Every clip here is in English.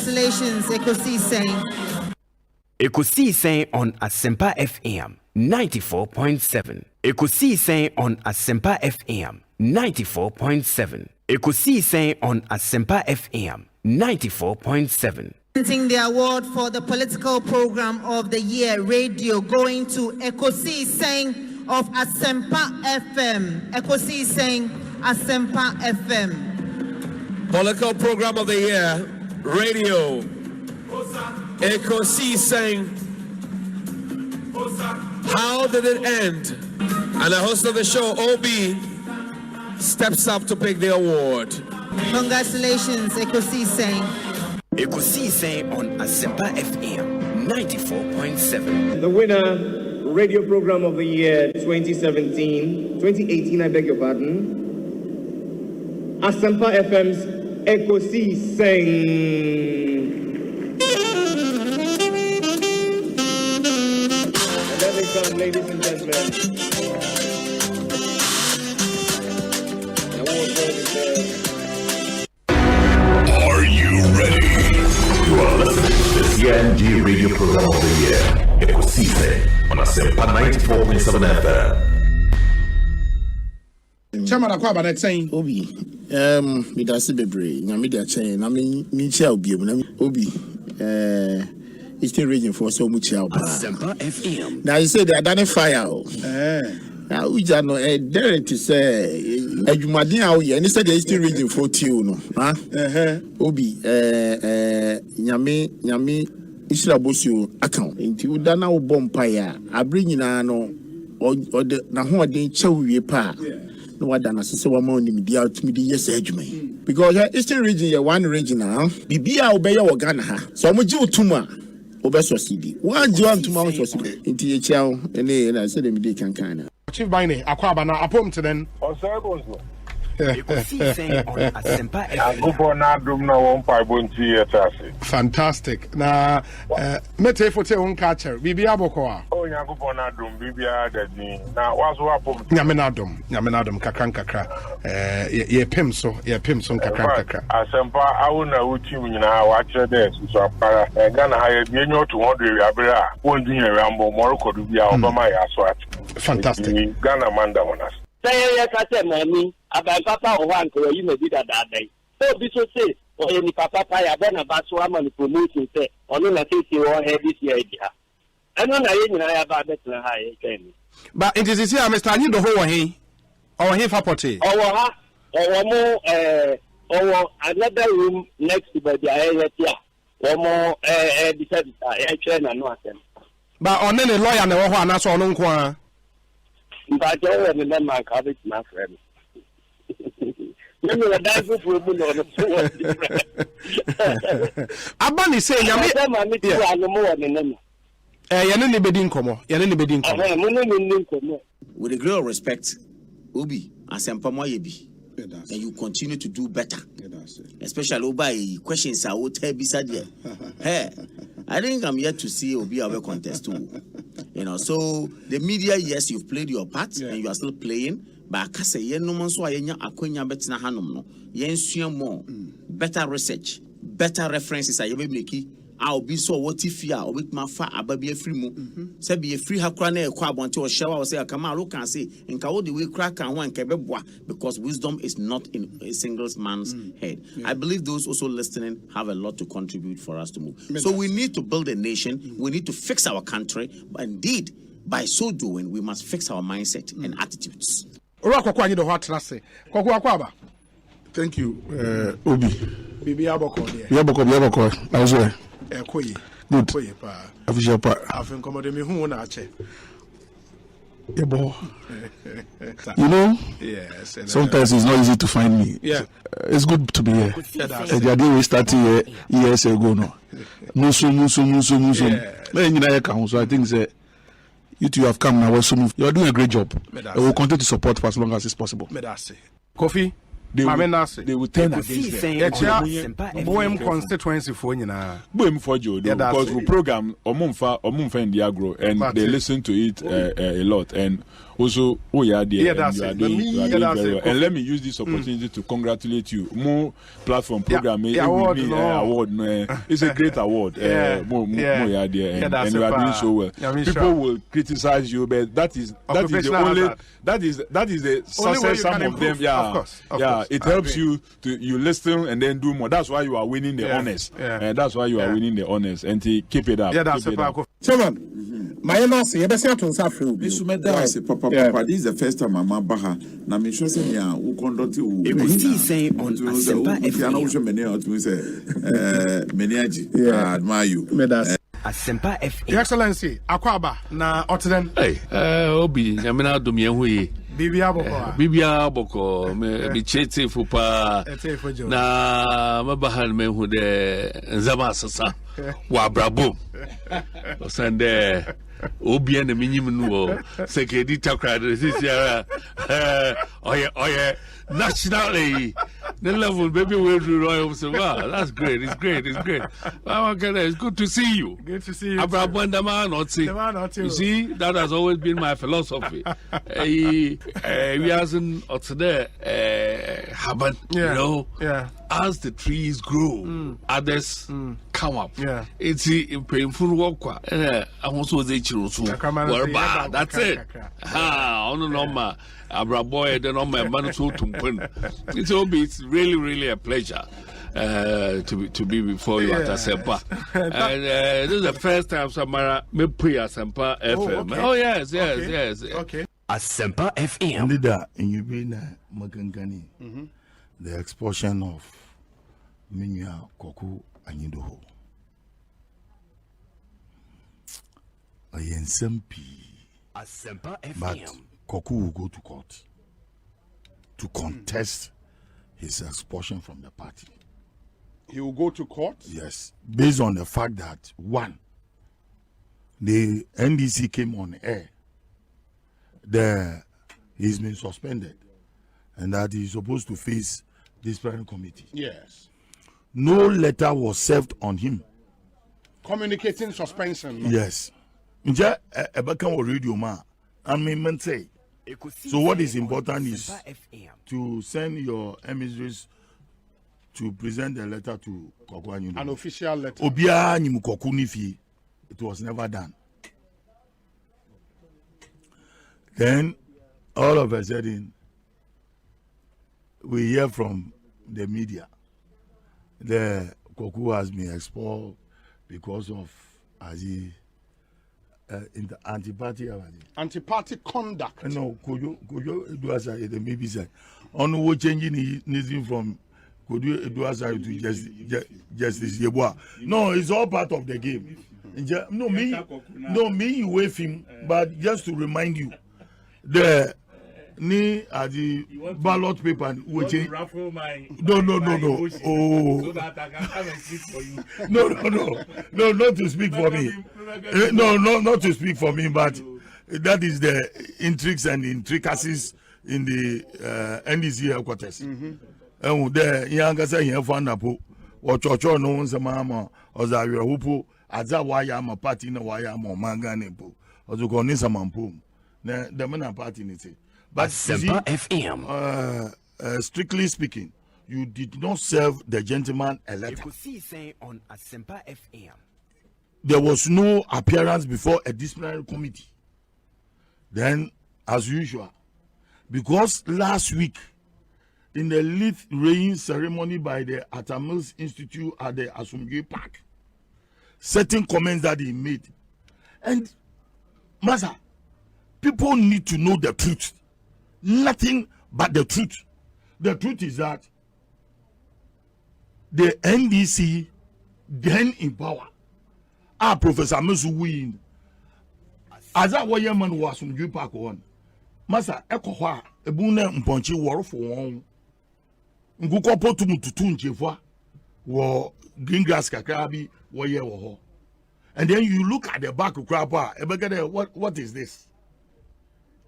Congratulations, Ekosiisen on Asempa FM 94.7. Ekosiisen on Asempa FM 94.7. Ekosiisen on Asempa FM 94.7. The award for the political program of the year radio going to Ekosiisen of Asempa FM. Ekosiisen Asempa FM. Political program of the year radio. Ekosiisen. How did it end? And the host of the show, OB, steps up to pick the award. Congratulations, Ekosiisen. Ekosiisen on Asempa FM 94.7. The winner, radio program of the year 2018, I beg your pardon. Asempa FM's Ekosiisen. Ladies and gentlemen, are you ready? You are listening to the CNG radio program of the year, Ekosiisen on Asempa 94.7 FM. Chairman Akwaba next saying Obi, me that's bebre. Na me that chain. Na me chia obi. Obi, Eastern region for so much help. Asempa FM. Now you say they identify out. Now we just know dare to say Ejumadi out here. And you said the Eastern region for you no. Huh? Obi, nyame Isra Bosio account. Into Udana Bompire. I bring in no or the na ho den chawie pa. No wadana so wa ma ni media to me yes ejumai. Because Eastern region one region now. Bibia obey your Ghana ha. So mo ji otuma. Obesosidi. One joint to Mount Sosidi. Into your chow, and I said, they can kind of. Chief Bine, Aquabana, upon to then. Fantastic. Now, Mete for your own catcher, Bibia Bokoa. Oh, Yagoponadum, Bibia, now was what Yaminadum, Kakanka, ye Pimso, Kakanka. Asempa, I will know what you now watch this. So, Ghana hired me to wonder, Abra, one year Rambo, Morocco to be out of my aswat. Fantastic. Ghana Manda on us. Say, mommy, about Papa or one, you may be that day. So, this will say, or any Papa, I have done about Swamman promotion, say, or no, I think you all have this idea. And then I have a better high. But it is here, Mr. You the whole way, or here for potty, or more, or another room next to the area, or more, besides, I train and no them. But on any lawyer, and one as on one. But I don't remember my cabbage, my friend. Abani say, with a great respect, Ubi, Asempa Moyebi, and you continue to do better. Especially Obi questions I would tell beside you. Hey, I think I'm yet to see Obi our contest too. You know, so the media, yes, you've played your part and you are still playing. But I can say, no man so I akwenya betina hanum no. Yen more, better research, better references. I be make. I'll be so what if ya or with my fat ababi free mo. Say be a free hakwane kwab until a shower say come out look and say in kawo the way crack and one kebeboa because wisdom is not in a single man's head. I believe those also listening have a lot to contribute for us to move. So we need to build a nation, we need to fix our country, but indeed by so doing we must fix our mindset and attitudes. Thank you, Obi. Biaboko. I was there. Good. Official part. I've incomoded me who na che. You know, yes. Sometimes it's not easy to find me. Yeah. It's good to be here. The day we started years ago, no. Musu. So I think that you two have come now. You are doing a great job. We will continue to support for as long as it's possible. Kofi, they will turn against them. Boem constituency for Boem for Joe, because we program Omunfa in the agro, and they listen to it a lot. And also, you are doing very well. And let me use this opportunity to congratulate you. More platform program, award. It's a great award. More you are there, and you are doing so well. People will criticize you, but that is the success. Some of them, of course. It helps you to listen and then do more. That's why you are winning the honors, and that's why you are winning the honors. And keep it up. Chairman, my say you better to Safri. This is the first time I'm baha. Na me sure say ya who conduct you. Ekosiisen On Asempa FM. I admire you. Asempa FM. Your Excellency, Akwaba na Otden. Hey, Obi, Yamina Dumye Bibia Boko, me chete fupa na mabahan me hu de nzama sasa wa brabo. Sande Obi and the minimum no sekedi takra this year. Oye nationally the level baby will do royal so wow, that's great, it's great. It's good to see you. Good to see you. You see, that has always been my philosophy. We hasn't today happen, you know. As the trees grow, others come up. It's painful work. I also say that's it. It's really a pleasure to be before you at Asempa. And this is the first time Samara me play Asempa FM. Oh yes. Okay. Asempa FM. Leader, and you been Magangani. The expulsion of Minya Koku Anyidoho. Asempa FM. But Koku will go to court to contest his expulsion from the party. He will go to court? Yes. Based on the fact that, one, the NDC came on air. He's been suspended. And that he's supposed to face disciplinary committee. Yes. No letter was served on him. Communicating suspension. No? Yes. So what is important is to send your emissaries to present the letter to Koku. An official letter. It was never done. Then, all of a sudden, we hear from the media the Koku has been expelled because of in the anti-party conduct. No, could you do as I the maybe say on what changing anything from could you do as I to justice Yeboah? No, it's all part of the game. Me you wave him, but just to remind you, the ballot paper which no. Oh, so that I can come and speak for you. No, not to speak for me. No, not to speak for me, but that is the intrigues and intricacies in the NDC headquarters. And there, young guys here found a po or chocho no one's a mama or Zaria Hupo, Aza Wayama party no Wayama Manganepo or the Conisa Mampum. The men are party in it. But Asempa FM. Strictly speaking, you did not serve the gentleman a letter. Ekosiisen On Asempa FM. There was no appearance before a disciplinary committee. Then, as usual, because last week, in the leaf laying ceremony by the Atamils Institute at the Asumge Park, certain comments that he made. And, Master, people need to know the truth. Nothing but the truth. The truth is that the NDC, then in power, Professor Mesu win. As that way, man was from New Park one. Masa Ekoha, a buna mponchi war for one. Nguko potum to tunchefwa, war green grass kakabi, warrior war. And then you look at the back of Krapa, what is this?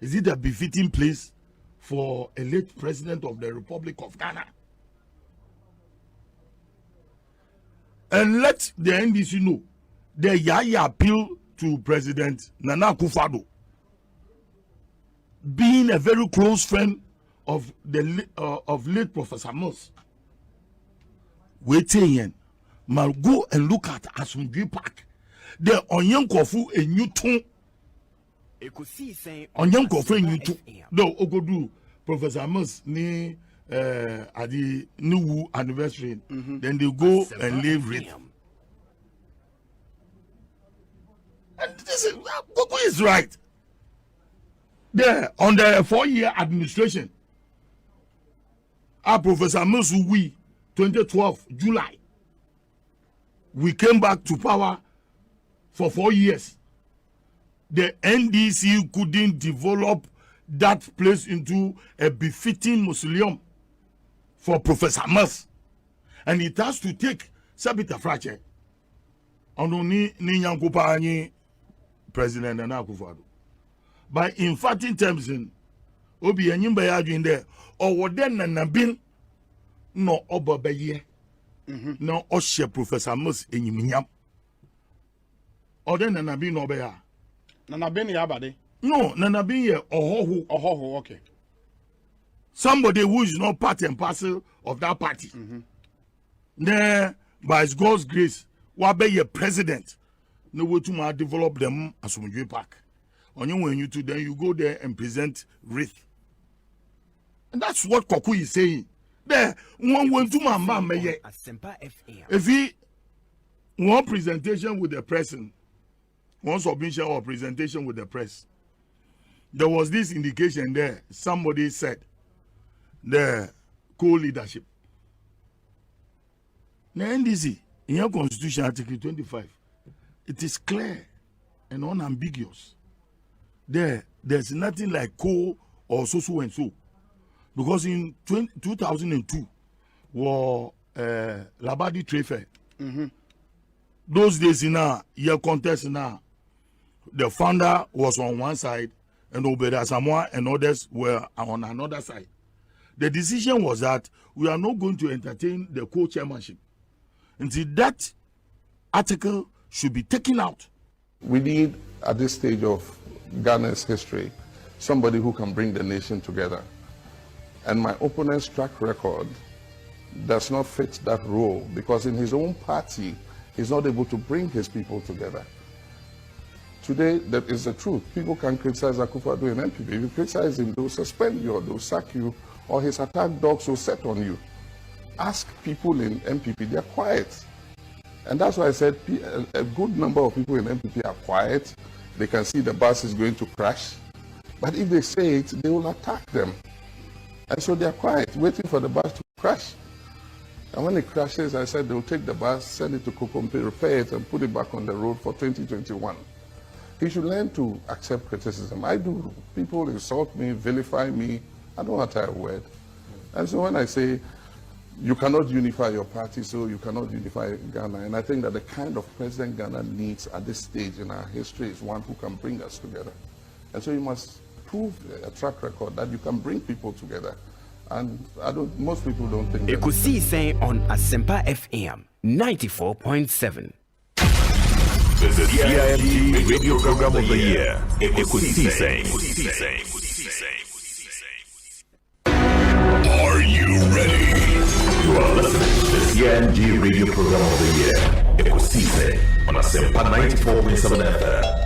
Is it a befitting place for a late president of the Republic of Ghana. And let the NDC know the Yaya appeal to President Nana Akufo-Addo, being a very close friend of the of late Professor Mills. Waiting, go and look at Asumdwe Park. The Onyen Kofu a new tone. Onyen Kofu a new tone. No, Ogodu Professor Mills ni at the new anniversary. Then they go and live with. And this is Gogo is right. There on the 4-year administration, our Professor Mills we 2012 July. We came back to power for 4 years. The NDC couldn't develop that place into a befitting mausoleum for Professor Mills. And it has to take Sabita Frache. Only Nyankupa President Nana Akufo-Addo. By emphatic terms in Obi Enyimba ya in there, or what then Nanabin no Obabeye. No Oshe Professor Mills Enyiminyam. Or then Nanabin Obeya. Nanabin Yabade. No, Nanabin ye Ohoho. Okay. Somebody who is not part and parcel of that party. There, by God's grace, Wabe ye president. No way to develop them as Asumdwe Park. On when you to then you go there and present wreath. And that's what Koku is saying. There, one went to my mama. If he one presentation with the press, one submission or presentation with the press, there was this indication there. Somebody said the co-leadership. Now, NDC, in your constitution, Article 25, it is clear and unambiguous. There's nothing like co or so and so. Because in 2002, was Labadi Trade Fair. Those days in our year contest now, the founder was on one side and Obeda Samoa and others were on another side. The decision was that we are not going to entertain the co-chairmanship until that article should be taken out. We need, at this stage of Ghana's history, somebody who can bring the nation together. And my opponent's track record does not fit that role because in his own party, he's not able to bring his people together. Today, that is the truth. People can criticize Akufo-Addo and MPP. If you criticize him, they'll suspend you or they'll sack you or his attack dogs will set on you. Ask people in MPP, they're quiet. And that's why I said a good number of people in MPP are quiet. They can see the bus is going to crash. But if they say it, they will attack them. And so they're quiet, waiting for the bus to crash. And when it crashes, I said they'll take the bus, send it to Kokompe, repair it, and put it back on the road for 2021. He should learn to accept criticism. I do. People insult me, vilify me. I don't utter a word. And so when I say, you cannot unify your party, so you cannot unify Ghana. And I think that the kind of president Ghana needs at this stage in our history is one who can bring us together. And so you must prove a track record that you can bring people together. And most people don't think that. Ekosiise on Asempa FM 94.7. This is CIMT Radio Program of the Year. Ekosiise. Are you ready? You are listening to the CIMT Radio Program of the Year. Ekosiise on Asempa 94.7 FM.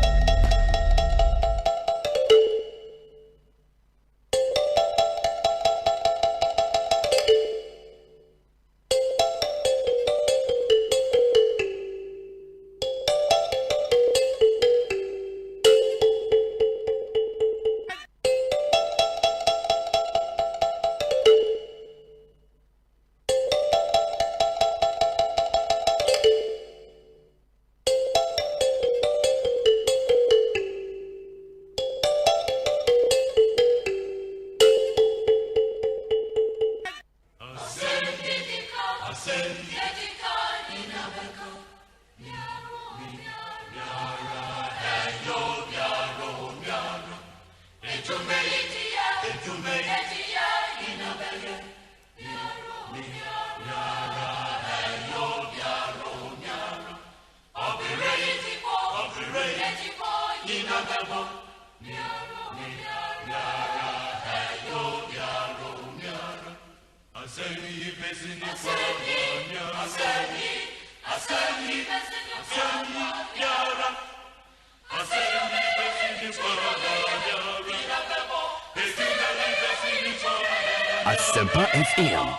Asempa FM.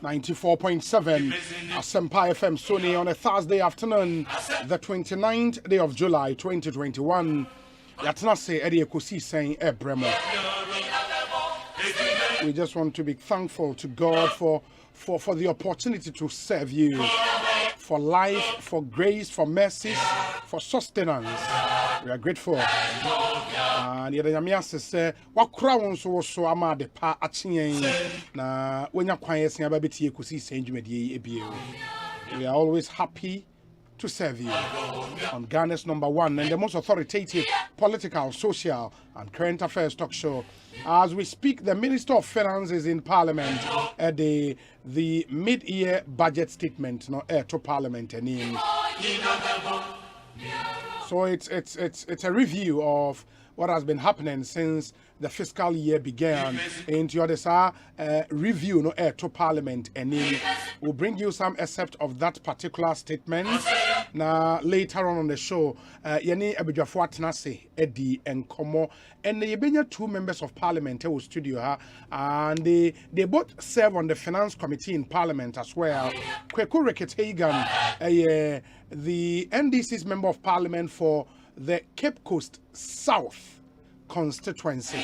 94.7 Asempa FM Sony on a Thursday afternoon, the 29th day of July 2021. Yatanase Eddie Ekosiise Ebremo. We just want to be thankful to God for the opportunity to serve you, for life, for grace, for mercy, for sustenance. We are grateful. And yet, the say, what crown so ama de pa achin na when you quiet, Sababiti Ekosiise. We are always happy to serve you on Ghana's #1 and the most authoritative political, social, and current affairs talk show. As we speak, the Minister of Finance is in Parliament at the mid-year budget statement, to Parliament and in. So it's a review of what has been happening since the fiscal year began. Into your review to Parliament and in. We'll bring you some excerpt of that particular statement. Now later on the show, Yeni Abidjafo Atenase Eddie and Komo and the Yebenya 2 members of Parliament who studio and they both serve on the Finance Committee in Parliament as well. Kweku Rekete the NDC's member of Parliament for the Cape Coast South constituency.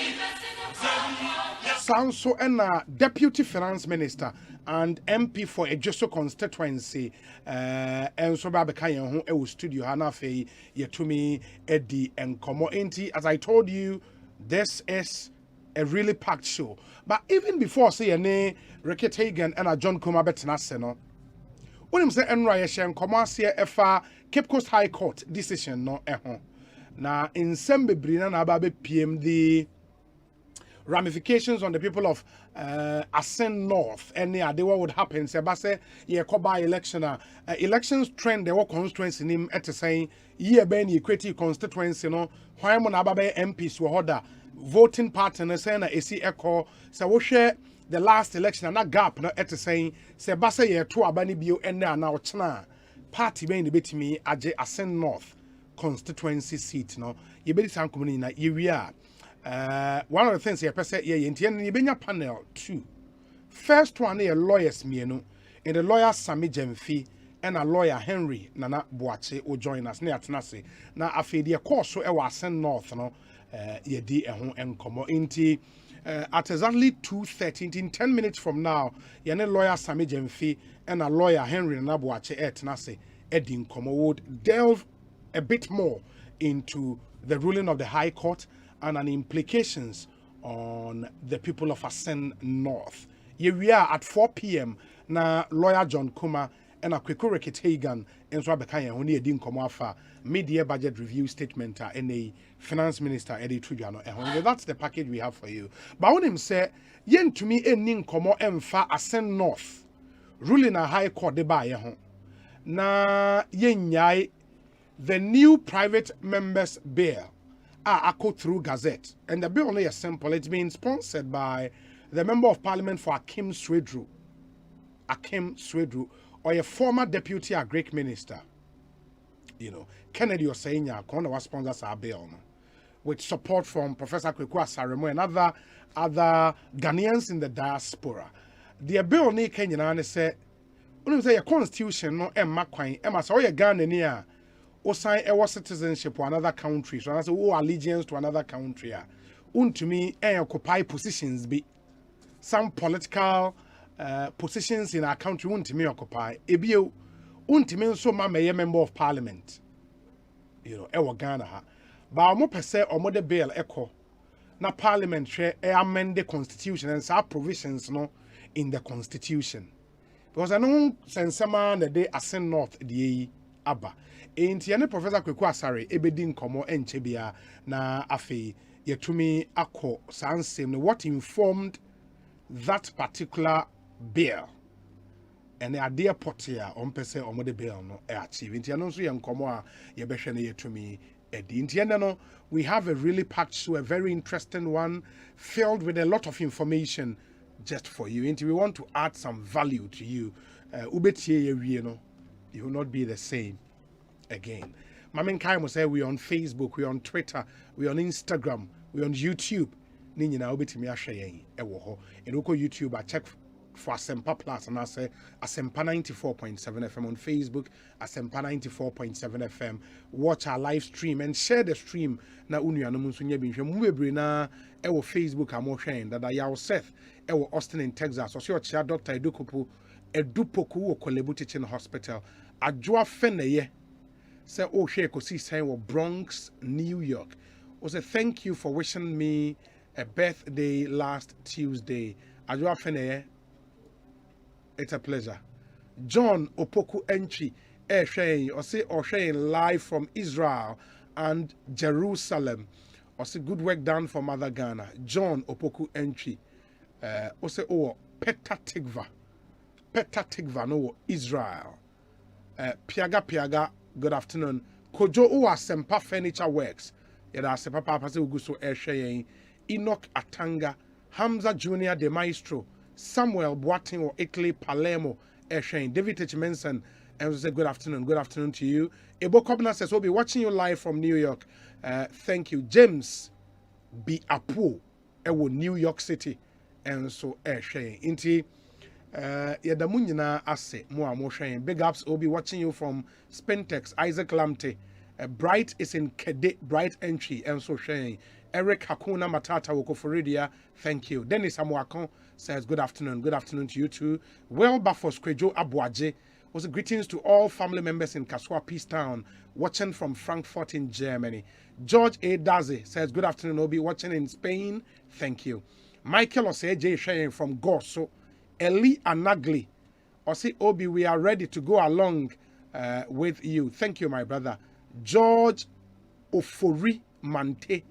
Sanso and Deputy Finance Minister and MP for Ejoso constituency and so Babakayan who studio Hanafe Yetumi Eddie and Komo Enti. As I told you, this is a really packed show. But even before say ne Rekete and John Kuma Betenase no. When him say Enra Yeshen Komasia Efa Cape Coast High Court decision no na in Sembebrina na babe PM the ramifications on the people of Asen North and what would happen say by election elections trend the constituency nim at saying year ben equity constituency no why mon ababe MPs were order voting pattern say na esi echo say wo share the last election and that gap no at saying say basa ye to abani bio and na ochna party ben the betimi age Asen North constituency seat no ye be san community na area. One of the things you say yeah panel 2. First one is lawyers mienu and the lawyer Sami Jemfi and a lawyer Henry Nana Boache will join us near Tenase. Now after the course so Asen North no ye di ehun enkomo inti at exactly 2:30 in 10 minutes from now yene lawyer Sami Jemfi and a lawyer Henry Nana Boache Tenase Edin Komo would delve a bit more into the ruling of the High Court and an implications on the people of Asen North. Here we are at 4 p.m. na lawyer John Kuma and a Kweku Rekete and so Bekaya Honi Edin Komafa mid-year budget review statement and a finance minister Eddie Trujano. That's the package we have for you. But when him say yen to me enin komo emfa Asen North ruling a High Court de ba ye na yen nyai the new private members bill I go through Gazette. And the bill only is simple. It's being sponsored by the Member of Parliament for Akim Swedru, or a former Deputy Agric Minister. You know, Kennedy Oseinya, was sponsors our bill, with support from Professor Kweku Asaremo and other Ghanaians in the diaspora. The bill only Kenyan say, when you say a constitution, no, Emma Quine, Emma, so you're Ghanaian. Or sign our citizenship to another country, so I say, allegiance to another country. To me, occupy positions be some political positions in our country. To me, occupy. Ebio, to me, so my member of Parliament. You know, Ghana. But more per se, or more the bill echo. Na Parliament share amend the Constitution and some provisions no in the Constitution. Because I know since some the day Asen North the Abba. Entiane Professor Kweku Asare ebedi nkomo enchebia na afi yetumi akọ sansem what informed that particular bill and the idea potia on pese or mode bill no achieve. Inti ano so yenkomo a yebehwe na yetumi edi. Inti no we have a really packed show, a very interesting one filled with a lot of information just for you. Inti we want to add some value to you. Ubetie ye wie no, you will not be the same again. Mamin Kaimo say we on Facebook, we on Twitter, we on Instagram, we on YouTube. Ni nyina obetimi ahwe yen ewo ho. Enoko YouTube I check for Asempa Plus and I say Asempa 94.7 FM on Facebook, Asempa 94.7 FM. Watch our live stream and share the stream na unuanom nso nya binhwe mu bebre na ewo Facebook amo hwen dada yaw Seth ewo Austin in Texas. Oso chia Dr. Edupoku wo Kolebu Teaching Hospital. Adwoa feneye say oh hwe Ekosiise wo Bronx, New York. O say thank you for wishing me a birthday last Tuesday. Adwoa feneye, it's a pleasure. John Opoku Entry Shayin or say or Shayin live from Israel and Jerusalem. Or say good work done for Mother Ghana. John Opoku Entry. Or say oh Petah Tikva no Israel. Piaga good afternoon. Kojo o Asempa Furniture Works. Yada Asempa Papa say uguso Shayin. Enoch Atanga, Hamza Junior de Maestro, Samuel Boating or Italy Palermo, Shane, David H. Manson, and we say good afternoon to you. Ebo Kobna says we'll be watching you live from New York. Thank you. James B. Apo, Ewo New York City, and so Shane. Inti Yadamunina Ase, Moa Shane. Big ups, we'll be watching you from Spentex, Isaac Lamte. Bright is in Kede, Bright Entry, and so Shane. Eric Hakuna Matata Wokoforidia, thank you. Dennis Amuakon says good afternoon to you too. Well Bafos Kwejo Abuaje was greetings to all family members in Kaswa Peace Town, watching from Frankfurt in Germany. George A. Daze says good afternoon, Obi, watching in Spain, thank you. Michael Oseje Shayin from Gorso, Eli Anagli, Ose Obi, we are ready to go along with you. Thank you, my brother. George Ofori Mante.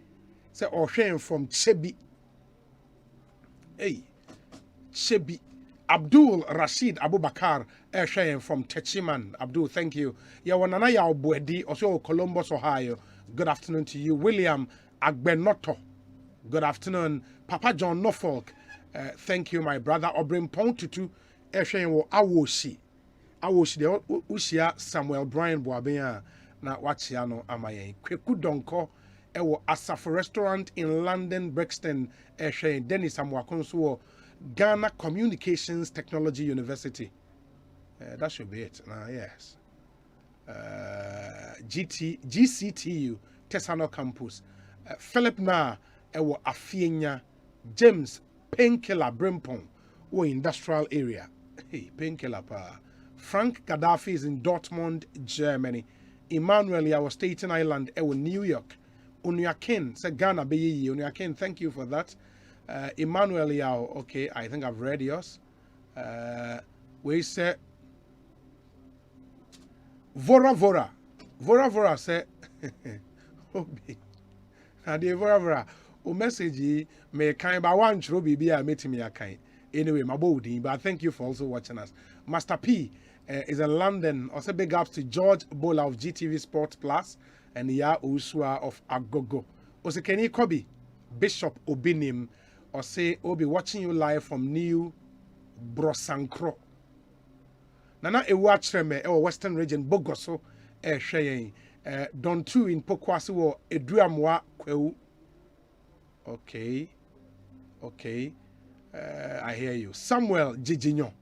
Say Oshen from Chebi. Hey, Chebi. Abdul Rashid Abubakar Oshen from Techiman. Abdul, thank you. Yawanana ya Obuedi, also Columbus, Ohio. Good afternoon to you. William Agbenoto. Good afternoon. Papa John Norfolk. Thank you, my brother. Obrim Pontutu Oshen wo Awoshi. Awoshi de Ushia Samuel Brian Boabea na wachiano amaye. Kweku Donko. Ewo Asafo Restaurant in London, Brixton, Dennis Amwakonso, Ghana Communications Technology University. That should be it. Yes. GCTU, Tesano Campus. Philip Na, Ewo Afienya, James Painkiller Brimpon, or industrial area. Hey, Painkiller Pa. Frank Gaddafi is in Dortmund, Germany. Emmanuel, our Staten Island, Ewo New York. Unuakin said Ghana be Unuakin, thank you for that. Emmanuel Yao, okay, I think I've read yours. We said Vora said Obi. And the Vora o message me kind by one chrobi be a meeting me a kind. Anyway, my body, but thank you for also watching us. Master P is in London. Also big ups to George Bola of GTV Sports Plus. And ya Usua of Agogo. Ose Kenny Kobi, Bishop Obinim, or say Obi watching you live from New Brosankro. Nana e watch me Western Region Bogoso Shayin. Don 2 in Pokwasi wo Eduamwa Kweu. Okay. I hear you. Samuel Jijinyo.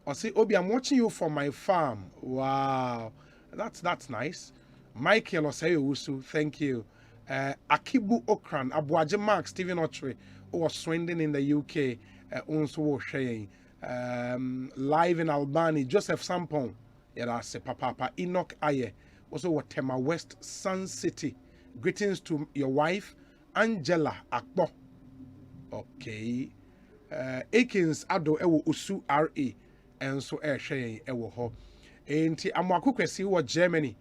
Or say Obi, I'm watching you from my farm. Wow. That's nice. Michael Osei thank you. Akibu Okran, Abuaje Mark, Stephen Otri, who was Swindon in the UK, also sharing. Live in Albany, Joseph Sampon, Yerase Papa, Enoch Aye, also Watema West, Sun City. Greetings to your wife, Angela Akbo. Okay. Akins Ado Ewo Usu RE, and so sharing Ewo Ho. Enti Amwakukwesi wa Germany.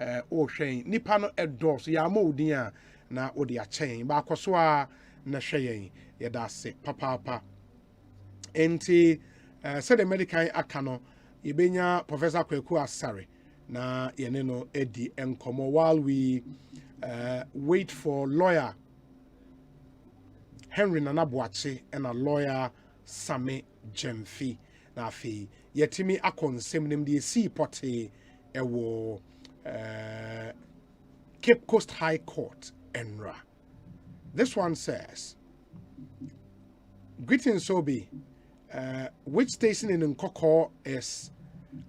Shane Nipano Edos Yamo Dia na Odia chain Bakoswa na Shayin Yadase Papa Enti said the medical akano Ibenya Professor Kweku Asare na yeneno edi enkomo while we wait for lawyer Henry Nanabuachi and a lawyer Same Jemfi na afi yetimi akonsem nim de si pote ewo Cape Coast High Court Enra. This one says, greetings Obi, which station in Nkoko is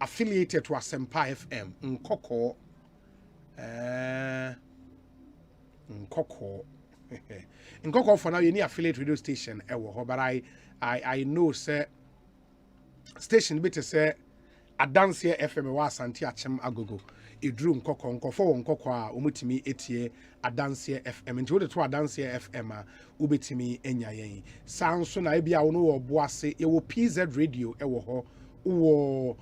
affiliated to Asempa FM? Nkoko Nkoko for now you need affiliate radio station but I know say station bit say Adansia FM wa Asante Achem Agogo idru nkoko nkoko a umutimi etie Adansia FM nti wo de to Adansia FM a ubetimi enya yen sanso na ebia wo no wo boase e wo PZ radio e wo ho wo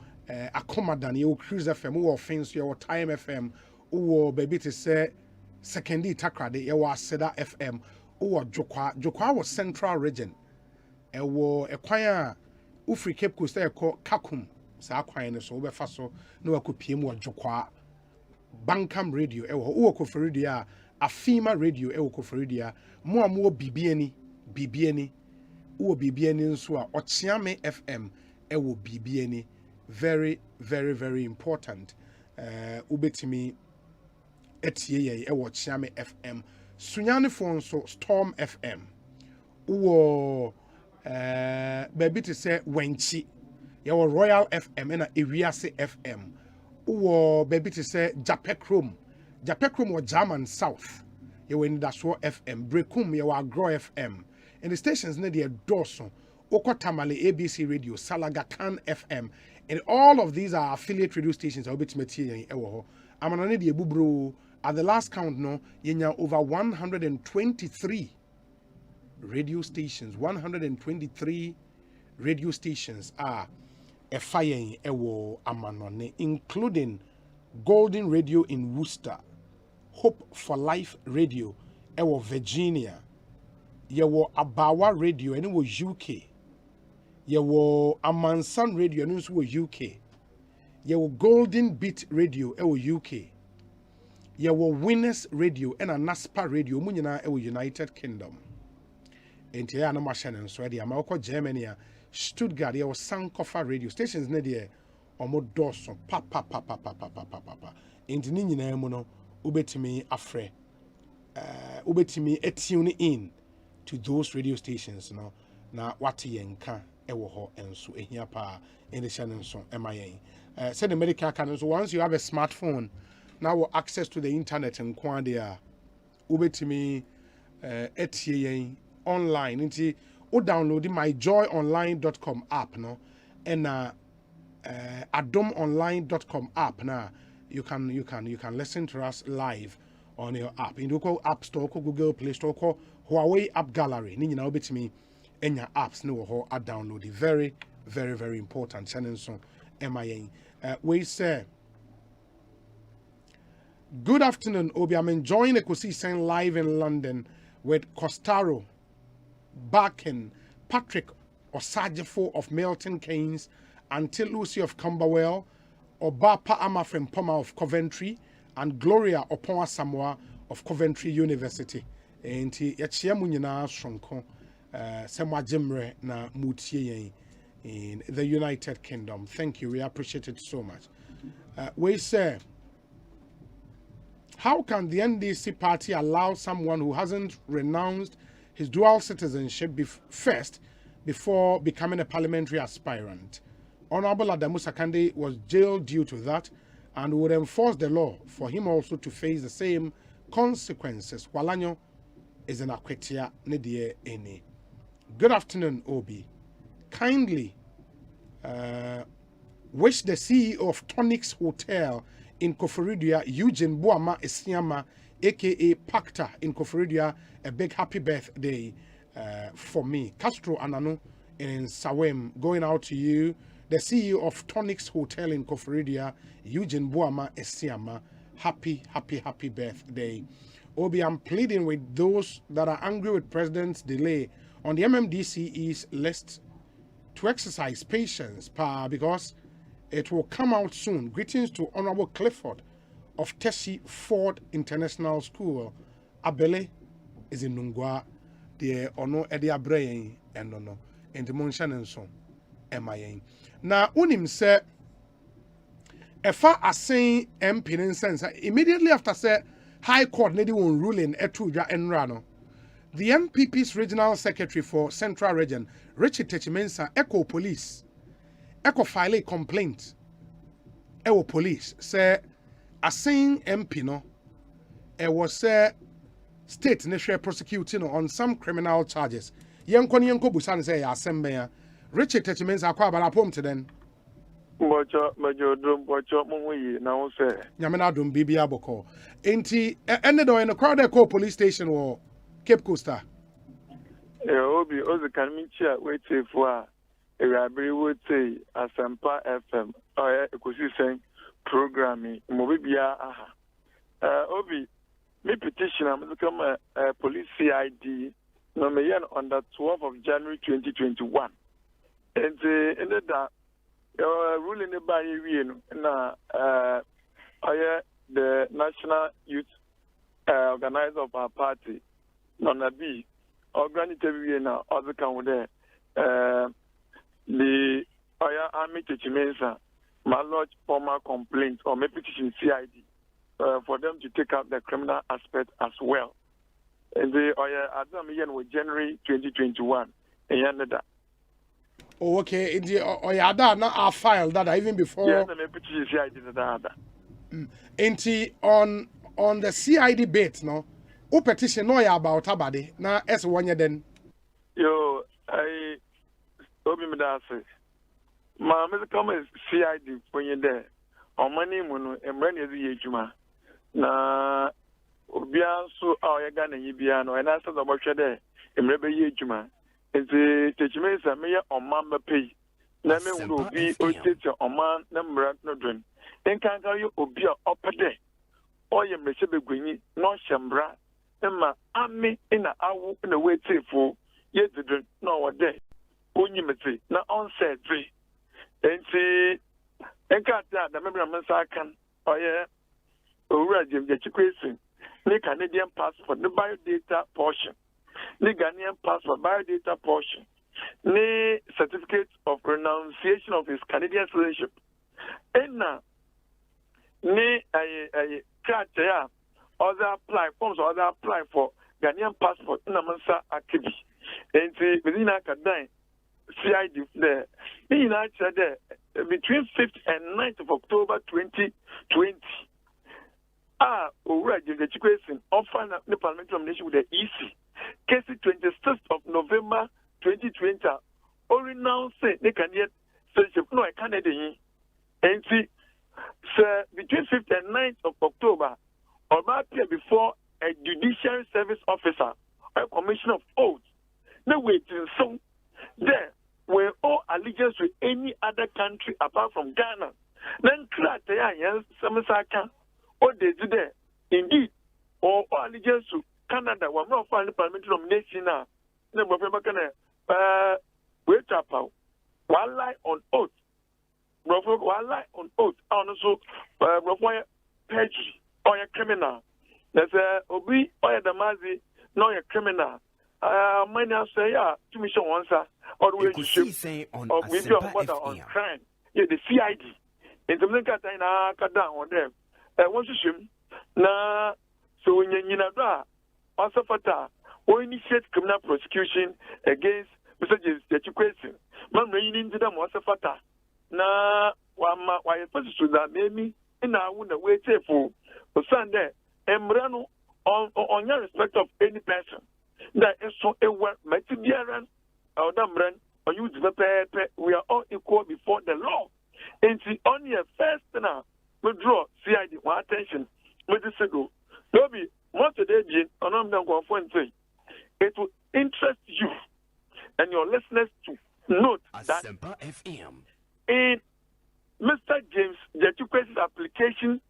Akomadan e wo Cruise FM wo Fins e wo Time FM wo baby to say secondary takrade e wo Aseda FM wo Jokwa wo Central Region e wo ekwan a ufri Cape Coast e ko Kakum sa kwan ne so wo befa so na wakopie mu Jokwa Bankam radio e wo Kofor radio a Afima radio e wo Kofor radio mo am bibiani wo bibiani nso a Ochiame FM e wo bibiani very very very important ubetimi etie ye e wo Ochiame FM Sunyane phone so Storm FM wo baby to say Wenchi ye wo Royal FM na Ewiase FM wo baby to say Japekrom or German South ye wo Ndaso FM Brekum ye wo Agro FM and the stations near the Dawson Okotamale ABC Radio Salaga Kan FM and all of these are affiliate radio stations obitimeti ewo amanane de ebubro at the last count no yenya over 123 radio stations 123 radio stations are a fire ewo amanone including Golden Radio in Worcester, Hope for Life Radio ewo Virginia, yewo Abawa Radio and ewo UK, yewo Amansan Radio and ewo UK, yewo Golden Beat Radio ewo UK, yewo Winners Radio and a Naspa Radio munyina ewo United Kingdom. Enti ya na machine so de amako Germany, Stuttgart yewo Sankofa Radio stations ne de omo doso papa enti ni nyina mu no ubetimi afre ubetimi attune in to those radio stations no na wate yenka ewo ho enso ehia pa in the channel so emayen said the medical can so once you have a smartphone now access to the internet and kwande ubetimi etie yen online nti o download myjoyonline.com app no and adomonline.com app now you can listen to us live on your app in the App Store, Google Play Store, Huawei App Gallery. Ni nyina obetimi enya apps no ho a download it. Very very very important channel so MIA. We say good afternoon Obi, I'm enjoying Ekosiisen live in London with Costaro, Barkin, Patrick Osajefo of Milton Keynes, Until Lucy of Camberwell, Obapa Amafem Poma of Coventry, and Gloria Oponwa Samoa of Coventry University. Enti yachia munyina shonko semwa jimre na mutie in the United Kingdom. Thank you. We appreciate it so much. We say, how can the NDC party allow someone who hasn't renounced his dual citizenship first before becoming a parliamentary aspirant? Honorable Adamu Sakande was jailed due to that and would enforce the law for him also to face the same consequences. Walanyo is an Akwetia Nedie Ene. Good afternoon, Obi. Kindly wish the CEO of Tonics Hotel in Koforidua, Eugene Boama Esiama, aka Pacta in Koforidua, a big happy birthday for me. Castro Anano in Sawem, going out to you. The CEO of Tonics Hotel in Koforidua, Eugene Boama Esiama, happy birthday. Obi, I'm pleading with those that are angry with President's delay on the MMDCE's list to exercise patience, because It will come out soon. Greetings to Honorable Clifford of Tessie Ford International School. Abele is in Nungwa. The ono edia brain and no. And the Monshan and so. MIA. Now, unim say, a far as saying MP in sense, immediately after say, High Court need one ruling etuja and rano. The MPP's regional secretary for Central Region, Richard Techimensa, Echo Police, Echo file a complaint. Echo Police say, a saying MP no, it was state national prosecuting on some criminal charges. Yanko Busan say Asemba. Richard Techimensa akwa bara pom to den. Majo drum bocho mumuyi na wo say. Nyamena dum bibia boko. Enti ended in the crowd Echo Police Station or Cape Costa. Obi ozi kan mi chia we tefu a Erabiri would say Asempa FM or Ekosiisen programming mo bibia aha. Obi me petition am to come police CID no me yen on the 12th of January 2021. And in that ruling by na the National Youth Organizer of our party Nona B organized na other come there the army Techimensa my lodge formal complaint or maybe petition CID for them to take out the criminal aspect as well. And the Adam Yen with January 2021 and that. Oh, okay. In the Oyada not our file that even before. Yeah, the petition CID that. On the CID bit, no. Who petition no ya about abadi na S1 year then. Yo, I Obi Medase. Ma me come CID when you there. On money munu emrani ezi ejuma. Na obia so ya ga na yibia no na asa do bohwe de emrebe ye ejuma. Enti Techimensa me ye oman be pay. Na me wuru obi o tete oman na mra no dwen. Enkan ka yo obi a opede. Oye mrese begwenyi no hyembra. Emma ami ina awu na wetifo ye didun na wode. Onyimete na onset 3. Enti enkata da membra mensa kan oye owura James Ekosiisen the Canadian passport the biodata portion the Ghanaian passport biodata portion the certificate of renunciation of his Canadian citizenship and ne a criteria other apply forms or other apply for Ghanaian passport na mensa akibi enti within academic CID there. In actually between 5th and 9th of October 2020. Already the Ekosiisen offered the parliamentary nomination with the EC. Case 26th of November 2020. Only now say they can yet citizenship. No, I can't. And see, sir, between 5th and 9th of October, or appear before a judiciary service officer, a commission of oaths. No waiting so there. We owe allegiance to any other country apart from Ghana. Then yes, Samasaka, or they do there. Indeed, or allegiance to Canada, we're not finding parliamentary nomination now. Then we're going to wait up. One lie on oath. One lie on oath. Also, perjury or a criminal. There's a Obi or a Damazi, no a criminal. Many say, to me, show answer. Or we should on crime. Yeah, the CID. In the Menkata Kada on them. What's the na so when you know, Asafata, or initiate criminal prosecution against Mr. Ekosiisen. Man, reading to them Asafata. Na, why a person should that maybe in our wound away for Sunday, and Brano on your respect of any person. That is so a word, Matibiaran. Or you we are all equal before the law. And see, only a first now, we draw CID one attention with this ago. Dobby, what today, Jane, and I'm not going to say it will interest you and your listeners to note that Asempa FM. In Mr. James Ekosiisen's application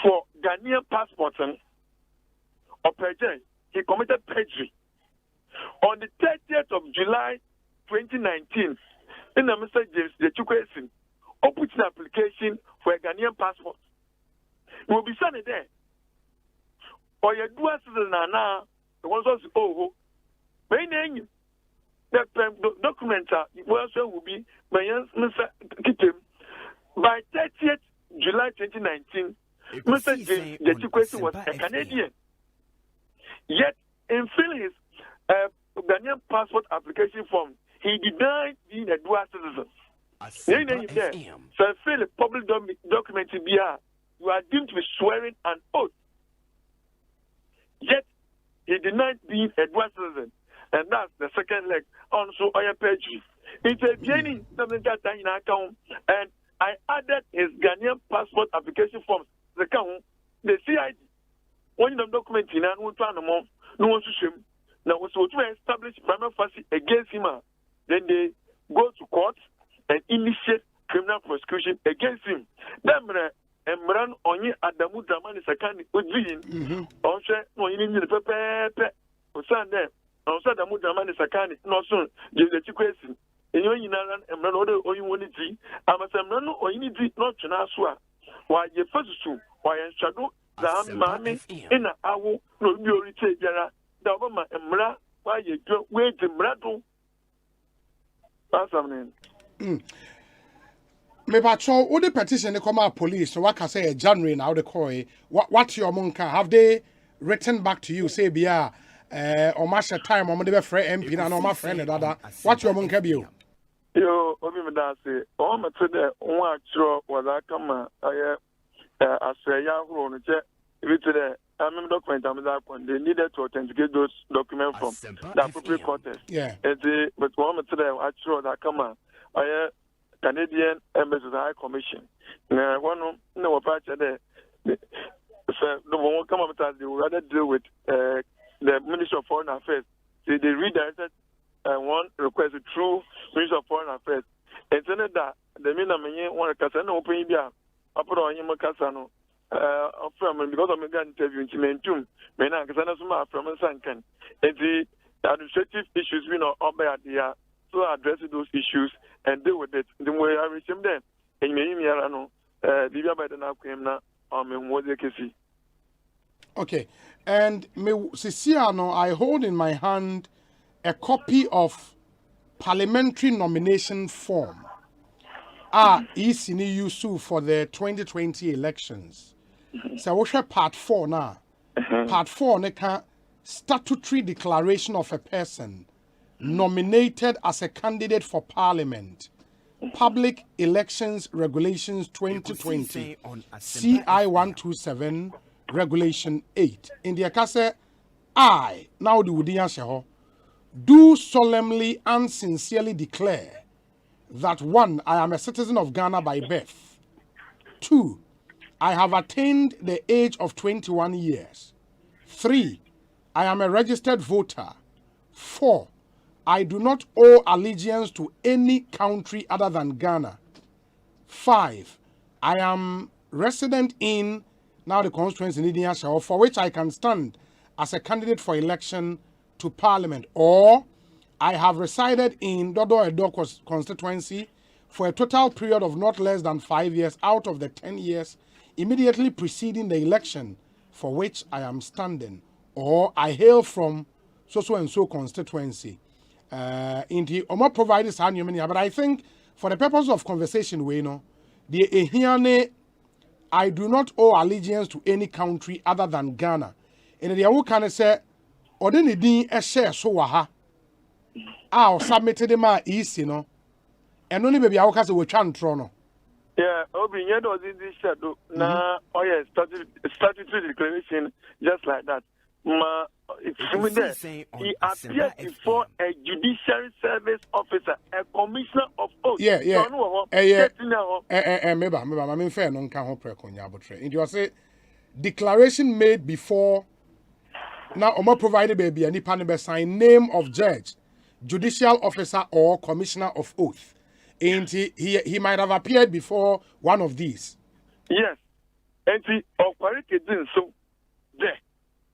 for Ghanaian passport or perjury, he committed perjury. On the 30th of July 2019, in Mr. James Ekosiisen, put submitting an application for a Ghanaian passport. You will be sent there. Or your dual citizen now, the ones also, my name, the document will be by Mr. Kitim by 30th July 2019. Mr. The question was a Canadian. Yet, in filling his Ghanaian passport application form, he denied being a dual citizen. So, fill a public document in BR. You are deemed to be swearing an oath. Yet, he denied being a dual citizen. And that's the second leg. Also, I page. It's a beginning, something that in account. And I added his Ghanaian passport application form. The account, the CID. When the document in an one month, no one to shame. Now, so to establish prima facie against him, then they go to court and initiate criminal prosecution against him. Then, Emran onye Adamu Dramani Sakani Udin, also, no, you need the pepe, Sunday, also Adamu Dramani Sakani, no soon, the question. In your Yinan, Emran order or you want to I must Emran or you need not to Naswa. Why you first to, why and shadow, the money in an hour, no, you retain Yara, the Obama Emra, why you don't wait to Mrato. That's something. Me patrol all the petition they come out police so what can say January now the call what your monka have they written back to you say bia or master time or the friend MP and my friend that what your monka be you obi me da say o me to the one atro was come asaya horo no che we to the document they needed to authenticate those documents from the appropriate courts. Yeah. But one me to the atro that come Canadian Embassy High Commission. One no part there. So the one come up they would rather deal with the Ministry of Foreign Affairs. They redirected one request through Ministry of Foreign Affairs. And so that the mina me want to casano open India. Apro onye makasano. From because of my interview in Chimentum, mena casano suma from Sankan. And the administrative issues we know up by the so address those issues and deal with it. The way I reach them then, and me, I know, Divya by the Nakwemna, okay, and me, Siciano, I hold in my hand a copy of parliamentary nomination form. Isini Yusu for the 2020 elections. So, what's part 4 now? Part 4, neka statutory declaration of a person nominated as a candidate for parliament. Public Elections Regulations 2020 CI 127 Regulation 8. In the Akase, I, now the Wudian Sheho, do solemnly and sincerely declare that 1. I am a citizen of Ghana by birth. 2. I have attained the age of 21 years. 3. I am a registered voter. 4. I do not owe allegiance to any country other than Ghana. 5. I am resident in, now the constituency in Idiasha, for which I can stand as a candidate for election to parliament. Or I have resided in Dodo Edo constituency for a total period of not less than 5 years out of the 10 years immediately preceding the election for which I am standing. Or I hail from so and so constituency. Indeed, Omo provides but I think for the purpose of conversation, we know the Ehiane, I do not owe allegiance to any country other than Ghana. And the Awu can say, or then the din a share so waha. I submitted them easy, no, and only baby Awu can say we can't trono. Yeah, Obi, you know this shadow. Nah, oh yeah, statutory declaration just like that. He appeared before a judiciary service officer, a commissioner of oath. Yeah. Maybe I'm fair. No can hold preconia, but it was a declaration made before. Now, Omo provided baby and the sign name of judge, judicial officer, or commissioner of oath. And he might have appeared before one of these. Yes, and he operated so there.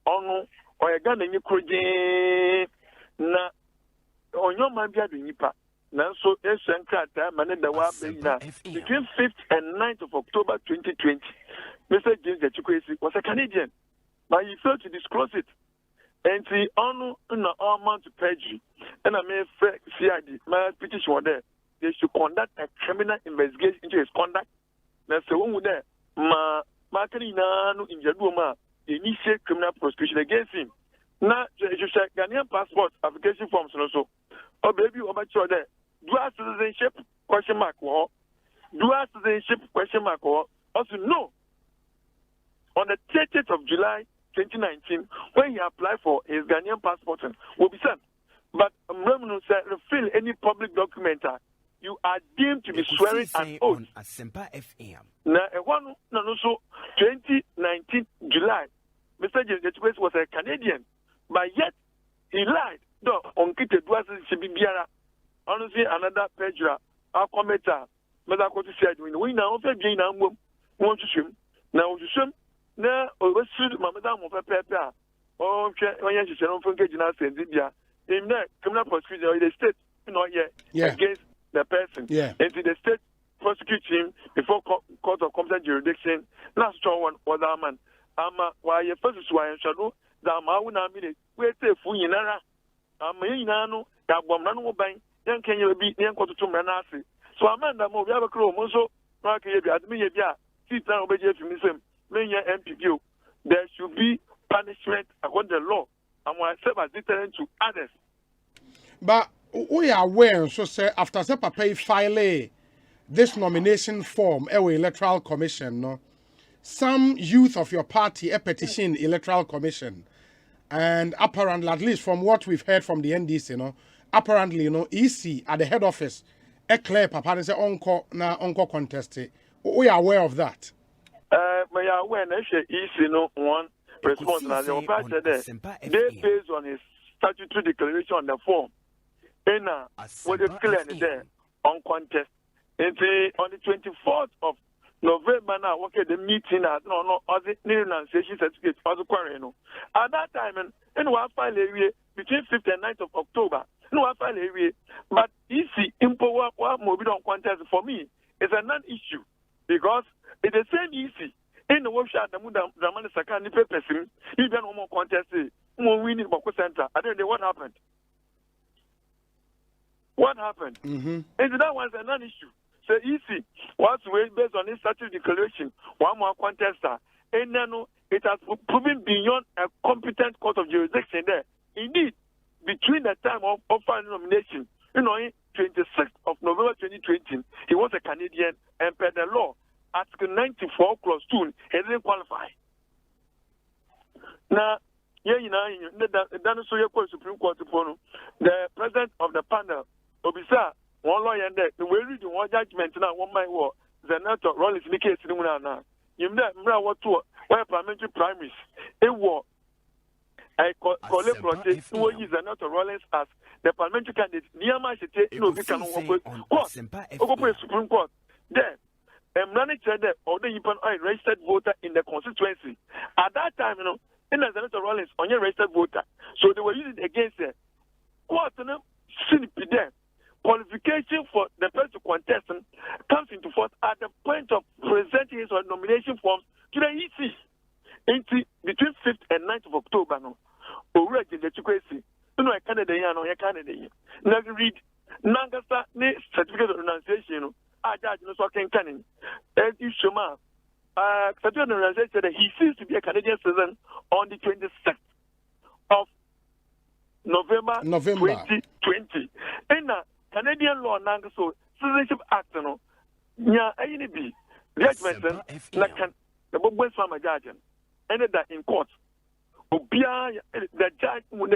Ono or a gun in your na on your man be nipa Nanso Eshankrata Manenda between 5th and 9th of October 2020. Mr. James Echikwesi was a Canadian, but he failed to disclose it. And he on all month to perjury. And I may CID, my petition was there. They should conduct a criminal investigation into his conduct. Now, so when there, in Jaduma, initiate criminal prosecution against him. Now, you should Ghanaian passport application forms also. Oh, baby, over there. Dual citizenship question mark or dual citizenship question mark or also no. On the 30th of July 2019, when he applied for his Ghanaian passport, will be sent. But Mremunu said, fill any public document. You are deemed to be swearing an oath. Asempa FM. Now, one so 2019 July, Mr. James Echikwesi was a Canadian, but yet he lied. No, on Kita dual citizenship biara. Honestly, another perjurer, our commenter, Mother Coty said, we now offer Jane and want to swim. Now, to swim, now, over suit Madame of a pepper. Oh, when you should not forget in us and Libya. In that criminal prosecution, the state, against the person. And the state prosecute him before court of competent jurisdiction. Last strong one was our man. Why your first is why and shadow, the Mauna minute, wait a full yinara. Amayinano, that woman will bang. Can you be young to Manasi? So Amanda Mo, we have a crow, Moso, Market, Admia, sit down, obey Jimism, Mania MPU. There should be punishment according to the law, and when I serve as deterrent to others. But we are aware, so say, after the papa file this nomination form, Electoral Commission, no, some youth of your party a petition Electoral Commission, and apparently, at least from what we've heard from the NDC, apparently, EC at the head office, a clear papa and say uncle contested. We are aware of that. We are aware that EC one response and the operator there. They based on his statutory declaration on the form. And what is clear there on contest. And on the 24th of November now, the meeting at other renunciation certificate also quarrel. At that time, and we file area between 5th and 9th of October. No, I file area, but EC impower mobile on contest for me is a non-issue because it's the same EC in the workshop. The Dramani Sakani person, even no more contest, more winning Boko Center. I don't know what happened. What happened? And that was a non-issue. So EC was based on his statutory declaration, one more contester, and then it has proven beyond a competent court of jurisdiction there. Indeed. Between the time of final nomination, 26th of November 2020, he was a Canadian, and per the law, Article 94 Clause 2, he didn't qualify. Now, Supreme Court, the president of the panel, Obisa, one lawyer, and the way reading one judgment now, one my war, the Senator Rollins, Nikkei, Sinuna. You know what to where parliamentary primaries, a war. I collect who is Senator Rollins as the parliamentary candidate. Niama Shite, we can go Supreme Court. Then, managed that or the registered voter in the constituency. At that time, in the Senator Rollins on your registered voter. So they were using it against them. What shouldn't be there? Qualification for the person to contest comes into force at the point of presenting his nomination forms to the EC. Between 5th and 9th of October, already the Chukwesi, a Canadian or a Canadian. Now read Nangasa certificate of renunciation. I judge no talking canon. As you show certificate of renunciation that he seems to be a Canadian citizen on the 26th of November. 2020. And Canadian law Nangaso Citizenship Act, nya any be judgment the Bob Farmer Guardian ended that in court. The judge would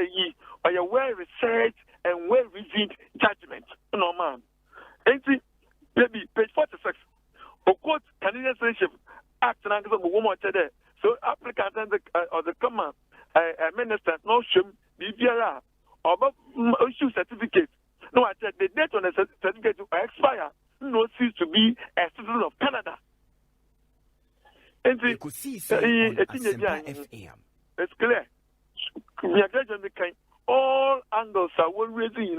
by a well researched and well reasoned judgment. No man. Maybe page 46. Of course, Canadian Citizenship Act and woman today. So applicant or the command minister no shame BBR or issue certificate. No, I said the date on the certificate to expire. No cease to be a citizen of Canada. It's clear. All angles are well raising.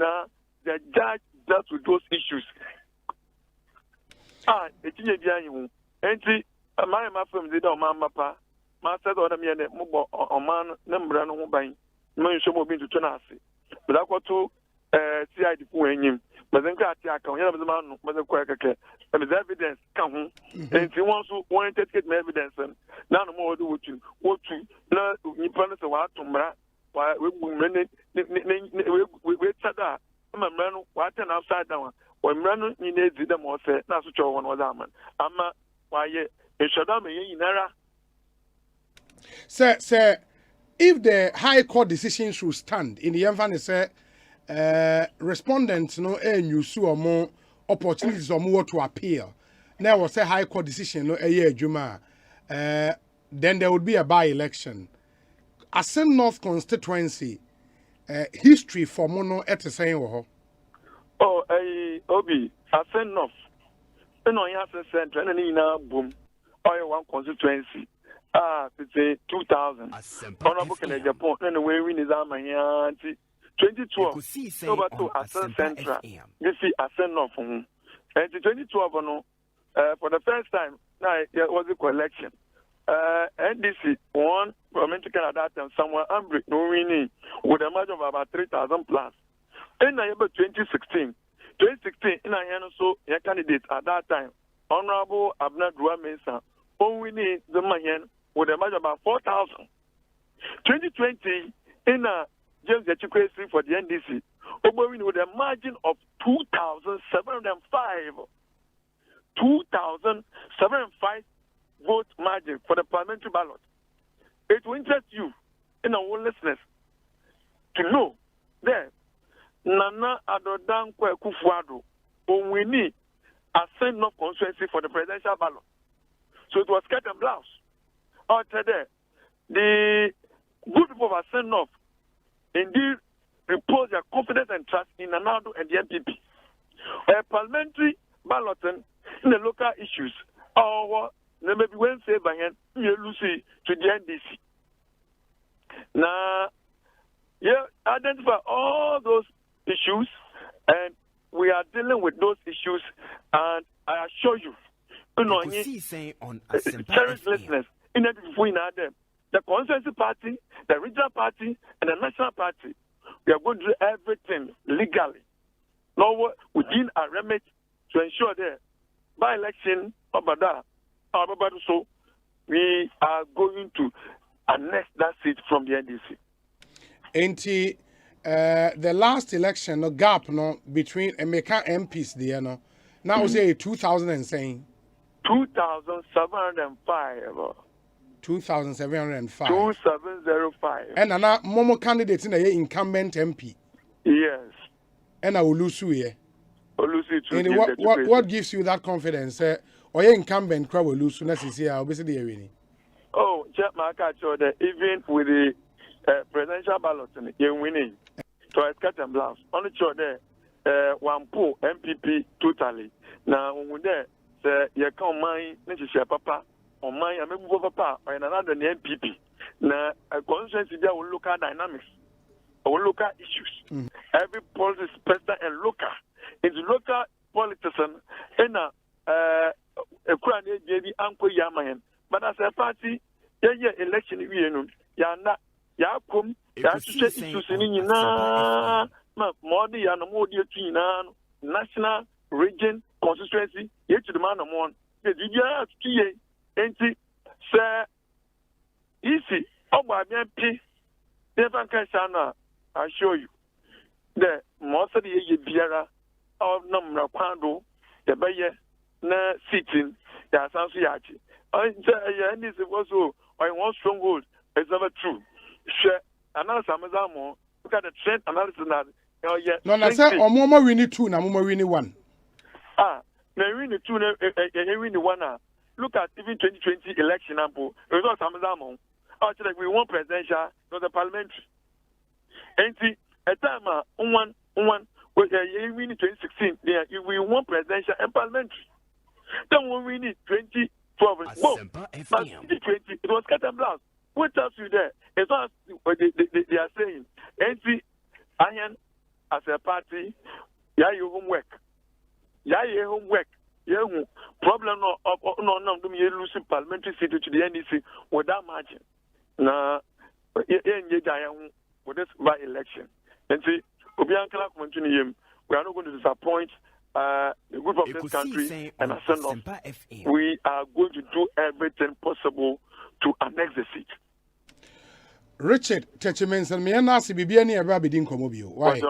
The judge dealt with those issues. It's in the entry. My from the Mama, Master or the Mian, Mobo or man, number no buying. No, show me to Tonasi. But I got to CID when him. But then got the account of the man, Mother Quaker. And the evidence come. And he wants to want to get my evidence. And none more do what you learn. You promise a while to Mra. Why we said that. I'm a man watching outside down. When running in the more said, that's what one was a man. I'm why it should have been in error. Sir, if the High Court decision should stand in the end, say respondents no you sue or more opportunities or more to appeal. Now was a High Court decision no a year Juma. Then there would be a by-election. Asen North constituency history for mono at the same or Obi Asen North. No, you have to send any boom. Or one constituency. It's 2000. Honorable Canadian Japan, and the way we need our 2012. Over to Asen Central. You see Asen North. And 2012, for the first time, now it was a collection. NDC won parliamentary at that time, somewhere Ambridge, no winning, with a margin of about 3,000 plus. In November 2016, in a so your candidate at that time, Honorable Abner Dua Mensah, winning the Mayan with a margin of about 4,000. 2020, in a James Echikwesi for the NDC, winning with a margin of 2,705. 2,705 vote margin for the parliamentary ballot. It will interest you in our listeners to know that Nana Adodan Kwekufuado will win a Asen North constituency for the presidential ballot. So it was cut and blouse. After that, the good people of Asen North indeed repose their confidence and trust in Nanado and the MPP. A parliamentary balloting in the local issues, or maybe Wednesday by hand, you Lucy to the NDC. Now, yeah, identify all those issues, and we are dealing with those issues, and I assure you, cherished listeners, in between them, the consensus party, the regional party, and the national party, we are going to do everything legally, now within our remit to ensure that by election, so we are going to annex that seat from the NDC. Ain't the last election, no gap no between Emeka MPs there no. Now say 2007. 2,705. 2,705. 2,705. And now Momo candidate in the incumbent MP. Yes. And I will lose you. And what gives you that confidence? Or your incumbent crowd will lose soon as I'll be winning. Oh, check my catch that even with the presidential ballot, you're winning. So it's cut and blouse. Only sure there, one pool MPP totally. Now, when there, you can't mind, necessary papa, or mine, I move papa, or another MPP. Now, a constituency there will look at dynamics, or local issues. Every policy is personal and local. It's local politician in a crown JB Uncle Yamayan. But as a party, election, Yana, Yakum, issues in more than more national region constituency, yet to the man of one. The DDR sir, easy. Oh, my MP, never can I show you. The most of the Biara of Namra Pando, the Bayer, na sitting, the Asansiachi. And this also, I want stronghold. It's never true. Share another Samazamo, look at the trend analysis. No, I said, or Momo we need two, now Momo we need one. We need two, we need one. Look at even 2020 election, it was not Samazamo. Actually, we want presidential, not the parliamentary. And see, at time, one, we need 2016, we want presidential and parliamentary. Then when we need 2012, it was cut and blouse. What tells you there? It's not what they are saying. And see, Iron, as a party, Yeah, your homework. Yeah, your homework. Yeah, problem no, you losing parliamentary seat to the NDC without margin. Now, with this by election. And see, we are not going to disappoint the group of this country and Asempa. We are going to do everything possible to annex the seat. Richard Techemens and me and Nasi Bibiani ever be din komobio. Why?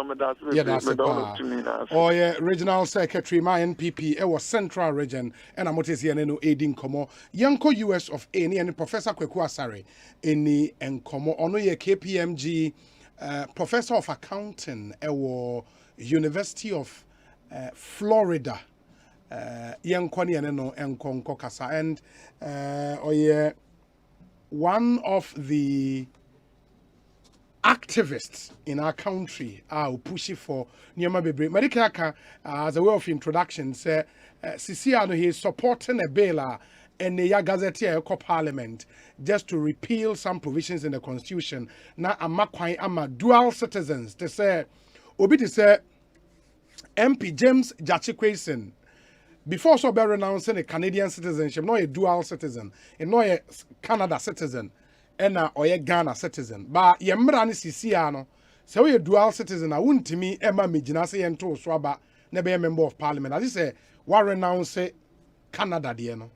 Yeah, that's it. Oh, yeah, regional secretary, my NPP, it was central region, and I'm noticing no aiding komo. Yanko US of any and Professor Kweku Asare, any and komo, ono ye KPMG, professor of accounting, University of Florida, Yankoni and no and Konkokasa, and oh, yeah, one of the activists in our country are pushing for Nyama Bebre. Medicaka, as a way of introduction, say Sisiano he is supporting a bill and the Gazetteer Parliament just to repeal some provisions in the Constitution. Now, ama dual citizens. They say, Obi to say MP James Jachikwesin. Before so be renouncing a Canadian citizenship, not a dual citizen, and not a Canada citizen. Ena oye Ghana citizen ba ye mra ne sisia no se we dual citizen a wuntimi ema megina se yento so aba na be member of parliament as say wa renounce Canada de no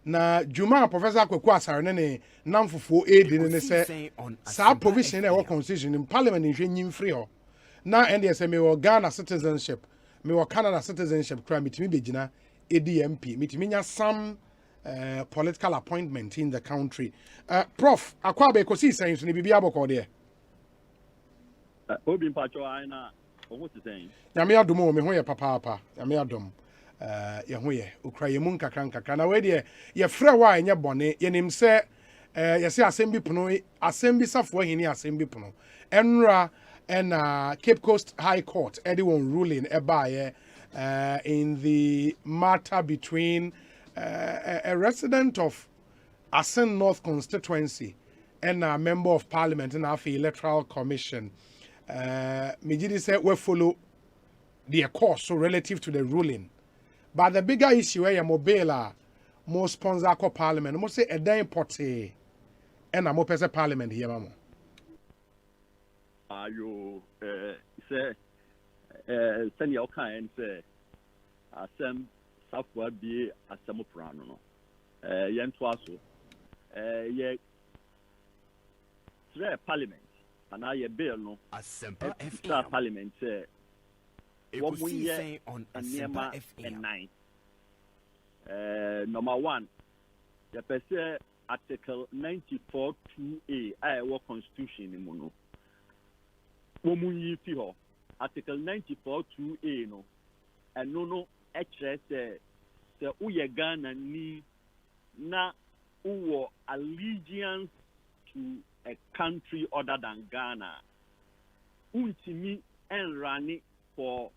na Juma Professor Kweku Asare ne namfofo edi ne se sa provision e wo constitution in parliament nhwe nyim free ho na ende se me wo Ghana citizenship me wo Canada citizenship kra mitimi begina edi MP mitimi nya some political appointment in the country. Prof, akwabe Ekosiise so ni bibia boko de. Obi mpacho aina owo ti sen. Nyame adom me ho ye papa. Nyame adom. Ye ho ye okra ye mun kakran na we de ye frɛ wa enye bone ye nim se ye se Asembi pono Asembi safo hini Asembi pono. Enra and Cape Coast High Court anyone ruling in the matter between a resident of Asen North constituency and a member of parliament in our electoral commission. Mijidi said we follow the course so relative to the ruling. But the bigger issue where mobile more sponsor ko parliament, mo say a day potty and a more person parliament here, mamo. You say send your kind say Asem Safwa be Asemoprano no. Yentwaso. Ye parliament and I bill no Asempa FM parliament say Ekosiise On Asempa FM 9. Number 1, the person Article 94.2a Iowa Constitution in Mono. Womunyi fi ho Article 94.2a no and no extra say uye Ghana ni na uwo allegiance to a country other than Ghana. Untimi and running for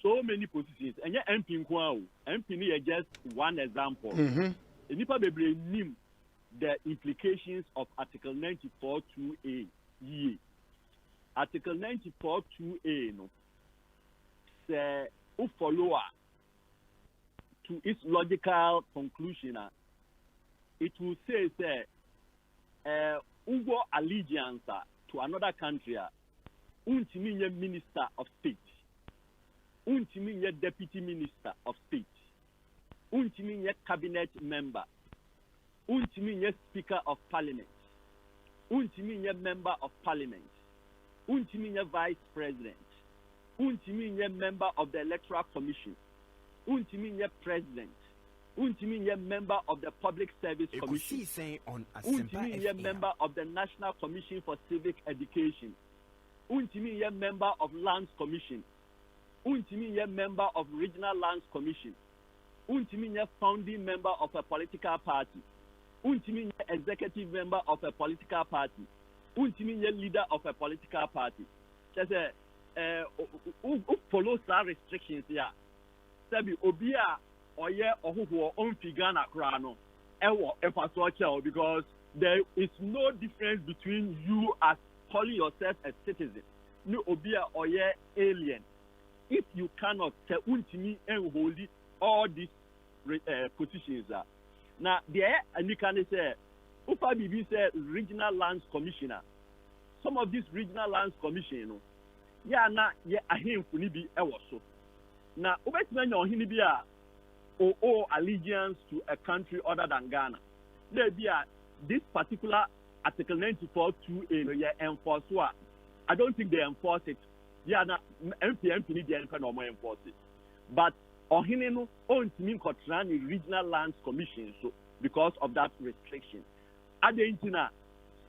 so many positions. And yet MP Nkwao, MP ni just one example. Nipa bebre nim the implications of Article 94.2a ye. Article 94.2a no say u follower to its logical conclusion. It will say ugo allegiance to another country. Untimi nye minister of state. Untimi nye deputy minister of state. Untimi nye cabinet member. Untimi nye speaker of parliament. Untimi nye member of parliament. Untimi nye vice president. Untimi nye member of the electoral commission. Untimi nye president. Untimi nye member of the public service commission. Untimi nye member of the National Commission for Civic Education. Untimi ye member of Lands Commission. Untimi ye member of Regional Lands Commission. Untimi ye founding member of a political party. Untimi ye executive member of a political party. Untimi ye leader of a political party. Just follow some restrictions here. Sabi obia oye ohuhu onfigana krano ewo infrastructure because there is no difference between you as calling yourself a citizen. No obia oye alien. if you cannot say untimi and hold all these positions are now there and you can say Ufa BB said regional lands commissioner. Some of these regional lands commission, yeah, na yeah, a him for be a so. Now, Ubetman or Hinibia or allegiance to a country other than Ghana. There be this particular Article 94.2a enforce. I don't think they enforce it. Yeah, na MP need the no more enforce it. But Ohineno owns mean Kotrani regional lands commission so because of that restriction. Adentina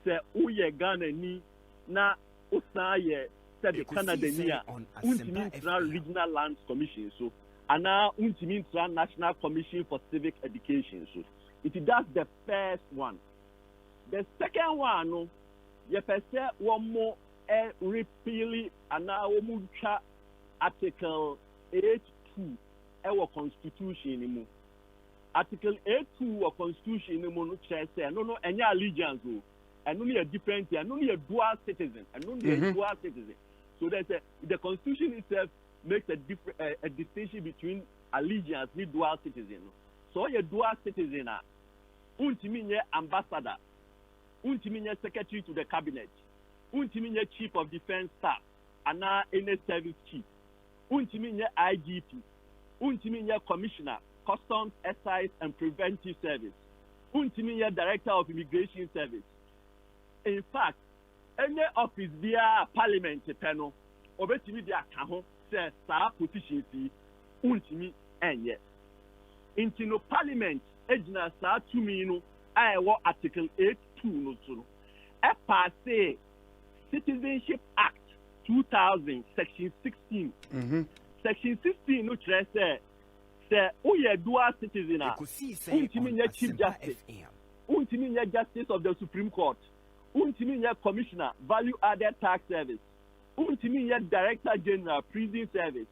say uye Ghana ni na usaye said the Canada niya untimin regional lands commission so ana untimin national commission for civic education so that's the first one. The second one no ye pese one more repeal ana omucha article 8.2 our constitution ni mu. Article 8.2 of Constitution no say no any allegiance and only a different and only a dual citizen and only a dual citizen. So that's the Constitution itself makes a different a distinction between allegiance and dual citizen. So a dual citizen untiminya ambassador, untiminya secretary to the cabinet, untiminya chief of defense staff, and any service chief, untiminya IGP, untiminya commissioner, Customs, Excise, and Preventive Service. Untiminya Director of Immigration Service. In fact, any office via Parliament panel, obetimi dia kaho say sa position fi untimi enye. Intino Parliament ejina sa tumi no ayewo Article 8.2 no so. E passe Citizenship Act 2000 Section 16. Section 16 no say say uye dual citizen untiminya chief justice untiminya justice of the Supreme Court untiminya commissioner value added tax service untiminya director general prison service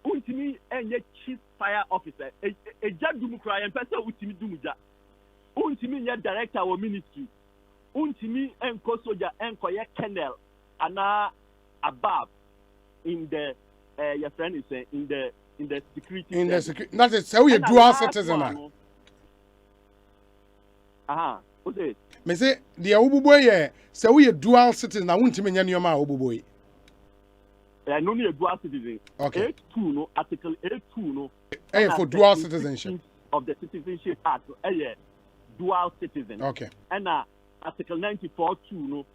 untimi enye chief fire officer ejadum kra yen pese utimi dumuja untiminya director of ministry untimi enko soldier enko ye colonel ana above in the your friend is saying in the security. In the security. That is how you dual citizen. What's it? Me say the Obuboy, say we dual citizen. I won't mean any of my Obuboy. No, a dual citizen. Okay. 8.2 no Article 8.2 no. For dual citizenship. Of the Citizenship Act, dual citizen. Okay. And Article 94.2 no,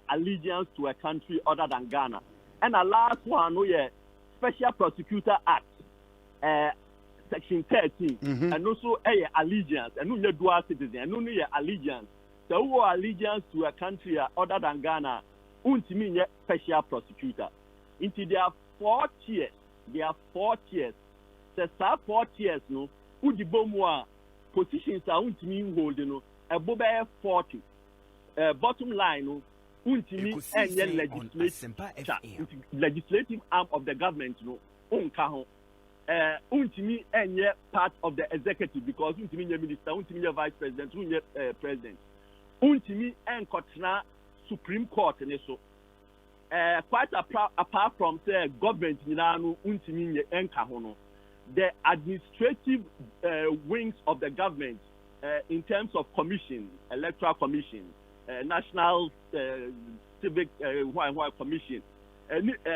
allegiance to a country other than Ghana. And the last one no, Special Prosecutor Act. Section 13, and also allegiance, and no dual citizen, and only allegiance. So, who allegiance to a country other than Ghana, untimi special prosecutor. Into their 4 tiers, there are 4 tiers. The 4 tiers, no, who the bomwa positions are untimi holding, no, above 40. Bottom line, no, untimi legislative arm of the government, no, unkaho. Untimi enye part of the executive because untimi nye minister, untimi nye vice president, untimi president. Untimi enkotna Supreme Court ne so. Quite apart from say government nyinanu untimi nye enka ho no. The administrative wings of the government in terms of commission, electoral commission, national civic commission,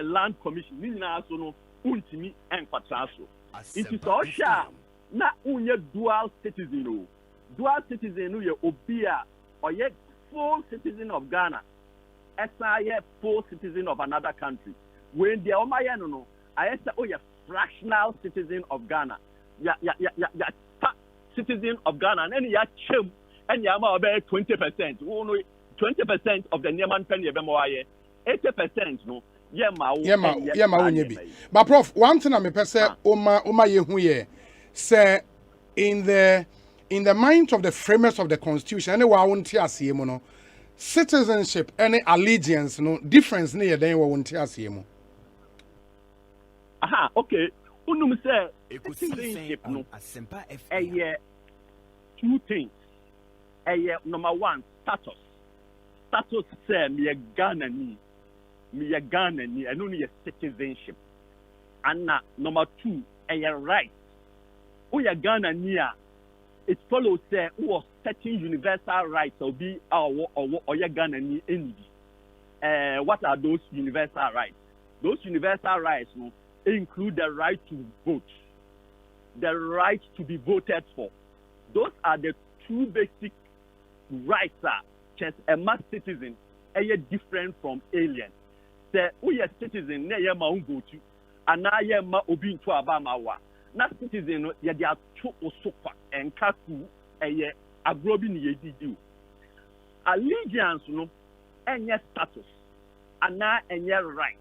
land commission, nyina so no untimi enkwatranso. It is all sha na unye dual citizen o. Dual citizen no ye obia or ye full citizen of Ghana. Esa ye full citizen of another country. When the omaye no I say oh ye fractional citizen of Ghana. Ya citizen of Ghana and then ya chem and ya ma be 20%. Oh no 20% of the Nyaman penny be mo aye. 80% no Yeah, but Prof, one thing I'm say Oma ye say in the mind of the framers of the Constitution, any citizenship, any allegiance, no difference near they won't okay. Unum say citizenship no Asempa FM. Two things. Number one, status. Status say me a Ghana ni. Me a Ghana ni and only a citizenship. and number 2 your right. We are Ghana near. It follows say who certain universal rights or be or your Ghana near any. What are those universal rights? Those universal rights include the right to vote, the right to be voted for. Those are the 2 basic rights that a mass citizen is different from alien. Say we are citizen ne ma vote and na ye ma obi nto abama wa. Na citizen no ye dia to osopa enka ku eye agrobi ne yedidi. Allegiance no enye status ana enye right.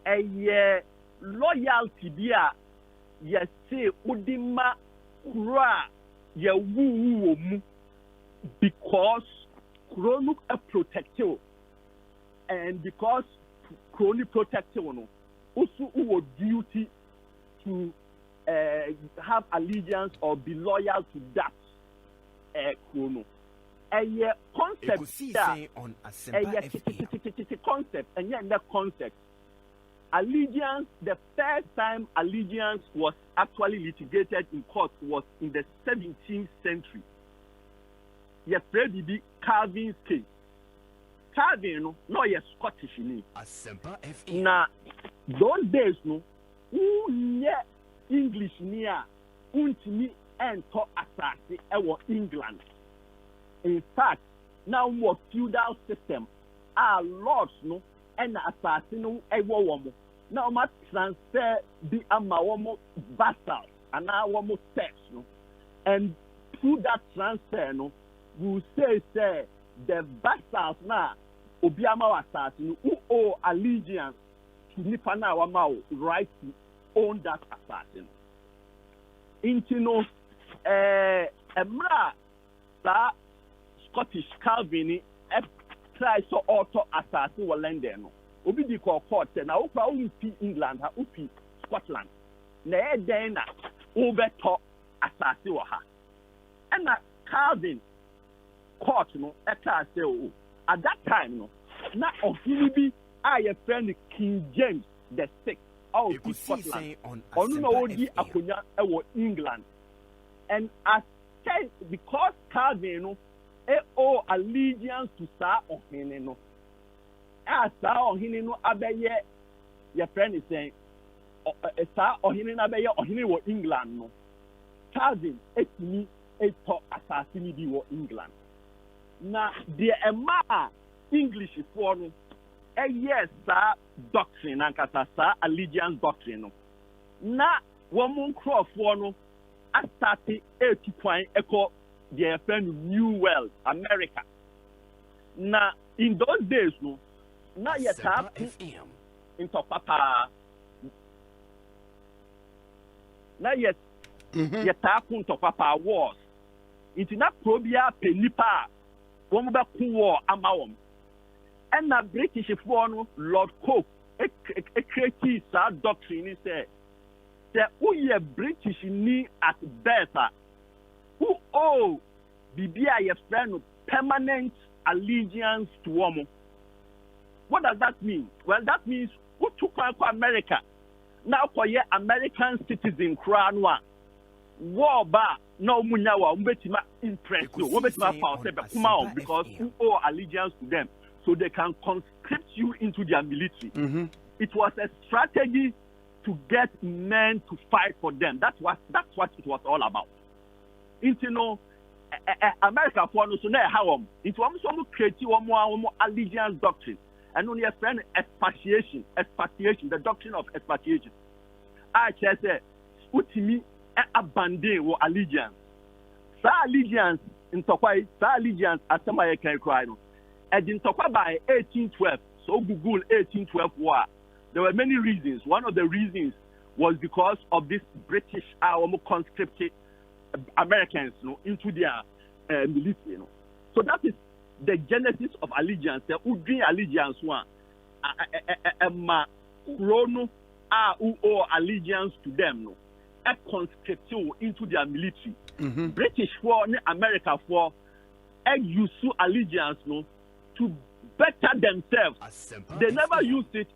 Eye loyalty bia ye say udima kura ye wu mu because chronic protective and because chronic protective no also who duty to have allegiance or be loyal to that chrono. A concept on Asempa concept and yet the concept allegiance, the first time allegiance was actually litigated in court was in the 17th century. Freddy Calvin's case. Calvin no yes Scottish name. Asempa FM. Na those days no who English near untimi ento asase ewo England. In fact, now more feudal system our lords no and asase no ewo womo. Now must transfer the amawomo vassals and our womo serfs no. And through that transfer no we say the vassals now obiama asase who owe allegiance to nipa na wama right to own that asase. Intino emra sa Scottish Calvin try so auto asase wo London no obi di court na wo pa upi England ha upi Scotland na e den na wo beto asase wo ha and Calvin court no eka say o at that time no na ohini bi a ye friend King James the 6th out of Scotland onu no odi akonya ewo England and as said because Calvin no owe allegiance to sa ohini no as sa ohini no abeye your friend is saying sa ohini na abeye ohini wo England no Calvin etimi eto assassini bi wo England na the ema English for no yes sa doctrine and sa allegiance doctrine no na womun crop for no astati 8 point echo their friend New World America na in those days no na yet have into papa na yet yet happen to papa wars into na probia penipa won ba ku war amawom and na British for no Lord Coke a create sa doctrine say who ye British ni at birth who owe bibia your friend permanent allegiance to woman. What does that mean? Well, that means who took America now for your American citizen crown one war bar no munyawa umbetima impress no umbetima power because who owe allegiance to them so they can conscript you into their military. It was a strategy to get men to fight for them. That's what it was all about. Into no America for no so na how into some create one more allegiance doctrine and only a friend expatriation, the doctrine of expatriation. I just say utimi abandon or allegiance. Sa allegiance in Tokwai, sa allegiance as somebody can cry no. And in Tokwa by 1812, so Google 1812 war. There were many reasons. One of the reasons was because of this British conscripted Americans into their military. So that is the genesis of allegiance. The Udrin allegiance one, who owe allegiance to them, conscripted into their military. British for America for use allegiance to better themselves. They never used it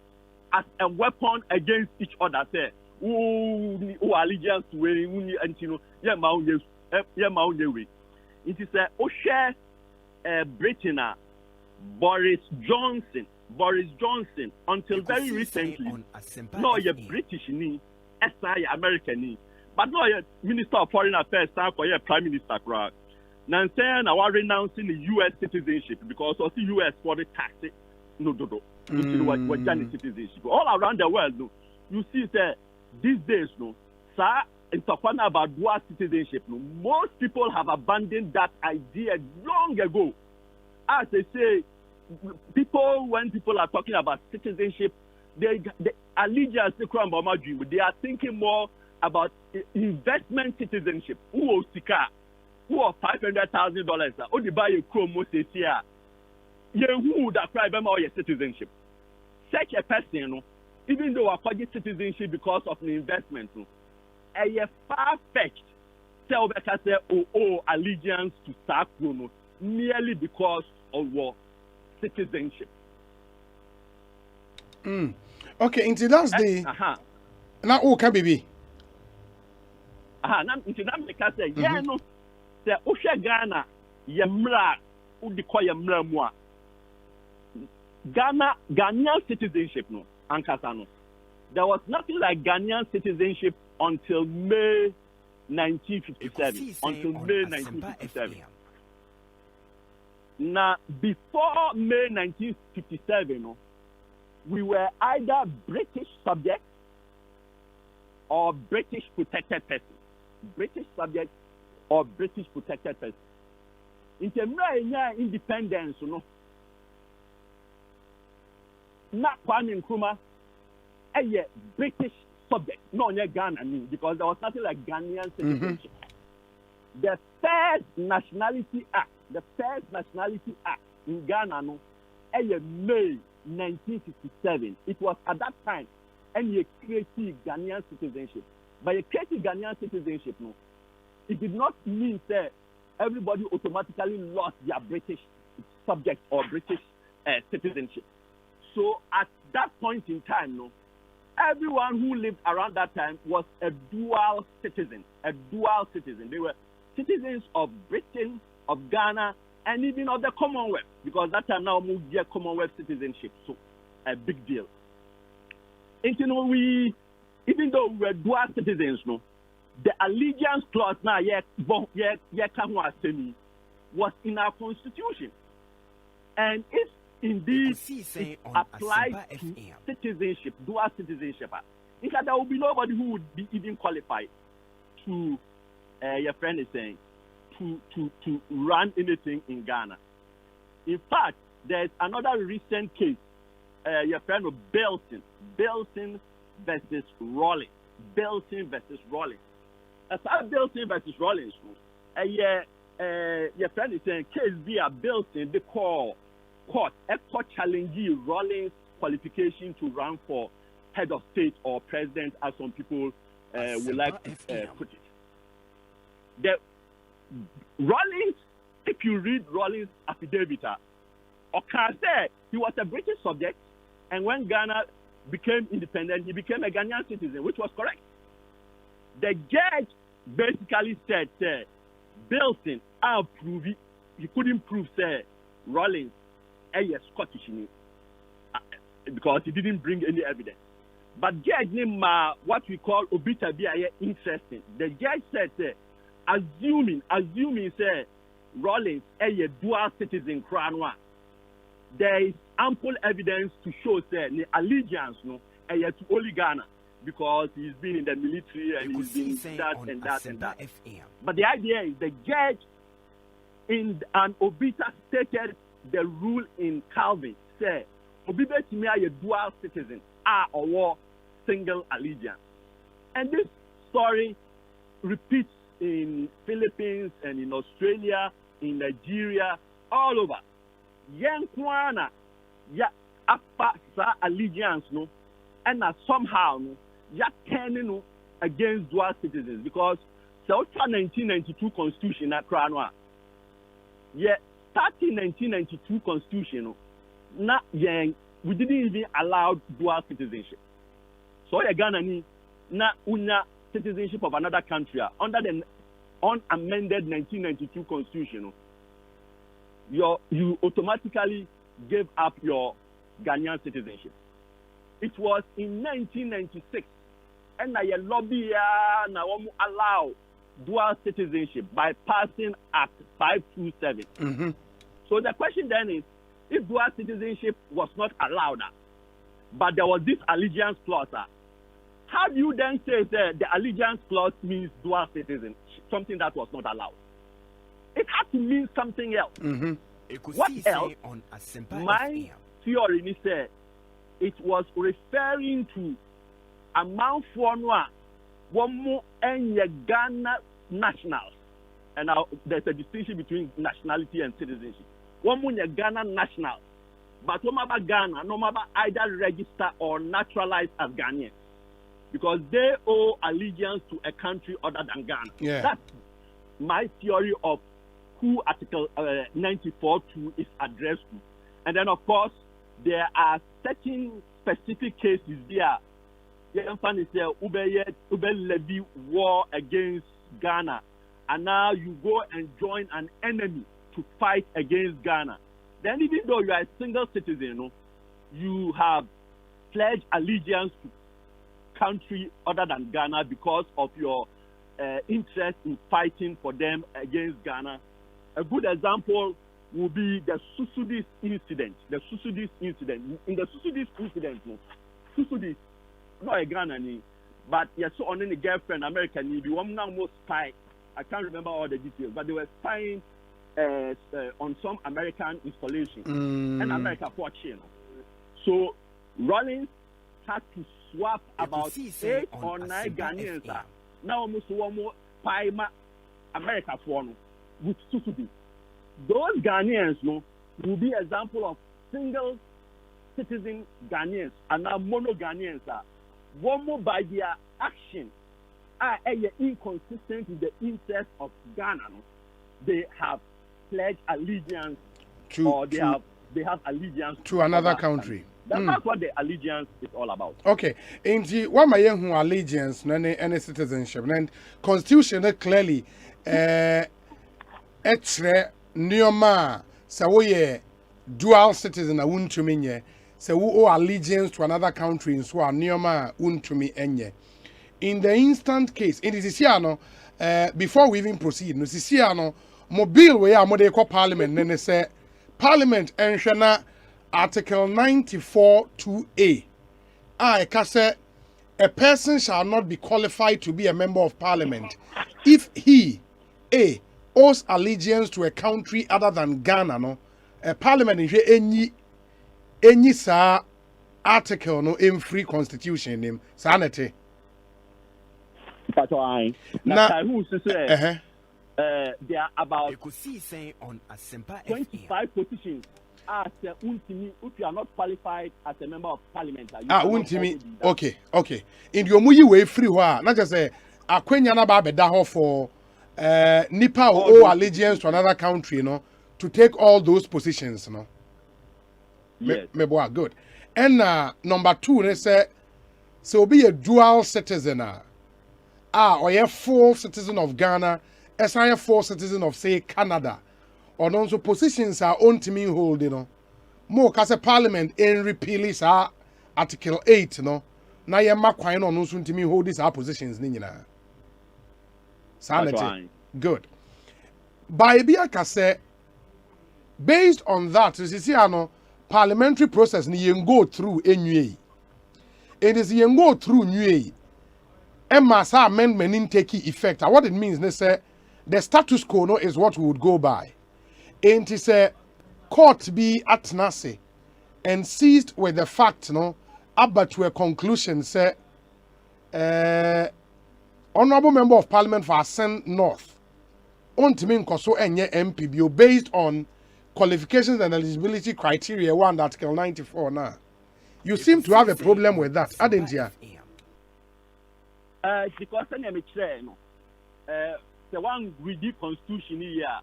as a weapon against each other. Say, who allegiance to we and you know yeah ma we it is a share Britain Boris Johnson until very recently no you're British ni SI American but no you're Minister of Foreign Affairs for your Prime Minister crowd now saying I was renouncing the US citizenship because of the US for the tax no what citizenship all around the world no you see that these days no sir it's about dual citizenship no most people have abandoned that idea long ago as they say when people are talking about citizenship the allegiance they are thinking more about investment citizenship who are $500,000 only buy a chrome this year who that cry about your citizenship such a person even though I call it citizenship because of the investment a far-fetched tell better say allegiance to start merely because of war citizenship. Okay, until last day. Now, can be. Until that make us say, yeah, no, the Osha Ghana, Yamra, Udikoya Mramwa. Ghanaian citizenship, no, Ankasano. There was nothing like Ghanaian citizenship until May 1957. Until May 1957. Now, before May 1957, we were either British subjects or British protected persons. British subjects or British protected persons. In terms of independence, not Kwame Nkrumah, a British subject, no, Ghana, because there was nothing like Ghanaian citizenship. The first nationality act in Ghana, May 1957. It was at that time, and you created Ghanaian citizenship. But you created Ghanaian citizenship, it did not mean that everybody automatically lost their British subject or British citizenship. So at that point in time, everyone who lived around that time was a dual citizen. They were citizens of Britain, of Ghana, and even of the Commonwealth, because that time now moved their Commonwealth citizenship, so a big deal. And even though we were dual citizens, the allegiance clause now was in our constitution, and if indeed it applies to citizenship, dual citizenship, in fact, there will be nobody who would be even qualified to, your friend is saying, to run anything in Ghana. In fact, there's another recent case, your friend of Belton versus Rawlings. As far as Belton versus Rawlings, your friend is saying, case via Belton, they call court challenging Rawlings' qualification to run for head of state or president, as some people would like to put it. The Rawlings, if you read Rawlings' affidavit, Oka said he was a British subject, and when Ghana became independent, he became a Ghanaian citizen, which was correct. The judge basically said, Belton, I'll prove it. He couldn't prove, Rawlings, a Scottish, because he didn't bring any evidence. But judge named what we call obita be interesting. The judge said, assuming Rawlings a dual citizen crown, there is ample evidence to show the allegiance to only Ghana, because he's been in the military and he's been that and that and that. But the idea is the judge in an obita stated the rule in Calvin, say obita to me a dual citizen or single allegiance. And this story repeats in Philippines and in Australia, in Nigeria, all over. Yankwana ya apa sa allegiance and somehow ya turning against dual citizens, because the 1992 constitution na crown starting 1992 constitution we didn't even allow dual citizenship. So Ghana ni na una citizenship of another country under the unamended 1992 constitution, you automatically gave up your Ghanaian citizenship. It was in 1996, and I lobby now allow dual citizenship by passing Act 527. Mm-hmm. So the question then is, if dual citizenship was not allowed, but there was this allegiance clause, how do you then say that the allegiance clause means dual citizenship, something that was not allowed? It had to mean something else. Mm-hmm. What else? My theory said it was referring to a man for one more and Ghana nationals. And now there's a distinction between nationality and citizenship. One more Ghana nationals, but no matter Ghana, no matter either register or naturalized as Ghanaian, because they owe allegiance to a country other than Ghana. Yeah. That's my theory of who Article 94.2 is addressed to. And then, of course, there are certain specific cases there. Ube levy war against Ghana, and now you go and join an enemy to fight against Ghana. Then, even though you are a single citizen, you have pledged allegiance to country other than Ghana because of your interest in fighting for them against Ghana. A good example would be the Susudis incident. In the Susudis incident, Susudis, not a Ghanaian, but yes, so on a girlfriend, American, the woman almost spy. I can't remember all the details, but they were spying on some American installation and America for China. So Rollins had to swap about 8 or 9 Ghanaians. Now almost one more spy America for with Susudi. Those Ghanaians will be example of single citizen Ghanaians and now mono Ghanaians one more by their action are inconsistent with the interest of Ghana. They have pledged allegiance they have allegiance to another country. That's what the allegiance is all about. Okay. Indeed, what my young allegiance any citizenship and constitution clearly etre nioma so we dual citizen a wuntumi nye so we owe allegiance to another country so a nioma wuntumi enye. In the instant case, it is here before we even proceed, no is here mobile we are dey call parliament then say parliament enhwe Article 94.2a. I can say a person shall not be qualified to be a member of parliament if he owes allegiance to a country other than Ghana. No, a parliament is any sa article no in free constitution name sanity. Now, there are about Ekosiise On Asempa 25 positions. As if you are not qualified as a member of parliament, okay. In your muyi way free not just say akwenya na ba beda for nipa or allegiance to another country, to take all those positions, Yes. Good. And number 2, they say so be a dual citizen or a full citizen of Ghana, as a full citizen of say Canada. Or also positions are on to me hold, more cause a parliament in repeal Article 8, Now you mark quite on soon to me hold these positions, Nina. Sanity. Good. By Biaka based on that, parliamentary process ni go through NUA. It is go through NUA. MSA amendment in take effect. What it means, they say the status quo is what we would go by. And it is a court be at Nase and seized with the fact, up to a conclusion, say, honorable member of parliament for Ascent North, on to mean Koso Enye MPBO based on qualifications and eligibility criteria, one Article 94 now. You seem to have a problem with that, hadn't you? Because the one with the constitution here,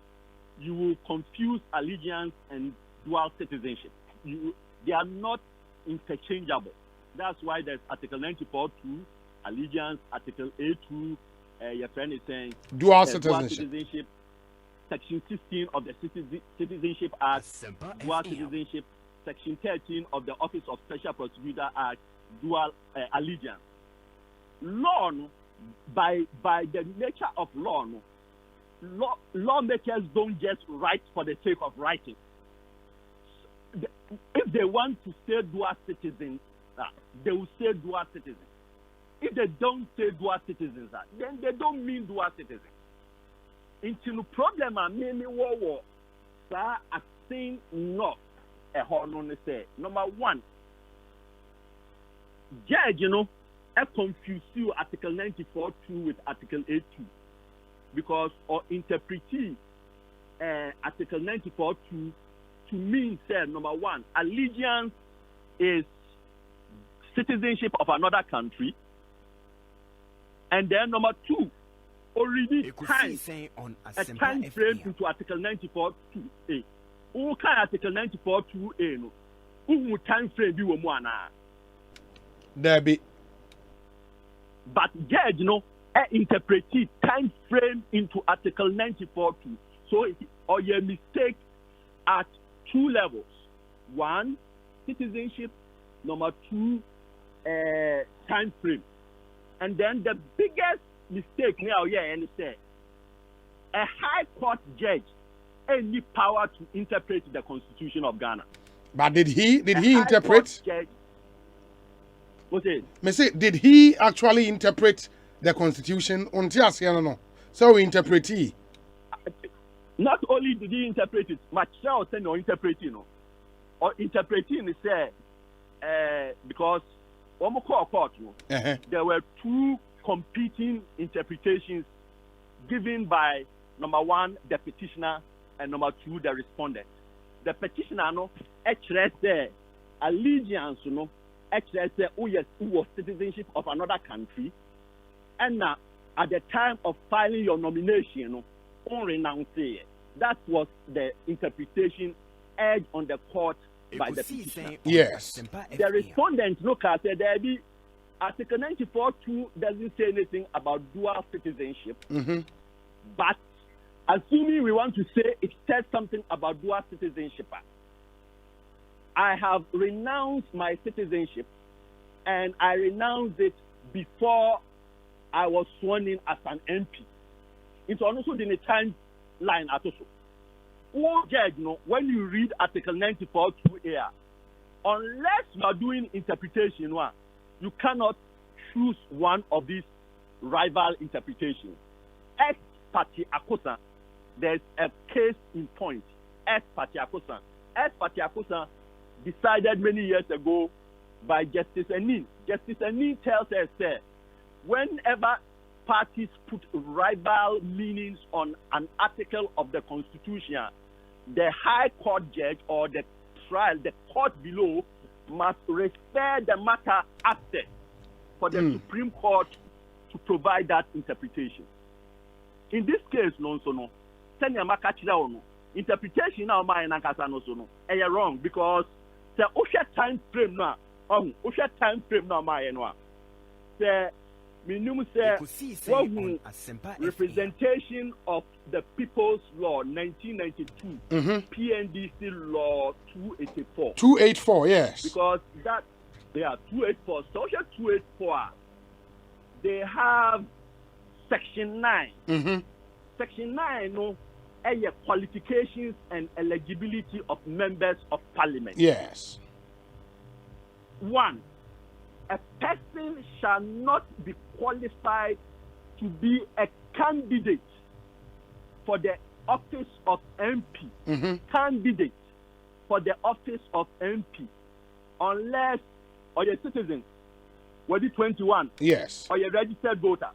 you will confuse allegiance and dual citizenship. They are not interchangeable. That's why there's Article 94.2 allegiance. Article A2, your friend is saying dual citizenship. Section 16 of the Citizenship Act, dual citizenship. Section 13 of the Office of Special Prosecutor Act, dual allegiance. Law, by the nature of law, lawmakers don't just write for the sake of writing. If they want to say dual citizens, they will say dual citizens. If they don't say dual citizens, then they don't mean dual citizens. Into the problem, I mean, war, I think not a horn say. Number one, judge, I confuse you Article 94.2 with Article 8.2 because or interpreting Article 94.2 to mean say number one, allegiance is citizenship of another country, and then number two, already a time frame into Article 94.2a. Who can Article 94.2a no? Who time frame be wo there be. But judge interpret time frame into Article 94.2. So or your mistake at two levels. One, citizenship. Number two, time frame. And then the biggest mistake now and say a high court judge any power to interpret the Constitution of Ghana. But did he interpret? What's it? Me say, did he actually interpret the Constitution? No. So he interpret it. Not only did he interpret it, Machel said no interpreting, or interpreting is because court, there were two competing interpretations given by number one the petitioner and number two the respondent. The petitioner expressed the allegiance, expressed who was citizenship of another country, and now at the time of filing your nomination, renounce it. That was the interpretation urged on the court by the petitioner. Yes. The respondent look at there be Article 94.2 doesn't say anything about dual citizenship, but assuming we want to say it says something about dual citizenship, I have renounced my citizenship, and I renounced it before I was sworn in as an MP. It's also in the timeline at also. Oh, judge, when you read Article 94.2a, unless you are doing interpretation, you cannot choose one of these rival interpretations. Ex parte accusa, there's a case in point. Ex parte accusa. Ex parte accusa decided many years ago by Justice Enin. Justice Enin tells us that whenever parties put rival meanings on an article of the Constitution, the High Court judge or the trial, the court below, must refer the matter after for the Supreme Court to provide that interpretation. In this case, interpretation now is wrong because the time frame now, the minimum representation of the People's Law 1992, PNDC Law 284. 284, yes. Because that they are 284. Social 284, they have Section 9. Section 9, qualifications and eligibility of members of Parliament. Yes. 1. A person shall not be qualified to be a candidate for the office of MP. Candidate for the office of MP unless or you're a citizen, whether 21, yes, or you're a registered voter,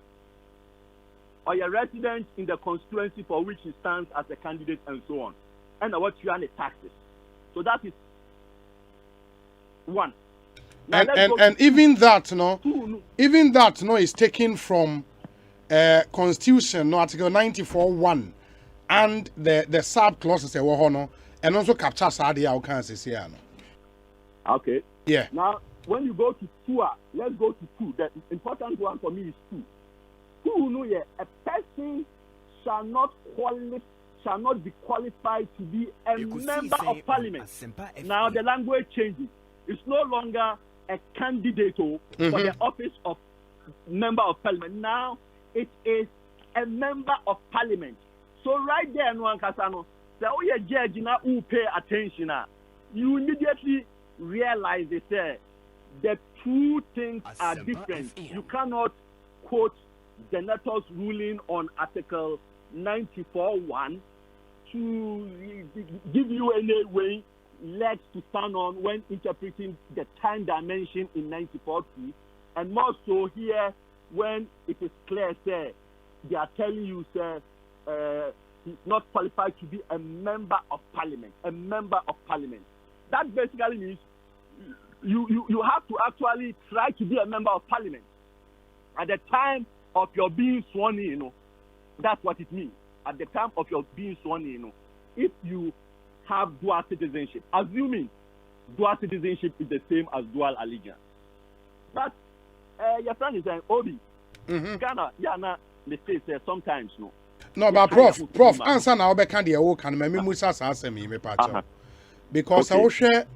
or you're a resident in the constituency for which he stands as a candidate and so on, and what you earn the taxes. So that is 1. Now and even that, even that, is taken from Constitution, Article 94.1, and the sub clauses, and also captures the outcomes here. Okay. Yeah. Now when you go to two, let's go to two. The important one for me is two. Two, a person shall not be qualified to be a member of parliament. Now the language changes. It's no longer a candidate for the office of member of parliament. Now it is a member of parliament. So right there, no Kasano, the judge now who pay attention, you immediately realize the two things are different. You cannot quote the Senator's ruling on Article 94.1 to give you any way legs to stand on when interpreting the time dimension in 94.2, and more so here when it is clear, sir, they are telling you, sir, he's not qualified to be a member of parliament. A member of parliament. That basically means you have to actually try to be a member of parliament at the time of your being sworn in. That's what it means. At the time of your being sworn in, if you have dual citizenship, assuming dual citizenship is the same as dual allegiance. But your friend is saying, Obi, Ghana, mistakes sometimes, no. No, but Prof, answer now, because I will share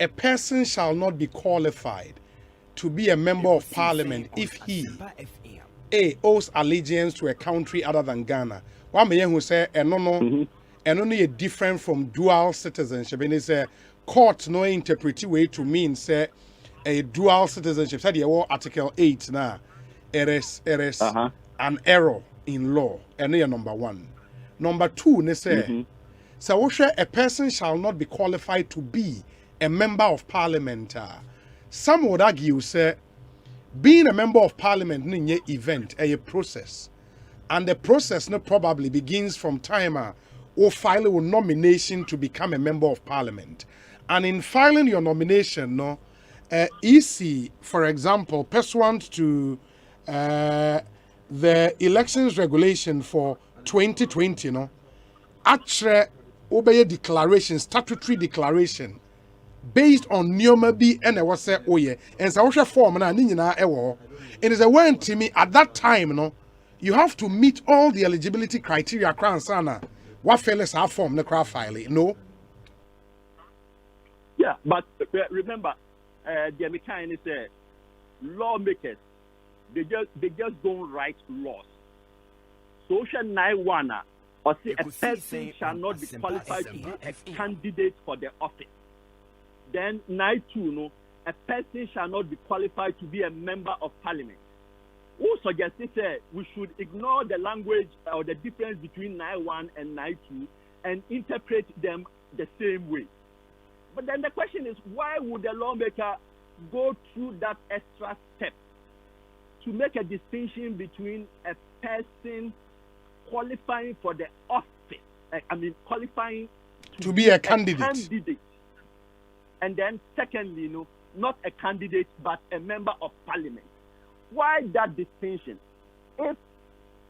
a person shall not be qualified to be a member of parliament if he owes allegiance to a country other than Ghana. One man who say and only different from dual citizenship, and it's a court no interpret way to mean say a dual citizenship. Said you Article 8 now. It is an error in law, and number one. Number two, they say so a person shall not be qualified to be a member of parliament. Some would argue say being a member of parliament is an event, a process. And the process probably begins from time or file a nomination to become a member of parliament. And in filing your nomination, EC, for example, pursuant to the elections regulation for 2020, actually obey a declaration, statutory declaration, based on Nyoma B and I was say, oh yeah, and so I form and it is a one to me at that time, you have to meet all the eligibility criteria. What fellas are form the craft filing? No. Yeah, but remember, the mechanic is lawmakers. They just don't write laws. Social 91 or say a person shall not be qualified to be a candidate for the office. Then 92, a person shall not be qualified to be a member of parliament. Who suggested we should ignore the language or the difference between 91 and 92 and interpret them the same way? But then the question is, why would the lawmaker go through that extra step to make a distinction between a person qualifying for the office, qualifying to be a candidate, and then secondly, not a candidate but a member of parliament? Why that distinction? If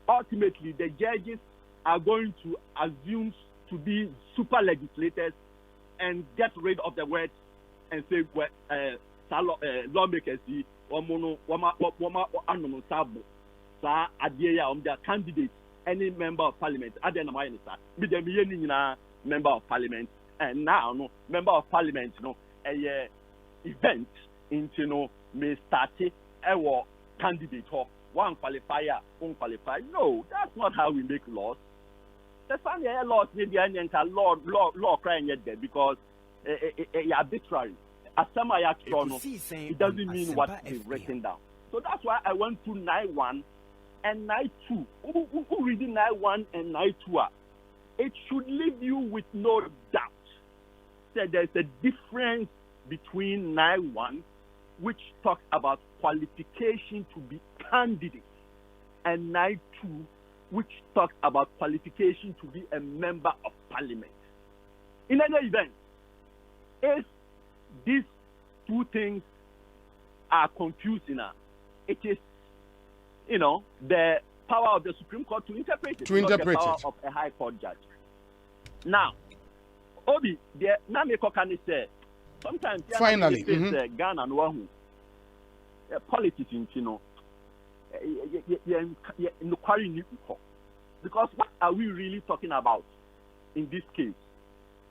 ultimately the judges are going to assume to be super legislators and get rid of the word and say, lawmakers, candidate, any member of parliament, member of parliament, and now member of parliament, event into may start a candidate or one qualifier, unqualified. No, that's not how we make laws. That's why the laws maybe law crying yet there because it's arbitrary. It doesn't mean what is written down. So that's why I went to 91 and 92. Who reading 91 and 92? It should leave you with no doubt that there's a difference between 91, which talks about qualification to be candidate, and 92, which talks about qualification to be a member of parliament. In any event, if these two things are confusing, it is, the power of the Supreme Court to interpret it, not the power of a High Court judge. Now, Obi, the Nameko can say, sometimes finally Ghana no one politics in Chino because what are we really talking about in this case?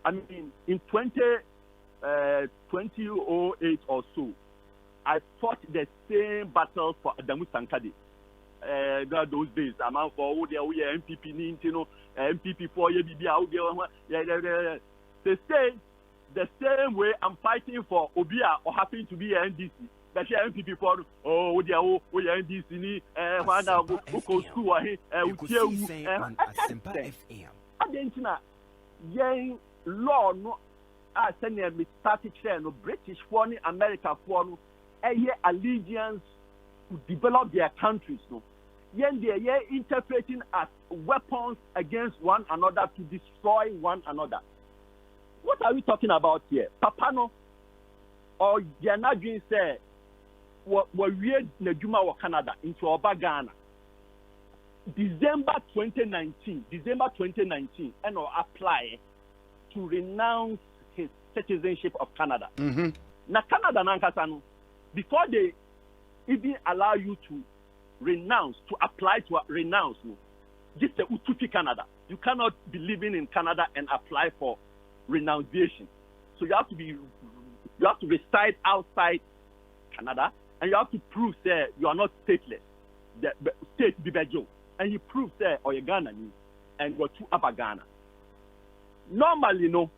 I mean, in 2008 or so, I fought the same battle for Adamu Sankade. Those days, I'm out for all the MPP, MPP for they say the same way I'm fighting for Obia or happen to be NDC. But MPP for NDC, Argentina, young law no. I send me started share no British for America for no allegiance to develop their countries no. Yen they interpreting as weapons against one another to destroy one another. What are we talking about here? Papa no or Janadrin say what we Najuma or Canada into Oba Ghana. December 2019 and or apply to renounce his citizenship of Canada. Now Canada nankasano before they even allow you to renounce, to apply to renounce, just the Ututi Canada. You cannot be living in Canada and apply for renunciation. So you have to reside outside Canada and you have to prove that you are not stateless. The state Bibejo. And you prove that or you Ghana and you're to Upper Ghana. Normally, no,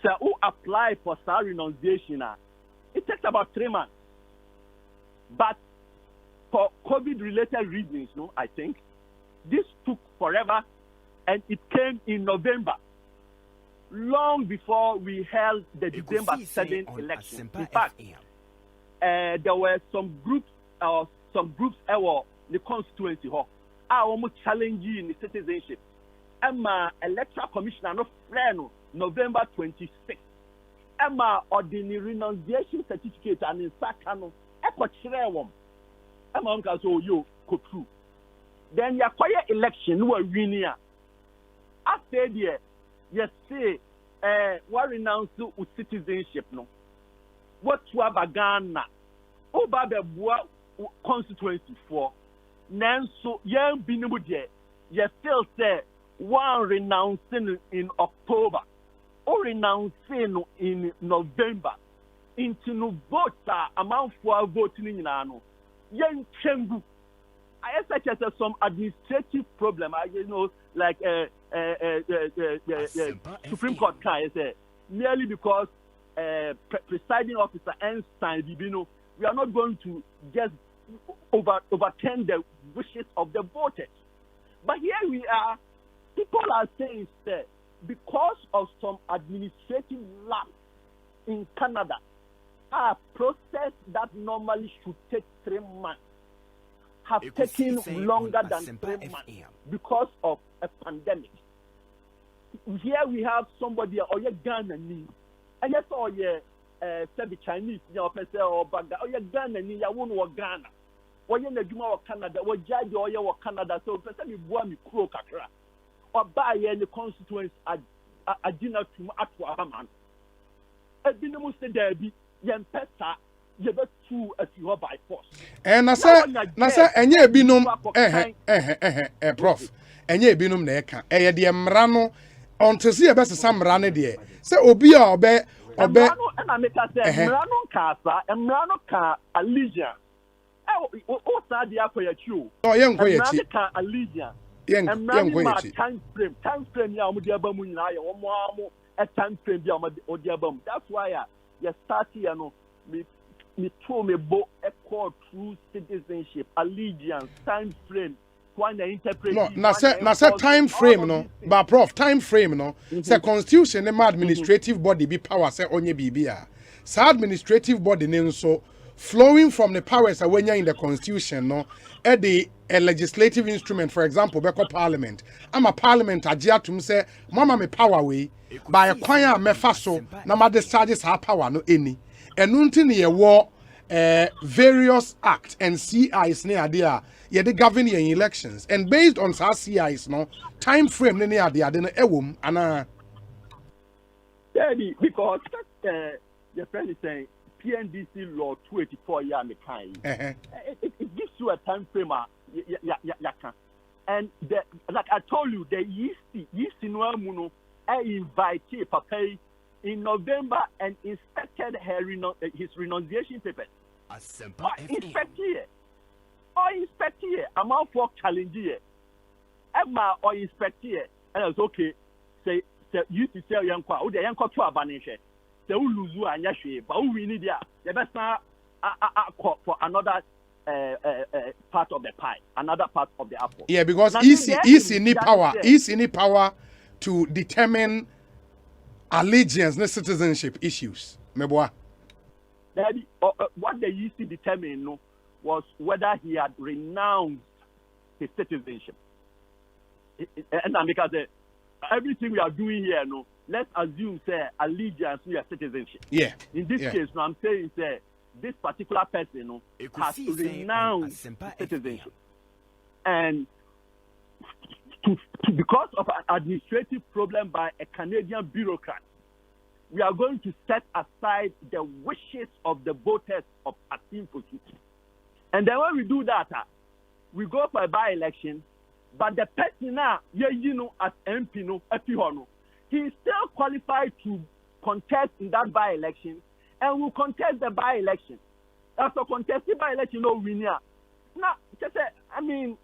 so who apply for renunciation, it takes about 3 months. But for COVID-related reasons, no, I think this took forever, and it came in November, long before we held the December 7th election. In fact, there were some groups in the constituency hall almost challenging the citizenship. Emma electoral commissioner no friend November 26th. Emma ordinary renunciation certificate and in Sakano. Eko chere wom. Emma unka so yo go through. Then ya quiet election no win here. After there, you say what renounce citizenship no. What to Ghana? Oba be boa constituency for. Nanso young binimu there. You still say one renouncing in October or renouncing in November into no vote amount for voting in ano. Young Chengu. I such as some administrative problem. Like Supreme Court can say merely because presiding officer Einstein Bibino, we are not going to just overturn the wishes of the voters. But here we are, people are saying that because of some administrative lapse in Canada, a process that normally should take 3 months have taken longer than 3 months because of a pandemic. Here we have somebody or your Ghana and yes, or your Chinese, or Baga, or your Ghana, you won't Ghana. Or you know Canada, or judge or your Canada, so person you want me croak or buy any constituents at dinner to Atwaman. A dinner must there be young pesta, you bet two as you are by force. And I said, and ye binum, prof, and ye binum neka, the Mrano, on to see a best some rane dear. Say, Obia, obe, and I make us say, Mrano Casa, and Mrano Car, Allegiance. Oh, Sadia for your chew. Oh, young way, Allegiance. Young way, time frame, ya, Mudiabamun, or more a time frame, or Diabum. That's why you start here, no, me told me both a call true citizenship, allegiance, time frame. No, na say time frame no, but prof time frame no. Say constitution the administrative body be power say onye bibia. Say administrative body ne so flowing from the powers that when you're in the constitution no, the legislative instrument, for example, beko parliament. I'm a parliament ajia to say mama me power way by a choir me faso na ma discharges her power no any. And until ye war various acts and CIs near there. Yeah, they govern your elections, and based on CIs, no time frame near there, then ewum ana. Daddy, because your friend is saying PNDC law 284 year me kind. It gives you a time frame. And like I told you, the yeasty no muno. I invited Papa in November and inspected his renunciation papers. Asempa inspect here. I'm out for challenge here. Emma or inspect here. And I was okay. Say you to sell young kwa. The young kwa to abanishe. They will lose you and yashi. But we need the best for another part of the pie, another part of the apple. Yeah, because easy need power to determine allegiance and citizenship issues. Meboa. What they used to determine was whether he had renounced his citizenship. And because everything we are doing here, let's assume say allegiance to your citizenship. Yeah. In this case, I'm saying say this particular person has renounced citizenship, and because of an administrative problem by a Canadian bureaucrat, we are going to set aside the wishes of the voters of Asempa. And then when we do that, we go for a by-election, but the person now, as MP, he is still qualified to contest in that by-election, and will contest the by-election. After contesting by-election, winner. Now, I mean,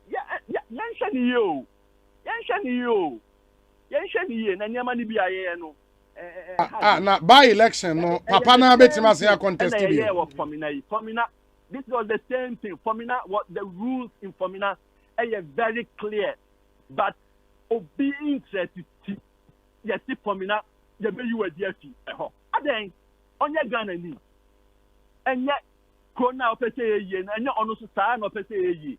na by election no papa na betima say contest this was the same thing. Formina, what the rules in Formina are very clear, but being interested yes Formina the way you were there then on your Ghana ni and yet corona per se and your honor no per se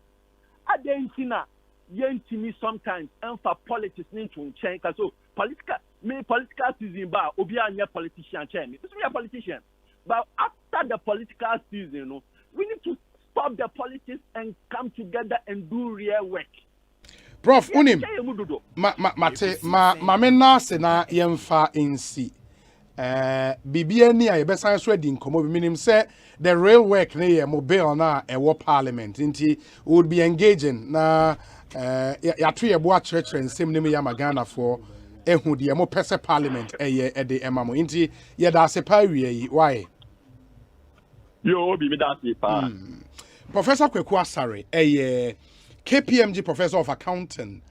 yentimi sometimes and for politics need to change so political season ba obi anya politician change this be a politician, but after the political season we need to stop the politics and come together and do real work. Prof unim ma mena se na yemfa nsi bibia ni a yebesan so adi nkomo bi minim say the real work na ye mobile na e wo parliament nti would be engaging na ya to ye bo a church nsem ne me ya magana for ehu de mo pese parliament eye ede emamo nti ye da se pa wie yi why yo bi me da se pa Professor Kweku Asare KPMG professor of accounting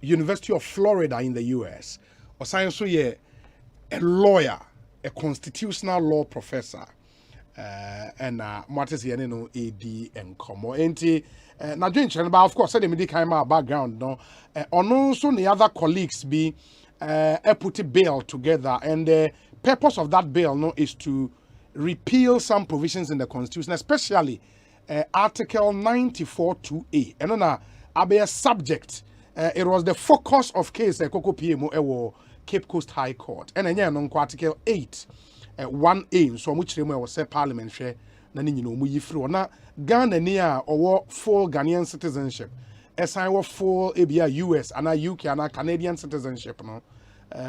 University of Florida in the US or science so ye a lawyer, a constitutional law professor, and what is AD and Como. Enti na but of course, said the kind of background, no, on also the other colleagues be put a bill together, and the purpose of that bill no is to repeal some provisions in the Constitution, especially Article 94.2a. And on a subject, it was the focus of case Koko PMO Cape Coast High Court. And then on Article 8, 1a, so which was say Parliament share nani you know muyi free na Ghana near or full Ghanaian citizenship. SI full ABA US and UK and Canadian citizenship. No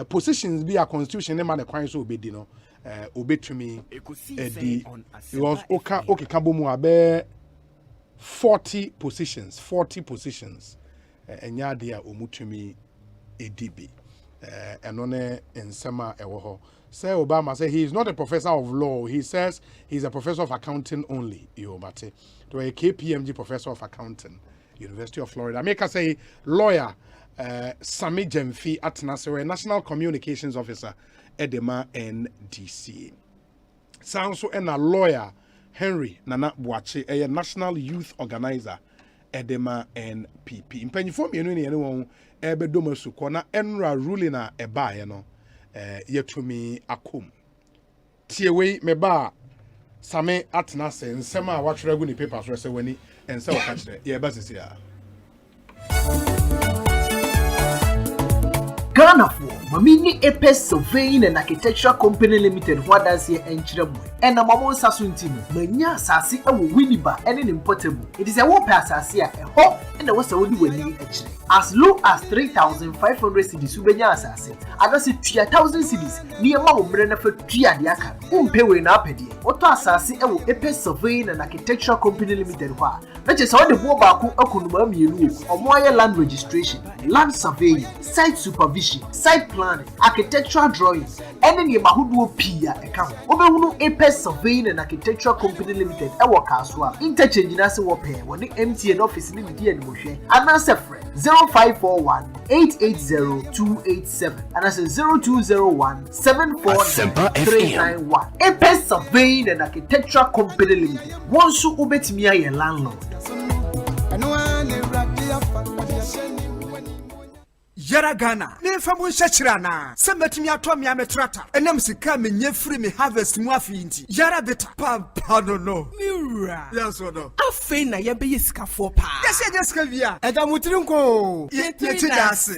positions be a constitution ne man kwan so obedi no obetumi edi it was okay kabomu abe 40 positions enya dia omutumi edibi enone ensema ewo ho say Obama say he is not a professor of law, he says he's a professor of accounting only yobate to a KPMG professor of accounting University of Florida make us say lawyer Sami Jemfi Atnasewe National Communications Officer Edema NDC. Sounds so and a lawyer Henry Nana Boache a National Youth Organizer Edema NPP. Impenifo me no anyone ebedomo suko na enra ruling na eba ye no yetumi akom. Tiewe meba Sami Atnase nsema a watwere gu ni papers we se wani ense wo ka kire ye ba sisi a Ghana for Mamini Epes Surveying and Architectural Company Limited, what does here and Chiramu? And a Mamon Sasuntino, Mania Sassi, a Winniba, and an importable. It is a war pass as here, a hop, and there was a woody winning actually. as low as 3,500 cedis ubenya asase adase 2,000 cedis niema wo mre na fa tua de aka umpe we na apede oto asase ewo Epe Surveying and Architectural Company Limited kwa na che so de bo ba ko akunuma mienu omo aye land registration, land surveying, site supervision, site planning, architectural drawings ene niema hodo pia eka ho obehunu Epe Surveying and Architectural Company Limited ewo kaso interchange na se wo pe wo ni MTN office ni di ani mo hwe anase frɛ 0541-880-287 and that's 0201-749-391. Epe Surveying and Architectural Company Limited. Once you ubet me a landlord. Yara Ghana, ne famu shachirana. Sembetimi atwa mi ametrata. Enem sika me nye free me harvest mu afi inti. Yara beta pa no. Mira. Yes or no? Afi na ye be sika for pa. Yes sika via. Eda mutiri nko. Ye dase.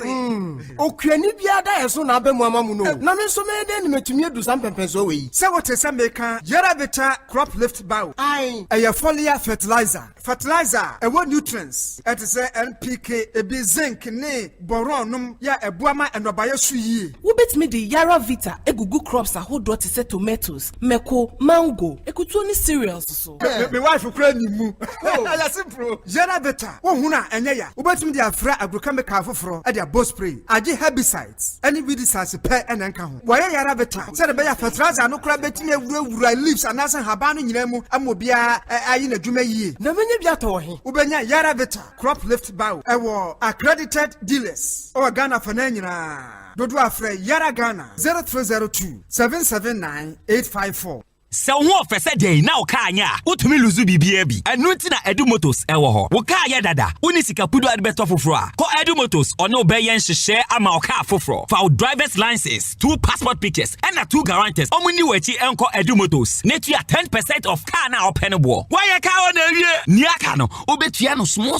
Okuani bia da yeso na abamu amamu no. Na me so me de ni metumi edu sam pempenso we. Se wote se meka Yara beta crop lift bow. Ai. Eye foliar fertilizer. Fertilizer ewo nutrients. It is NPK, ebi zinc ne boron ya ebuama enobaye su yie. Wobetimi de Yara Vita egugu crops ahodo te se tomatoes, meko, mango, ekutu ni cereals so. Me wife kura ni mu. Ya simple. Yara Vita wo huna enye ya. Wobetimi de afra agrochemical foforo e de boss spray. Age herbicides. Any weedicides pe enenka ho. Wo Yara Vita. Se de be ya fertilizer no kura betimi ewura leaves anasa haba no nyina mu amobia ayi na dwuma yie. Na menye bia to he. Wobenya Yara Vita crop lift bow. Ewo accredited dealers. Ghana Fananyina. Dodo afre Yara Ghana 0302-779-854. Se wo ofese dey na o ka anya utumi luzu bibia bi enu nti na Edu Motors ewo ho wo ka ya dada uni sika pudu adbeto foforo a ko Edu Motors ono be yen hyehyɛ ama o ka foforo for driver's license 2 passport pictures and 2 guarantors omuni wachi enko Edu Motors netu ya 10% of car na open bo why ya ka o na wie ni aka no obetua no small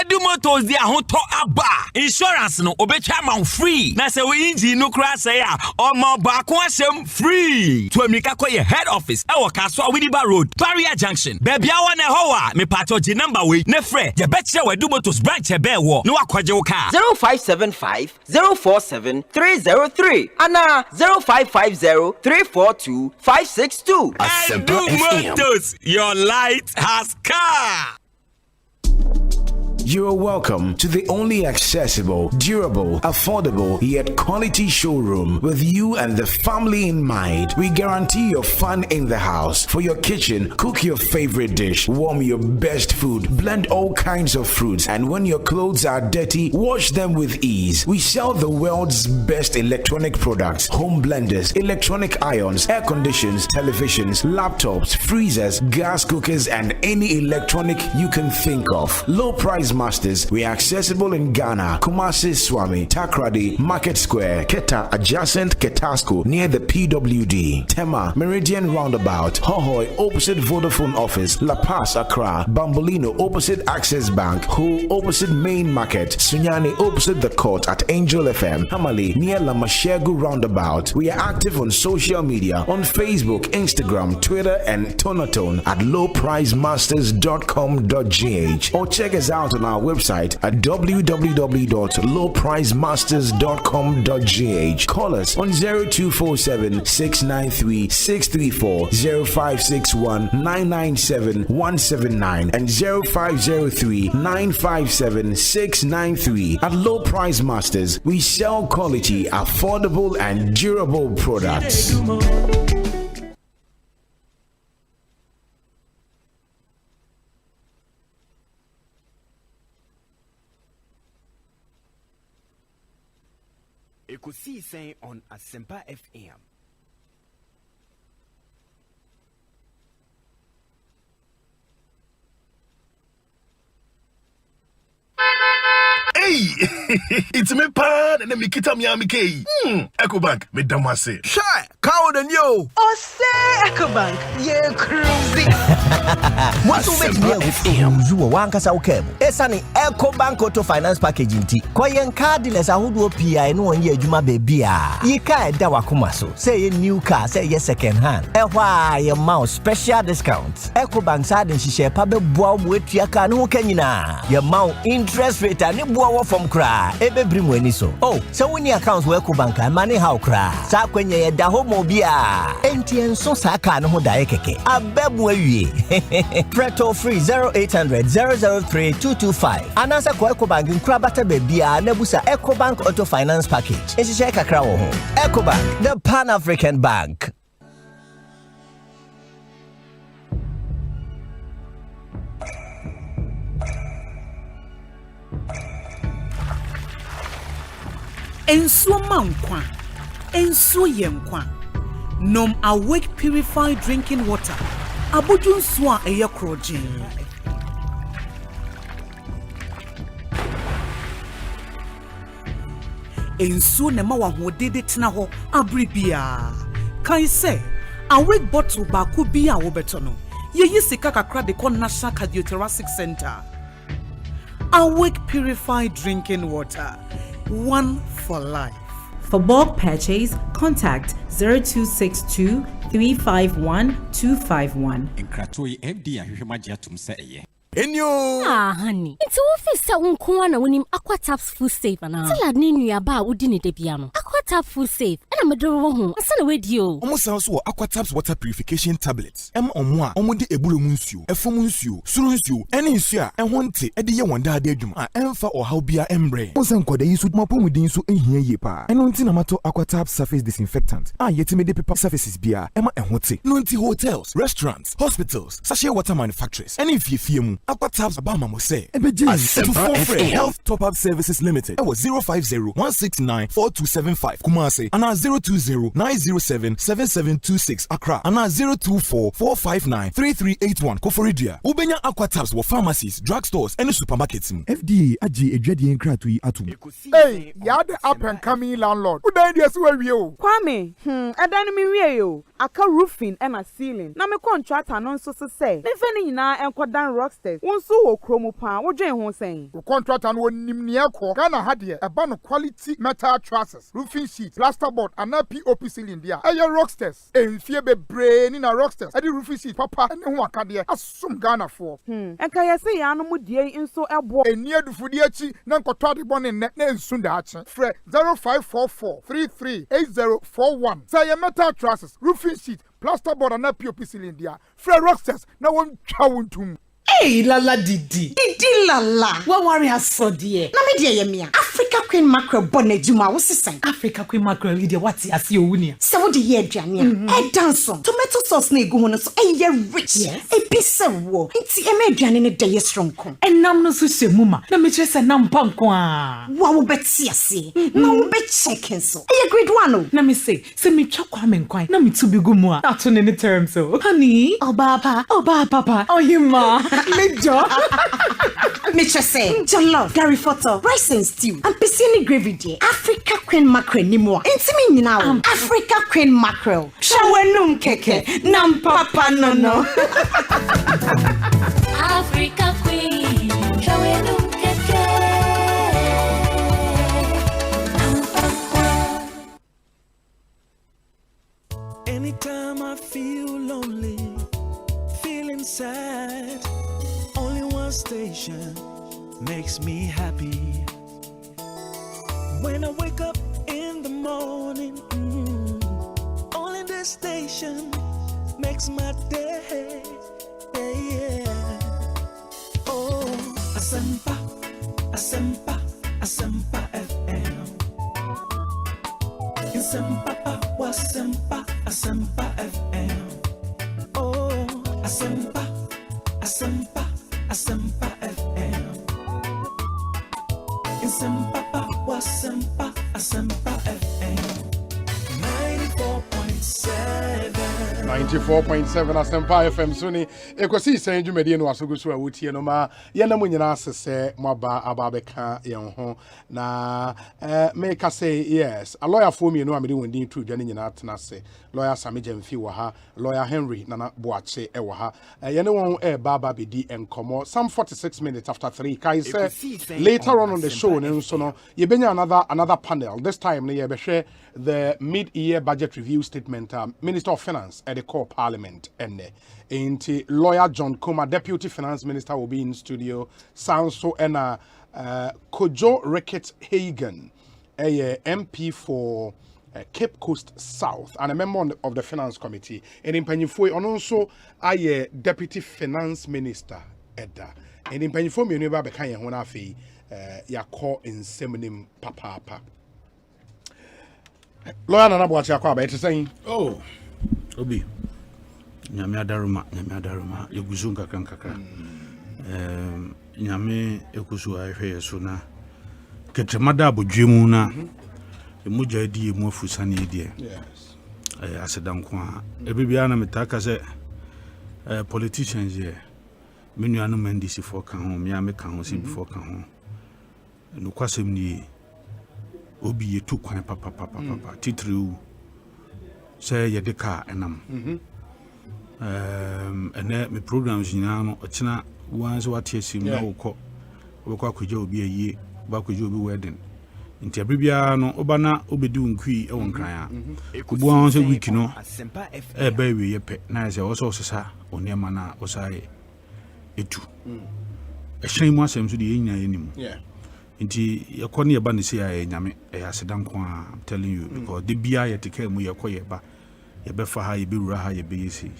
Edu Motors dia ho to aba insurance no obetwa ma free na se we engine no kra say a omo ba ko asem free to amika koye head office ewo Kaswa Widiba Road Barrier Junction baby awa na howa me pato G number we ne frɛ je betche we Edu Motors branch e be wo no akwaje wo ka 0575-047-303 ana 0550-342-562 Edu Motors, your light has come. You're welcome to the only accessible, durable, affordable, yet quality showroom with you and the family in mind. We guarantee your fun in the house. For your kitchen, cook your favorite dish, warm your best food, blend all kinds of fruits, and when your clothes are dirty, wash them with ease. We sell the world's best electronic products, home blenders, electronic irons, air conditions, televisions, laptops, freezers, gas cookers, and any electronic you can think of. Low price Masters, we are accessible in Ghana, Kumasi, Swami, Takrady, Market Square, Keta, adjacent Ketasco, near the PWD, Tema, Meridian Roundabout, Hohoy, opposite Vodafone Office, La Paz, Accra, Bambolino, opposite Access Bank, Ho, opposite Main Market, Sunyani, opposite the court at Angel FM, Hamali, near La Mashegu Roundabout. We are active on social media, on Facebook, Instagram, Twitter, and Tonatone at lowpricemasters.com.gh, or check us out on our website at www.lowpricemasters.com.gh. Call us on 0247-693-634, 0561-997-179, and 0503-957-693. At Low Price Masters, we sell quality, affordable, and durable products. Ekosiisen On Asempa FM. Hey, it's me pan and me kita Miami K. Ecobank, me damase. Shy, cow and yo. Oh, say Ecobank, yeah, cruising. Musu betimi uzuo wankasa ukebo. Esani Ecobank Auto Finance Package nti. Koyen cardless ahodo pia eno onye adwuma bebia. Yika eda wakoma so. Say ye new car, say ye second hand. Ehwa ye mouse special discounts. Ecobank sade nhihye pa beboa mo atua ka ne ho kanyina. Ye mount interest rate ani boa wo from kra. Ebebri mo ani so. Oh, so woni accounts wo Ecobank money how kra. Sa kwenye ye da ho mo bia. Enti enso sa ka ne ho da ye keke. Abebu awie. Preto free 0800 003 225. Anasa kwa Ecobank nkra bata bebia na busa Ecobank Auto Finance Package. Nhihye kakra wo ho. Ecobank, the Pan-African Bank. Ensuo mankwa, ensuo yenkwa. Nom Awake purified drinking water. Abuju nsuo a eye kroje. Ensuo ne ma wa hodede tena ho abribia. Kai say Awake bottle ba ku bi a wo beto no. Ye yi sika kakra de kon National Cardiothoracic Center. Awake purified drinking water. One for life. For bulk purchase, contact 0262 351 251. Nkratoi FD ahwehwemagia tumseye. Enyo! Honey. It's office unkuwa na unim Aquataps Food Safe ana. Tell ninu ya ba udi ni debiano. Aquatap Food Safe. Ana medoro ho. Asana wedio. Omo sanso Aquataps water purification tablets. Omwa omode ebulu munsuo, efom nsuo, suru nsuo, ene nsuo a ehonte ede ye wanda ade adwuma a emfa ohaw bia embre. Onsankwada yisu mapomuden so ehia ye pa. Eno nti na mato Aquataps surface disinfectant. Yetime de paper surfaces bia ema ehonte. No nti hotels, restaurants, hospitals, sachet water manufacturers. Ene fiefie mu Aquataps Abama Mose. Asempa FM Health Top Up Services Limited. It was 050-169-4275. Kumase. And 020-907-7726. Accra. And 024-459-3381. Koforidia. Ubenya Aquataps were pharmacies, drugstores, and supermarkets. FDA Aji Ejedi Nkratui Atum. Hey, yard up and coming landlord. Who died yes where you? Kwame, adani mi yo. Aka roofing and a ceiling. Na me contract anon so say. Me feni na enkodan rocksters. Wonso wo kromo pa wo dwen ho sen. Wo contract an wonim ne ekọ Ghana ha de e ba no quality metal trusses, roofing sheet, plasterboard and POP ceiling dia. Eye rocksters. Enfie bebre ni na rocksters. E di roofing sheet papa ne ho aka de asum Ghana for. Enka yesi ya no mu die nso ebo. Eni adufudi achi na nkoto ade bone ne na ensu da achi. Fre 0544338041. Say metal trusses, roofing sheet, plasterboard and POP ceiling dia. Fre rocksters na won twa wontum. Hey, lala Didi lala. What worry has so dear? Na me dear yemia. Africa Queen Mackerel bonnet juma wo sisan. Africa Queen Mackerel dear what as you wunia. Se wo de ye aduane a. E danson. Tomato sauce na egu ho no so e ye rich. Yes. E bi se wo. Nti e me aduane ne de ye strong kon. Enam no so hwemu ma. Na me kyerese nam panko a. Wa wo beti ase. Na wo be check so. E ye grade 1 o. Na me say se me twa kwa me nkwan. Na me tu bi gu mu a. Ato ne terms so. Honey, oba papa. Oh you ma. Major. Mitcha say, jollof, Gary Photo, rice and stew, and piscine gravy day. Africa Queen Mackerel ni mo. Intimi now. Africa Queen Mackerel. Shawenum keke, nam papa no. Africa Queen, shawenum keke. Anytime I feel lonely, feeling sad, only one station makes me happy. When I wake up in the morning, only this station makes my day. Yeah. Oh, Asempa FM. Asempa FM. Oh, Asempa FM. Asempa FM. 94.7. 94.7 Asempa FM Suni Ekosiisen dwumadi no asogo so awutie no ma ye na munyina asese moba ababeka ye ho na make us say yes a lawyer for me no amede wondin tru dwane nyina atena se lawyer Sameja Mfi wa ha lawyer Henry Nana Boache e wa ha ye ne won baba bedi enkomo some 46 minutes after 3 kai say later on the show ne so no ye benya another panel this time ne ye be hwe the mid-year budget review statement Minister of Finance at the core parliament and lawyer John Kuma deputy finance minister will be in studio Sanso and Kojo Ricketts Hagen a MP for Cape Coast South and a member of the finance committee and in Panifoi and also a deputy finance minister Edda and in Panifoi me never became one of ya call in seminim papa lawyer Nana Boache akwa ba saying oh obi nyame adaruma yeguzu kakra nyame ekusu ahwe so na ketremada abodwemu na emuja di emu afusane die yes asedanko a ebibia na metaka se politicians here menuanu mandisi for kan ho me ameka ho si before kan ho no kwasem ni obi yetu kwan papa titru say yedeka enam ene me programs nyina no ochina wanzo watiesim na wokọ akwaje obi ayi ba akwaje obi wedding nti abibia no obana obedi unkui e wonkran a kubu an se week no e ba wi yepe na se oso sesa onema na osaye etu ehyen mu asem so de yenya yenim nti yakoni yeba ne se ya nyame e asedanko a I'm telling you because the bia yeteka mu yekoyeba yebefa ha yebewura ha yebeyesi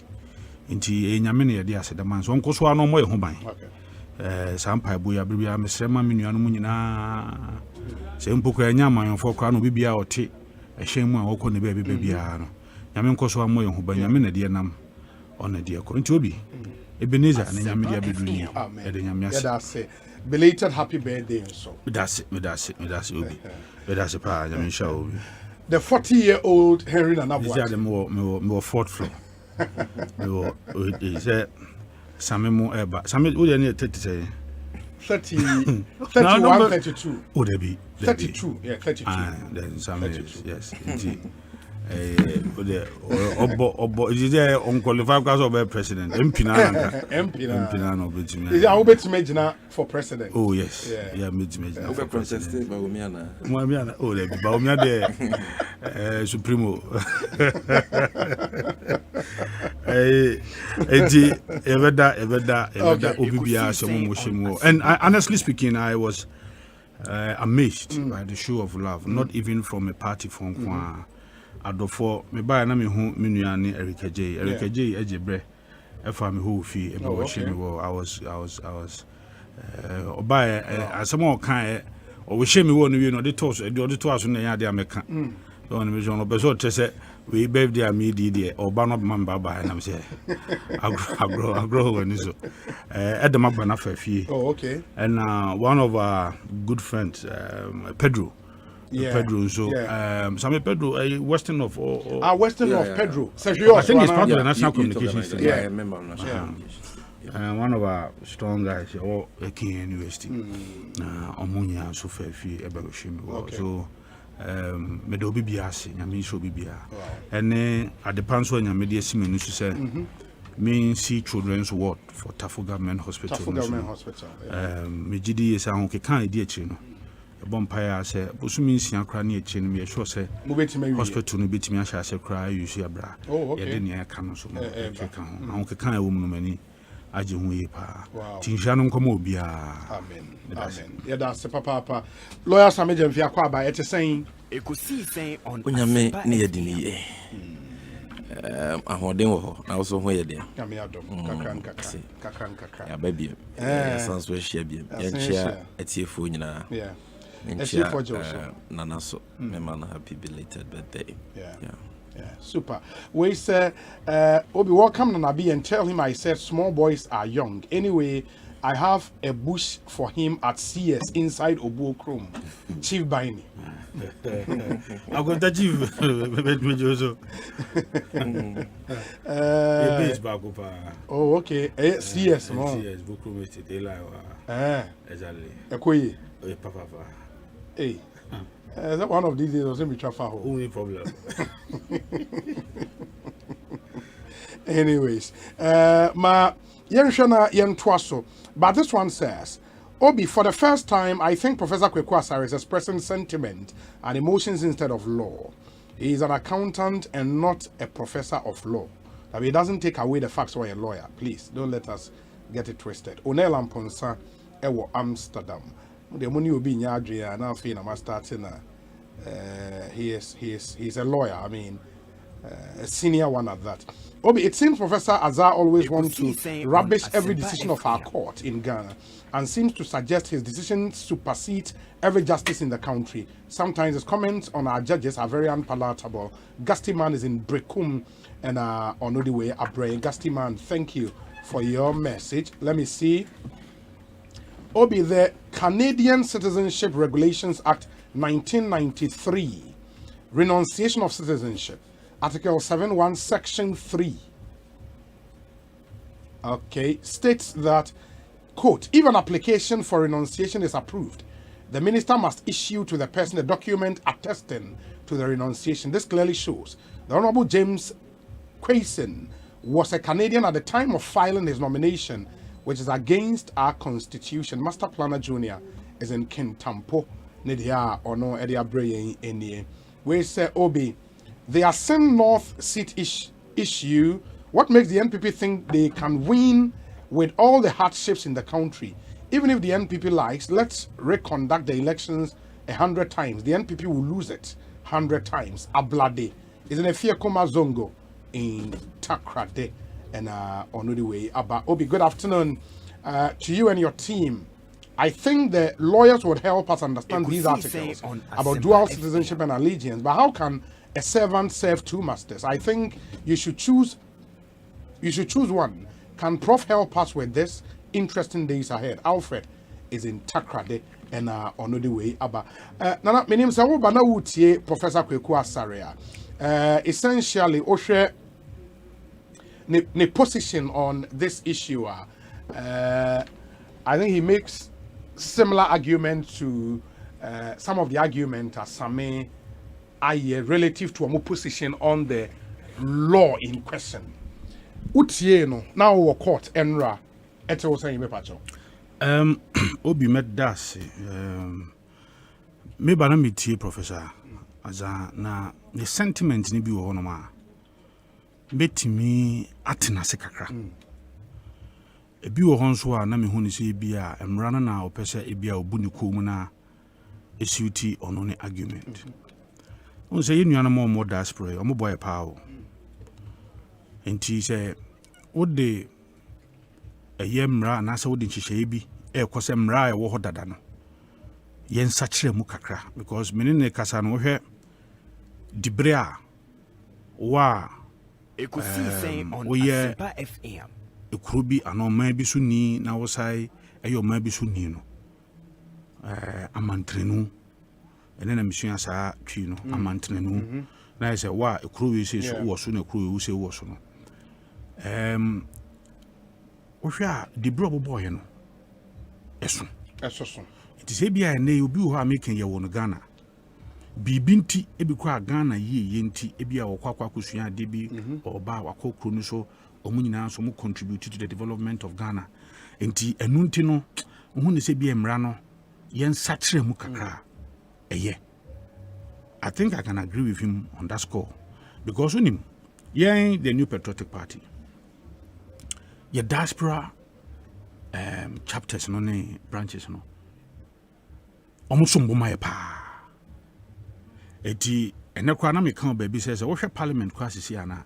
nti e nyame ne yede asedaman so nkoso ano mo ye ho ban sampa bo ya bibia mesrema menuanu mu nyina se mpoko nya amanfo kwa no bibia ote ehyen mu a wokọ ne bibia no nyame nkoso amo ye ho ban nyame ne de nam ona de ko nti obi Ebenezer and Yamidia Bedrini, Edanyamia. Belated happy birthday, so. That's it, Obi. That's a part, I mean, show. The 40-year-old Henry Nana Boache. Is that more fourth floor? Is that some more ever? Some would you 30 31, 32. Would it be 32? Yeah, 32. Then some yes, indeed. Obo is there unqualified because of president MP no betimi is how betimi for president. Oh yes yeah betimi for president Bawumiana oh le Bawumia de supremo eveda obibia somo and honestly speaking I was amazed by the show of love not even from a party from kwa adofo me ba na me hu menuane Erika J ejebre efa me ho fi ebe wo hye me wo I was oba asemo kan o wo hye me wo no wi no de to aso na ya de ameka don me jono be so trese we birthday am di oba no mamba ba na me say agro when so edema ba na fa fie oh okay and one of our good friends Pedro Pedro, so some Pedro, a western of Pedro. I think it's part of the national communication system. Yeah, I remember. One of our strong guys, all a King University. Omonia, so fair fee, about Shim. So, Medobi Biasi, Yamisho Bibia. And then at the Panso and Yamedia Simen, she said, me see children's ward for Tafu Government Hospital. Mejidi is a honky kind idea, chino. Bompire say Busumi Sian Crani chin me sure say hospital no bit me asha say cry you see abra ye de can so mo can kan a woman mani age hu ye pa tinhwa nkomo obia amen ye da se papa lawyer Sameja Mfi akwa ba ete saying Ekosiisen On Onyame ne ye di ni ye ahoden wo na wo so ho ye de nyame adom kakran ya baby ya sans we share bi ya chia etiefo nyina Nana so my man happy belated birthday. Yeah, super. We say Obi welcome Nanabi and tell him I said small boys are young. Anyway, I have a bush for him at CS inside Obuo Chrome. Chief Baini. I'm going to achieve. Oh, okay. CS, man. CS, book room, they like. Exactly. Ekoi. Papa. Hey. Is that one of these days or semi travel? Only problem. Anyways, ma yenshana yentwaso. But this one says, Obi, for the first time, I think Professor Kweku Asare is expressing sentiment and emotions instead of law. He is an accountant and not a professor of law. I mean, he doesn't take away the facts or a lawyer. Please, don't let us get it twisted. Onel Amponsa, Ewo Amsterdam. The money will be in Yadria, and now I'm starting. He's a lawyer. I mean, a senior one at that. Obi, it seems Professor Azar always wants to rubbish every decision of our court in Ghana and seems to suggest his decisions supersede every justice in the country. Sometimes his comments on our judges are very unpalatable. Gusty Man is in Brekum and on the way Abre. Gusty Man, thank you for your message. Let me see. Obi, the Canadian Citizenship Regulations Act 1993, Renunciation of Citizenship, Article 71, Section 3, okay, states that, quote, if an application for renunciation is approved, the minister must issue to the person a document attesting to the renunciation. This clearly shows the Honorable James Quayson was a Canadian at the time of filing his nomination, which is against our constitution. Master Planner Jr. is in Kintampo, Nidia or no Edia Bray in the we say Obi. The Asem North seat issue, what makes the NPP think they can win with all the hardships in the country? Even if the NPP likes, let's reconduct the elections 100 times. The NPP will lose it 100 times. Ablade is in a fear coma zongo in Takrade and on the way. Aba Obi, good afternoon to you and your team. I think the lawyers would help us understand these articles about dual citizenship and allegiance, but how can a servant serve two masters? I think you should choose one. Can Prof help us with this? Interesting days ahead. Alfred is in Takrade and on the way. Aba Nana, my name is Awobana Wutie, Professor Kweku Asare. Essentially, Oshe ne position on this issue. I think he makes similar arguments to some of the arguments as Same relative to a position on the law in question. Utie no now we court enra ete wo san me pacho. Obi medase me bana metie professor aza na the sentiment ni bi wo no ma betimi atena se kakra. Ebi wo honso a na me hu ni se bi a emra na opese ebi a obu ni ko mu na esuti ono ne argument. On say you no more diaspora omo boy power. Enti say ode eyemra na say ode nhihye bi ekose mra e wo ho dada no yen sachire mu kakra because menene kasa no hwe dibrea wa Ekosiisen On Asempa FM ekrubi anoma bi so ni na wo sai eyoma bi so ni no amantrenu ene na misua sa twi no amantrenu na say wa ekrubi se so wo so na ekrubi wo se wo so no ohwa the bro boy no eso it is bia na obi ho amaken ye wo no Ghana bibinti ebi kwa Ghana ye nti ebi a wokwa kusua ade bi oba wakokro no so omunyina so mu contribute to the development of Ghana nti enu nti no hu ne se bia emra no yen sachire mu kakra eye. I think I can agree with him on that score because unim yen the New Patriotic Party your diaspora chapters no ne branches no omuso mboma ye pa eti enekwa na me kan ba bi say wo hwe parliament kwa sisi ana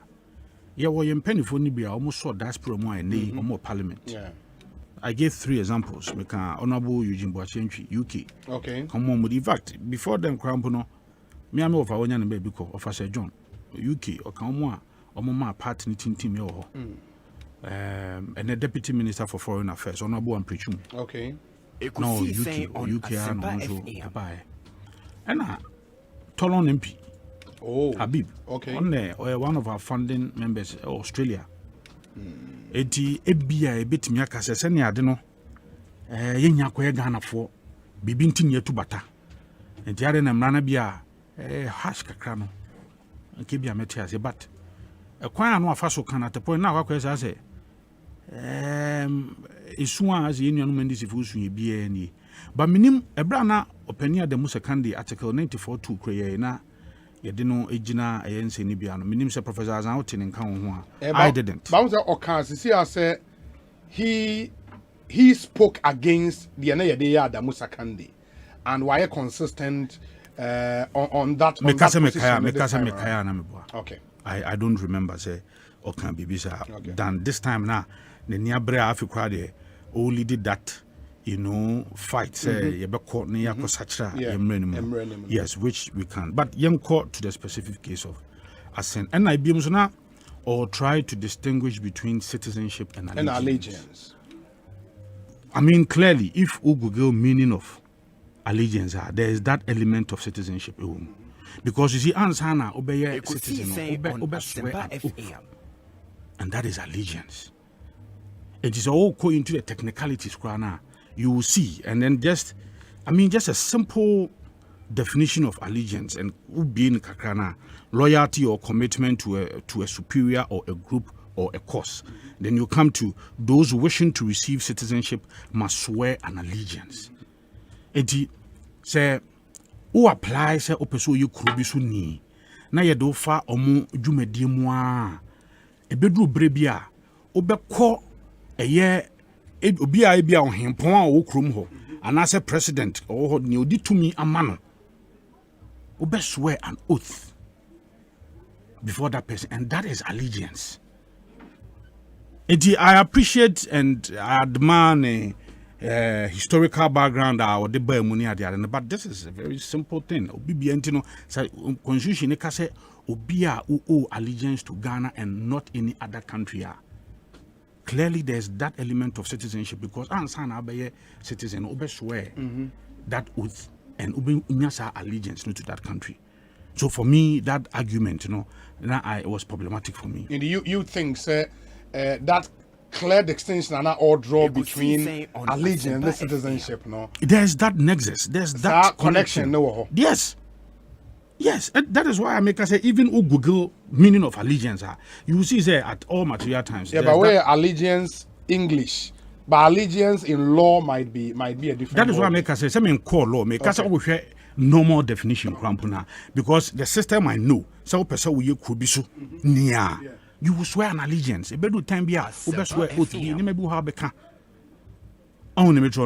ye wo ye mpanifo ni bia omuso diaspora mu ene omo parliament. I gave 3 examples. Me can Honorable Eugene Boachentwi UK. Okay. Come on, in fact, before them crampono, me am over one and baby call of John UK or come on my partner team yo. And the Deputy Minister for Foreign Affairs, Honorable and Preachum. Okay. Ekosiisen On Asempa FM. And Tolon MP. Oh, Habib. Okay. One of our founding members, Australia. Eti ebia ebet mi aka se ne ade no yenya koye Ghana fo bibi ntin yetu bata enti ade na mrana bia hash kakra no nke bia metiase but kwan anu afa so kana te point na akwa sa se isuwa as yenu no mendisi fu su bia ni but minim ebra na opania de musa kandi article 94.2 kroye na yede no ejina ayense ni bia no minim se professor Azan Otin nka ho a I didn't but was okan say he spoke against the yede ya da musa kandi and why consistent on that mekaya na meboa. Okay. I don't remember say okan bibisa than this time now the niabre Africa there only did that fight say you be court ne yakosachra emrenim. Yes, which we can, but young court to the specific case of Asen and I be na or try to distinguish between citizenship and allegiance. I mean clearly if you Google meaning of allegiance there is that element of citizenship because you see ansana obey citizen obey swear and that is allegiance. It is all going into the technicalities now you will see and then just a simple definition of allegiance and being kakrana loyalty or commitment to a superior or a group or a cause. Then you come to those wishing to receive citizenship must swear an allegiance. Eti say who apply say opeso you krubi so ni na ye do fa omo dwumadi mu a ebedru brebia obekọ eye obi a bia ohempon a wo krom ho anase president or ni odi tumi amano obe swear an oath before that person and that is allegiance. I appreciate and I admire historical background or the but this is a very simple thing. Constitution say obi a owe allegiance to Ghana and not any other country. Clearly there's that element of citizenship because ansana abaye citizen obe swear that oath and obe nyasa allegiance to that country. So for me that argument it was problematic for me. And you think that clear distinction and all draw between allegiance and citizenship, no? There's that nexus. There's that connection. No. Yes. That is why I make us say even Google meaning of allegiance. You will see there at all material times. Yeah, but where allegiance English, but allegiance in law might be a different. That is why I make us say some core law. Make us say normal definition because the system I know. So person will could be so near. You will swear an allegiance. Bedu time be swear oath. You maybe how beka.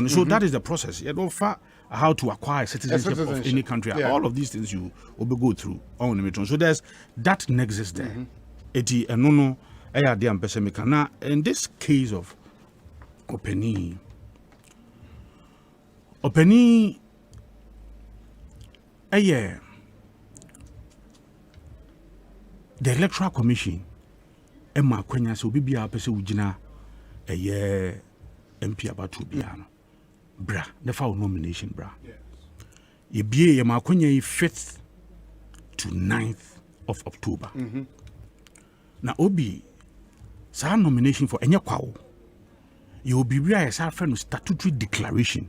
So that is the process. You don't how to acquire citizenship of any country. Yeah. All of these things you will go through. So there's that nexus there. Eti enono eya de ampese meka na in this case of Openi the Electoral Commission Emma kwenya so bibia pese ugina MP abatu bia no bra never nomination bra ye bie ye ma kwenya 5th to 9th of October na obi sa nomination for enye kwawo you will be real as a statutory declaration.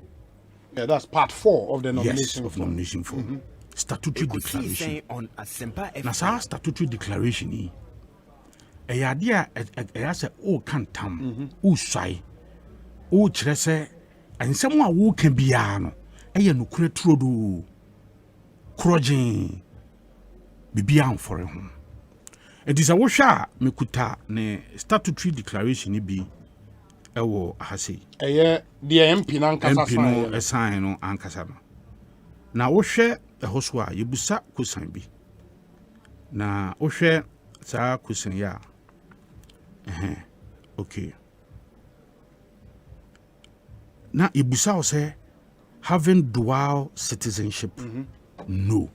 Yeah, that's part 4 of the nomination. Yes, of nomination form. Statutory declaration on Asempa FM. Na sa statutory declaration eyade a say o kantam o swai o kire se ansem a wo ka bia no eye no kure trodo krojin bibia amfore ho it is a wo hwa mekuta ne statutory declaration ni bi ewo hase eye the MP na nkasa sign no sign no ankasa no na wo hwe eho so a yebusa kusan bi na wo hwe sa kusan ya okay. Now, Ibusa say having dual citizenship, no.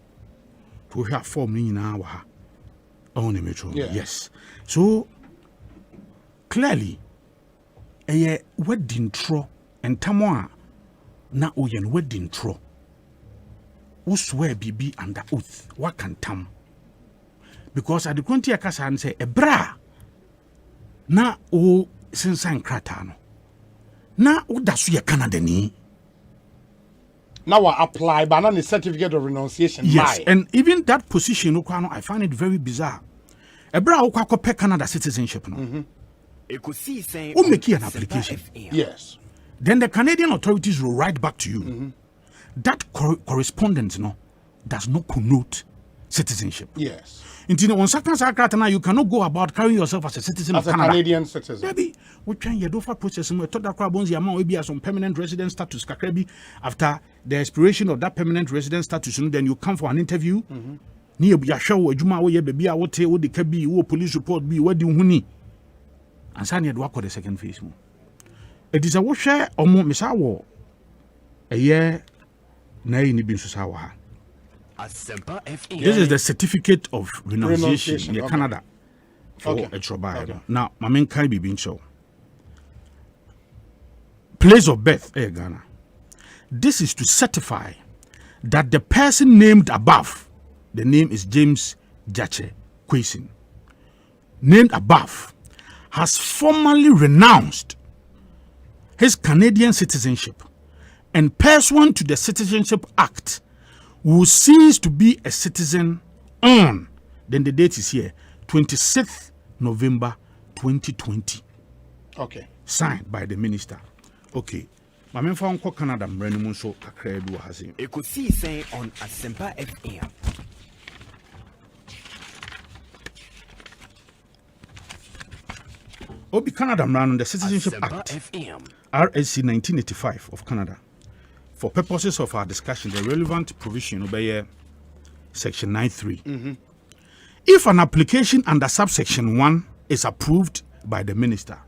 To have form in our own metro. Yes. So clearly, a wedding tro and tamoa na oyen wedding tro. who swear be under oath. What can tam? Because at the country Akasan say a bra na o sensan kratano. Na o dasu ya Canada ni. Now I apply banana certificate of renunciation. Yes, and even that position, I find it very bizarre. A bra o pe Canada citizenship no. Ekosiisen Who make an application? Yes. Then the Canadian authorities will write back to you. That correspondence does not connote citizenship. Yes. Until on second now you cannot go about carrying yourself as a citizen as of Canada. As a Canadian citizen. Maybe we try your DOFA process. We thought that crabons yama will be some permanent resident status. Kakrebi after the expiration of that permanent resident status, then you come for an interview. Near be a show, Juma, where baby, I would say, what the cabby, what police report be, what do you need? And Sanya had work on the second phase. It is a washer or more misawa. A year, nay, ni bin susawa. Asempa FM. This is the certificate of renunciation in okay. Canada for a trial. Now, my main can be being shown. Place of birth, Ghana. This is to certify that the person named above, the name is James Jache Kwesin, named above, has formally renounced his Canadian citizenship and pursuant to the Citizenship Act will cease to be a citizen on, then the date is here, 26th November 2020. Okay. Signed by the minister. Okay. My main phone call Canada Mrenimun so Kakredu has him. Ekosiisen on Asempa FM. Obi Canada Mran, the Citizenship Act, RSC 1985 of Canada. For purposes of our discussion, the relevant provision obey Section 9.3. If an application under subsection 1 is approved by the minister,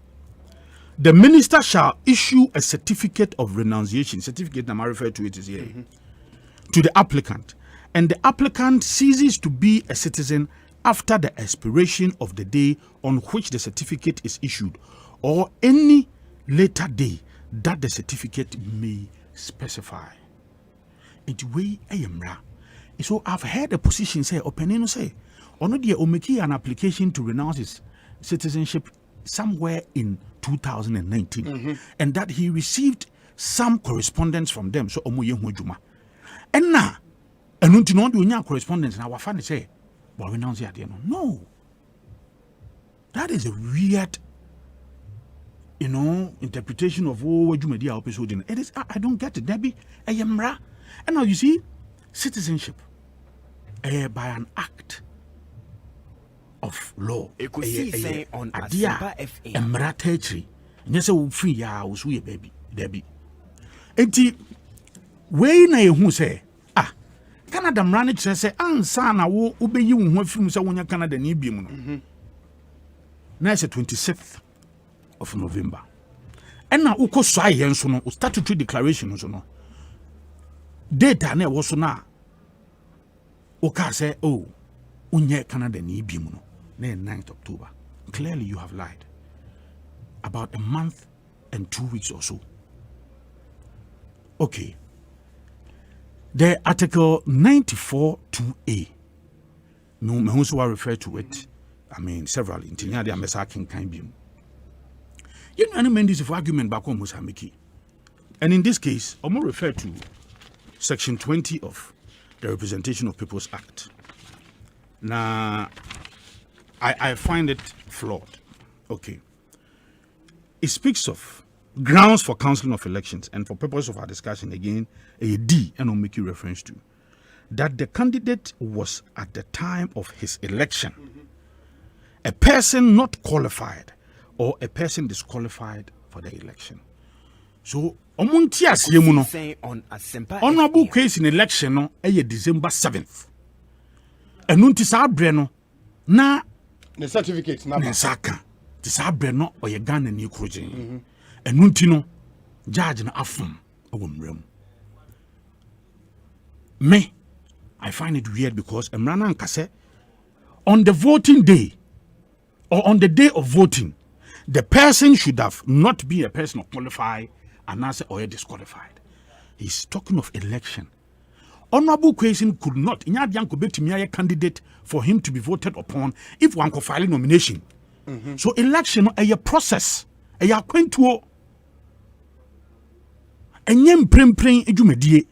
the minister shall issue a certificate of renunciation. Certificate number referred to it is here. To the applicant, and the applicant ceases to be a citizen after the expiration of the day on which the certificate is issued, or any later day that the certificate may specify. It way ayamra. So I've heard a position say, opinion say, ono dia omeki an application to renounce his citizenship somewhere in 2019, and that he received some correspondence from them. So omo ye juma. And now, and until no do correspondence, now wafani say, but renounce it. No, that is a weird, interpretation of what you media episode. It is. I don't get it. Debbie, ayamra. And now you see, citizenship by an act of law. Ekosiisen on Asempa FM. Emra territory. Yes, we free ya. We sweet baby, Debbie. Enti, we na who say Canada mranage say ansa na wo obeyi wo ho afim say wonya Canada ni bi mu no. Na is 26th of November. And na ukoso ayen so no statutory declaration so no. Data na wo so na o ka say unye Canada ni bi mu no. Na 9th October. Clearly you have lied. About a month and 2 weeks or so. Okay. The Article 94.2a. Me also refer to it. I mean, several. You know, I mean, this argument back home was and in this case, I'm going to refer to Section 20 of the Representation of People's Act. Now, I find it flawed. Okay. It speaks of grounds for cancelling of elections, and for purpose of our discussion again, a D, and I'll make you reference to that the candidate was at the time of his election a person not qualified or a person disqualified for the election. So, omuntias yemuno honorable case in election no December 7th. And nunti sa breno na the certificate na saka ti sa breno o ye Ghana ni krojen. And nunti judge na afum awomrem. Me, I find it weird because Emrana Nkase, on the voting day or on the day of voting, the person should have not been a person of qualified and answer or disqualified. He's talking of election. Honorable Kwesim could not. Inyabian could be a candidate for him to be voted upon if one could file a nomination. So election a process. A quentuo. Enyem prem ejumedie.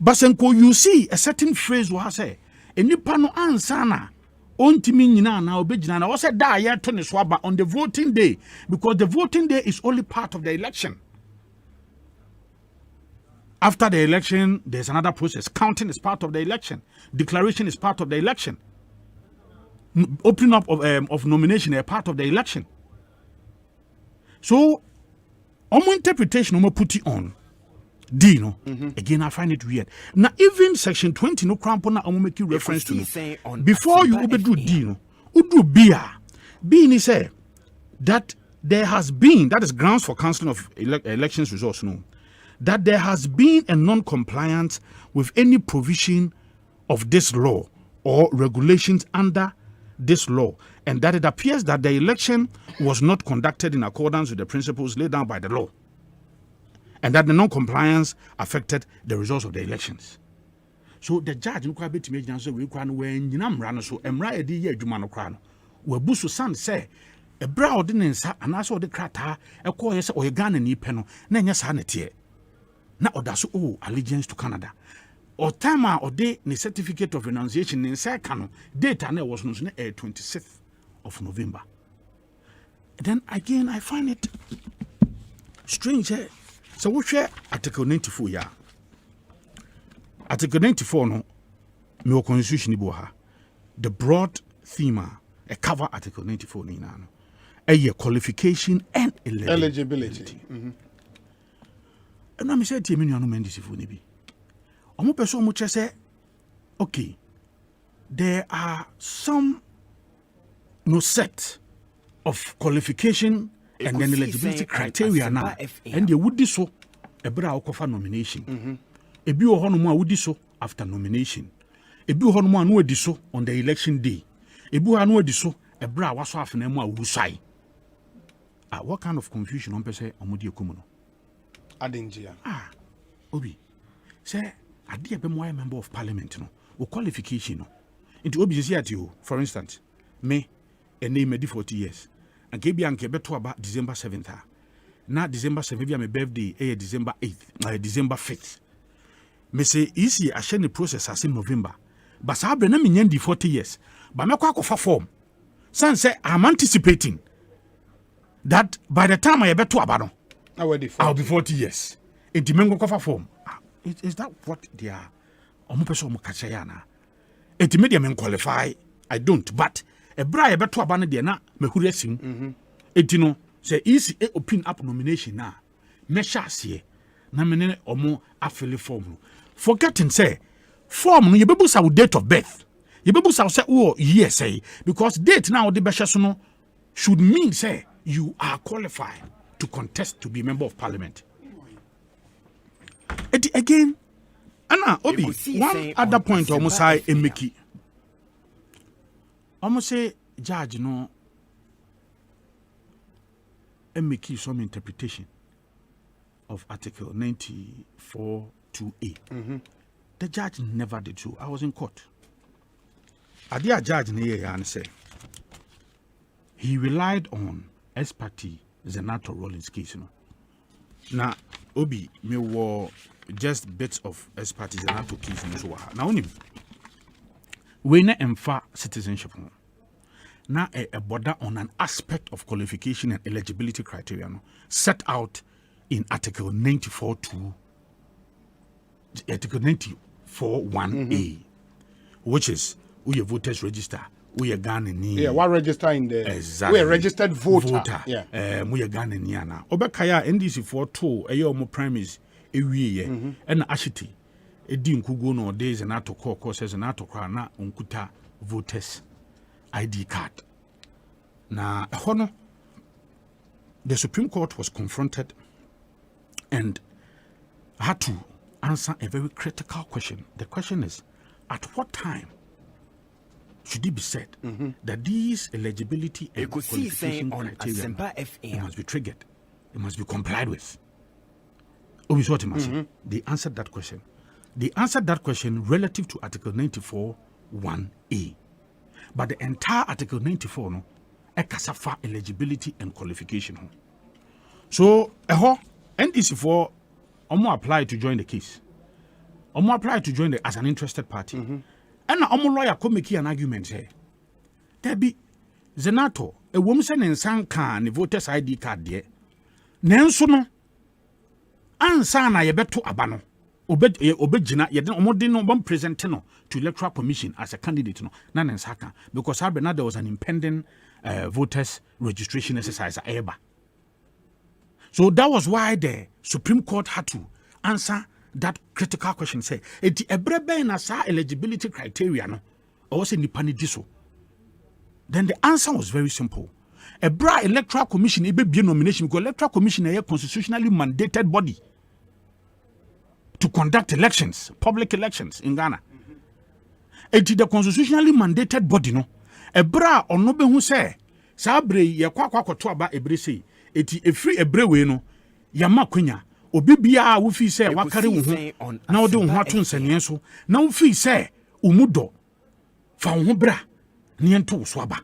Basenko, you see a certain phrase wa say enipa no ansana ontimi nyina na obegina na wo say da ye to ne swaba on the voting day, because the voting day is only part of the election. After the election, there's another process. Counting is part of the election. Declaration is part of the election. Opening up of nomination is part of the election. So, on my interpretation, I'm going to put it on. D, no? Again, I find it weird. Now, even section 20, no crampon, I'm going to make you reference to no. Before you do D, no? Udu B. B, ni say that there has been, that is grounds for cancelling of elections results, no? That there has been a non-compliance with any provision of this law or regulations under this law, and that it appears that the election was not conducted in accordance with the principles laid down by the law, and that the non-compliance affected the results of the elections. So the judge no kwa betime gyina so we kwa no when nyina mra no so emra edi ye adwuma no kwa no we busu san say ebra ordinance anase ode krata ekọ ye say o Ghana ni pe no na nya sa na tie na odaso allegiance to Canada or time or day the certificate of renunciation in second data na was no 26th of November. Then again I find it strange. So we share Article 94 ya. Article 94 no me constitution ibo ha. The broad theme a cover Article 94 ni na no. A qualification and eligibility. And I'm saying to you, no mendiciful nibi. Omo person mo say, okay, there are some no set of qualification and then eligibility criteria now, and they would do so a bra okofa nomination. A bi o hono mo a would do so after nomination. A bi o hono mo anu edi so on the election day. A bi anu edi so a bra waso afena mo a wusai. What kind of confusion on person omodi ekomu no? Adinjia. Obi. Say, I dear be more member of parliament no. O qualification no. Into Obi say at you, for instance, me a name me 40 years. And kebi anke beto about December 7th. Na December 7th be my birthday, December 8th, December 5th. Me say easy a share the process as in November. But sa bre na me nyandi 40 years. But me kwa kofa form. San say I'm anticipating that by the time I beto abano I'll be 40 years. In the Mengo cover form. Is that what they are? Omupeso mukachayana. It media men qualify. I don't, but a bribe beto abana de na mehuresim. Etino say easy open up nomination na. Mesha sie. Na menene omo afili form. Forgetting say form no yebebu sa date of birth. Yebebu sa say year say because date now the besha should mean say you are qualified to contest to be member of parliament. Again, Anna Obi, one other point almost say Emeki. Almost say judge no Emeki some interpretation of Article 94.2a. The judge never did so. I was in court. I did a judge near and say he relied on expertise. Zenato Rollins case, Now, Obi, me were just bits of expertise Zenato case in so. Now, only we na emfa citizenship. Now, a border on an aspect of qualification and eligibility criteria set out in Article 94.2, Article 94.1a, which is who your voters register. We are Ghanaian. Yeah, what register in the exactly. We are registered voter. Yeah. We are Ghanaian now. Obekaya NDC for two a year more premise a year and ashiti. A dim kugo no days and ato courses and ato krana unkuta voters ID card. Now, honor, the Supreme Court was confronted and had to answer a very critical question. The question is, at what time should it be said that these eligibility and qualification criteria must be triggered? It must be complied with. They answered that question they answered that question relative to Article 94 1A. But the entire Article 94 no ekasafa eligibility and qualification. So NDC for omo apply to join the case. Omo apply to join as an interested party. And omo lawyer come make an argument here. There be Zenato, a woman and san can voters ID card there. Nenso no ansa na yebeto abano. Obejina yeden omode no bom present no to electoral commission as a candidate no na nensaka because there was an impending voters registration exercise at Eba. So that was why the Supreme Court had to answer that critical question. Say it ebrebe na sa eligibility criteria no or was ni panidiso. Then the answer was very simple. Ebra electoral commission be nomination because electoral commission is a constitutionally mandated body to conduct elections, public elections in Ghana. It is the constitutionally mandated body no. Ebra onobe hu say sabre ye kwakwa to aba ebre say eti efri ebre we no yama kwanya obi bia wo fi say wakare wo hu na wo de wo ato nsane so na wo fi say umudo fa wo bra ne ento so aba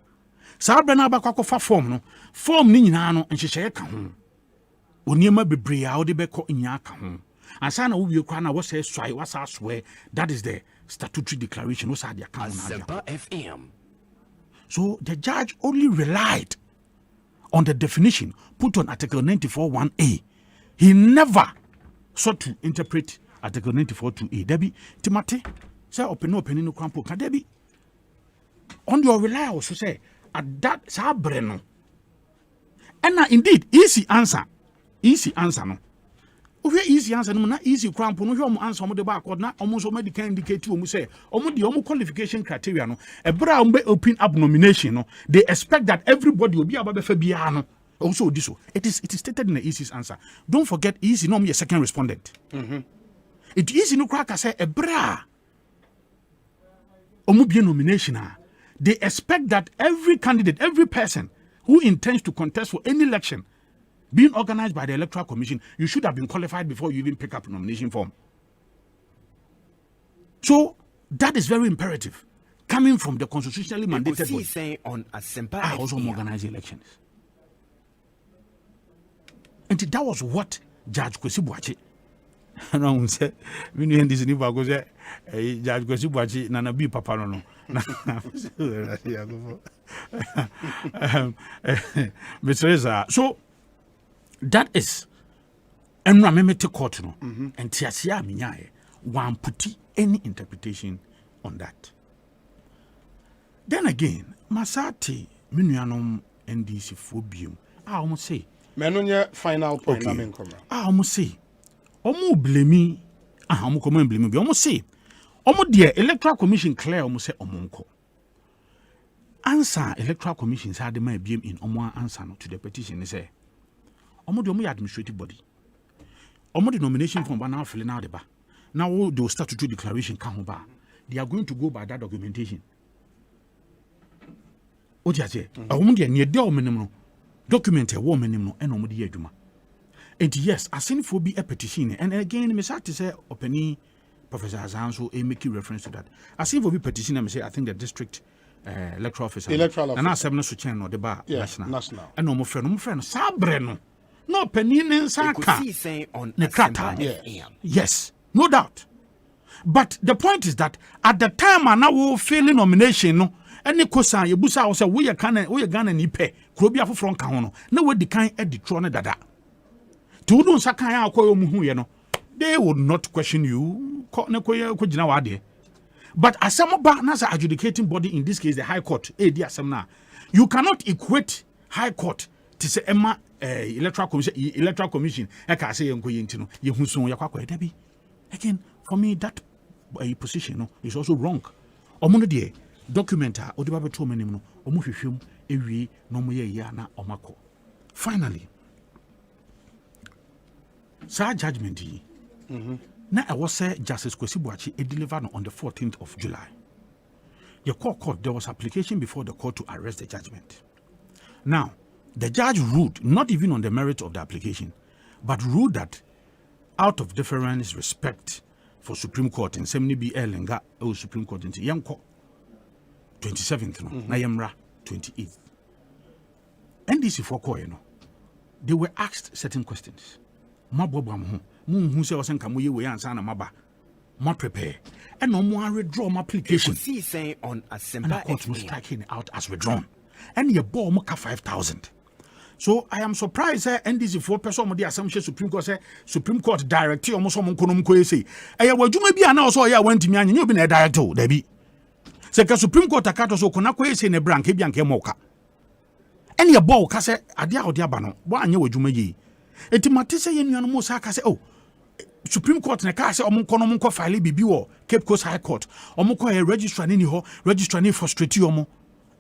sabre na aba kwakwa form no form ni nyina no nhyehyeye ka ho oniema bebre a wo de beko nya ka ho asana wo wie kwa na wo say swai wasa swear that is the statutory declaration wo sa de account na Asempa FM. So the judge only relied on the definition put on Article 94 1A. He never sought to interpret Article 94 2A. Debbie, Timothy, say open no crampo. Can Debbie? On your rely also say at that sabreno. And now indeed, easy answer no. Owe easy answer no na easy crampo no hwe answer mo de ba akod na omo so medical indicate omo say omo de omo qualification criteria no ebra omo open up nomination no they expect that everybody will be aba be fa bia no also this so it is stated in the easy's answer. Don't forget easy no me a second respondent. It easy no crack say ebra omo be nomination they expect that every candidate, every person who intends to contest for any election being organized by the Electoral Commission, you should have been qualified before you even pick up a nomination form. So that is very imperative, coming from the constitutionally mandated body. On Asempa I also organize elections. And that was what Judge Kwesi Boakye, and I say, we need this new bago say, Judge Kwesi Boakye, Nana B Papa no. So that is enramemete court no and tiasia minyae one put any interpretation on that. Then again masati minuanom NDC phobium almost say menonye final point na men komra almost say omo blame omo come blame bi omo say omo de electoral commission clear omo say omo nko answer electoral commission say de ma biem in omo answer no to the petition say omo de omo administrative body omo the nomination form ba now fill now the ba now they will start to do declaration kan ho ba they are going to go by that documentation o ti ase omo de ne de omo nim no document e wo omo nim no e na omo de adwuma and yes asenfo bi a petition and again me start to say openi Professor Azanso a make reference to that asenfo bi petition and me say I think the district electoral officer and na asem no so chen no de ba national and omo frɛ no sabre no penny in Saka. Yes, no doubt. But the point is that at the time I now failing nomination no any kosan you busa was we are Ghana ni pe krobia for from kahono na we the kind e detro dada to do Saka ya akoyo muhu ye no they would not question you ko gina wa de. But Asempa na adjudicating body in this case the High Court you cannot equate High Court to say Emma electoral commission I can say again for me that position is also wrong. Omono de documenta odiba beto manim no omo hwehwem ewie no mo ye ya na omako. Finally sa judgment yi na I was Justice Kwesi Boakye delivered on the 14th of July. The court there was application before the court to arrest the judgment. Now the judge ruled not even on the merit of the application, but ruled that out of deference, respect for Supreme Court in Semni be Elenga or Supreme Court in Yanko 27th, no, Nayamra 28th. NDC for Koyeno, they were asked certain questions. Mabobam, who says, Kamuyi, we answer Maba, more prepare, and no more withdraw my application. Ekosiisen On Asempa And I court will strike him out as withdrawn. And your ball moka 5,000. So I am surprised NDC for person of the assumption Supreme Court director almost someone couldn't say. I would you maybe also I went to me and you've been a director, Debbie. Say Supreme Court a cat or so Konako say in a branch, Bianca Moka. And your ball case Adia or Diabano, what you would you may. It Matisse and Yanomosaka say, oh, Supreme Court na ka say omonko file bibi wo Cape Coast High Court omonko a registrar ni ho registrar ni frustrate omo.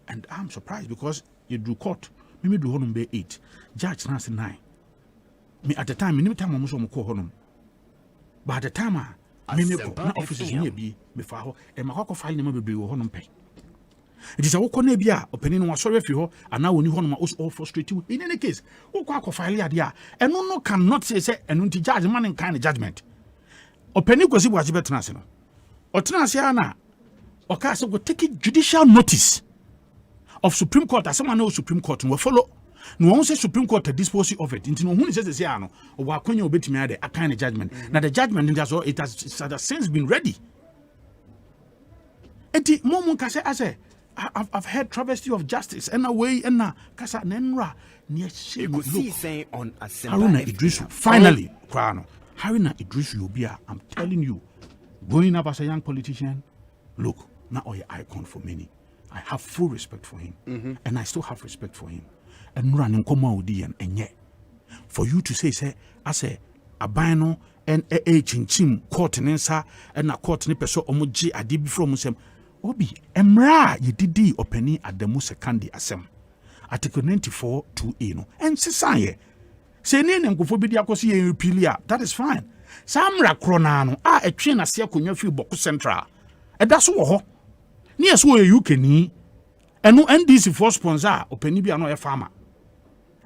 And I'm surprised because you do court me do honum be 8 judge na say 9 me at the time me time omo so omo honum but at the time me ko na offices ni bi me fa ho e makoko file ni ma bebre wo honum pe it is a woko na bia opani no wasori afi ho ana woni honum all frustrate you. In any case woko akọ file ade a eno no cannot say eno nti judge man kind judgment opani gosi bo aje betena ase no otena ase ana oka say go take judicial notice of Supreme Court as someone knows Supreme Court will follow. No one says Supreme Court to dispose of it. Into no one says say no or wakonya obetimi ade a kind of judgment. Now the judgment it has since been ready. Eti momon ka say I've heard travesty of justice and away and na kasa nenra near Ekosiisen On Asempa Haruna Idrisu finally Krano Haruna Idrisu Yobia, I'm telling you, growing up as a young politician, look, now you're icon for many. I have full respect for him, and I still have respect for him. And running Komaudi and yet, for you to say, I say, Abano and Chim court and answer and a court ni peso omoji adi before Musem Obi Emra ye didi openi at the Musekandi Asem Article 94 2A no and Sisaye. Say name and Gofobidi Akosi and Pilia, that is fine. Samra Cronano a train as Yakunya few Boku Central. And that's what. Near so you can and no NDC for sponsor or penny be another farmer.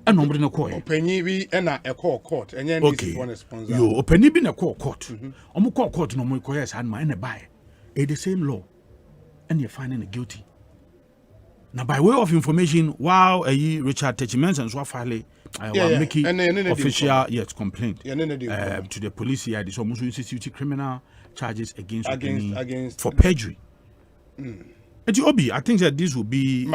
And nobody no coy. Penny be and a call court and then okay. Sponsor. You penny be a call court. Call court no more coyers and my buy. The same law. And you're finding it guilty. Now by way of information, while Richard Techimens and Swafale making official complaint to the police here, this almost institute criminal charges against for perjury. Obi, I think that this will be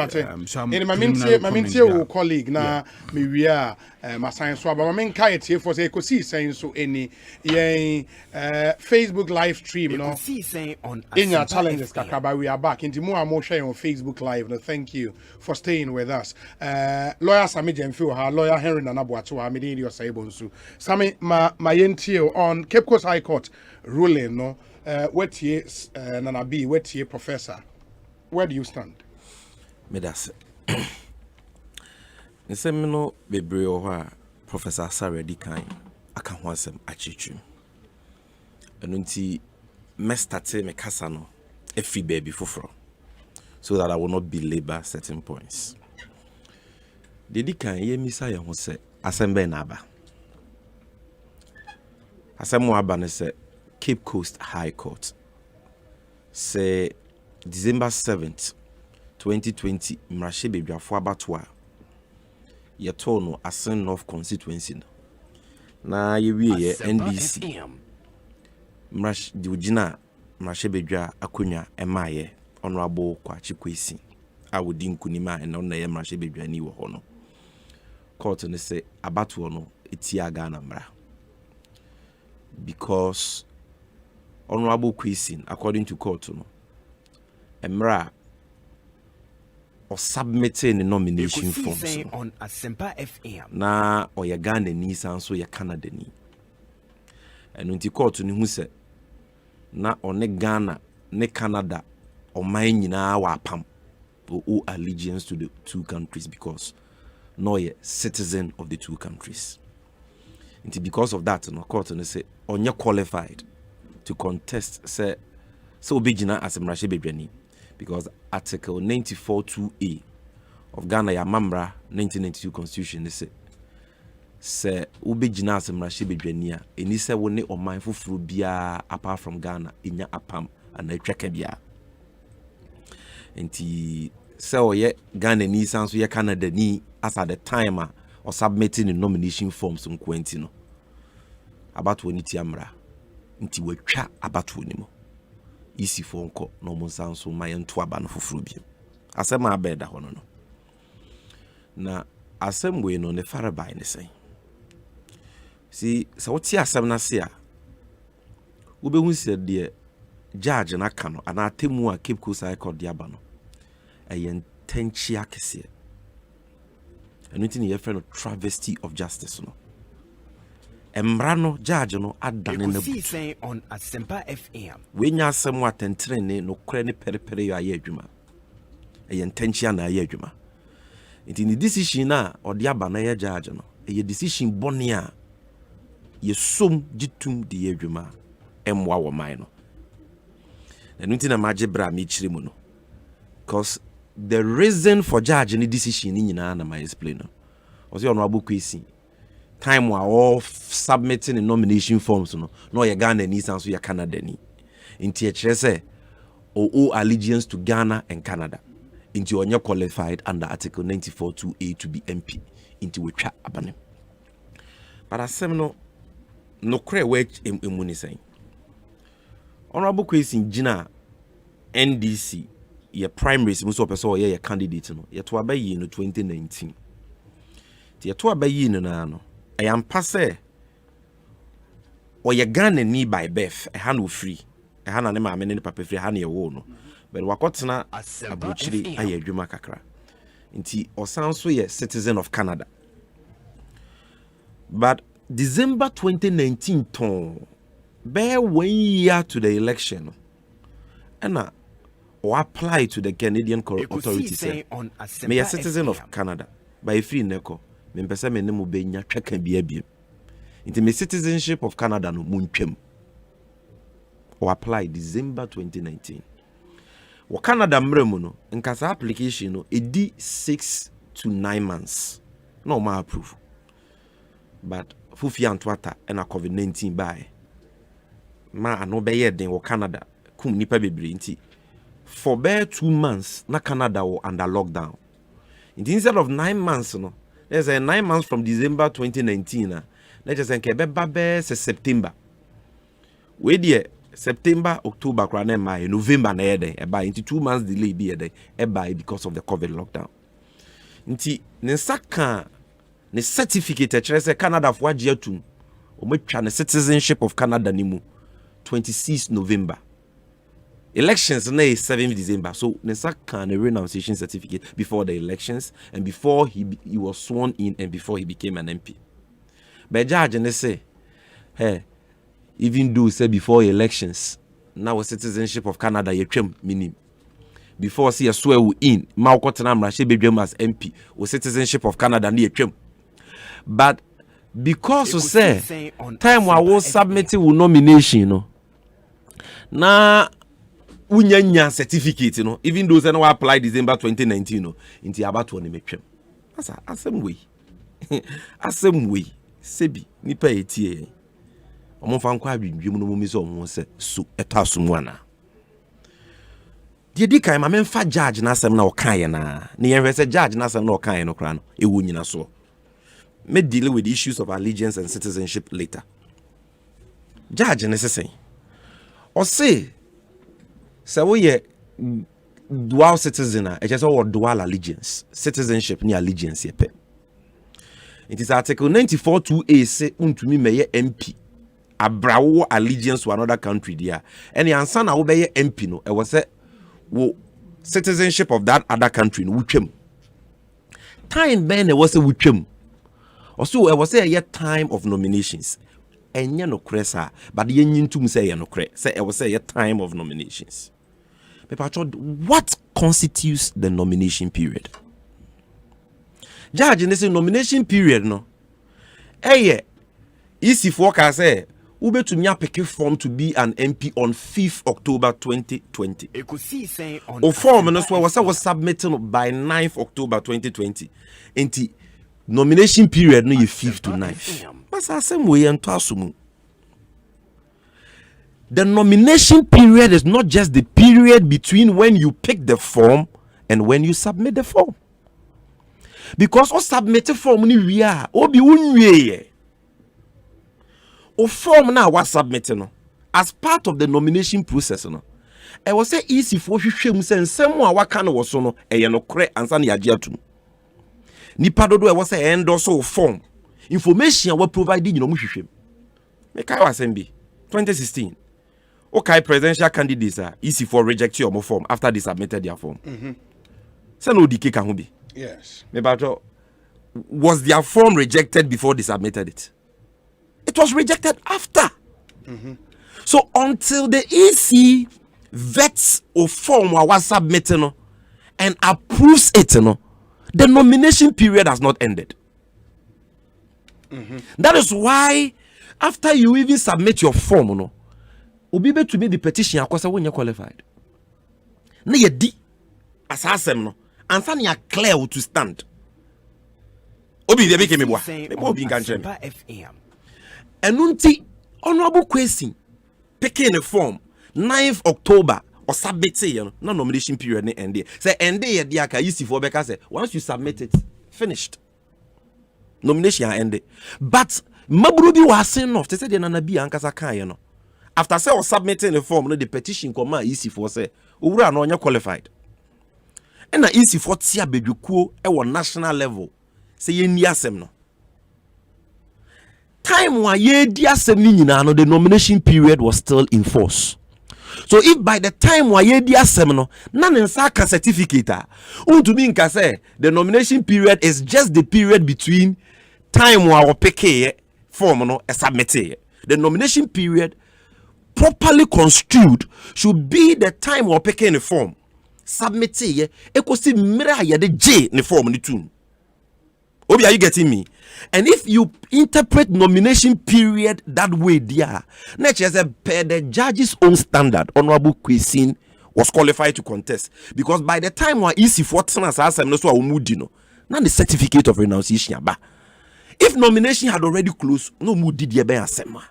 some my colleague na me we are my science so but my kai tie for say Ekosiisen so any Facebook live stream no Ekosiisen On in your Asempa challenges FM. kakaba we are back into more share on Facebook live no thank you for staying with us lawyer Sami Jemfio ha lawyer Henry Nanabuato ha me dey your say bonsu Sami my yentio on Cape Coast High Court ruling no what here Nana B what here professor. Where do you stand? Medase. Nsemino bebre oha Professor Saredi kan aka ho asem achichu. Eno nti me starte me kasa no efi baby foforo so that I will not belabor certain points. Dedi kan ye misa ye ho se asembe na aba. Asemo aba ne se Cape Coast High Court. Say December 7th, 2020, Mrashe Bedwafo abatwa yeto no Asen North constituency na yewie NDC Mrashe diugina Mrashe Bedwa akonya emaye honorable Kwachi Kwesi awodi nkunima eno na ye Mrashe Bedwa ni wo ho no court ne say abatwa no etia Ghana mra because honorable Kwesi according to court no Emra or submitting the nomination forms on Asempa FM. Na or ya Ghana ni so ya Canada ni. And unti court ni hu se na one Ghana ne Canada or my nyina wa pam o allegiance to the two countries because no ye citizen of the two countries. Unti because of that no court ni say onye qualified to contest say so obigina as Mrashe Bedwani. Because Article 94 2A of Ghana Yamamra 1992 Constitution is se ube gyina asemrahye bedwani a eni se wo ne oman foforo bia apart from Ghana inya apam ana tweka bia enti se oye Ghana ni sanso ye Canada ni as at the time or submitting the nomination forms nkwenti no about woni tiamra nti watwa about woni mo isi fo nko no mo sanso mayento aba no foforo bia asema abeda hono no na asem we no ne farabai ne sen si so ti asem na se a ubehu se de judge na ka no ana atemu a Cape Coast High Court dia ba no eyen tenchi akese anything ye friend travesty of justice no emrano judge no adane na Ekosiisen On Asempa FM. we nya asem atentrene no kure ne perepere yo aye adwuma eyen tenchi na aye adwuma nti ni decision na odi aba na ye judge no eye decision boni a ye som gitum de ye adwuma emwa wo man no anything na maje bra mi chire mu no because the reason for judge any decision ni nyina na my explain no osi ono abokwesi time we all submitting the nomination forms no ye Ghana ni sanso ye Canada ni nti e kire se o allegiance to Ghana and Canada nti onye qualified under article 94.2A to be MP nti we twa abane para sem no kre we emuni sen ono abokwesi gina NDC ye primaries muso person ye candidate no ye to abayi no 2019 ti ye to abayi no na no e am passe o ye Ghana ni by birth e ha no free e ha na ne ma me ne papa free ha na ye wo no but wakotena abuchiri aye adwuma kakra nti osanso ye citizen of Canada but December 2019 ton be 1 year to the election and or apply to the Canadian authorities. Me a citizen of Canada by free neko me pese me ne mo benya tweka bia bia nti me citizenship of Canada no muntwem or apply December 2019 wo Canada mremu no nkasa application no edi 6 to 9 months no ma approve but fufi antwata na COVID-19 by ma ano be ye den wo Canada kum nipa bebre nti for bare 2 months na Canada were under lockdown. Instead of 9 months, no, there's a 9 months from December 2019. Let's just say September. We dear September, October, November, na into 2 months delay be because of the COVID lockdown. Inti nesaka ne certificate say Canada for Jiatum or the citizenship of Canada nimu 26 November. Elections na 7th December, so Nessa can a renunciation certificate before the elections and before he was sworn in and before he became an MP. But judge and they say, hey, even though say before elections, now citizenship of Canada ye twem minim. Before see a swear in, Maukotanam Rashe Bedwem as MP or citizenship of Canada near twem. But because of say time I was submitting with nomination, no. Na unyanya certificate even those that apply December 2019 into about one metwem asa asem we sebi nipa etie omo fa nkwa adwendwem no momi so omo se so etasum ana die dikai ma memfa judge na asem na okan na ne yenhwe se judge na asem na okan no kra no ewo nyina so me deal with issues of allegiance and citizenship later judge necessary or say so we dual citizen just or dual allegiance citizenship ni allegiance yepe it is article 94.2A say untumi meye MP abrawo allegiance to another country there and the answer na wo be MP no e was say wo citizenship of that other country no wutwem time ben e was say wutwem also e was say a time of nominations enye no kresa but ye nyintum say ye no kre say e was say a time of nominations. What constitutes the nomination period? Judge, in this nomination period, no. Easy forecast say ube to nya pick form to be an MP on 5th October 2020. O form no was submitted by 9th October 2020. Enti nomination period no ye 5th to 9th. But same way and asumu. The nomination period is not just the period between when you pick the form and when you submit the form. Because o submit the form ni we are obi unwe. O form na wa submit no as part of the nomination process no. I was say easy for hwehwem say nsem a waka no wo so no eye no kore ansa na yage atum. Nipa dodo I was say endorse o form. Information we provide you no mu hwehwem. Make I was bi 2016. Okay, presidential candidates are easy for reject your form after they submitted their form. So no dike kan ho bi. Yes. Was their form rejected before they submitted it? It was rejected after. So until the EC vets or form was submitted and approves it, the nomination period has not ended. That is why after you even submit your form, Obibe to me the petition akwasa when you qualified. Na ye di asasem no ansa na clear to stand. Obi dey make me boa. Me obi nkan chem. Enunti honorable question picking a form 9th October or submit it no nomination period ne end. Say end ye dia ka easy for beka say once you submit it finished. Nomination end. But maburu bi wa sen of te say de na bi ankasa kan ye no. After say or submitting the form, no the petition come out easy for say owura no nya qualified. And na easy for tia bedukuo e wo national level. Say ye ni asem no. Time wa ye di asem ni nyina no the nomination period was still in force. So if by the time wa ye di asem no na nsa ka certificate untumi nka say the nomination period is just the period between time wa wo peke form no e submit. The nomination period properly construed should be the time we're picking the form. Submit it, Ekosi mira ya de J in the form ni tune. Obi, are you getting me? And if you interpret nomination period that way, dear, next as per the judge's own standard, Honorable Kwesin was qualified to contest because by the time we're easy for asem no so umudino, now the certificate of renunciation ba. If nomination had already closed, no mudi dia be asema.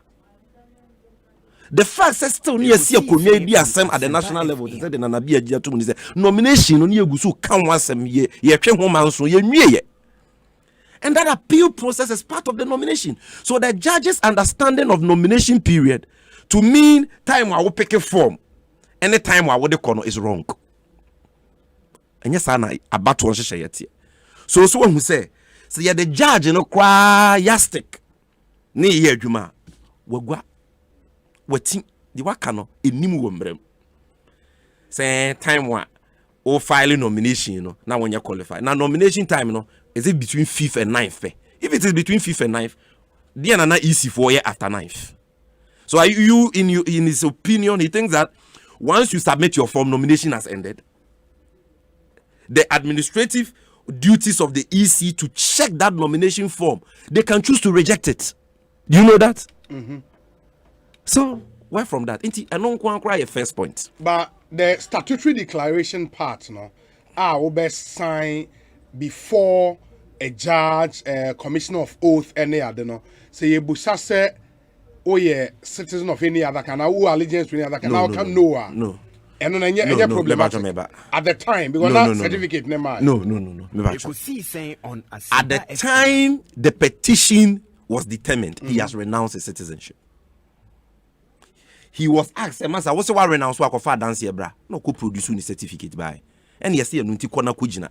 The fact says still near see a community assembly at the national level. They said the Nanabia Giatum is nomination on Yagusu can once a year, and that appeal process is part of the nomination. So the judge's understanding of nomination period to mean time I will pick a form, any time I would corner is wrong. And yes, I about one share. So when who say the judge cry yastic ni ye juma wagwa. Wati the wakano enimu wombrem say time wa o file nomination now when you qualify now nomination time is it between 5th and 9th? If it is between 5th and 9th, then na easy for year after 9th. So are you in his opinion he thinks that once you submit your form nomination has ended, the administrative duties of the EC to check that nomination form, they can choose to reject it. Do you know that? So, where from that? I don't cry a first point. But the statutory declaration part, will be signed before a judge, a commissioner of oath, any other. Say you busase, oh yeah, citizen of any other kind, who allegiance to any other kind, no. And then any problem at the time because that certificate never. No. At the time the petition was determined, he has renounced his citizenship. He was asked, "Master, what's your renounce work of dance here, bra? No, could produce any certificate by." And yes, you nunti kona kujina.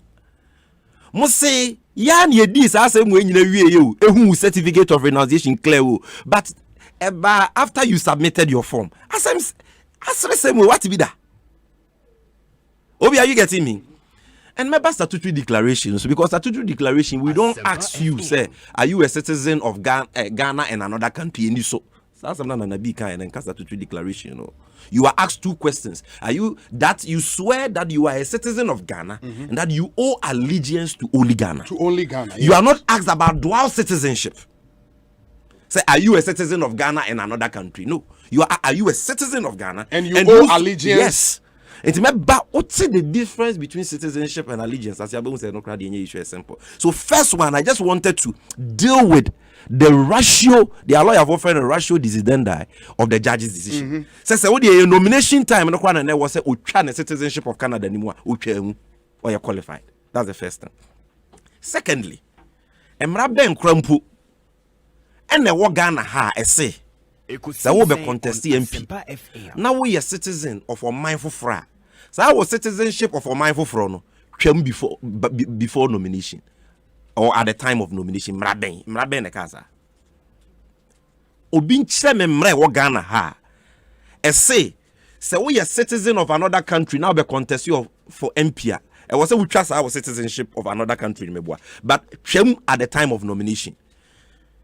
Must say, "Yan ye this as when you a certificate of renunciation clear, but after you submitted your form, as same what be that? Obi, are you getting me?" And my statutory declarations, because statutory declaration, we don't ask you, say, are you a citizen of Ghana and another country? And you so. Statutory declaration, you are asked two questions. Are you that you swear that you are a citizen of Ghana and that you owe allegiance to only Ghana? To only Ghana. You are not asked about dual citizenship. Say, are you a citizen of Ghana and another country? No. Are you a citizen of Ghana and you owe allegiance? Yes. Enti me ba what's the difference between citizenship and allegiance? As you say, no crowd issue is simple. So first one, I just wanted to deal with the ratio. The lawyer have offered a ratio decidendi of the judge's decision. So what the nomination time no crowd and was say the citizenship of Canada anymore. Or you're qualified. That's the first thing. Secondly, Emra Ben Krampu and the Wagana ha essay. That will be contest MP. Now we are citizen of a mindful fra. So our citizenship of a mindful fra came before nomination or at the time of nomination. Mraben the casa. Obin cheme mre wagana ha. Essay. So we are citizen of another country now be contest you for MP. I was say we trust our citizenship of another country but came at the time of nomination.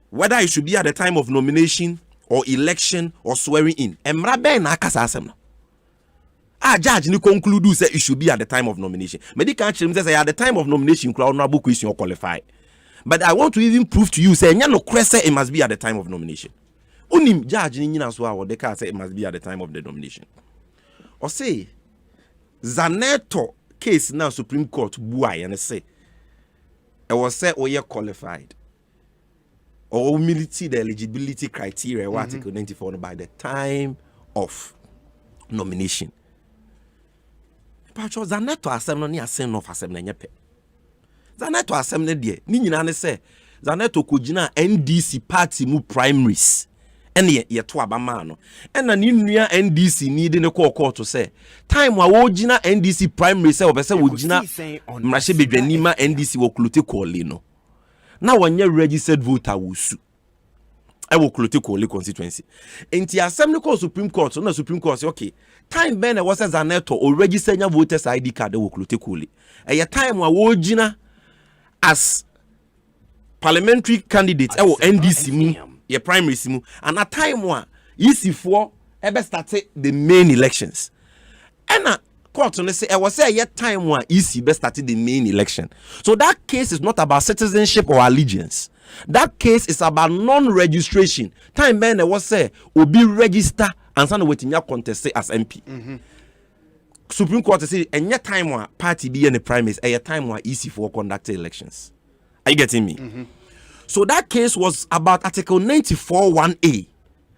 Whether it should be at the time of nomination or election or swearing in. Emra ben na kasa asem no. Judge ni conclude say it should be at the time of nomination. Medical chim say at the time of nomination crowd no book question qualify. But I want to even prove to you say nya no crese it must be at the time of nomination. Unim judge ni nyina so a wo de ka say it must be at the time of the nomination. Or say Zaneto case now Supreme Court buai and say it was say we are qualified. Or meet the eligibility criteria article 94 by the time of nomination. Pacho Zaneto Asemno ni asem of Asem na nyepe. Zaneto Asem ne die ni nyina ne se Zaneto kogina NDC party mu primaries. Ene ye to abama no. Ena ni nua NDC ni de ne call to say time wa wo gina NDC primaries se obese wo gina mrahye bedwanima NDC wo klote call no. Now when you registered voter wusu I will close the constituency. Enti Assembly call Supreme Court, so na Supreme Court say okay. Time ben was as Zaneto or register your voters ID card they will close the a time wa wojina as parliamentary candidates will NDC mu your primary simu and a time wa EC4 ebe started the main elections. And court on say I was say a time one EC best started the main election. So that case is not about citizenship or allegiance. That case is about non-registration. Time ben was say will be register and send waiting your contest as MP. Supreme Court say and yet time one party be in the primaries a time one EC4 conducted elections. Are you getting me? So that case was about Article 94(1)(a).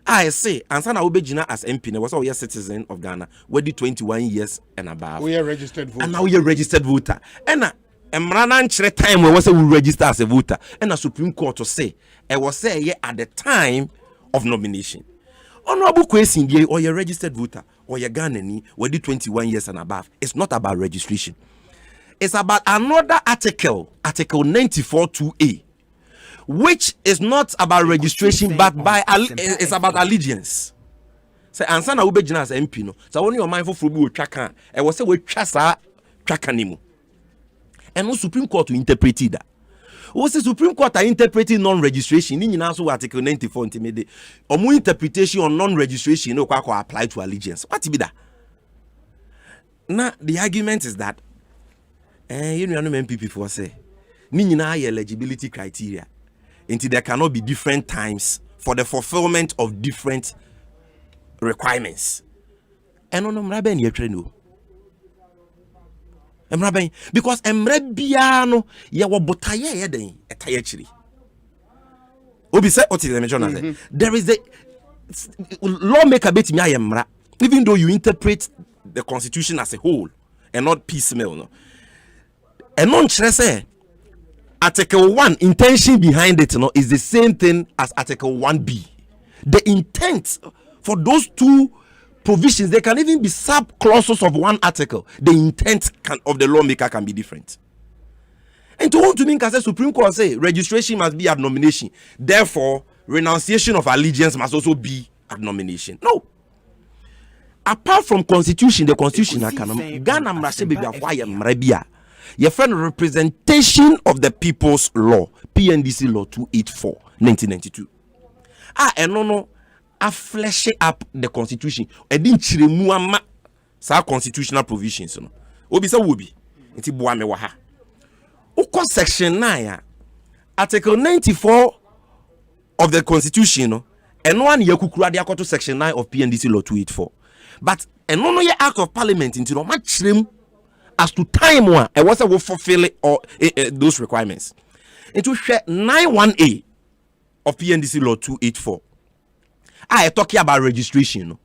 I say, and Sana Ubejina as MP, was all a citizen of Ghana, where the 21 years and above. We are registered voter. And now we are registered voter. And Mranan chere time we was we register as a voter. And the Supreme Court to say, I was say at the time of nomination. Honorable question, or you're registered voter, or you're Ghanaian, where the 21 years and above. It's not about registration. It's about another article, Article 94(2)(a). Which is not about registration, but it's about allegiance. Say, answer na ube jina as MP no. So when you are mindful for we tracka, I was say we trasa tracanimu. And no Supreme Court to interpret that. What the Supreme Court are interpreting non-registration? Ni nyina so Article 94 intimate. Omu interpretation on non-registration no kwa apply to allegiance. What be that? Now the argument is that, you know MPP for say, ni nyina eligibility criteria. Until there cannot be different times for the fulfillment of different requirements. And no mraben ye treno. Mraben because mrebiano ye wo botaye ye den etaye chiri. Obi say what is the mention there is a lawmaker bet me ayemra even though you interpret the constitution as a whole and not piecemeal no. And non say Article 1 intention behind it is the same thing as Article 1B. The intent for those two provisions, they can even be sub clauses of one article. The intent of the lawmaker can be different. And to want to mean, because the Supreme Court say registration must be at nomination, therefore renunciation of allegiance must also be at nomination. No. Apart from constitution, the constitution Ghana mrashe baby acquire mrebia. Your friend representation of the people's law, PNDC law 284, 1992. No, I flesh up the constitution. I didn't chirimuama sa constitutional provisions. No, obi sa wobi. Inti buame waha. Uko section 9, article 94 of the constitution. No, and one yakukura de akoto section 9 of PNDC law 284. But and no ye act of parliament into no match them as to time one and was will fulfill it or those requirements. Into share 91A of PNDC law 284. I talking about registration,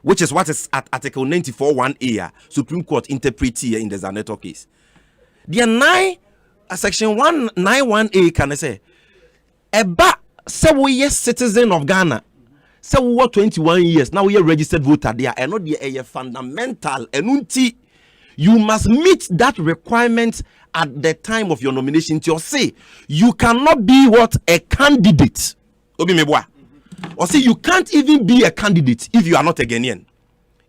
which is what is at Article 94(1)A, Supreme Court interpret here in the Zaneto case. The Section 191A can I say, Eba say we are citizen of Ghana, say we are 21 years, now we are registered voter there, and not the fundamental, and you must meet that requirement at the time of your nomination to say you cannot be what a candidate. Obi meboa. Or say you can't even be a candidate if you are not a Ghanaian,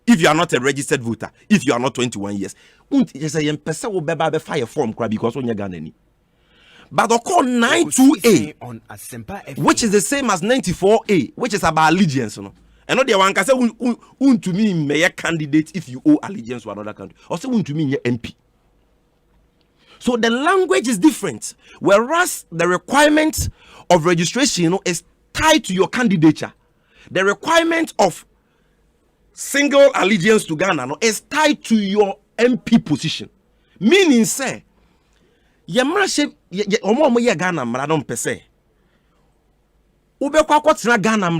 if you are not a registered voter, if you are not 21 years. Just say person will be fire form because when you Ghanaian. But the call 92A on Asempa FM, which is the same as 94A, which is about allegiance, no. And not the one can say to me may a candidate if you owe allegiance to another country, or say to me MP. So the language is different, whereas the requirement of registration is tied to your candidature. The requirement of single allegiance to Ghana is tied to your MP position. Meaning, say, Ghana pese. Ghana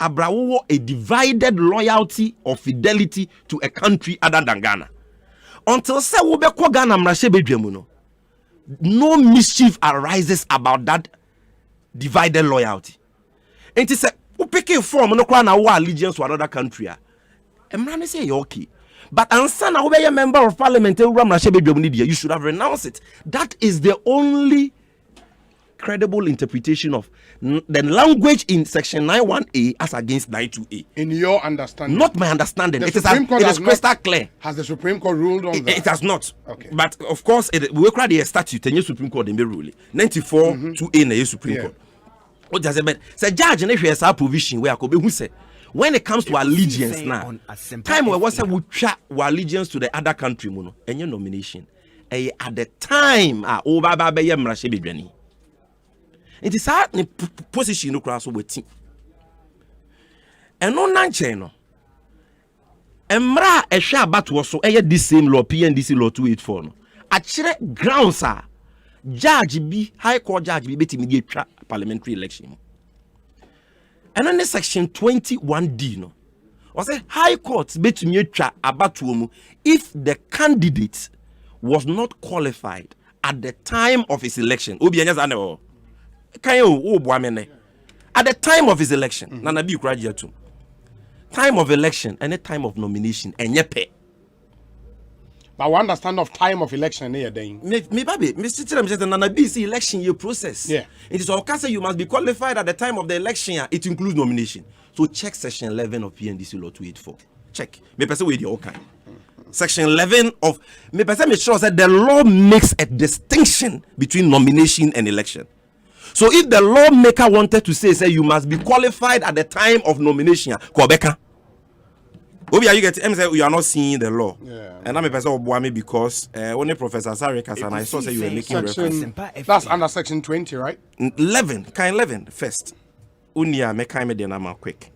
Abrawo a divided loyalty or fidelity to a country other than Ghana. Until say Ghana no mischief arises about that divided loyalty. And it is a picking form no allegiance to another country. And say okay. But answer now be a member of parliament you should have renounced it. That is the only credible interpretation of the language in section 91A as against 92A. In your understanding? Not my understanding. It is crystal clear. Has the Supreme Court ruled on that? It has not. Okay. But of course, we require the statute and the Supreme Court in the ruling. 94 2A in the Supreme Court. What does it mean? Say judge and if you have provision where who say when it comes to allegiance now, time where was we track allegiance to the other country mono and your nomination. At the time it is hard in position no cross with and no nanche no emra ehwa abato so this same law PNDC law 284 no akire grounds are judge bi high court judge bi betimi dey twa parliamentary election and then section 21D no was say high court betimi twa abato mu if the candidate was not qualified at the time of his election obi anya na at the time of his election, Nana be graduate time of election and a time of nomination and yepe. But we understand of time of election here then. Me baby, Mr. Chiram said Nana be election year process. Yeah. It is all say you must be qualified at the time of the election. It includes nomination. So check section 11 of PNDC law 284. Check. Me person with your kind. Section 11 of me person make sure that the law makes a distinction between nomination and election. So if the lawmaker wanted to say you must be qualified at the time of nomination, Quebec. Obi, are you getting? You are not seeing the law. Yeah. And I'm a person of me because only Professor Sarikas and I saw say you were making reference. That's under section 20, right? 11, kind 11 first. Unia me kind me the number quick.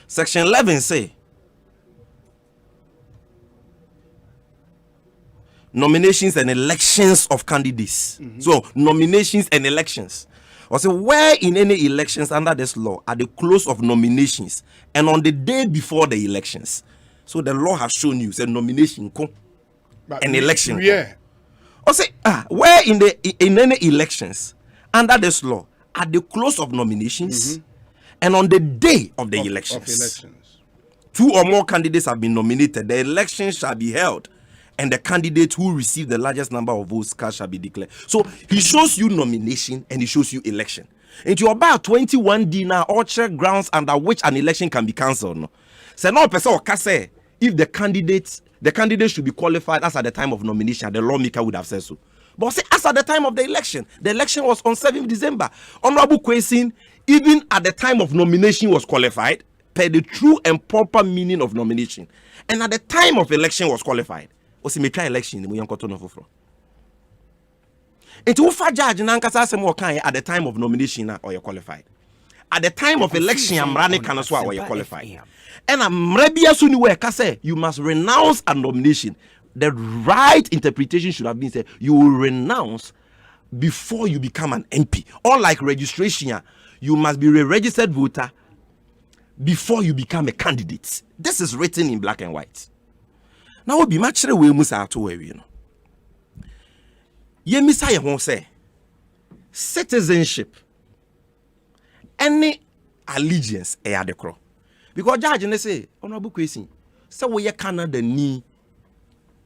Section 11 say nominations and elections of candidates. So nominations and elections. Or say where in any elections under this law at the close of nominations and on the day before the elections. So the law has shown you say nomination and election. Yeah. Or say where in any elections under this law at the close of nominations and on the day of the elections. Two or more candidates have been nominated. The election shall be held. And the candidate who received the largest number of votes cast shall be declared. So he shows you nomination and he shows you election. And you about 21D now, all grounds under which an election can be cancelled. No? So now person can say if the candidate should be qualified as at the time of nomination, the lawmaker would have said so. But say as at the time of the election was on 7th December. Honorable Kwesin, even at the time of nomination was qualified per the true and proper meaning of nomination. And at the time of election was qualified. Osi me try election mu yankoto no foforo. Enti wo fa judge na nkasa asem wo kan at the time of nomination na or you qualified. at the time of election amrane kan so a qualify. And amrabia so ni we ka say you must renounce a nomination. The right interpretation should have been said you will renounce before you become an MP. Or like registration, you must be a registered voter before you become a candidate. This is written in black and white. Now we be much we musa to where you know. Ye misa won't say citizenship, any allegiance the crow. Because judge and say honorable question, so we Canada ni.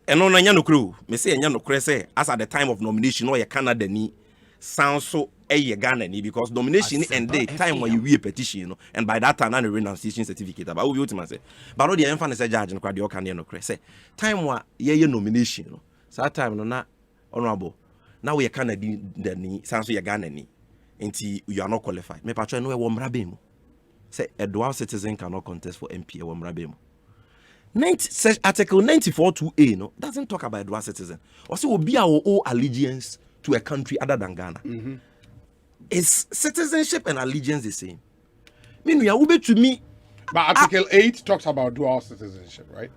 And on a crew, me say a crew say as at the time of nomination, or a Canada ni sounds so a Ghana ni because nomination and day time when you read a petition, you know, and by that time, a renunciation certificate. About who you say, but all the infant say judge and crowd your can crew say time wa ye nomination, you know, so that time no not honorable. Now we are Canada ni sounds so a Ghana ni until you are not qualified. Me patron no e womrabemu. Say a dual citizen cannot contest for MP e womrabemu. Article 94.2a no doesn't talk about dual citizen. Also, will be our own allegiance to a country other than Ghana. Is citizenship and allegiance the same? Meanwhile, to me, but Article 8 talks about dual citizenship, right?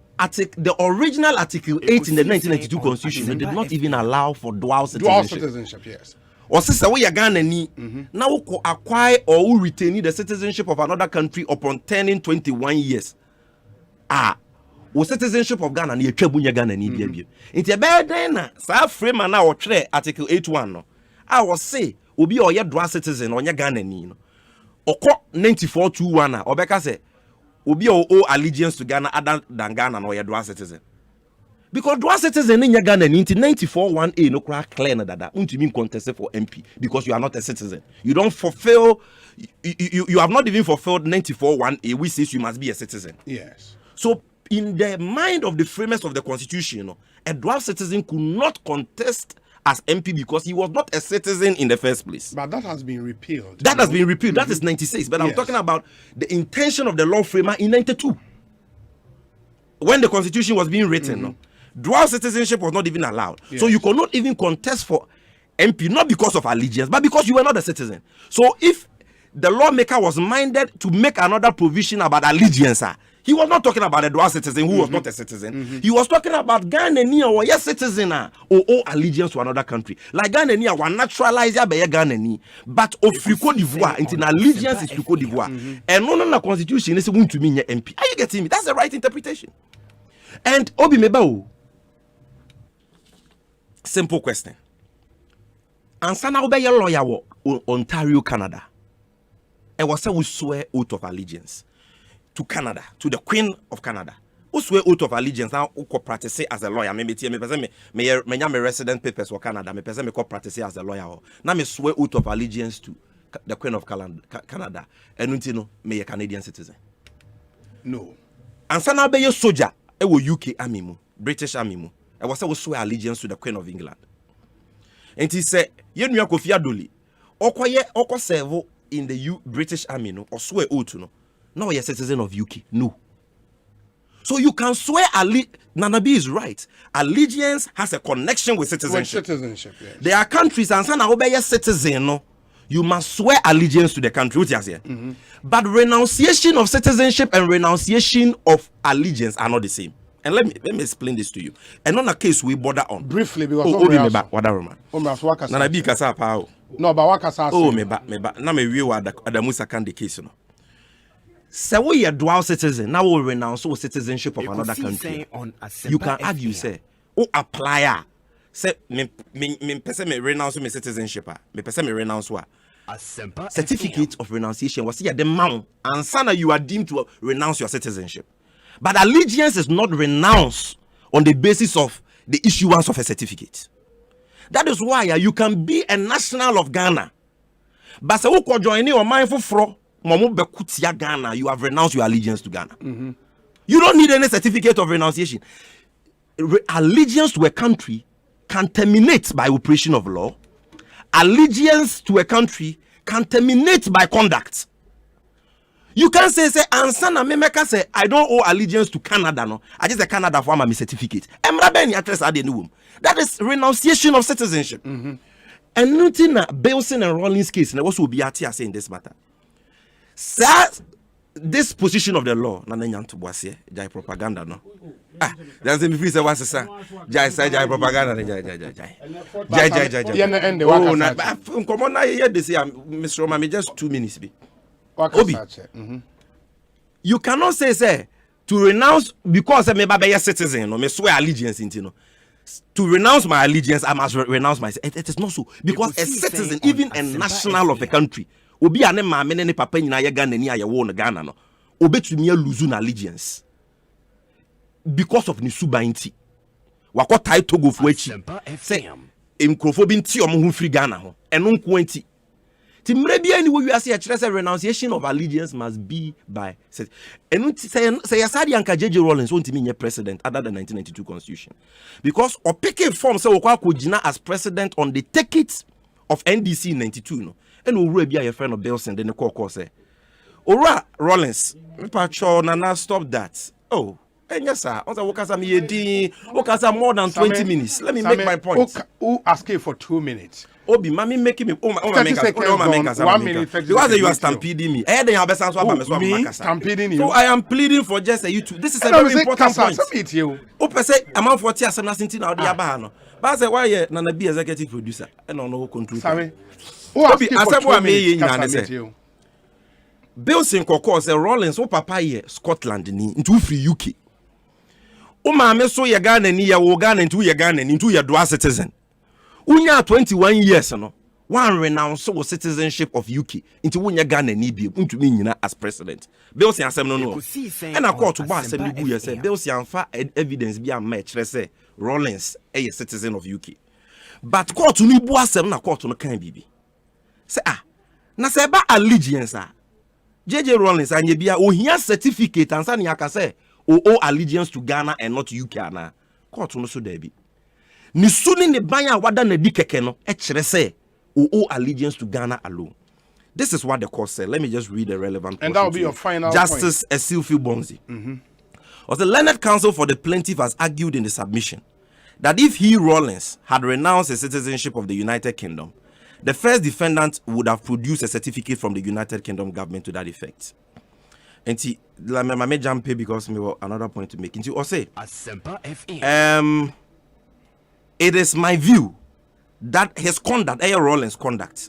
The original Article 8 in the 1992 Constitution did not even allow for dual citizenship. Dual citizenship, yes. Or sister, we are Ghana now acquire or retain the citizenship of another country upon turning 21 years. O citizenship of Ghana ni etwabunya Ghana ni bia bia nti ebeden na sa frame na o twere article 81 no a wo say obi o ye dual citizen onye Ghana ni no okọ 9421 na obeka say obi o allegiance to Ghana other than Ghana no ye dual citizen because dual citizen ni Ghana ni nti 94.1a no kra clear na dada untumi contest for MP because you are not a citizen. You don't fulfill you have not even fulfilled 94.1a which says you must be a citizen. Yes. So in the mind of the framers of the Constitution, you know, a dual citizen could not contest as MP because he was not a citizen in the first place. But that has been repealed. That has been repealed. That is 96. But I'm talking about the intention of the law framer in 92. When the Constitution was being written, no, dual citizenship was not even allowed. So you could not even contest for MP, not because of allegiance, but because you were not a citizen. So if the lawmaker was minded to make another provision about allegiance, he was not talking about a dual citizen who was not a citizen. He was talking about Ghanaian or yes citizen or allegiance to another country. Like Ghanaian were naturalized by Ghanaian, but of Côte d'Ivoire, into allegiance is to Côte d'Ivoire. And no constitution is going to mean MP. Are you getting me? That's the right interpretation. And Obi Mebao, simple question. Ansana obey your lawyer Ontario, Canada. And was we swear oath of allegiance to Canada, to the Queen of Canada. Who swear oath of allegiance now who practice as a lawyer. Me resident papers for Canada. Me practice as a lawyer. Now me swear oath of allegiance to the Queen of Canada. And you know me a Canadian citizen. No. And sana be your soldier. E wo UK army mu, British army mu. E was say swear allegiance to the Queen of England. And he said, "Ye nua Kofi Adoli, oko serve in the British army no, or swear oath no. Now you're a citizen of UK. No. So you can swear Nanabi is right. Allegiance has a connection with citizenship. Yes. There are countries and some obey a citizen. No, you must swear allegiance to the country. What you say? But renunciation of citizenship and renunciation of allegiance are not the same. And let me explain this to you. And on a case we border on briefly because Nanabi kasa pa. No, but what kasa? Oh, me ba. Na me wi wa Adamusa kan the case no. Say we a dual citizen, now we renounce all citizenship of another country. You can argue, say, oh applier, say me person me renounce me citizenship, me person me renounce what? Certificate of renunciation was here the mount, and sana you are deemed to renounce your citizenship. But allegiance is not renounced on the basis of the issuance of a certificate. That is why you can be a national of Ghana, but say who could join your mindful fraud. Ghana, you have renounced your allegiance to Ghana. You don't need any certificate of renunciation. Allegiance to a country can terminate by operation of law. Allegiance to a country can terminate by conduct. You can say ansana me make say I don't owe allegiance to Canada no. I just a Canada for my certificate. That is renunciation of citizenship. And nothing Belson and Rollins case and also be at in this matter. this position of the law na nyan to boase jai propaganda no there's me free say what say jai propaganda jai oh na come on here they say Mr. Roma me just 2 minutes be Obi you cannot say to renounce because me baba citizen no me swear allegiance into no to renounce my allegiance I must renounce myself. It is not so because a citizen even a national of a country obi ane maame ne papa nyina ye Ghana ni aye wo no Ghana no obetumi lose na allegiance because of ni subainti wakotai Togo fu achi say emkrofo bi nti omo hu free Ghana ho eno nko anti ti mre bia ni wo wiase a kire say renunciation of allegiance must be by eno say yasadi anka JJ Rawlings won't me president under the 1992 constitution because o pick a form say okwa kogina as president on the ticket of NDC 92 no and owura bia your friend of Belson then call say owura Rawlings pacho na stop that oh yes sir once wokasa me yedi wokasa more than 20 minutes let me make my point who ask you for 2 minutes Obi mami making me oh my make 1 minute because you are stampeding me then you besan so aba so stampeding you so I am pleading for just a YouTube this is a very important point o pese am 40 asem na senti na o de aba no ba say why na be executive producer and no control sorry Obi asebo me ye nyane say Bilson kokko say Rawlings o papa ye Scotland ni into free UK o ma me so ye Ghana ni ye wo Ghana into ye Ghana ni into ye dual citizen unya 21 years no one renounce citizenship of UK into unya Ghana ni bi untumi nyina as president Bilson asem no and a court ba asem bi bu ye say Bilson anfa evidence bi am ma kire say Rawlings a citizen of UK but court ni bu asem na court no kan bibi say na say ba allegiance JJ Rawlings anye bia ohia certificate ansa ne aka say o allegiance to Ghana and not UK ana court no so da bi ni suni ne banya wada na di keke no e kire say o allegiance to Ghana alone. This is what the court said. Let me just read the relevant and that will be your final Justice Esilfi Bonzi. Or the learned counsel for the plaintiff has argued in the submission that if he Rawlings had renounced his citizenship of the United Kingdom, the first defendant would have produced a certificate from the United Kingdom government to that effect. And I may jump here because me another point to make. And or say Asempa FM. It is my view that his conduct, Rawlings' conduct,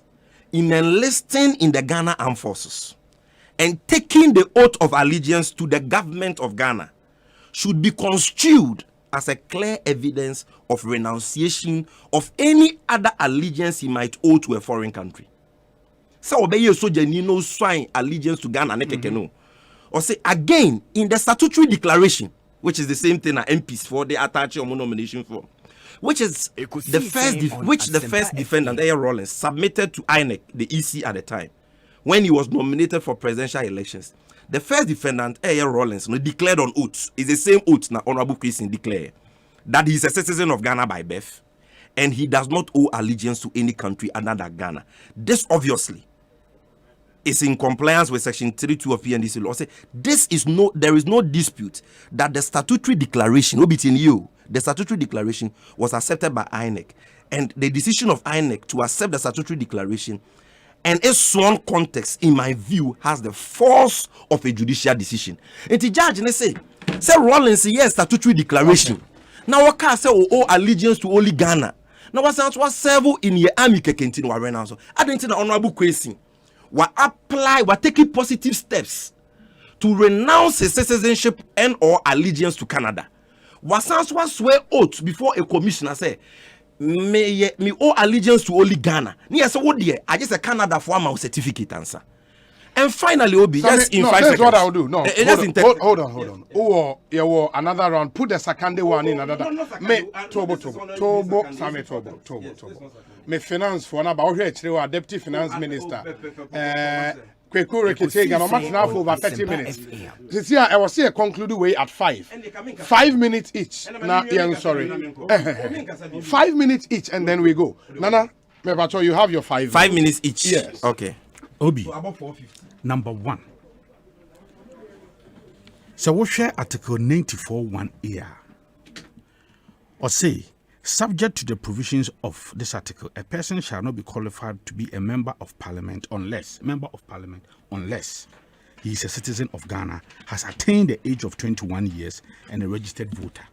in enlisting in the Ghana Armed Forces and taking the oath of allegiance to the government of Ghana should be construed as a clear evidence of renunciation of any other allegiance he might owe to a foreign country. So obey your soldier no sign allegiance to Ghana no. Or say again in the statutory declaration, which is the same thing as MPs for the attaching or nomination form, which is the first defendant, Rawlings, submitted to INEC, the EC at the time, when he was nominated for presidential elections. The first defendant, Rawlings, declared on oath, is the same oath that Honorable Christine declared, that he is a citizen of Ghana by birth, and he does not owe allegiance to any country other than Ghana. This obviously is in compliance with Section 32 of PNDC law. Say there is no dispute that the statutory declaration, the statutory declaration was accepted by INEC, and the decision of INEC to accept the statutory declaration and its sworn context, in my view, has the force of a judicial decision. And the judge say Rawlings yes statutory declaration. Okay. Now what can say owe allegiance to only Ghana. Now what serve in your army kekenti no arena so. I don't think the honorable question. We're taking positive steps to renounce his citizenship and or allegiance to Canada. Wasanso swear oath before a commissioner say me owe allegiance to only Ghana. Ni say what there? I just a Canada for my certificate answer. And finally, Obi, just in 5 seconds. What I will do. No, hold on. Oh, yeah, another round. Put the second one in another. Me Tobo. Me finance for now, but here deputy finance minister. Kwekure Kitega, no matter now for over 30 minutes. This year I was here conclude way at 5. 5 minutes each. Nah, yeah, sorry. 5 minutes each, and then we go. Nana, Mebacho, you have your 5 minutes each. Yes. Okay. Obi. Number 1. So we share Article 94(1)(a). Or say, subject to the provisions of this article, a person shall not be qualified to be a member of parliament unless he is a citizen of Ghana, has attained the age of 21 years and a registered voter.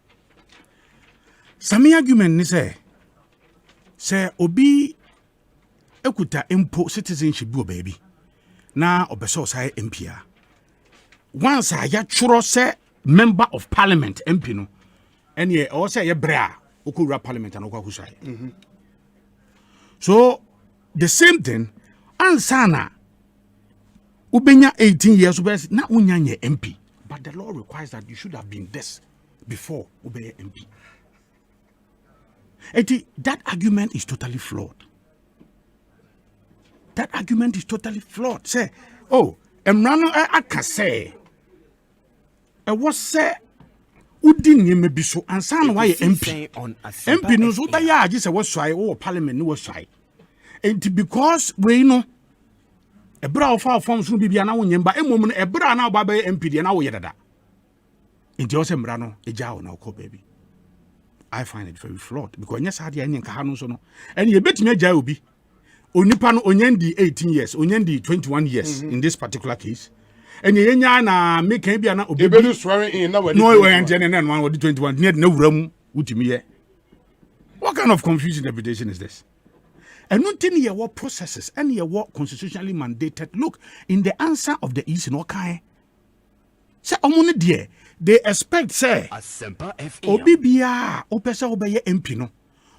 Some argument ni say obi ekuta impo citizenship bi baby. Na obeso say MP a. Once I ya churo say member of parliament MP no. And ye or say ye bra okura parliament and okwa kusai. So the same thing ansana ubenya 18 years na unyanye MP, but the law requires that you should have been this before ubenya MP. That argument is totally flawed. That argument is totally flawed. Say, oh, emrano akase. Was say udin ye maybe so ansan why MP. MP no so that ya just was shy or parliament no was shy. And because we know a bra of our forms will be an hour by a moment a bra now by MP and our yada. In Jose Mrano, a jow now call baby. I find it very flawed because yes, I had any kahano sono. And you bet me a jaubi. Onipano onyendi 18 years, onyendi 21 years in this particular case. And ye na make maybe an obedu swearing in no and one or 21 near no room with me. What kind of confusing interpretation is this? And not in your what processes and your what constitutionally mandated. Look, in the answer of the East in Okai. Say omone dear, they expect say Asempa FM. Obibia opesa obeye MP no.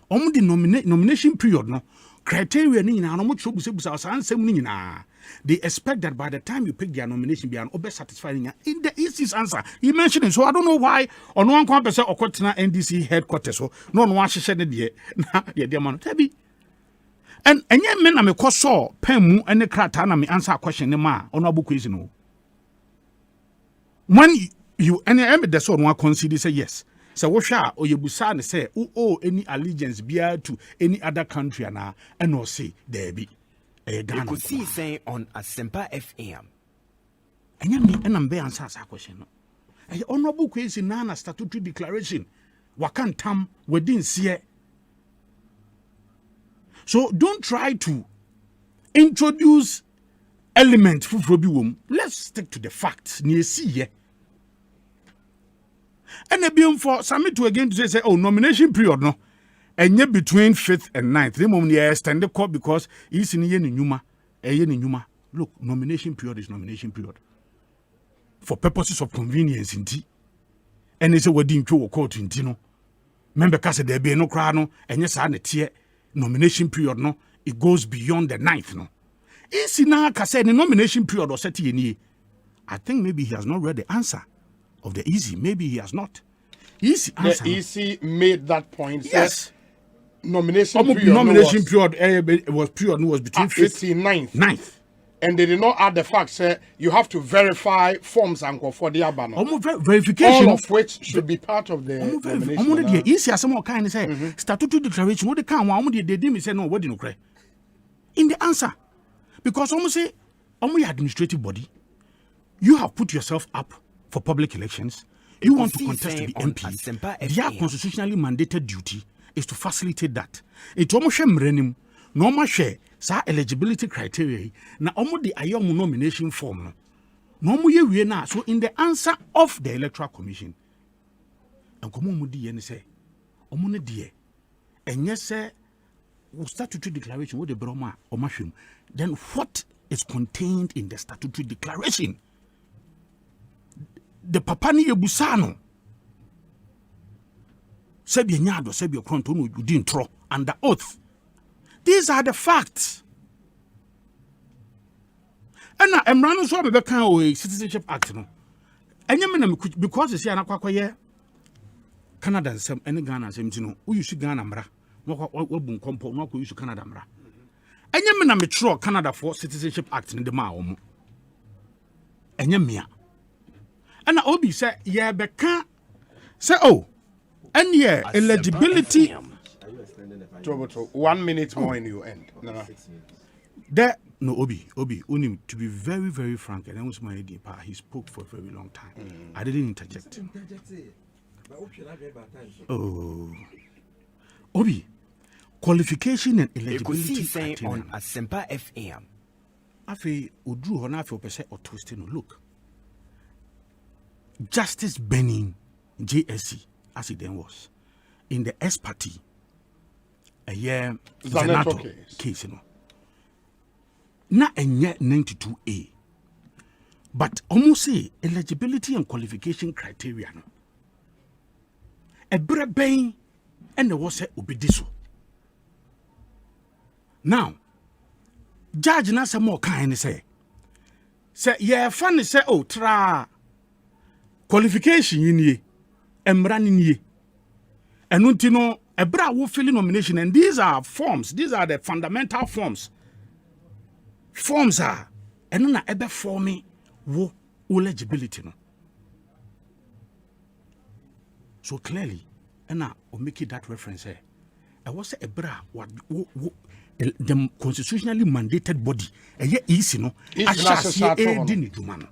Omo the nomination period no. Criteria ni na no mo chobu se busa sansem ni na. They expect that by the time you pick their nomination be an obe satisfying in the East's answer. He mentioned it, so I don't know why on one person okotena NDC headquarters so no one hye ne de na ye de man tabi. And enye me na me koso pemu ene krata na me answer question ne ma honorable question no. When you any the so one consider say yes. So what shall or you busan say owe any allegiance bear to any other country and no say there be a Ekosiisen On Asempa FM. And you mean and I'm be answer that question. A honorable question na statutory declaration. Wakan tam within see. So don't try to introduce element for womb. Let's stick to the facts. Near see. And a being for summit to again to say, oh, nomination period no, and yet between 5th and 9th. The moment you extend the court because it's in Yuma, a Yuma. Look, nomination period is nomination period for purposes of convenience in tea. And it's a wedding to a court in Tino. Member Casa there be no crano, and yes, I tier nomination period no, it goes beyond the 9th no. It's in our Casa the nomination period or set in. I think maybe he has not read the answer of the easy. Maybe he has not. Easy answer. The easy made that point. Yes. Nomination period. Nomination period was between 5th and 9th. And they did not add the fact that you have to verify forms and go for the abano. Verification. All of which should be part of the nomination. Easy as some kind of say statutory declaration. What they can't they didn't say no. What did you cry? In the answer, because almost say administrative body, you have put yourself up for public elections. You want to contest to be MP. Their constitutionally mandated duty is to facilitate that. It's almost a normal share sa eligibility criteria. Na almost the ayom nomination form. No ye na. So in the answer of the Electoral Commission, and komumudi yen say, omune die, and yes sir, statutory declaration with the broma or mushroom. Then what is contained in the statutory declaration? The papani ebusano sebi nyado sebi okronto no you didn't throw under oath. These are the facts. And now emrano so be kan o Citizenship Act no. Enye because you see anakwakoye Canada nsem ene Ghana nsem ti no wo use Ghana mra wo bu nkompo no ko use Canada mra. Enye me na me tro Canada for Citizenship Act ne de ma wo mo. Enye mea. And Obi said, yeah, but can't say, oh, and yeah, eligibility. 1 minute more in you end. No, Obi, Unim, to be very, very frank, and I was my idea, he spoke for a very long time. I didn't interject. Oh, Obi, qualification and eligibility on Asempa FM. afi odru ho na afi opese otwist no look. Justice Benin JSC as it then was in the S party a year Zanato case no. Na enye 92A. But almost say eligibility and qualification criteria no. Ebra ben and the was obidiso. Now, judge na some more kind say yeah funny say oh tra qualification yini emra ni and untino ebra wo fill nomination and these are forms, these are the fundamental forms are and na ebe forming wo eligibility no. So clearly, and now we make it that reference here. I was a bra what the constitutionally mandated body. A year easy no. Dini dumano.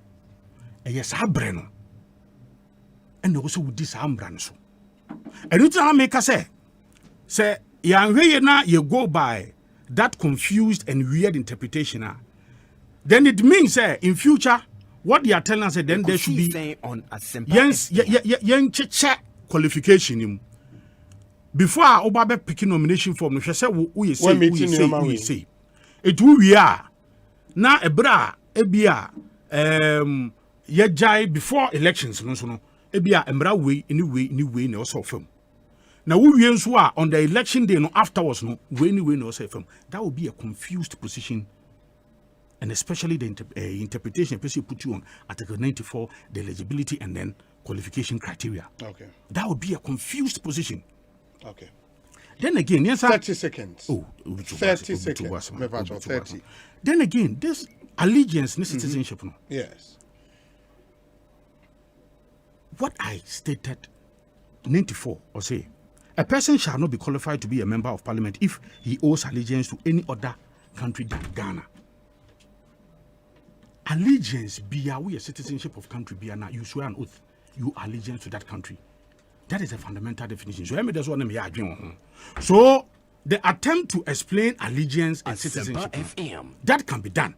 A yes abreno. And also with this ambran so. And you tell make us say young na you go by that confused and weird interpretation. Then it means in future. What they are telling us then there should be on Asempa. Yes, qualification him. Before Obabe picking nomination form, no say we say. It who we are. Na ebra ebia yejai before elections no so no. Ebia emra way anyway no so film. Now we nso are on the election day no afterwards no way no so film. That would be a confused position. And especially the interpretation, especially put you on Article 94, the eligibility and then qualification criteria. Okay. That would be a confused position. Okay. Then again, yes, 30 seconds. Oh, 30 seconds. 30. Then again, this allegiance, this citizenship. No? Yes. What I stated, 94, or say, a person shall not be qualified to be a member of parliament if he owes allegiance to any other country than Ghana. Allegiance be we a citizenship of country be now you swear an oath you allegiance to that country. That is a fundamental definition. So that's what I'm So the attempt to explain allegiance and citizenship that can be done.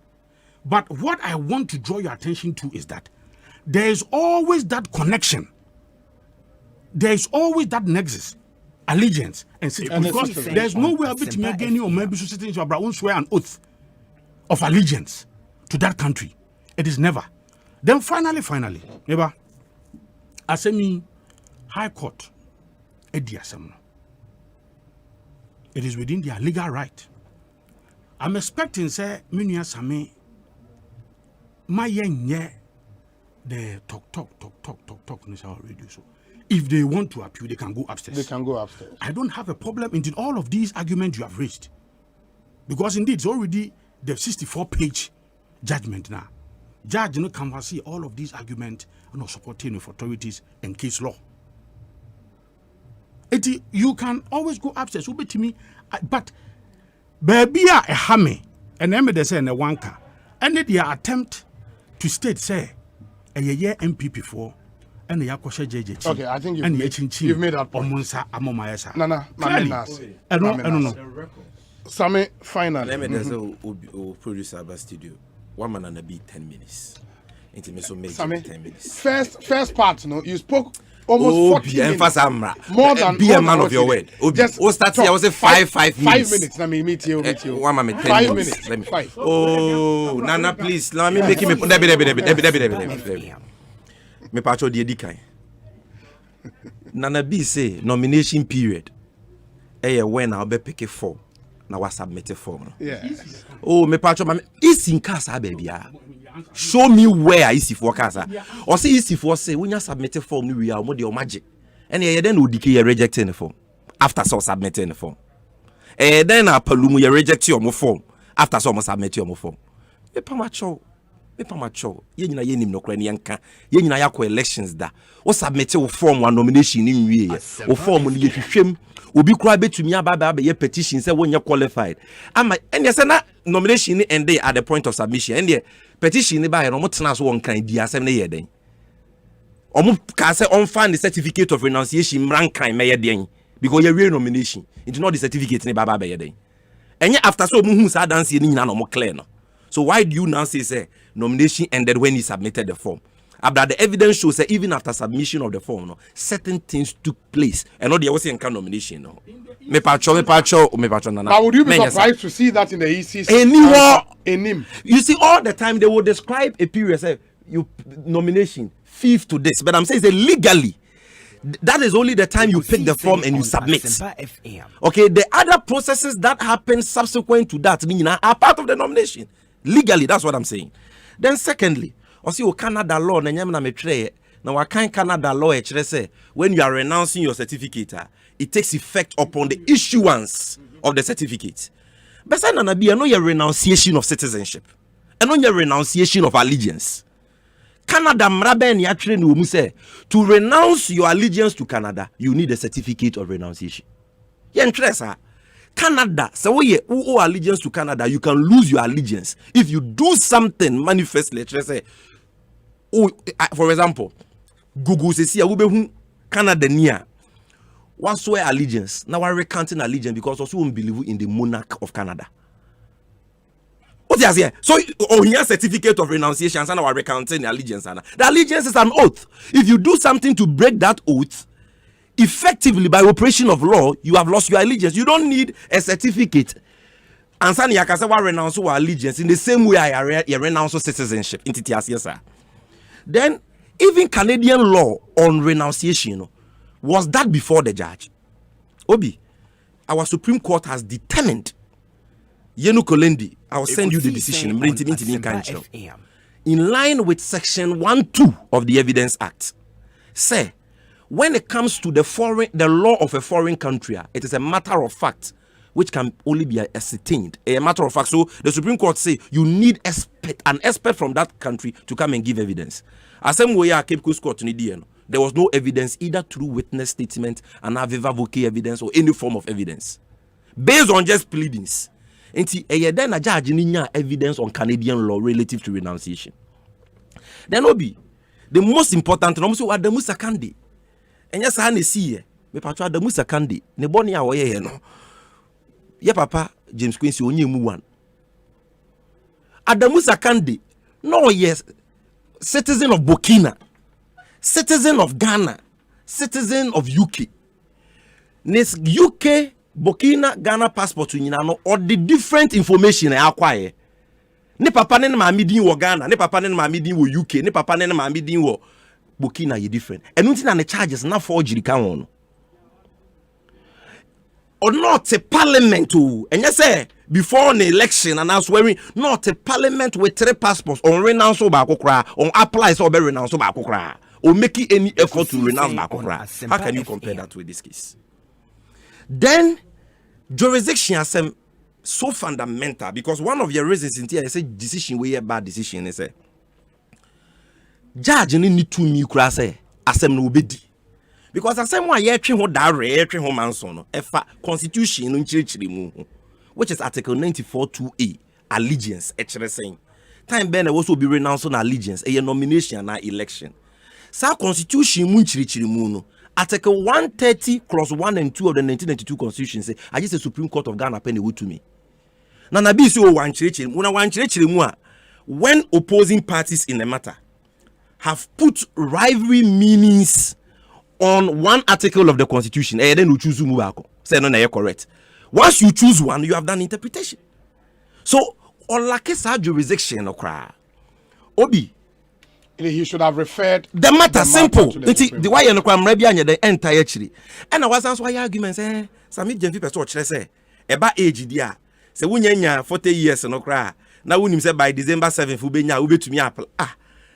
But what I want to draw your attention to is that there is always that connection. There is always that nexus. Allegiance and citizenship. Because there is nowhere between again or maybe citizenship but won't swear an oath of allegiance to that country. It is never. Then finally, never. Asemi High Court, Edi Asem. It is within their legal right. I'm expecting, say, Munia Same, my young the talk on this radio. So if they want to appeal, they can go upstairs. They can go upstairs. I don't have a problem in all of these arguments you have raised. Because indeed, it's already the 64-page judgment now. Judge no can see all of these arguments supporting of authorities and case law. You can always go upstairs. To me, but baby a hammy and then they say in a wanka and their attempt to state say a year MPP for and the Yakosha JJT. Okay, I think you've made that point. Nana, I don't know. Same final. Let me there's a producer by studio. 1 man and a beat 10 minutes. Intimacy make 10 minutes. First part, you spoke almost 40 minutes. More than be a man of your word. Just start here. I was 5 minutes. 5 minutes. Let me meet you. 1 man 10 5 minutes. minutes. 5. Oh, Nana, please. Let me make him. Debbie. Me pacho di edikai. Nana B say nomination period. When I'll be pick a form. Now I submit a form. Yes. Oh, me pacho mama. Is in casa baby. Show me where is for casa. Or say is for say when you submit a form, we are more the magic. And then would decay rejecting the form after so submitting the form. Then a palum you reject your form after so submit your form. Me pamacho. Ye nyina ye nim no kra ne yanka. Ye nyina yakọ elections da. O submit your form one nomination in wie. O form no ye hwehwem. Obi kura betumi aba ye petition say won ye qualified. Ama ene say na nomination end day at the point of submission. Ene petition ba ye no motena so won kan di asem ne ye den. Omo ka say on find the certificate of renunciation mran kan me ye den because ye we nomination. It not the certificate ne ba ye den. Enye after so mu hu sa dance ni nyina no mo clear no. So why do you now say nomination ended when he submitted the form? But the evidence shows that even after submission of the form, no, certain things took place. And not there was a nomination. No. Now, would you be surprised to see that in the ECC? You see, all the time they will describe a period, say, you nomination, fifth to this. But I'm saying legally, that is only the time you pick the form and you submit. Okay, the other processes that happen subsequent to that are part of the nomination. Legally, that's what I'm saying. Then secondly, also Canada law na nyam na metre na wakan Canada law say when you are renouncing your certificate, it takes effect upon the issuance of the certificate. But say na be no your renunciation of citizenship. And no your renunciation of allegiance. Canada mrabe ni atre ni omu say to renounce your allegiance to Canada, you need a certificate of renunciation. You interest Canada, so we owe allegiance to Canada, you can lose your allegiance if you do something manifestly. Say, for example, Google says, "Yeah, we Canada near." What's swear allegiance? Now we're recounting allegiance because also won't believe in the monarch of Canada. What is here? So, here certificate of renunciation, and we're recounting allegiance. The allegiance is an oath. If you do something to break that oath, effectively by operation of law, you have lost your allegiance. You don't need a certificate. And Sani Yakasawa renounce your allegiance in the same way I renounce citizenship. Then, even Canadian law on renunciation was that before the judge. Obi, our Supreme Court has determined. Yenu Kolendi, I will send you the decision. In line with section 1(2) of the Evidence Act, say, when it comes to the law of a foreign country, it is a matter of fact which can only be ascertained. A matter of fact. So the Supreme Court say you need an expert from that country to come and give evidence. Asempa Cape Coast Court there was no evidence either through witness statement and viva voce evidence or any form of evidence based on just pleadings. And then a judge need evidence on Canadian law relative to renunciation. Then Obi, the most important also Adamu Sakandi. And yes, I see me patwa Adamu Sakandi. Ne boni a woye no. Ye papa James Quincy onye mu one. Adamu Sakandi, no yes, citizen of Burkina, citizen of Ghana, citizen of UK. Nes UK, Burkina, Ghana passport or the different information I acquire. Ne papa ne ma midin wo Ghana, ne papa ne ma midin wo UK, ne papa ne ma midin wo Burkina ye different. And nothing and the charges na forgery can on. Or not a parliament to and you say before an election and I swearing not a parliament with 3 passports on renounce ba kokra on apply so be renounce ba kokra or making any effort to renounce ba kokra. How can you compare that with this case? Then jurisdiction is so fundamental because one of your reasons in here I say decision we a bad decision is say judge need to me kura say asem no obedi because asem wa ye twe ho dare ye twe ho manso no efa constitution no nchirichiri mu which is article 94.2a allegiance saying time ben also be renouncing allegiance a nomination na election sa constitution mu nchirichiri mu no article 130 clause 1 and 2 of the 1992 constitution say I just the Supreme Court of Ghana pen to me na na bi so wan chirichiri mu na wan chirichiri mu a when opposing parties in the matter have put rivalry meanings on one article of the constitution, then you choose Mubako. Say no, you're correct. Once you choose one, you have done interpretation. So, on la case jurisdiction okra, Obi, he should have referred the matter simple. The why you know the entire actually. And I was answering why arguments. Some Gen people talk say about age dia. Say we nyanya 40 years no kra. Now we say by December 7th we be nya we to me apple.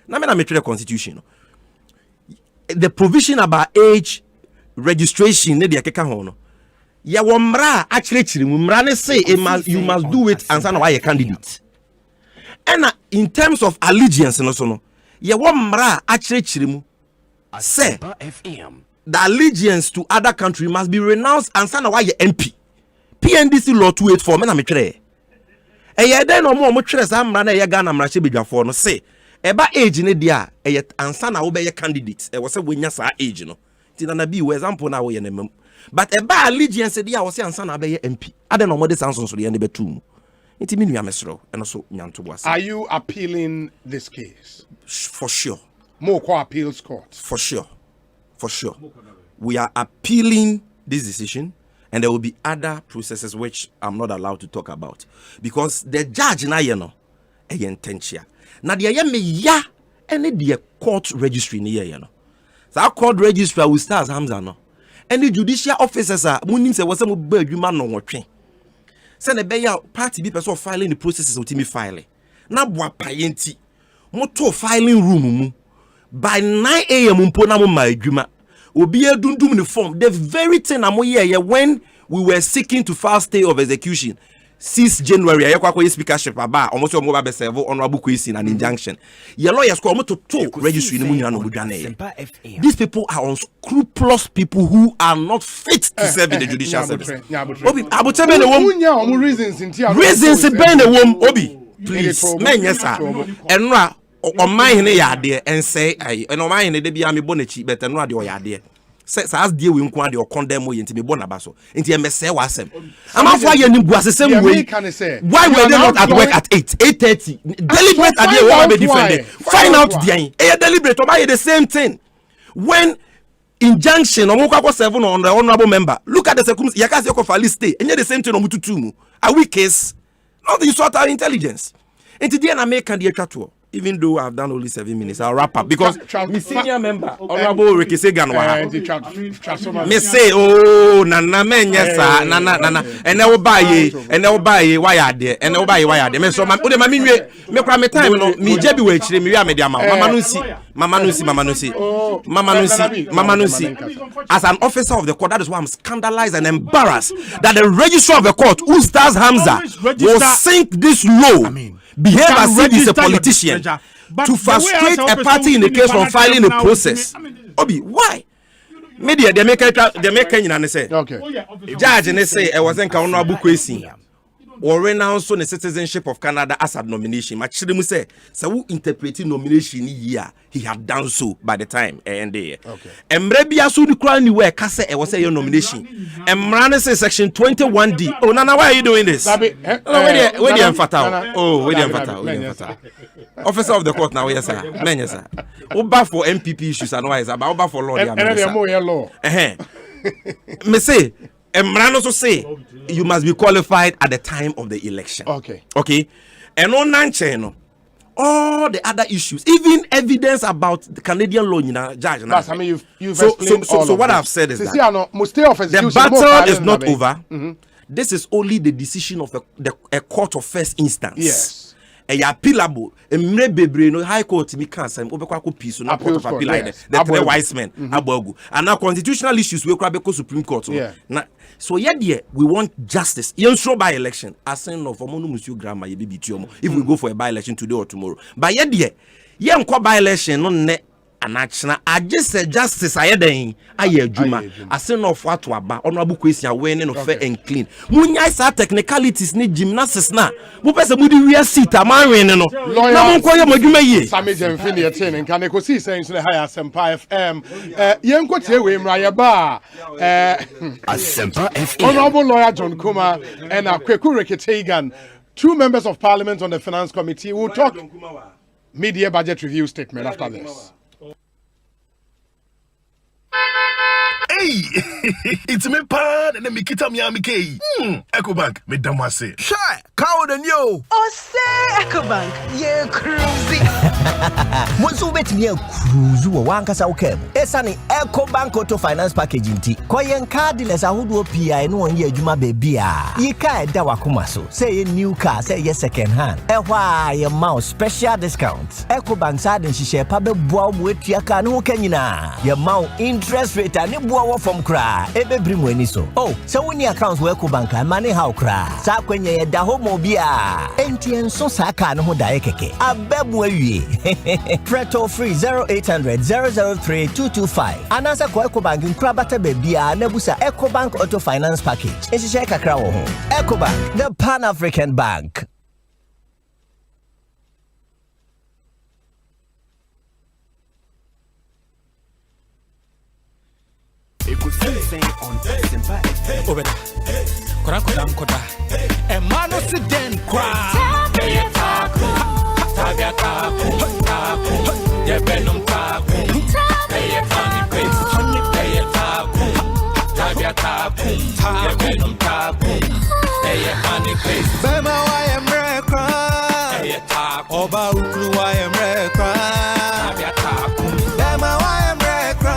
Now me na me the constitution. The provision about age registration ne de keka ho no ya wo mra actually chiri mu mra ne say you must do it and say why a candidate and in terms of allegiance no so no ya wo mra actually chiri mu say the allegiance to other country must be renounced and say why a MP PNDC law 284 me na me twere e ye den no mo twere sa mra na ye Ghana mra che bedwafo no say eba age ne dia ansa na wo be candidate e wo se wonya sa age no ti na bi we example na wo ye nemam but eba allegiance dia wo se ansa na be MP ade no mo de sanson so de ne betum Inti mi mesro and also nyanto boase. Are you appealing this case? For sure. More appeals court. For sure. We are appealing this decision, and there will be other processes which I'm not allowed to talk about because the judge na ye no e intentia. Na de ye me ya ene de court registry ni ye no. That court registry will start Hamza no. And the judicial officers are munim se wose mo ba adwuma no wotwe. Se ne be ya party bi person filing the processes ultimate filing. Na boa payenti. Mo to filing room mu. By 9 a.m. mpo na mo ma adwuma. Obi edundum the form. The very thing am here when we were seeking to file stay of execution. 6 January, ayekwa speakership aba almost omo ba serve honorable question and injunction. Your lawyers go to registry ni munya no budwane. These people are unscrupulous people who are not fit to serve in the judicial service. Obi abotebe ne wom reasons be ne wom obi please menyesa enra oman ne yade ense ai eno man ne de bia me bonachi but enra de oyade. Says as dear we inquire or condemn we into me bonabaso into a mess wasem. I'm not why you asem way. Why were they not at work at 8:30? Deliberate at the one be defended. Find out the deliberate or buy the same thing. When injunction or moko 7 on the honorable member. Look at the circumstances. Yakasi yoko fali stay. And the same thing on mututumu. A weak case. Not the sort of intelligence. Into the American the chatwo. Even though I've done only 7 minutes, I'll wrap up because my senior member, Honorable Ricky Seganwa, me say, oh, nana menyesa, nana, and they'll buy why are there, and they'll buy why are there. Me so, me cry me time, no, me jebi wech, me ya me dia Mama Nusi. As an officer of the court, that is why I'm scandalized and embarrassed that the registrar of the court, Ustaz Hamza, will sink this low. Behave as if he's a politician to frustrate a party in the case from filing a process. Obi, why? Media they make and say, okay. Judge and they say I wasn't honorable question or renounce on the citizenship of Canada as a nomination. Actually, say so interpreting nomination here he had done so by the time and there. Okay. And maybe I saw the crown where Kase was your nomination. And Mrane say section 21D. Oh, Nana, why are you doing this? Where the Fatah? Oh, where the Fatah? Officer of the court now, yes, sir. Men, yes, sir. Oba for MPP issues and why is about Oba for law. Law. Me say. And Mrane also say you must be qualified at the time of the election. Okay. And on Nancheno, all the other issues, even evidence about the Canadian law, judge. That's, I mean, you've explained all so what this. I've said is that the battle is not over. This is only the decision of a court of first instance. Yes. And you appealable. No high court me cancer. Peace. No court of appeal like that. The wise men. And now constitutional issues we go Supreme Court. So we want justice. You by election. As no for Monsieur Grammar, if we go for a by election today or tomorrow. But by election no anachna I just said justice ayeden aye adwuma ase no for to aba honorable question when no fair and clean munya sa technicalities ni gymnastics na mo pese mo di wi seat amanwen no na mo nkoye mo adwuma yie same jemfi ne yete ne nka ne Ekosiisen so high Asempa FM yenko tie we mra ye ba Asempa FM honorable lawyer John Kuma and Kweku Reketagan, 2 members of parliament on the finance committee will talk mid-year budget review statement after this. Hey, it's me pan and me kita mi amike. Ecobank me damase. Shy, cow than you. Oh say Ecobank, yeah cruisy. Monso bet me cruise wo wankasa ukebo. Esani Ecobank Auto Finance Package nti. Koyen cardless ahodo PI no won ye adwuma bebia. Yika eda wakoma so. Say ye new car, say ye second hand. Ehwa ye mouse special discounts. Ecobank sa den hihye pa beboa mo atua ka no kanyina. Ye mouse interest rate ani boa from cry, ebebri mu ani so. Oh, so when your accounts work bank money how cry. Sa kwenye ye da ho mo bia. Enti enso sa ka no ho da keke. Abebu awie. Preto free 0800 003 225. Anasa ko Ecobank nkra bata bebia na busa Ecobank Auto Finance Package. Ehihye kakra wo ho. Ecobank, the Pan-African Bank. Ekosiisen On Asempa FM. Koda. And man sit then cry. takum, takum, takum. Eye money crazy. Bema why am rekra. Eye takum. Oba ukru why am rekra. Tabia takum. Bema why am rekra.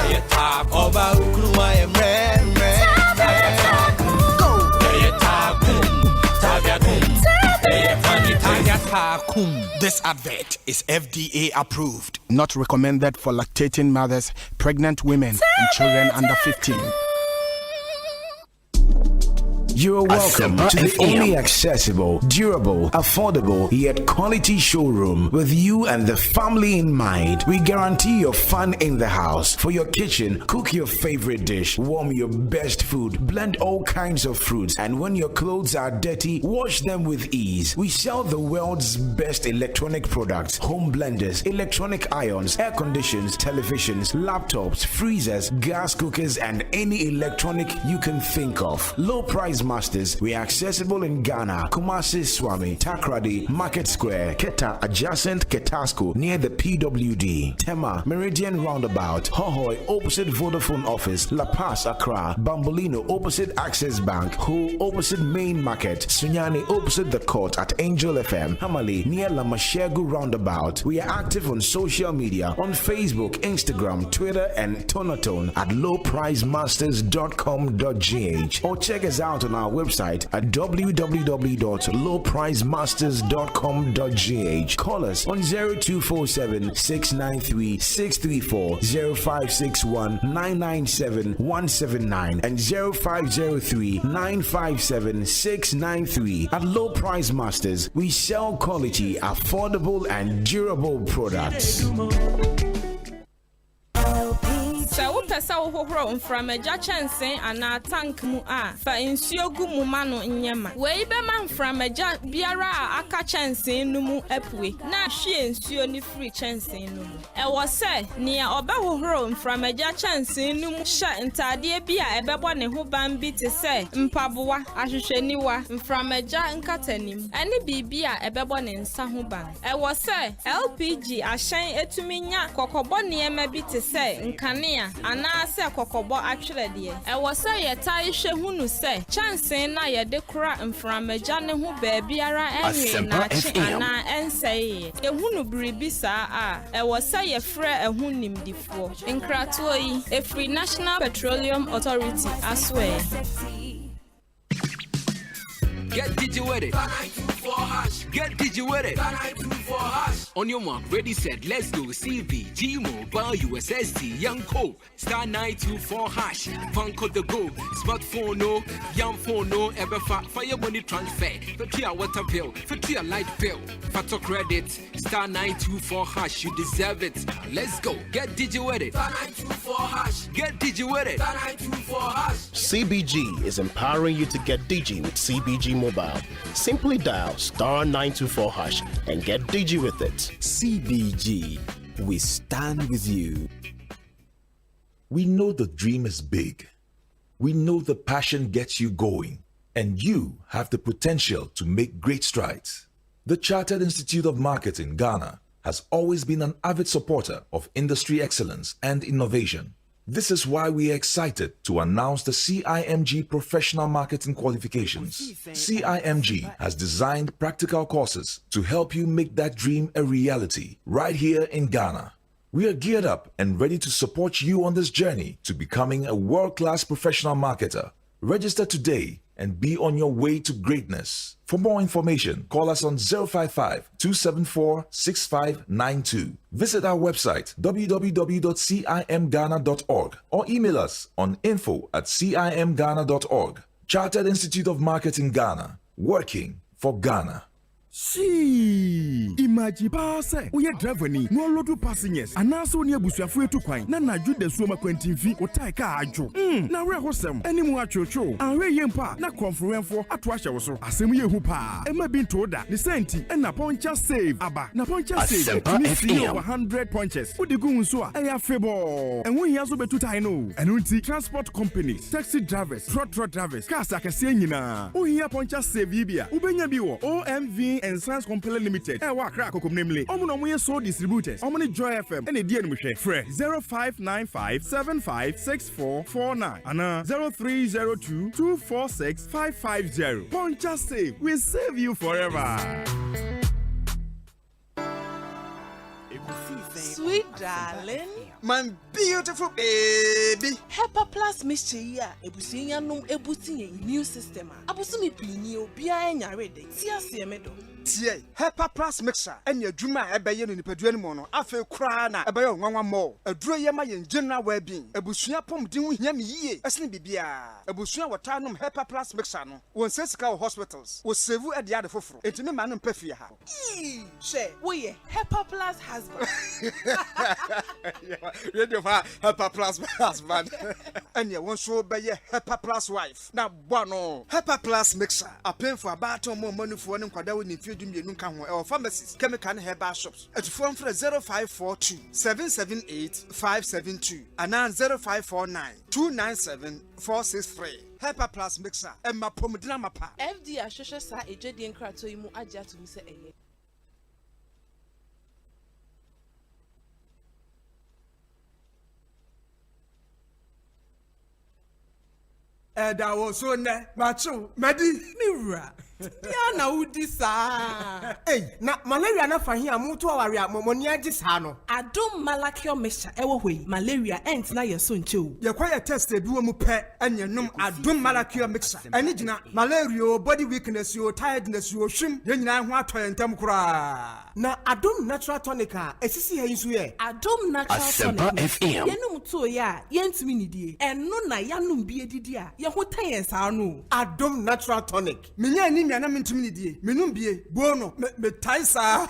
Eye takum. Oba ukru why am rekra. Tabia takum. Go. Eye takum. Tabia takum. Eye money tabia takum. This advert is FDA approved, not recommended for lactating mothers, pregnant women, and children under 15. You're welcome to the only accessible, durable, affordable, yet quality showroom with you and the family in mind. We guarantee your fun in the house. For your kitchen, cook your favorite dish, warm your best food, blend all kinds of fruits, and when your clothes are dirty, wash them with ease. We sell the world's best electronic products, home blenders, electronic irons, air conditioners, televisions, laptops, freezers, gas cookers, and any electronic you can think of. Low price masters. We are accessible in Ghana, Kumasi, Swami, Takrady, Market Square, Keta, adjacent Ketasco, near the PWD, Tema, Meridian Roundabout, Hohoy, opposite Vodafone Office, La Paz, Accra, Bambolino, opposite Access Bank, Ho, opposite Main Market, Sunyani, opposite the court at Angel FM, Hamali, near La Mashegu Roundabout. We are active on social media, on Facebook, Instagram, Twitter, and Tonatone at lowpricemasters.com.gh, or check us out on our website at www.lowpricemasters.com.gh. Call us on 0247 693 634, 0561 997 179, and 0503 957 693. At Low Price Masters, we sell quality, affordable, and durable products. So pesa wohoro mframaja chansen ana tank mu a fa nsuo gu mu ma no nyema we be ma mframaja biara aka chansen no mu apue na hwe nsuo ni free chansen no mu e wo se nia obehohoro mframaja chansen no mu hye ntade bia ebebo ne ho ban bi te se mpaboa ahwehwaniwa mframaja nkatanim ane bibia ebebo ne nsa ho ban e wo se LPG ahyen etuminya kokobo niema bi te se nkane ana se kokobo atwerede e wo se ye tai hwe hunu se chance na ye de kura mframaja ne ho ba biara enwe na chi ana enseye e hunu biribi saa a e wo se ye frɛ ehunim difo nkratoyi e free National Petroleum Authority aswe. Get digi with it. Get digi with it. On your mark, ready, set, let's go. CV, G Mobile, USSD, Young Co. Star 924 hash. Phone code the go. Smartphone no, young phone no. Ever fire money transfer. For your water bill, for your light bill. Factor credit. Star 924 hash. You deserve it. Let's go. Get digi with it. Star 924 hash. Get digi with it. Star 924 hash. CBG is empowering you to get digi with CBG Mobile. Simply dial star 924 hash and get digi with it. CBG, we stand with you. We know the dream is big. We know the passion gets you going, and you have the potential to make great strides. The Chartered Institute of Marketing, Ghana, has always been an avid supporter of industry excellence and innovation. This is why we are excited to announce the CIMG Professional Marketing Qualifications. CIMG has designed practical courses to help you make that dream a reality right here in Ghana. We are geared up and ready to support you on this journey to becoming a world-class professional marketer. Register today and be on your way to greatness. For more information, call us on 055-274-6592. Visit our website, www.cimghana.org, or email us on info@cimghana.org. Chartered Institute of Marketing Ghana, working for Ghana. See, imagine pass. We are driving no load to passengers. And now so near Busuafu to Quine. Nana Jude Suma Quentin or Taika Ajo. Now we're wholesome. Any more chocho. And we yempa. Na conference for Atwasha also. Asemi Hupa. Emma been told that the senti and na poncha save. Abba. Na poncha save. Asempa over 100 punches. Udi Gunsua. Aya Febo. And we also be to Taino. And unti transport companies, taxi drivers, truck drivers, Kasa Kasenina. Oh, here poncha save Ibia. Ubenya Biwo. OMV and Sons Company Limited. And what crack namely. Omono so distributors. Omni Joy FM and a DN Fre 0595 756449 and 0302 246 550. Poncha Save. We save you forever. Sweet darling, my beautiful baby. Hepa Plus mixture ya ebusinya num ebutinye immune system. Abusumi plini obi anya ready. Tia semedo. Tie Hepa Plus mixture enya adwuma ebeye no nipadua no no afa kura na ebeye nwanwa mo aduro ye ma ye general well-being ebusua pomden ho hia me yie esene bibia ebusua watanum Hepa Plus mixture no won sesika hospitals wo save ade ade foforo etimi ma no mpafie ha she wo ye Hepa Plus husband radio fa Hepa Plus husband enya won so beye Hepa Plus wife na bono Hepa Plus mixture apen for abaton mo manufo ne kwada wo ni Dumienu ka ho e pharmacies chemical and herbal shops at phone for 0542 778 572 and 0549 297 463 Hepa Plus mixer and my pomodina mapa FD ashosha sa ejedi enkrato imu agia to mise eye Eda wo so ne macho medi niwra ya na udi sa na malaria na fa hia mutu aware amoni agi sa no adom malakio mixture ewo hoi malaria ent na yeso nche ye kwa ye test ebi wo mu pe enyenum adom malakio mixture eni gina malaria body weakness yo tiredness yo hwim ye nyina ho atoye ntam kura na adom natural tonic a esisi ha yisu ye adom natural Asempa tonic FM yenum to ya yentimi nidie eno na yanum bi edidi a ye ho tayen sa no adom natural tonic menya ni na mentimi ni die menum bie bono me taisa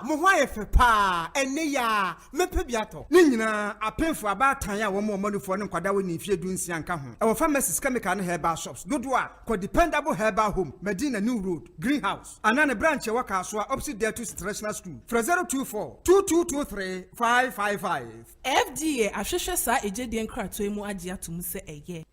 mo ho ayefe pa ene ya mepe biato ni nyina apenfo abatan a wo mo manufo ne kwada wo ni fie dunsia nka ho e wo pharmacies chemical and herbal shops dodo a ko dependable herbal home Medina New Road Greenhouse anane branch e waka so opposite there to International School 024 2223 555 FDA ahwehwe sa ejedi enkrato emu agia tum se eye.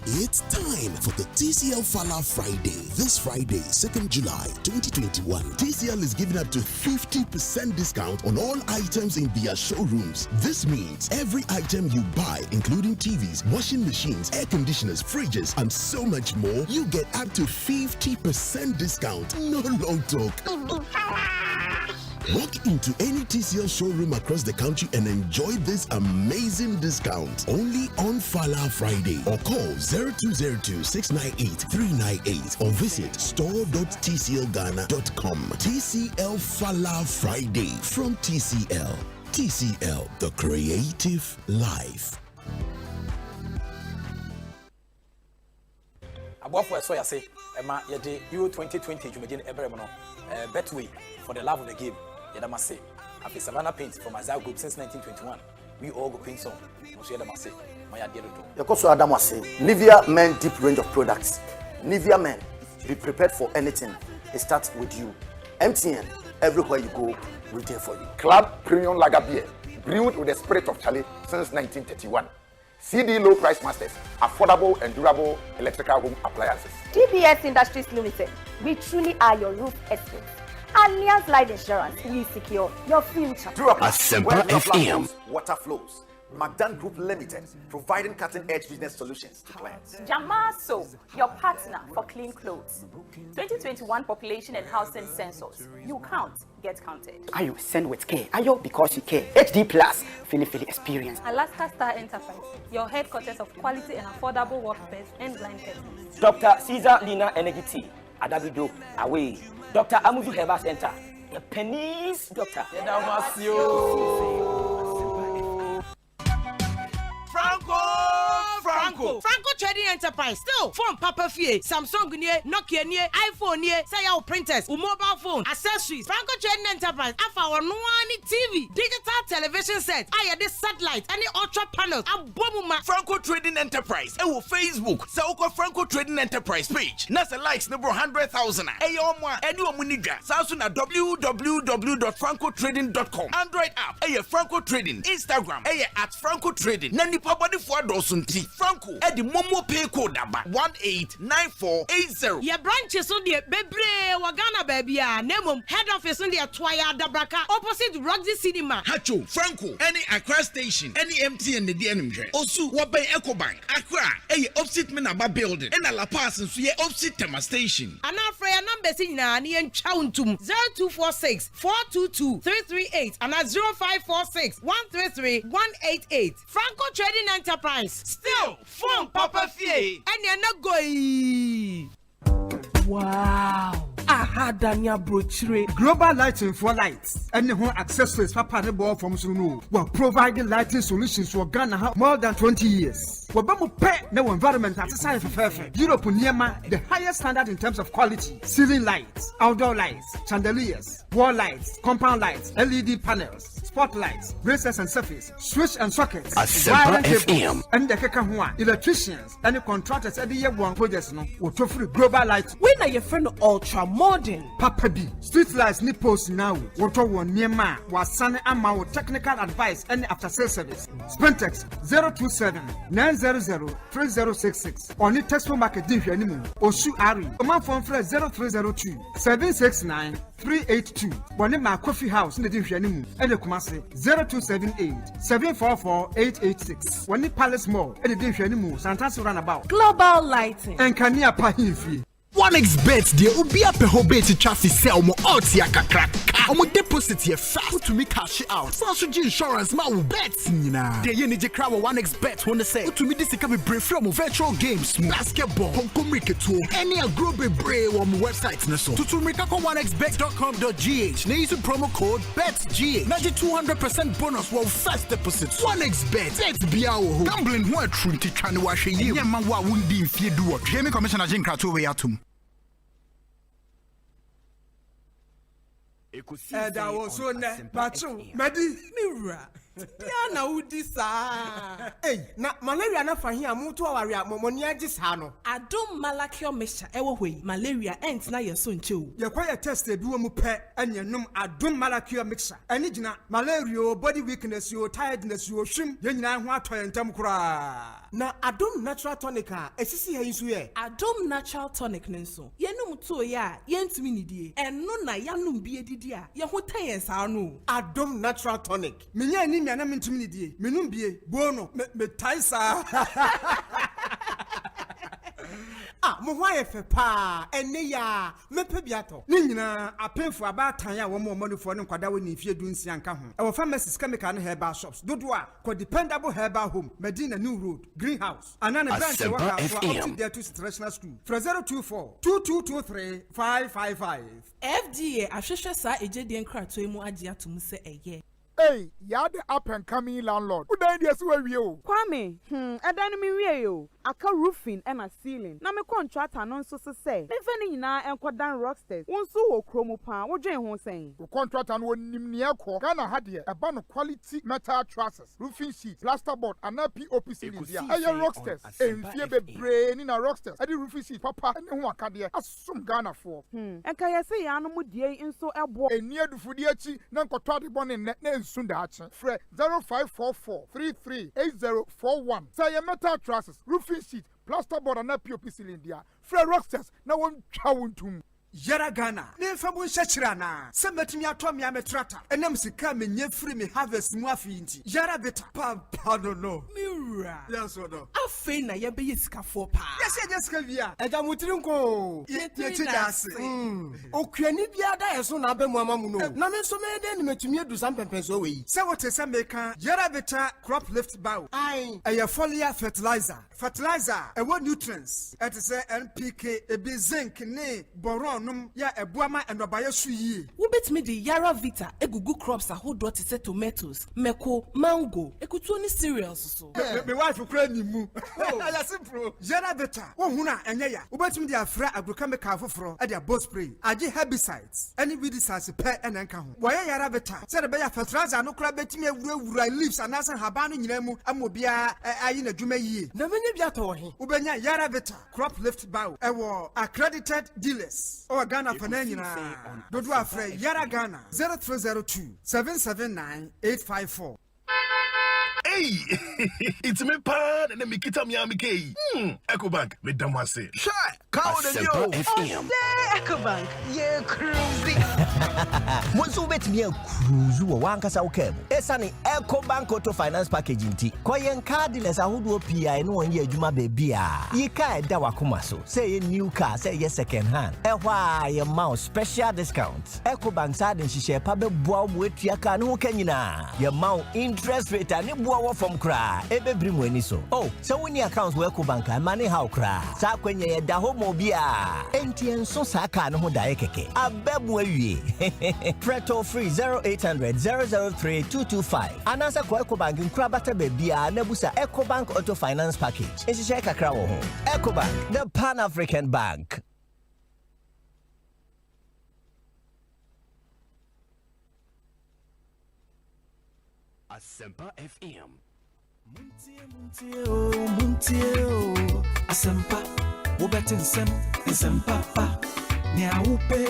It's time for the TCL Fala Friday. This Friday, 2nd July 2021, TCL is giving up to 50% discount on all items in their showrooms. This means every item you buy, including TVs, washing machines, air conditioners, fridges, and so much more, you get up to 50% discount. No long talk. Walk into any TCL showroom across the country and enjoy this amazing discount. Only on Fala Friday or call 0202-698-398 or visit store.tclghana.com. TCL Fala Friday from TCL. TCL, the creative life. Abofo so ya say ema ye de Euro 2020 jumagin ebrem no betway for the love of the game. Yedamase. After Savannah Paints from Azar Group since 1921. We all go paint some. Monsieur Yedamase. Maya Dieruto. Yokoso Adamase. Nivea Men deep range of products. Nivea Men. Be prepared for anything. It starts with you. MTN. Everywhere you go, we're there for you. Club Premium Lager Beer. Brewed with the spirit of Charlie since 1931. CD Low Price Masters. Affordable and durable electrical home appliances. DBS Industries Limited. We truly are your roof experts. Allianz Life Insurance, we secure your future. Asempa FM. Water flows. Magdan Group Limited, providing cutting-edge business solutions to clients. Jamaso, your partner for clean clothes. 2021 population and housing census. You count, get counted. Ayo, send with care. Ayo, because you care. HD Plus, Philly experience. Alaska Star Enterprise, your headquarters of quality and affordable workplace and blind persons. Dr. Caesar Lina Energy Tea, Adabido, away. Dr. Amuzu Herbal Center, the pennies, doctor. Franco Trading Enterprise. Still, phone Papa Fie, Samsung near, Nokia near, iPhone near, say our printers, mobile phone, accessories. Franco Trading Enterprise. Afa our TV, digital television set. I this satellite, any ultra panels. Abomuma. Franco Trading Enterprise. Ewo Facebook. Sauko Franco Trading Enterprise page. Nasa likes number 100,000. Eyomwa. Edu omunija. Samsung at www.francotrading.com. Android app. Eye Franco Trading. Instagram. Eye at Franco Trading. Nani pabadi for dosunti. Franco. Eddie Momo pay code number 189480. Your branches on the Bebre Wagana baby, Nemum, head office on the Twaya Dabraka, opposite Roxy Cinema. Hacho, Franco, any Accra station, any MT and the DNMJ. Also, what by EcoBank, Accra, a opposite Minaba building, and a La Paz and so opposite Tema station. And our prayer numbers in Nani and Chauntum 0246 422 338 and at 0546 133 188. Franco Trading Enterprise. Still, phone Papa Fie. And you're not going. Wow. Aha, Dania brochure. Global lighting for lights. Any home accessories for partner from Sunu. We're providing lighting solutions for Ghana more than 20 years. We're going to pay no environment at the side of perfect. Europe Niema, the highest standard in terms of quality. Ceiling lights, outdoor lights, chandeliers, wall lights, compound lights, LED panels, spotlights, braces and surface, switch and sockets, Asempa FM, and the Kekahua, electricians, and the contractors at the year one projects no will offer global lights. When are your friend ultra modern? Papa B, street lights nipples now. Water one near ma was sun and ma technical advice and after sales service. Spentex 027 900 3066. Only Tesco Market Division anymore. Osu Ari. Command phone for 0302 769 382. One in my coffee house in the division anymore. And the Kumasi 0278 744 886. One in Palace Mall and the division anymore. Santa's runabout. Global lighting. And Kania Pahinfi. 1xBet the obi apehobet traffic sell mo otia kakraka omo deposit ye fast to me cash out so insurance ma wo bets nyina de ye ni je kra 1xBet won say to me this can be brave from virtual games basketball konkom riketo any agro be brave on website na so to me ka 1xbet.com.gh na use promo code BETGH na je 200% bonus for first deposit 1xBet bet bia wo gambling ho atru nti twane wa hwe ye nyama wa wundi mfie du wo Jamie Commissioner Jinkra to we atum Ekosiise On Asempa Medi Mira. Diana Udisa. Hey, na malaria na fahi amutu aware amoni agisa no. Adom malakio mesha ewo hwe. Malaria ent na yeso nche. Ye kwa ye test e bi wo mu pe enyenum adom malakio mixture. Eni gina malaria body weakness yo tiredness yo hwim ye nyina ho atoye ntam kura. Na adom natural tonic a esisi ha yisu ye. Adom natural tonic nenso. Ye num to ye a ye ntimi nidie. Eno na yanum bi edidi a ye ho tayen sa no. Adom natural tonic. Menya ni na mentimi nidie. Menum bie bono me taisa. Ah, mo hwa ye fe pa ene ya mepe biato ni nyina apemfo abatan ya wo mo manufo ne nkwada woni fie du nsia nka ho e wo pharmacies chemical ne herbal shops dodo a ko dependable herbal home Medina New Road Greenhouse anana branch wa ka up there to international school 024 2223 555 FDA ahwehwe sa ejedie nkrato emu age atum se eye. Hey, you're the up and coming landlord. Who died yesterday with you? Kwame, me we yo. Aka roofing and a ceiling. Na me contractor non so say. Me fani na enko dan rocksters. Wonso wo kromo pa, wo dwen ho sen. The contractor no nim ne ekọ. Ghana ha de e ba no quality metal trusses, roofing sheets, plasterboard and POP ceiling dia. Aye rocksters. Enfie bebre ni na rocksters. Ade roofing sheet papa ne ho aka de asum Ghana for. Enka ye say ya no mu die nso ebo. Eni adufudi achi na nkoto ade bone ne Sundache, Fre 0544 338041. Say a metal trusses, roofing sheet, plasterboard and POP ceiling dia. Fre rocksters na won chawuntum. Yara Ghana, ne fabu shachirana. Semetimi atomi ametrata. Enem sika me nye free me harvest mu afinti. Yara beta pa no. Mira. Yes or no. Afe na ye be yesika for pa. Yes, yes Kelvia. Eja mutiri nko. Ye chidase. Okuani bia da yeso na be mu amamu no. Na me so me de ni metumi edu sam pempenso we. Se wote se meka Yara beta crop lift bow. Ai. Eye foliar fertilizer. Fertilizer e what nutrients. It is NPK, e be zinc ne boron. Ya ebuama endobaye su yi. Wobetimi di Yara Vita egugu crops ahodo te say tomatoes, meko, mango, ekutu oni cereals so. Me wife kura ni mu. Ya simple. Yara Vita wo hu na enye ya. Wobetimi di afra agrochemical foforo e dia both spray. Age herbicides. Any weedicides pe ena nka ho. Wo Yara Vita. Say be ya fertilizer no kura betimi awura leaves anasa haba no nyina mu amobia ayi na dwuma yi. Na menye bia to he. Wobenya Yara Vita crop lift bow. Ewo accredited dealers. Ghana Panena. Dodo afre Yara Ghana 0302 779 854. Hey, it's me pa and then Mikita Miami K. Ecobank, me damase. Sure, count the yo. Ecobank, yeah, cruising. Once you bet me a cruise, one casa okay. Esani Ecobank Auto Finance Package in tea. Koyen cardless, I would do PI no 1 year Juma baby. Ye ka dawa kumaso. Say a new car, say yes second hand. Why your mouse special discounts. Ecobank side and she share pabe boa with your can who can you na. Your mount interest rate and it boa from cry. Ebe brim when so. Oh, so when your accounts were Ecobank and money how cry. Sa when ye da homo bia. NTN so saka no ho da ekeke. Abebwe ye. Preto free 0800 003 225. Anasa kwa Ecobank nkrabata bebia nebusa Ecobank Auto Finance Package. Enshishe kakra wo ho. Ecobank, the Pan-African Bank. Asempa FM. Muntie, Asempa, Wobetin Asempa, Nya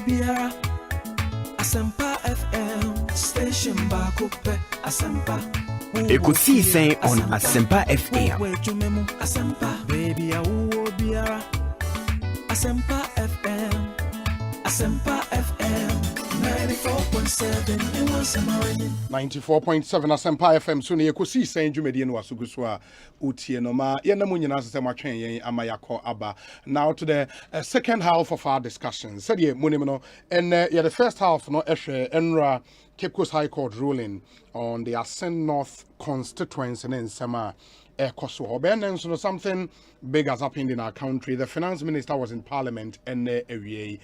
Biara, Asempa FM, Station Bakupe, Asempa. Ekosiisen On Asempa FM. Asempa, baby, Biara, Asempa FM, Asempa FM. 94.7 Asempa FM so ne Ekosiisen dwumadi no asuguso a utie no ma ye na munyina sese matwen yen amayako aba. Now to the second half of our discussion. Said ye munim no and the first half no ehwe enra Cape Coast High Court ruling on the Ascent North constituency in Nsema Ekosiisen. Something big has happened in our country. The finance minister was in parliament and the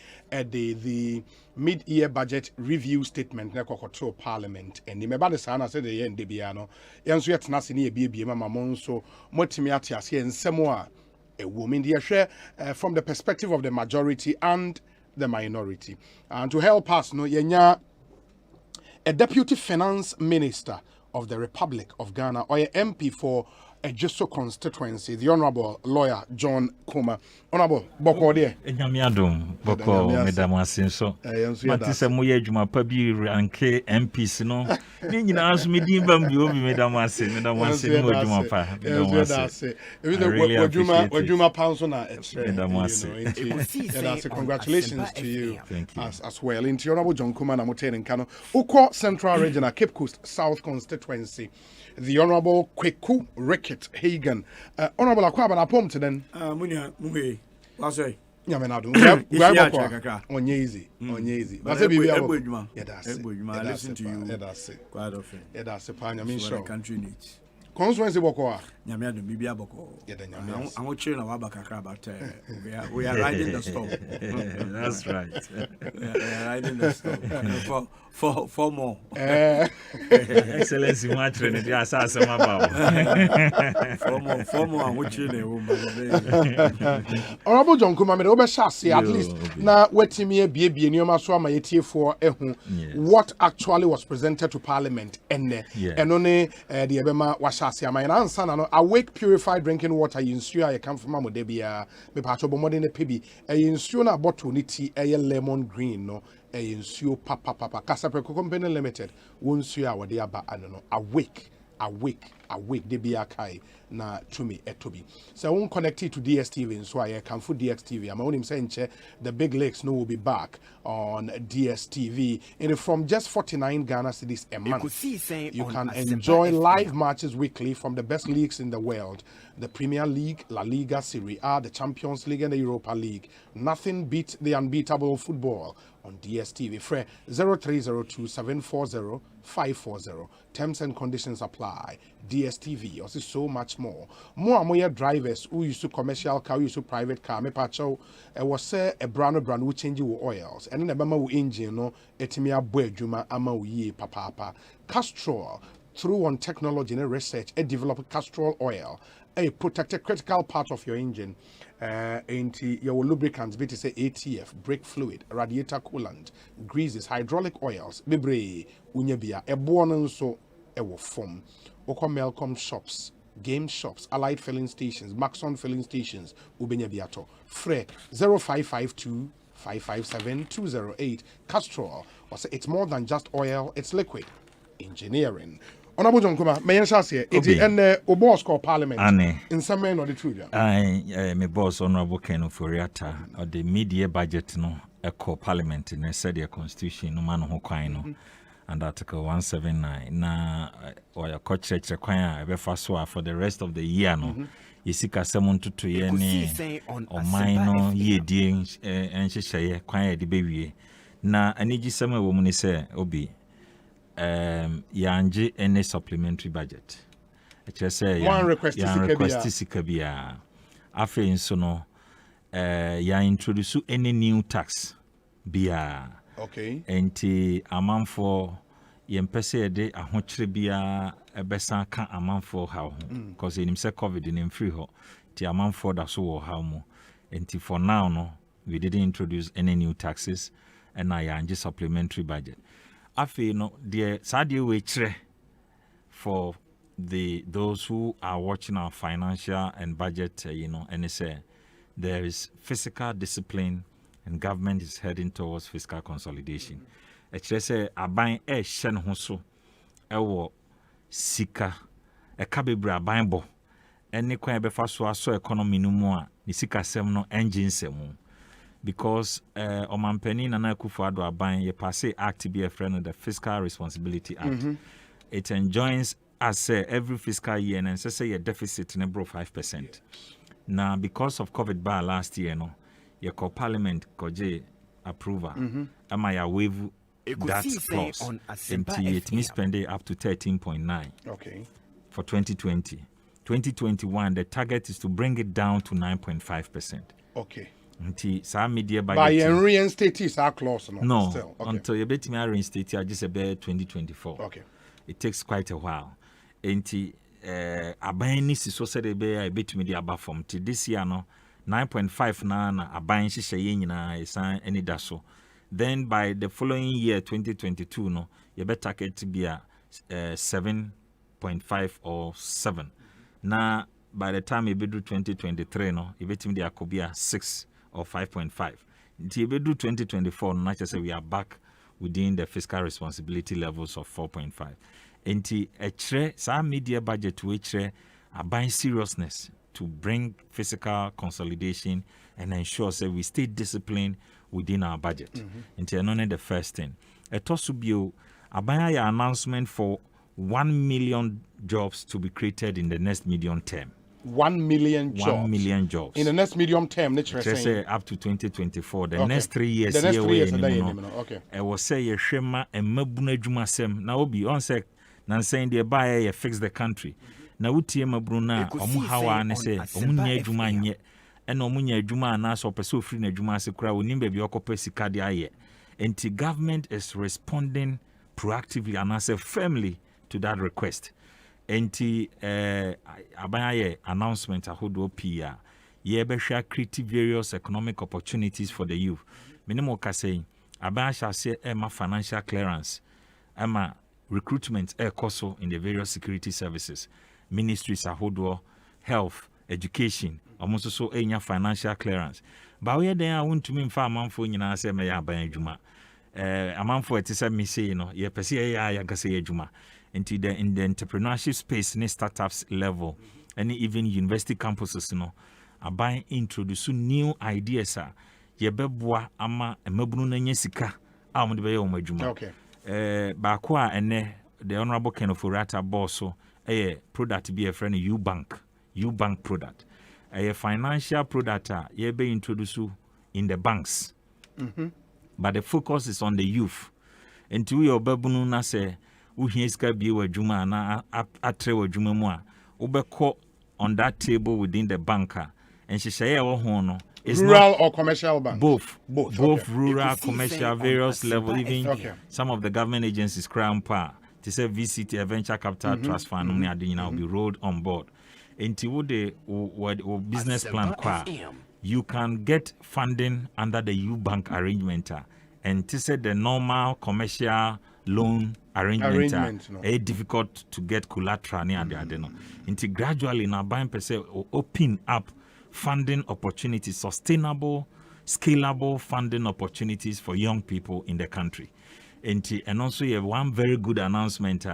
mid-year budget review statement to parliament and the mebade sana said the end debiano yanso yetna se ne ebie mama monso motimi atiase ensemo a woman dear share from the perspective of the majority and the minority. And to help us no yenya a deputy finance minister of the Republic of Ghana or a MP for a Jeso constituency, the Honorable Lawyer John Kuma. Honorable Boko de Enyamiadum Boko Madam Asenso. Matisa moye adwuma pa bi ranke MPs no. Ni nyina aso medin bam bi obi Madam Asen no adwuma pa. Adwuma panso na Madam Asen. Congratulations to you as well. Into Honorable John Kuma na moten nkano. Uko Central Regional Cape Coast South constituency. The Honorable Kweku Rickett Hagan. Honorable Akwaba na pom to then. Munya muhe. Wasai. Nyamenadu. Onyezi. That's a baby. Ebojuma. I listen to you. Quite often. That's a pan. I mean, sure. Country needs. Constituency Boko. Nyamenadu Bibia Boko. I'm watching our Bakaka, but we are riding the storm. That's right. We are riding the storm. For more. Excellency, my training. Yes, about. For more. I'm watching a woman. Honorable John Kuma, at least now waiting me a baby in your maswama yetie for what actually was presented to Parliament and only the Ebema Washasi. My answer no awake purified drinking water you ensure I come from Mamodebia, me pacho bomodin a pibi, a ensure na bottle niti a lemon green no. Ensure papa Casapreco Company Limited won't see our dear ba I don't know awake de bia kai na tumi etobi so won't connect it to DSTV so I can for DSTV I'm only saying the big lakes no will be back on DSTV and from just 49 Ghana cedis a month you can enjoy live matches weekly from the best leagues in the world, the Premier League, La Liga, Serie A, the Champions League and the Europa League. Nothing beats the unbeatable football on DSTV. Free 0302 740 540. Terms and conditions apply. DSTV also so much more. More drivers who used to commercial car, who used to private car. Me pacho was a brand who change your oils and then the mama engine no etimia boy juma ama ye papa. Castrol through on technology and research a developed castrol oil. A protected critical part of your engine, into your lubricants, be to say ATF, brake fluid, radiator coolant, greases, hydraulic oils, bibre, unyebia, a born so a form, Oko Melcom shops, game shops, allied filling stations, Maxon filling stations, Ubenyabiato, Fre 0552 557 208, Castrol, or say it's more than just oil, it's liquid. Engineering. Honorable John Kuma, may I say it and boss called Parliament in some men or the truth. My boss, Honorable Ken Furiata, or the media budget no call Parliament in the Constitution, no man who kind and Article 179. Now, or your coach require a for the rest of the year. No, you see, someone to year or minor year dealing and she say, quiet the baby. Now, I need you some woman say, Obi. Yanje any supplementary budget. I just say one request sikabia. Afe nso no ya introduce any new tax bia. Okay. Enti amanfo yempese de ahokyere bia ebesa ka amanfo ha ho because enim say covid in free ho. Ti amanfo da so wo ha mo. Enti for now no we didn't introduce any new taxes and na yanje supplementary budget. Afi no the sadie we chere for those who are watching our financial and budget and they say there is fiscal discipline and government is heading towards fiscal consolidation. Chere say aban hye ho so ewo sika bebre aban bo ene kwan befa so aso economy no mu a ni sika sem no engine sem because Omampeni Nana Akufo-Addo Aban ye passe act be a friend of the Fiscal Responsibility Act. It enjoins us every fiscal year and say your deficit in 5%. Now because of COVID bar last year no your Parliament koje approval am I waive that clause until it me spend it up to 13.9 for 2020. 2021 the target is to bring it down to 9.5%. Some media budget. By reinstate is our clause no. Still. Until you bet me reinstate I just about 2024. It takes quite a while. Enti aban is so said be I bet me the above from till this year no 9.5 na aban hye nyina esan any daso. Then by the following year 2022 no you bet target to be a 7.5 or 7. Now by the time you be do 2023 no you bet me the akobia 6 or 5.5. Until we do 2024, not just say we are back within the fiscal responsibility levels of 4.5. Until some media budget which are buying seriousness to bring fiscal consolidation and ensure that we stay disciplined within our budget. Until not the first thing. A tosubio abaya announcement for 1 million jobs to be created in the next medium term. 1 million jobs. 1 million jobs. In the next medium term, let's say up to 2024. The next 3 years. The next 3 years. I will say ye shema and mabuna juma sem. Now be on sec. Nan saying the buyer ye fix the country. Na uti mabruna omu hawa ne say omunya juma nye. And omunya juma na so peso free na juma se kura onimbe bi okope sika de aye. And the government is responding proactively and answer firmly to that request. Enti abaye announcement ahodo pia ye be hwa create various economic opportunities for the youth. Minimo ka say abaya shall say ma financial clearance ma recruitment koso in the various security services ministries ahodo health education almost so enya financial clearance ba we den a wontumi mfa amanfo nyina say me ya aban adwuma amanfo etisa me say no ye pese ya gase adwuma into the in the entrepreneurship space in startups level and even university campuses aban introduce new ideas ye beboa ama emabunu na nyesika amde be ye omadwuma ba ko a ene the honorable Ken Ofori-Atta boss product be a friend U Bank product a financial product ye be introduce in the banks but the focus is on the youth into your babunu na say uhiska bi wadwuma na atre wadwuma mu a ubeko on that table within the banker and she say ho no is rural or commercial banks both rural commercial various level even some of the government agencies crown power to say VCT venture capital trust fund no will be rolled on board until the business plan you can get funding under the U Bank arrangement and to say the normal commercial loan arrangement difficult to get collateral near the adeno. Until gradually now buying per se open up funding opportunities, sustainable, scalable funding opportunities for young people in the country. And also you have one very good announcement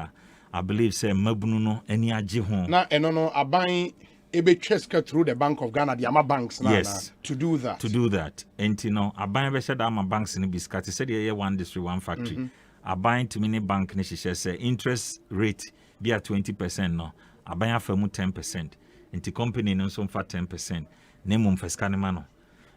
I believe say mabunu no any agye ho. Na eno no aban ebe cheska through the Bank of Ghana, the ama banks na, yes. to do that. To do that. And no aban be said ama banks in biscuit said here one district one factory. Aban to mini bank ni say interest rate be at 20% no. Aban afamu 10%. Nti company no so mfa 10%. Nemu mfeska ne ma no.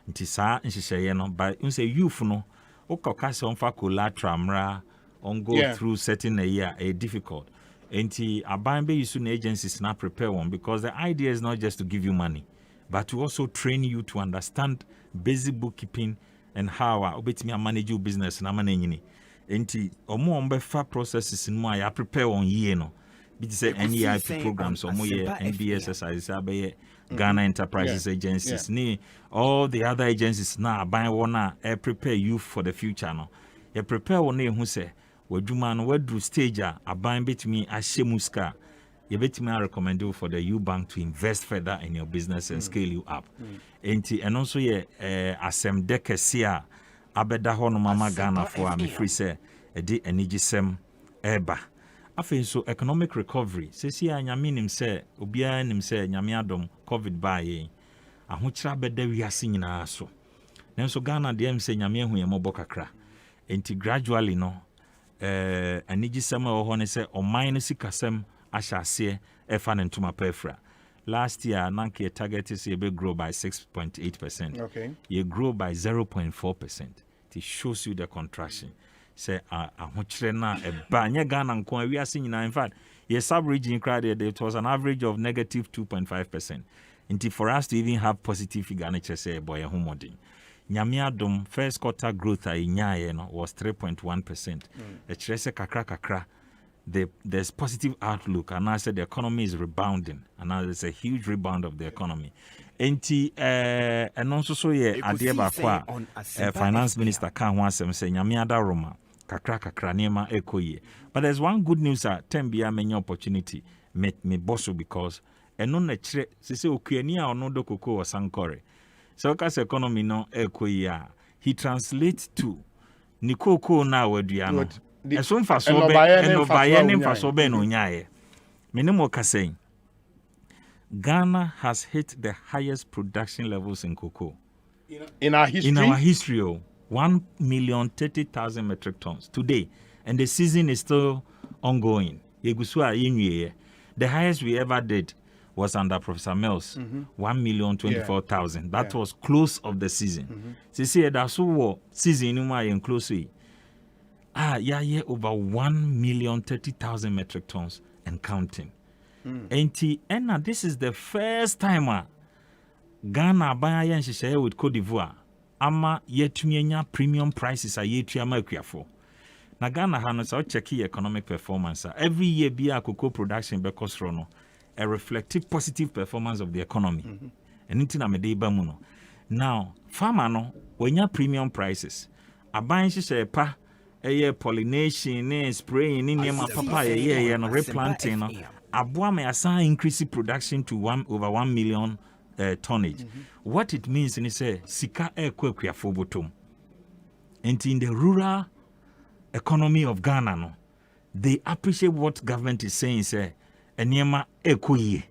Nti saa nhihye no by unse youth no ukaka se mfa collateral mra on go through certain a year a difficult. Nti aban be use na agencies na prepare one because the idea is not just to give you money but to also train you to understand basic bookkeeping and how obetimi manage your business na mananyini. Nti omo ombefa processes in mo ya prepare on year no. Bi say NEIP programs omo ye NBSS abaye Ghana Enterprises Agencies ni all the other agencies na aban wona prepare you for the future no. You prepare one who say wadwuma no wadu stage a aban betimi ahye muska you betimi recommend you for the U Bank to invest further in your business and scale you up. Enti and also ye asem dekesia abeda ho no mama Ghana for am free say edi enigisem eba. Afen so economic recovery sesi anyame nim say obia nim say nyame adom covid ba ye ahokyra beda wiase nyina so nanso Ghana de am say nyame hu ye mobo kakra enti gradually no anigisem ho ne say oman no sikasem ahyase efa ne ntoma pefra last year nanke target is be grow by 6.8%. Okay, you grow by 0.4%. It shows you the contraction. Say ahokyere na eba nye Ghana nko awiase nyina. In fact, yes, sub-region crowd it was an average of negative 2.5%. Until for us to even have positive figure na say boy homodin. Nyame adom first quarter growth a nyaye no was 3.1%. Echrese kakra there's positive outlook and I said the economy is rebounding and now there's a huge rebound of the economy. Enti and also so ye ade ba kwa finance minister kan ho asem say nyame ada roma kakra nema ekoye. But there's one good news at Tembia many opportunity met me bosso because eno na kire se okuani a ono do koko wasankore. So kas economy no ekoye he translates to nikoko na wadua no. Eso mfaso be eno baye mfaso be no nyaye. Menemo kasɛn Ghana has hit the highest production levels in cocoa in our history. In our history, 1,030,000 metric tons today, and the season is still ongoing. The highest we ever did was under Professor Mills, 1,024,000. That was close of the season. See, that's what season in close. Over 1,030,000 metric tons and counting. And this is the first time Ghana buy share with Cote d'Ivoire. Ama yetumienya premium prices are yetuama equiafo. Na Ghana has our checky economic performance. Every year be a cocoa production because rono a reflective positive performance of the economy. And intina medeba muno. Now, farmer no when ya premium prices. A buying share pa pollination, spraying in yama papaya, and replanting. Abua may assign increasing production to over 1 million tonnage. What it means is sika ekwe fobotum. And in the rural economy of Ghana, no, they appreciate what government is saying. Say, enyema ekwe.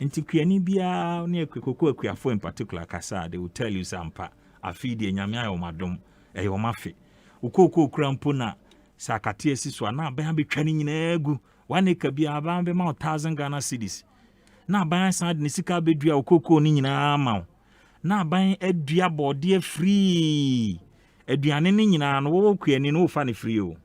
Inti kuyani biya ni ekwe ekwe in particular kasa. They will tell you sampa afidi enyamia yomadom eyomafe. Ukoko krampuna sakati esiswa na bayambi training nyinegu. 1 acre be about 1,000 Ghana cedis. Now buying side nisika bedua ukoko ni nyina ma. Now buying edua body free. Eduane ni nyina no wo kuani no fa ne free o.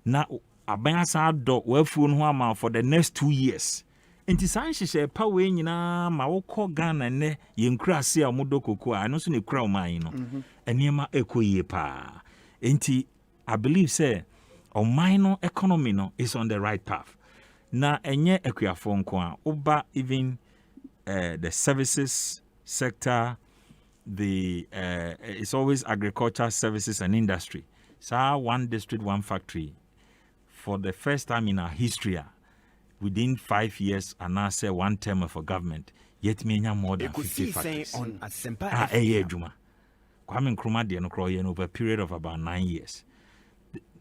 Na aban side do we phone ho ama for the next 2 years. Enti san hihye pa we nyina ma wo kọ Ghana ne ye nkura se a modo koko a no so ne kura o man no. Eniema ekoyie pa. Enti I believe say our minor economy no is on the right path. Na enye ekuafo nko a oba even the services sector, the it's always agriculture, services and industry. So one district, one factory. For the first time in our history, within 5 years, and now say one term of a government, yet me more than 50 factories. On Asempa Juma. Kwame Nkrumah de no over a period of about 9 years.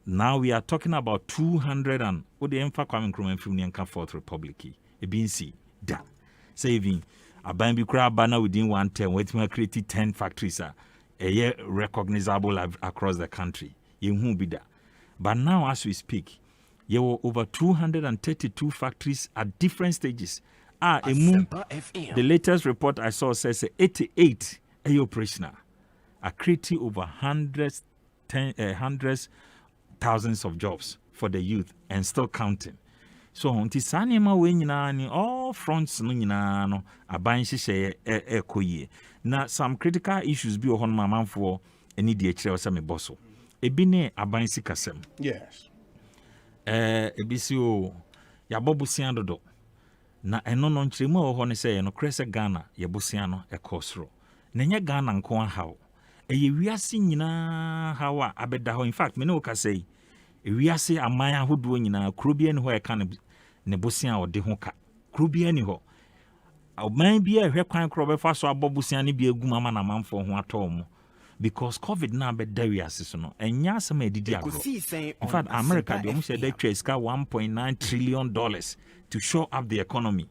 now we are talking about 200 and what the Emfa Kwame Nkrumah from the Fourth Republic. A BNC da saving a bambi crab banner within 1 term, waiting created 10 factories a year recognizable across the country. You won't be that. But now, as we speak, there were over 232 factories at different stages. The latest report I saw says 88 are operational, are creating over hundreds, thousands of jobs for the youth and still counting. So, until Sanima Winani, all fronts no aban share koye. Now, some critical issues be on my man for any DHL or some bosso. Ebine aban sikasem. Yes. Ebisio yabobusiando do. Na eno no nchiremu ho ne se no krese Ghana yabusiano ekosro. Nenye Ghana nko hawo. Eye wiase nyina hawa abeda ho. In fact, me no ka say wiase aman ahodo nyina krobia ne ho e ka ne bosia ode ho ka. Krobia ne ho. Aman bia hwe kwan krobe fa so abobusia ne bia egu mama na manfo ho atom. Because COVID now be there so no enya asem edidi agro. In fact, America they almost said they trade $1.9 trillion to show up the economy.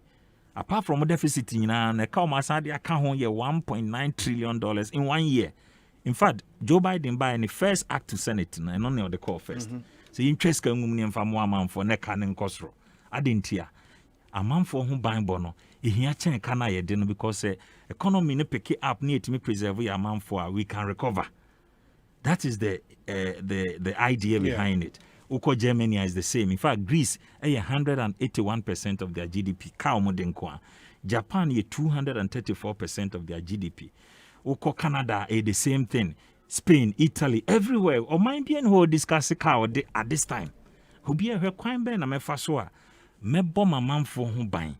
Apart from deficit na ka masade aka ho ye $1.9 trillion in 1 year. In fact, Joe Biden by the first act to Senate na no ne the call first. So interest ka ngum ne mfa mo amanfo ne ka ne nkosro. Adentia amanfo ho ban bo no ehia chen ka na ye de no because economy ne pick up ne etimi preserve your amanfo we can recover. That is the idea behind it. Uko Germany is the same. In fact, Greece 181% of their GDP. Japan 234% of their GDP. Uko Canada the same thing. Spain, Italy, everywhere. O mind bien who discuss at this time. Who be a kwan ben na mefaso a mebo mamamfo ho ban.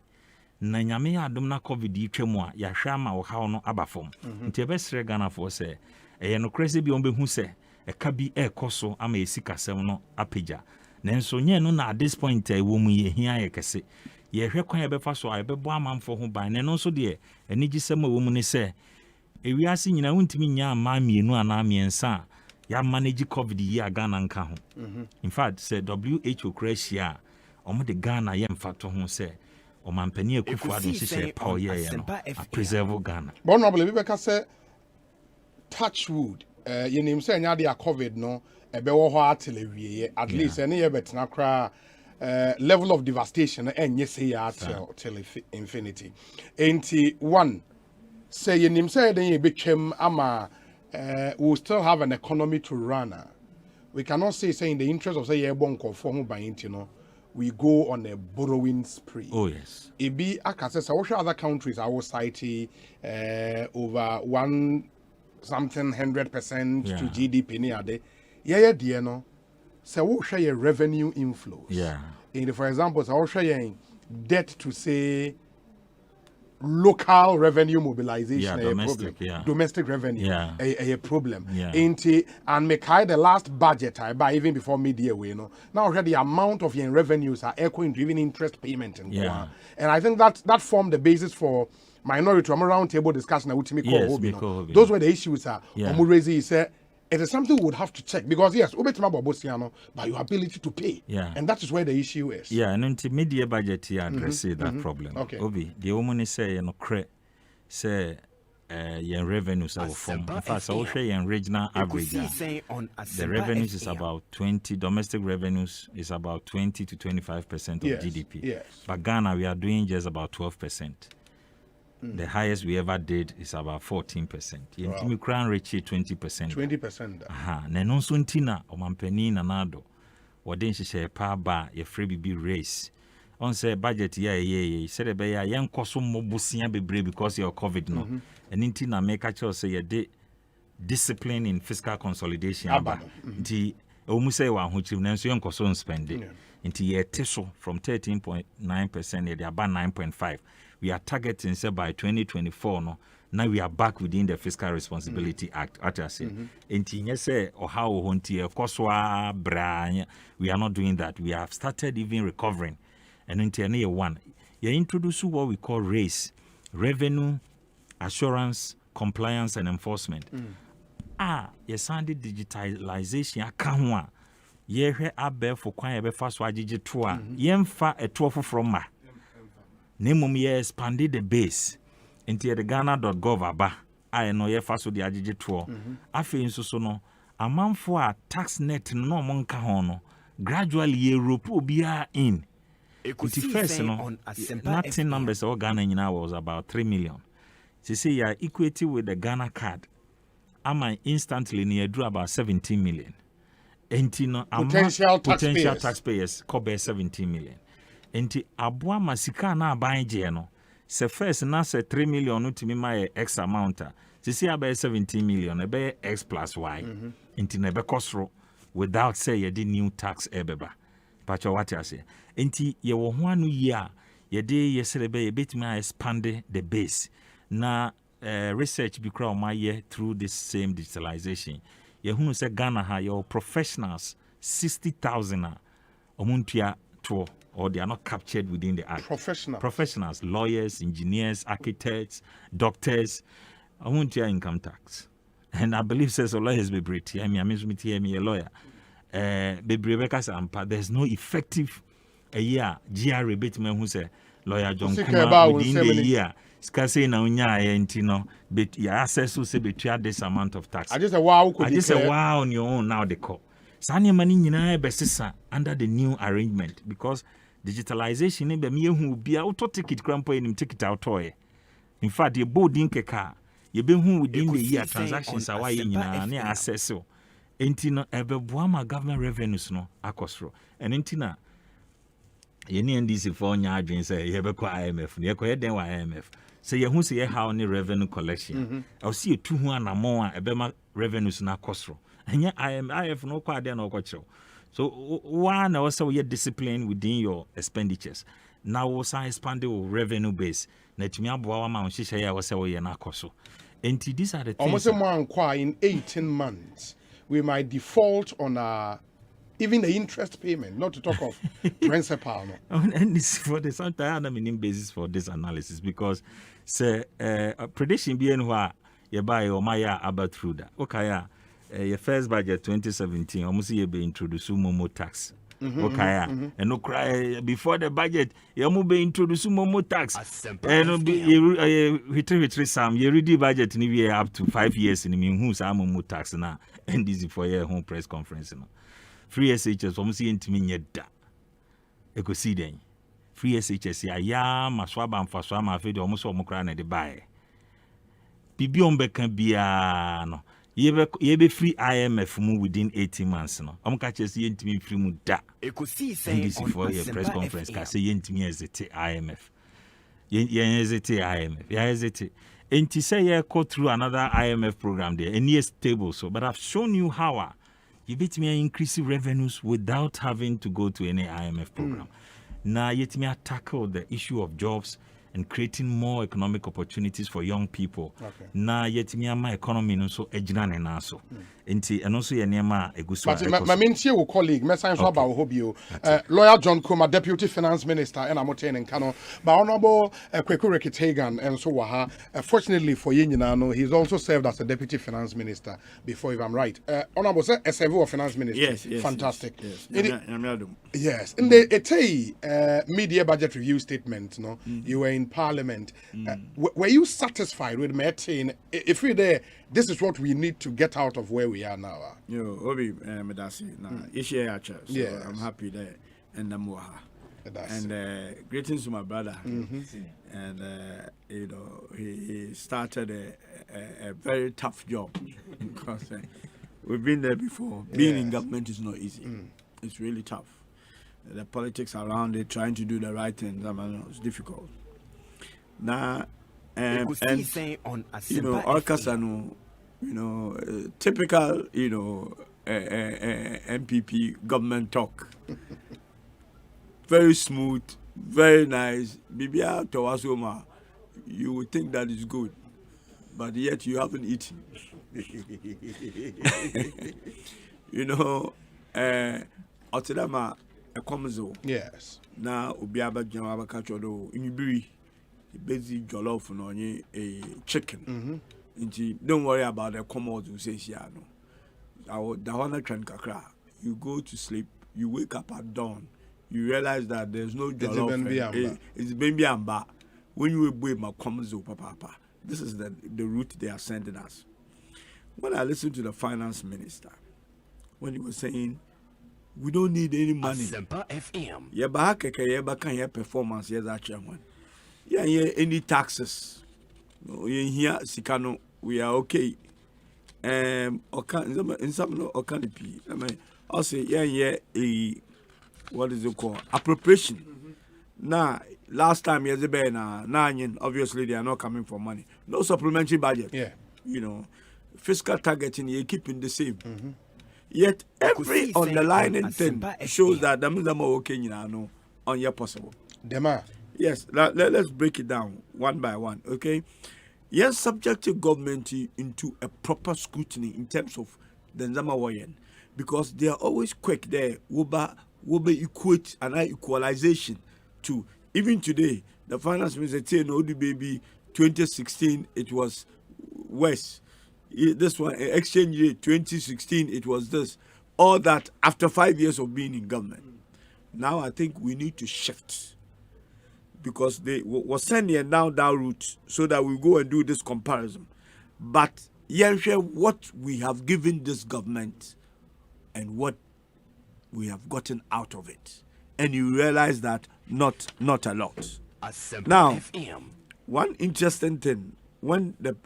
Na nyame adom na COVID yitwam a ya hwa ma wo haw no abafom. Nti ebesre Ghana for say no crazy bi on behu say eka bi ekoso ama esikasem no apagya. Nenso nye no na at this point wo mu ye hia ye kese. Ye hwe kwan ebefa so a ebebo amamfo ho ban. Ne no so de enigisem wo mu ne say ewiase nyina wontimi nya ama mienu ana miensa ya manage COVID yi Ghana nka ho. In fact say WHO crashia omo de Ghana ye mfato ho say o mampani ekufu adon hye power ye no preserve Ghana. But honorable Bibeka say touch wood you name say nya de COVID no ebe wo ho atelewie at least any ye betena kra level of devastation enye say ya till infinity. 81 say you name say then ye betwem ama we still have an economy to run. We cannot say in the interest of say ye bonko for ho ban no we go on a borrowing spree. Oh yes. It be akasesa what other countries are society over 100% to GDP near the dear no. So what share your revenue inflows? Yeah. For example, so what share debt to say local revenue mobilization domestic revenue a problem and make the last budget I buy even before mid-year now already the amount of your revenues are echoing driven interest payment and I think that formed the basis for minority round table discussion those were the issues it is something we would have to check because yes, by your ability to pay. And that is where the issue is. And in the media budget address that problem. Okay. Obi, the woman say say your revenues are from in fact I will share your regional average. The revenues is about 20, domestic revenues is about 20 to 25% of GDP. Yes. But Ghana we are doing just about 12%. The highest we ever did is about 14%. Yentimi crown reach 20%. 20%. Aha. Neno suntina omampeni na nado. Waden share pa ba ye free bibi race. On say budget said be ya yen koso mobusia bebre because your COVID no. And inti na make actually say ye de discipline in fiscal consolidation aba. Nti omu say wa hochim nanso yen koso spend it. Nti ye teso from 13.9% ye de about 9.5. We are targeting say by 2024 no now we are back within the Fiscal Responsibility Act at I say enti say or how honti of course we are not doing that. We have started even recovering and in year one you introduce what we call RACE, revenue assurance compliance and enforcement. Yes, and digitalization account yɛhwɛ abɛɛfo kwan yɛbɛfa so agyegye to a yɛmfa ɛtoɔ foforɔ ma na mmom yɛ expanded the base nti yɛde ghana.gov aba a ɛno yɛfa so de agyegye toɔ afei nso so no amanfo a tax net no ɔmo nka ho no gradually yɛrope obiara in nti first no nothing numbers ɛwɔ Ghana nyinaa was about 3 million say you are equating with the Ghana card ama instantly near do about 17 million. Enti no potential taxpayers cover 17 million. Enti abua masika na abanje no. Se first na se 3 million no timi ma X amount. Se about 17 million e be X plus Y. Enti na be kosro without say ye di new tax ebeba. Pacho what you say. Enti ye wo ho anu yi a ye de ye serebe ye betimi expand the base. Na research be crowd my year through this same digitalization. Yehunu say Ghana ha your professionals 60,000 omuntia to or they are not captured within the act. Professionals, lawyers, engineers, architects, doctors, omuntia income tax. And I believe says a lawyers be great. I mean a lawyer. Asempa, there's no effective a year GR rebate man who say lawyer John Kuma within the year. Skase na unya no but your access to say between this amount of tax. I just say wow on your own now the call. Sanya money nyina besisa under the new arrangement because digitalization be me hu bia auto ticket crampo enim ticket autoye. In fact the boarding keka ye be hu within the year transactions are why nyina na access so. Enti no ebeboa ma government revenues no akosro. And enti na ye ni NDC for nya adwen say ye be ko IMF ne ye ko ye den wa IMF. So you who say how any revenue collection. I'll see you 200 and more ebema revenues na kosro. And yet IMF no kwa there no kocho. So one also you discipline within your expenditures. Now also expand the revenue base. Na tumi aboa ma hihye ya wose we na koso. And these are the things. Almost in 18 months we might default on our even the interest payment, not to talk of principal. No. And this for the sometimes I'm basis for this analysis because say prediction being where you buy or Maya about through that. Okay, your first budget 2017, almost you be introduced Momo tax. And no cry before the budget, you must be introduced Momo tax. And you some you read the budget in year up to 5 years in the mean who's Momo tax now and this is for your home press conference. No. Free SHS from see into me yet. Ekosiisen. Free SHS ya maswaba mfaswa ma fe de omo so omukra na de bae. Bibi ombe kan bia no. Ye be free IMF mu within 18 months no. Omka chese yentimi free mu da. Ekosiisen this for your press conference ka say yentimi hesitate IMF. Ye hesitate IMF. Ya hesitate. Enti say ye go through another IMF program there. And yes stable so but I've shown you how you bet me increase revenues without having to go to any IMF program. Now, yet me tackle the issue of jobs and creating more economic opportunities for young people. Now, yet me my economy no so ejina na so. Enti and also ye nema egusu. But my main colleague, me sign about hobio. Lawyer John Kuma, Deputy Finance Minister, and I'm in Kano. But Honorable Kweku Rekitagan and so waha. Fortunately for Yinano, he's also served as a Deputy Finance Minister before, if I'm right. Honorable Sir, SFO Finance Minister. Yes. Fantastic. Yes. In the media budget review statement, no, you were in Parliament. Were you satisfied with Metin? If we're there, this is what we need to get out of where we are now. Obi Medasi, so I'm happy there and I'm and greetings to my brother. And you know, he started a very tough job because we've been there before. Being in government is not easy. It's really tough. The politics around it, trying to do the right thing, it's difficult. Now, and you know, Orcasano, you know, typical, you know, MPP government talk. Very smooth, very nice. Bibia Tawasoma, you would think that is good, but yet you haven't eaten. You know, Otedama, a Komazo. Yes. Now, Ubiaba Jamaba Kachodo, in Ubiri, busy jollof on a chicken. Don't worry about the commode who says, yeah, no. The one trend kakra. you go to sleep, you wake up at dawn, you realize that there's no jollof. It's baby amba. When you wake my comes papa. This is the route they are sending us. When I listened to the finance minister, when he was saying, we don't need any money. Asempa FM. Yeah, performance. Yes, actually. Yeah, any taxes. No, here, Sikano, we are okay. In some no canopy. I mean, I'll say, what is it called? Appropriation. Now, last time, obviously, they are not coming for money. No supplementary budget. Yeah. You know, fiscal targeting, you're keeping the same. Yet, every underlying thing shows that the Mizama okay, on your possible. Dema. Yes, let's break it down one by one, okay? Yes, subject the government into a proper scrutiny in terms of the Nzama Wayan, because they are always quick there, woba equate and equalization to, even today, the finance minister said, no, the baby, 2016, it was worse. This one, exchange rate, 2016, it was this. All that after 5 years of being in government. Now I think we need to shift, because they were sending down that route so that we go and do this comparison. But what we have given this government and what we have gotten out of it. And you realize that not a lot. Now, one interesting thing, when the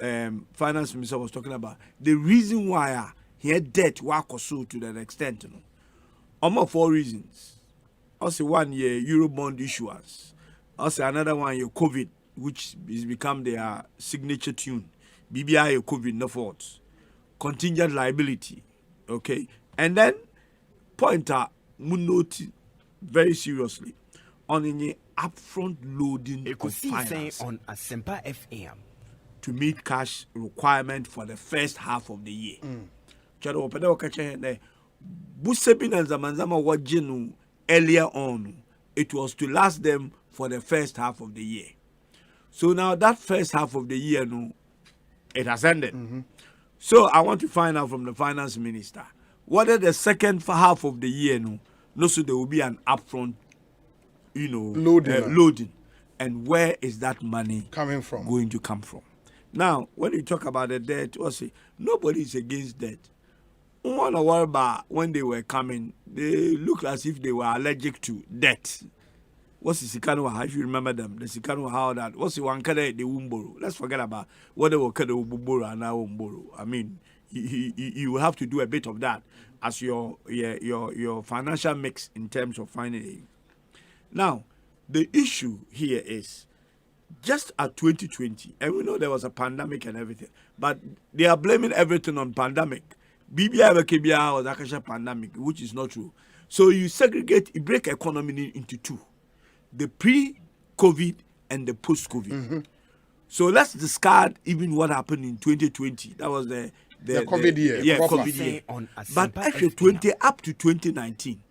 finance minister was talking about the reason why he had debt so to that extent, almost 4 reasons. Also 1 year Eurobond issuance. Also another one year COVID, which has become their signature tune. BBI COVID no fault. Contingent liability. Okay. And then point out Munoti very seriously on any upfront loading of finance on Asempa FM to meet cash requirement for the first half of the year. Chado opeda okache ne busebi na zamanzama wajenu earlier on, it was to last them for the first half of the year. So now that first half of the year, it has ended. So I want to find out from the finance minister whether the second half of the year, so there will be an upfront, loading, and where is that money coming from? Going to come from? Now, when you talk about the debt, nobody is against debt. When they were coming, they looked as if they were allergic to debt. What's the Sikano? If you remember them, the Sikano, how that? What's the one they won't borrow? Let's forget about what they were borrow and now won't borrow. I mean, you have to do a bit of that as your financial mix in terms of finding. Now, the issue here is just at 2020, and we know there was a pandemic and everything, but they are blaming everything on pandemic. BBI was actually a pandemic, which is not true. So you break economy into two: the pre-COVID and the post-COVID. So let's discard even what happened in 2020. That was the COVID year. Yeah, COVID year. But actually, 20 up to 2019,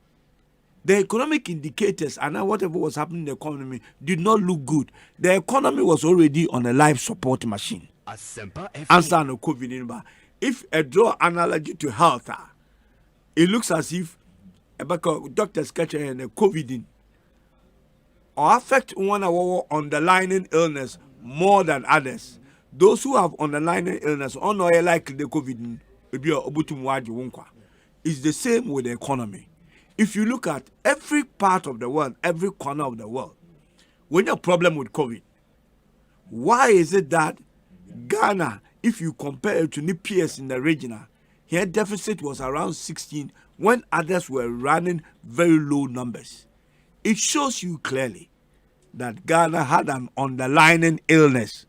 the economic indicators and whatever was happening in the economy did not look good. The economy was already on a life support machine. Answer no COVID. If I draw analogy to health, it looks as if doctors catch a COVID or affect one of our underlying illness more than others. Those who have underlying illness or not like the COVID is the same with the economy. If you look at every part of the world, every corner of the world, when you have a problem with COVID, why is it that Ghana, if you compare it to the peers in the region, here deficit was around 16 when others were running very low numbers? It shows you clearly that Ghana had an underlying illness.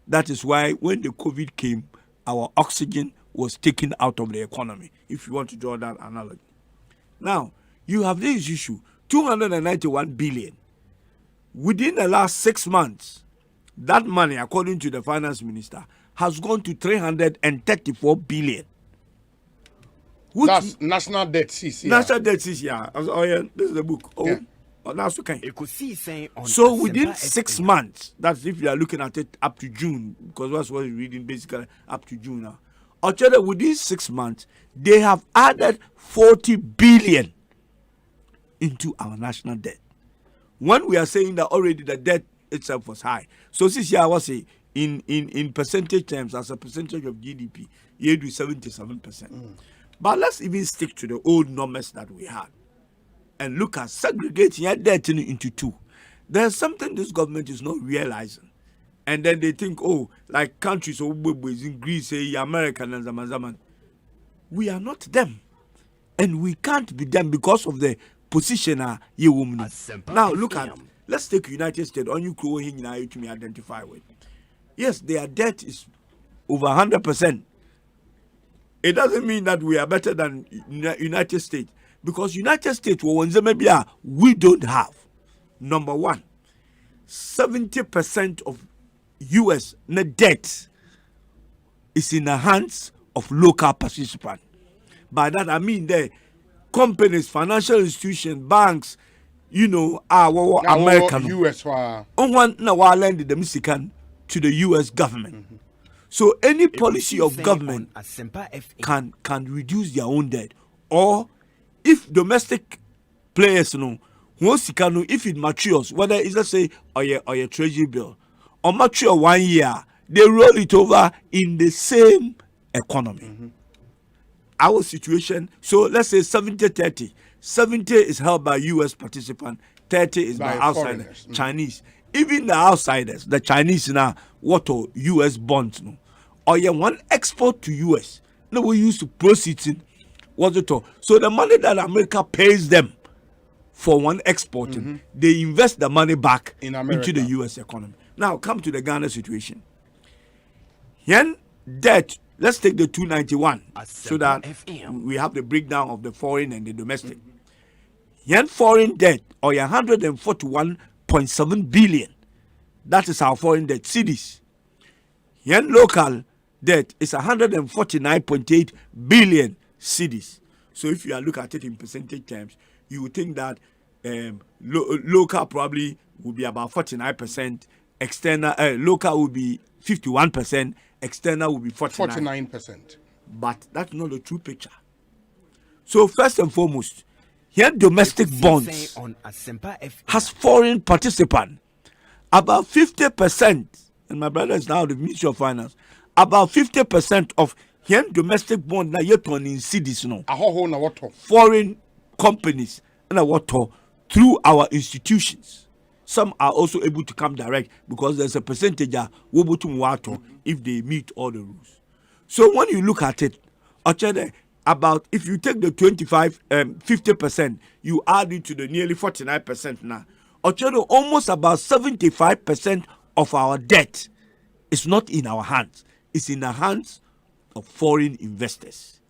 That is why when the COVID came, our oxygen was taken out of the economy, if you want to draw that analogy. Now, you have this issue, 291 billion. Within the last 6 months, that money, according to the finance minister, has gone to 334 billion. That's national debt cease. National debt cease, yeah. Oh, yeah. This is the book. Oh, yeah. Ekosiisen On So Asempa within 6 months, that's if you are looking at it up to June, because that's what we're reading basically up to June now. Actually, within 6 months, they have added 40 billion into our national debt. When we are saying that already the debt itself was high. So this year I was saying in percentage terms, as a percentage of GDP, you do 77%. But let's even stick to the old numbers that we had and look at segregating your debt into two. There's something this government is not realizing. And then they think, oh, like countries in Greece, America, and Zaman. We are not them. And we can't be them because of the position you woman. Now look at, let's take United States on you to me identify with. Yes, their debt is over 100%. It doesn't mean that we are better than United States, because United States we don't have. Number one, 70% of US net debt is in the hands of local participants. By that I mean the companies, financial institutions, banks, our American US lend the Mexican to the US government. So any policy of government can reduce their own debt. Or if domestic players if it matures, whether it's let's say or your treasury bill or mature 1 year, they roll it over in the same economy. Our situation, so let's say 70-30. 70 is held by US participants, 30 is by outsiders, Chinese. Even the outsiders, the Chinese now, what are US bonds? Or you one export to US. No, we used to proceed in what's it all. So the money that America pays them for one exporting, they invest the money back into the US economy. Now come to the Ghana situation. Yen debt, let's take the 291 so that we have the breakdown of the foreign and the domestic. Yen foreign debt or 141.7 billion. That is our foreign debt, cedis. Yen local debt is 149.8 billion cedis. So if you are looking at it in percentage terms, you would think that local probably would be about 49%, external local would be 51%, external would be 49%. But that's not the true picture. So first and foremost, here domestic bonds has foreign participant. About 50%, and my brother is now the Ministry of Finance, about 50% of here domestic bond na yet on in cities foreign companies and through our institutions. Some are also able to come direct because there's a percentage if they meet all the rules. So when you look at it, about if you take the 50%, you add it to the nearly 49% now. Almost about 75% of our debt is not in our hands. It's in the hands of foreign investors.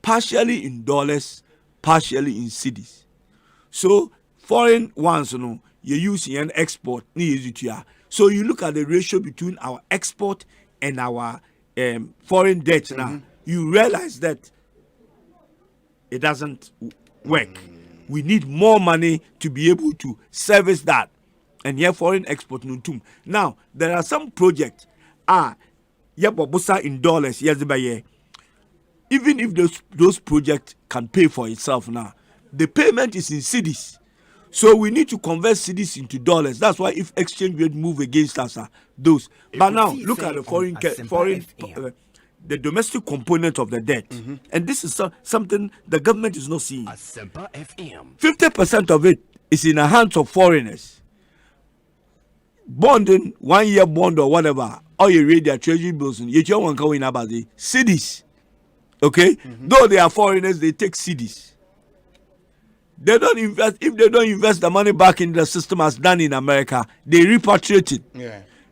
Partially in dollars, partially in cedis. So foreign ones, you use an export. So you look at the ratio between our export and our foreign debt now, you realize that it doesn't work. We need more money to be able to service that. And here foreign export. Now, there are some projects in dollars years by year. Even if those projects can pay for itself now, the payment is in cedis. So we need to convert cedis into dollars. That's why if exchange rate move against us, those. But now look at the foreign the domestic component of the debt. And this is something the government is not seeing. 50% of it is in the hands of foreigners. Bonding, 1 year bond or whatever, or you read their treasury bills and you don't go in about the cedis. Okay? Though they are foreigners, they take cedis. They don't invest. If they don't invest the money back in the system as done in America, they repatriate it.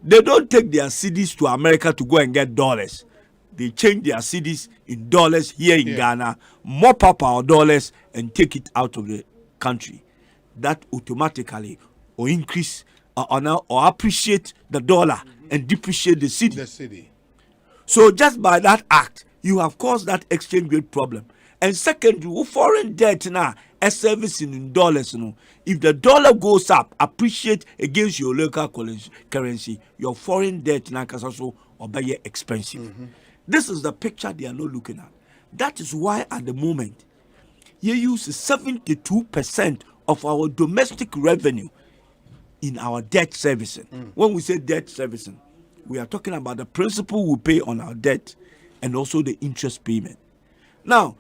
They don't take their cedis to America to go and get dollars. They change their cedis in dollars here in Ghana, mop up our dollars and take it out of the country. That automatically or increase or appreciate the dollar and depreciate the cedi. So just by that act, you have caused that exchange rate problem. And secondly, foreign debt now is servicing in dollars. If the dollar goes up, appreciate against your local currency, your foreign debt now is also expensive. This is the picture they are not looking at. That is why at the moment, you use 72% of our domestic revenue in our debt servicing. When we say debt servicing, we are talking about the principal we pay on our debt and also the interest payment. Now,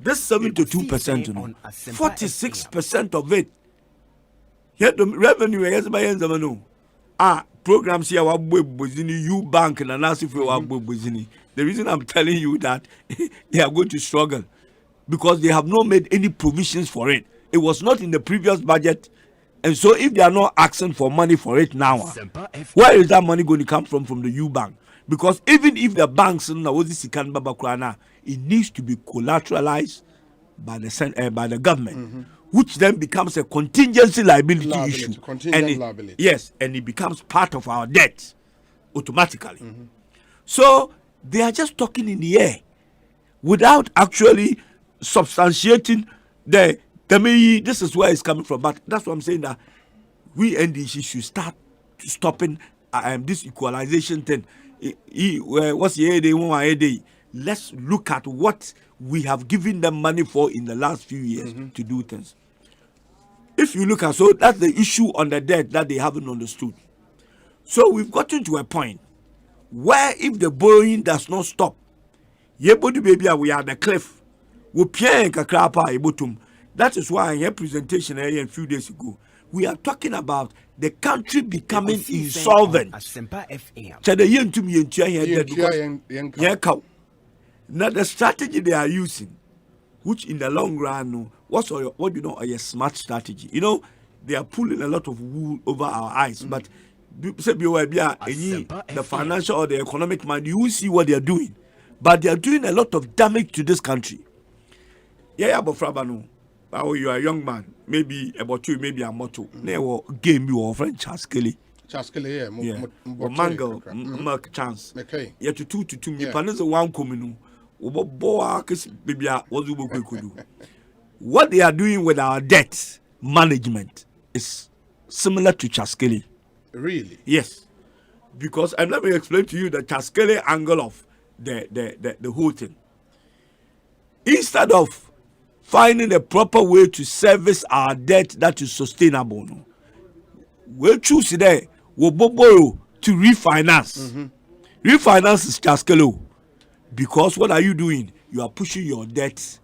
this 72%, 46% of it, here the revenue is by programs here you bank and the reason I'm telling you that they are going to struggle because they have not made any provisions for it. It was not in the previous budget, and so if they are not asking for money for it now, where is that money going to come from the U Bank? Because even if the banks it needs to be collateralized by the government, which then becomes a contingency liability issue. Liability. Yes, and it becomes part of our debt automatically. So they are just talking in the air without actually substantiating this is where it's coming from. But that's what I'm saying, that we NDC should start stopping this equalization thing. What's the day? Let's look at what we have given them money for in the last few years to do things. If you look at, so that's the issue on the debt that they haven't understood. So we've gotten to a point where if the borrowing does not stop, we are at the cliff. That is why in your presentation a few days ago, we are talking about the country becoming insolvent. Now the strategy they are using, which in the long run, what you know, a smart strategy. You know, they are pulling a lot of wool over our eyes, but the financial or the economic mind, you will see what they are doing, but they are doing a lot of damage to this country. Oh, you are a young man, maybe about you, maybe a motto. Never game you or friend Charles Kelly. Charles Kelly, yeah. Mango, Mark Chance. Okay. Yet to two, me panels one coming. What they are doing with our debt management is similar to Charles Kelly. Really? Yes. Because, and let me explain to you the Charles Kelly angle of the whole thing. Instead of finding a proper way to service our debt that is sustainable, we'll choose there, we'll borrow to refinance. Refinance is Charles Kelly. Because what are you doing? You are pushing your debt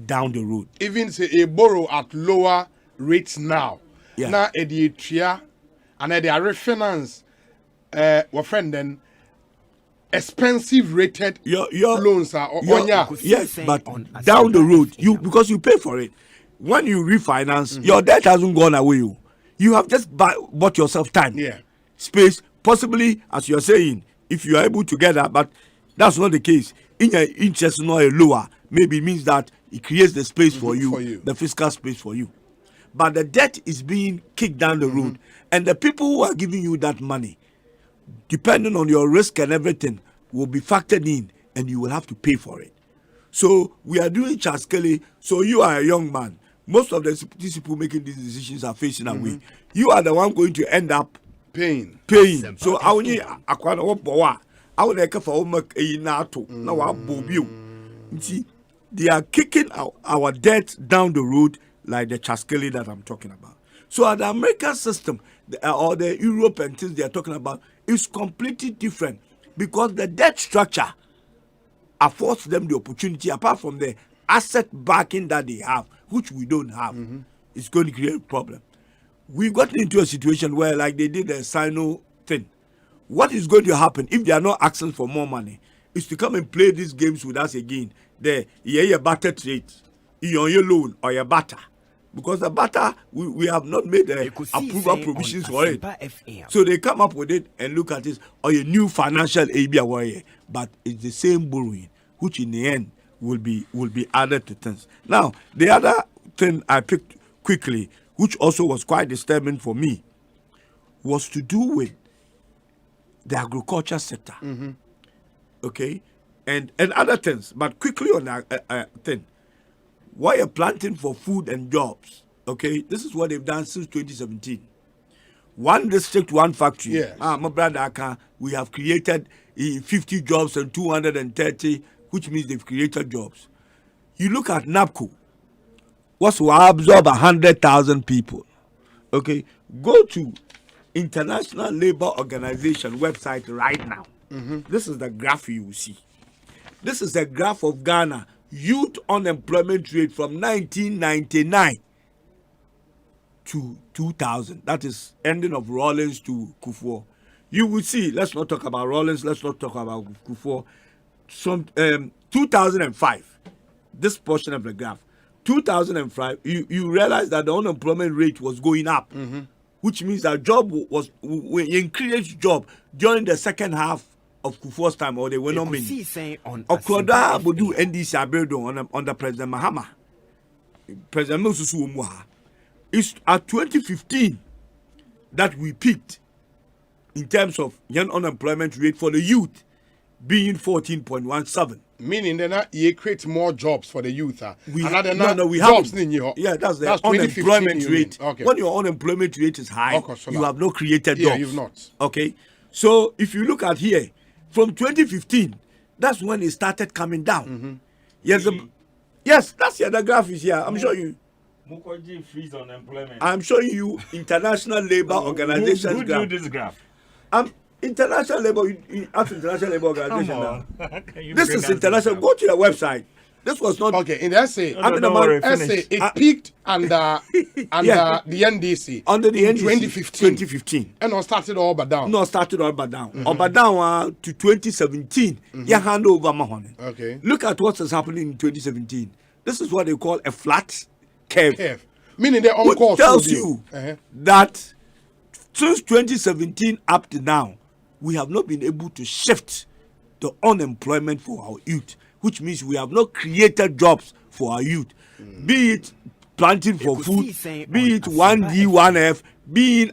down the road. Even say a borrow at lower rates now. Yeah. Now a and they are refinance what friend then expensive rated your loans are yes, but down the road because you pay for it. When you refinance, your debt hasn't gone away. You have just bought yourself time, space, possibly as you are saying, if you are able to get that, but that's not the case. In your interest not a lower, maybe it means that it creates the space for you, the fiscal space for you. But the debt is being kicked down the road, and the people who are giving you that money, depending on your risk and everything, will be factored in, and you will have to pay for it. So we are doing Charles Kelly. So you are a young man. Most of these people making these decisions are facing away. You are the one going to end up paying. So I will need I would like for NATO. Now they are kicking our debt down the road like the Charles Kelly that I'm talking about. So the American system or the European things they are talking about is completely different because the debt structure affords them the opportunity, apart from the asset backing that they have, which we don't have. It's going to create a problem. We got into a situation where, like they did the Sino thing, what is going to happen if they are not asking for more money is to come and play these games with us again. Your barter trade, your loan or your barter. Because the barter, we have not made the approval provisions for it. So they come up with it and look at this, or a new financial ABA warrior. But it's the same borrowing, which in the end will be added to things. Now, the other thing I picked quickly, which also was quite disturbing for me, was to do with the agriculture sector. Okay? And other things. But quickly on that thing. Why you're planting for food and jobs, okay? This is what they've done since 2017. one district, one factory. Yes. My brother, we have created 50 jobs and 230, which means they've created jobs. You look at NAPCO, what's to absorb 100,000 people. Okay, go to International Labour Organization website right now. This is the graph you will see. This is a graph of Ghana youth unemployment rate from 1999 to 2000. That is ending of Rawlings to Kufuor. You will see, let's not talk about Rawlings, let's not talk about Kufuor. From 2005, this portion of the graph, 2005, you realize that the unemployment rate was going up, which means that we increased job during the second half of Kufuor's time, or they were not many. Okroda Bodu NDC Abedo under President Mahama. President Mususu Umuha. It's at 2015 that we peaked in terms of young unemployment rate for the youth being 14.17. Meaning that you create more jobs for the youth. We have jobs. Yeah, that's the unemployment rate. Okay. When your unemployment rate is high, you have not created jobs. Yeah, you've not. Okay. So if you look at here, from 2015, that's when it started coming down. Yes, that's here. The graph is here. I'm showing you. Mukoji freeze unemployment. I'm showing you International Labour Organization's who graph. do this graph? International Labour. Ask International Labour Organization now. This is international. Go to the website. This was not okay. In the essay, it peaked under the NDC under the NDC 2015, and it started all but down. No, started all but down. All but down to 2017. You hand over Mahoney. Okay. Look at what is happening in 2017. This is what they call a flat curve. Meaning the on course tells you that since 2017 up to now, we have not been able to shift the unemployment for our youth, which means we have not created jobs for our youth, be it planting for food, be it 1D, 1F, be it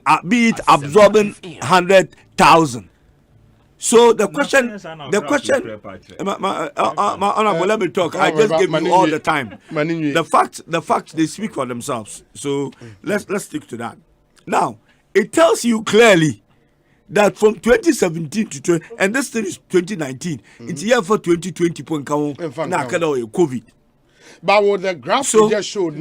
absorbing 100,000. So the question, my honorable, let me talk. I just gave you all the time. The facts, they speak for themselves. So let's stick to that. Now, it tells you clearly that from 2017 to 20, and this thing is 2019, it's year for 2020 COVID. But what the graph you just showed,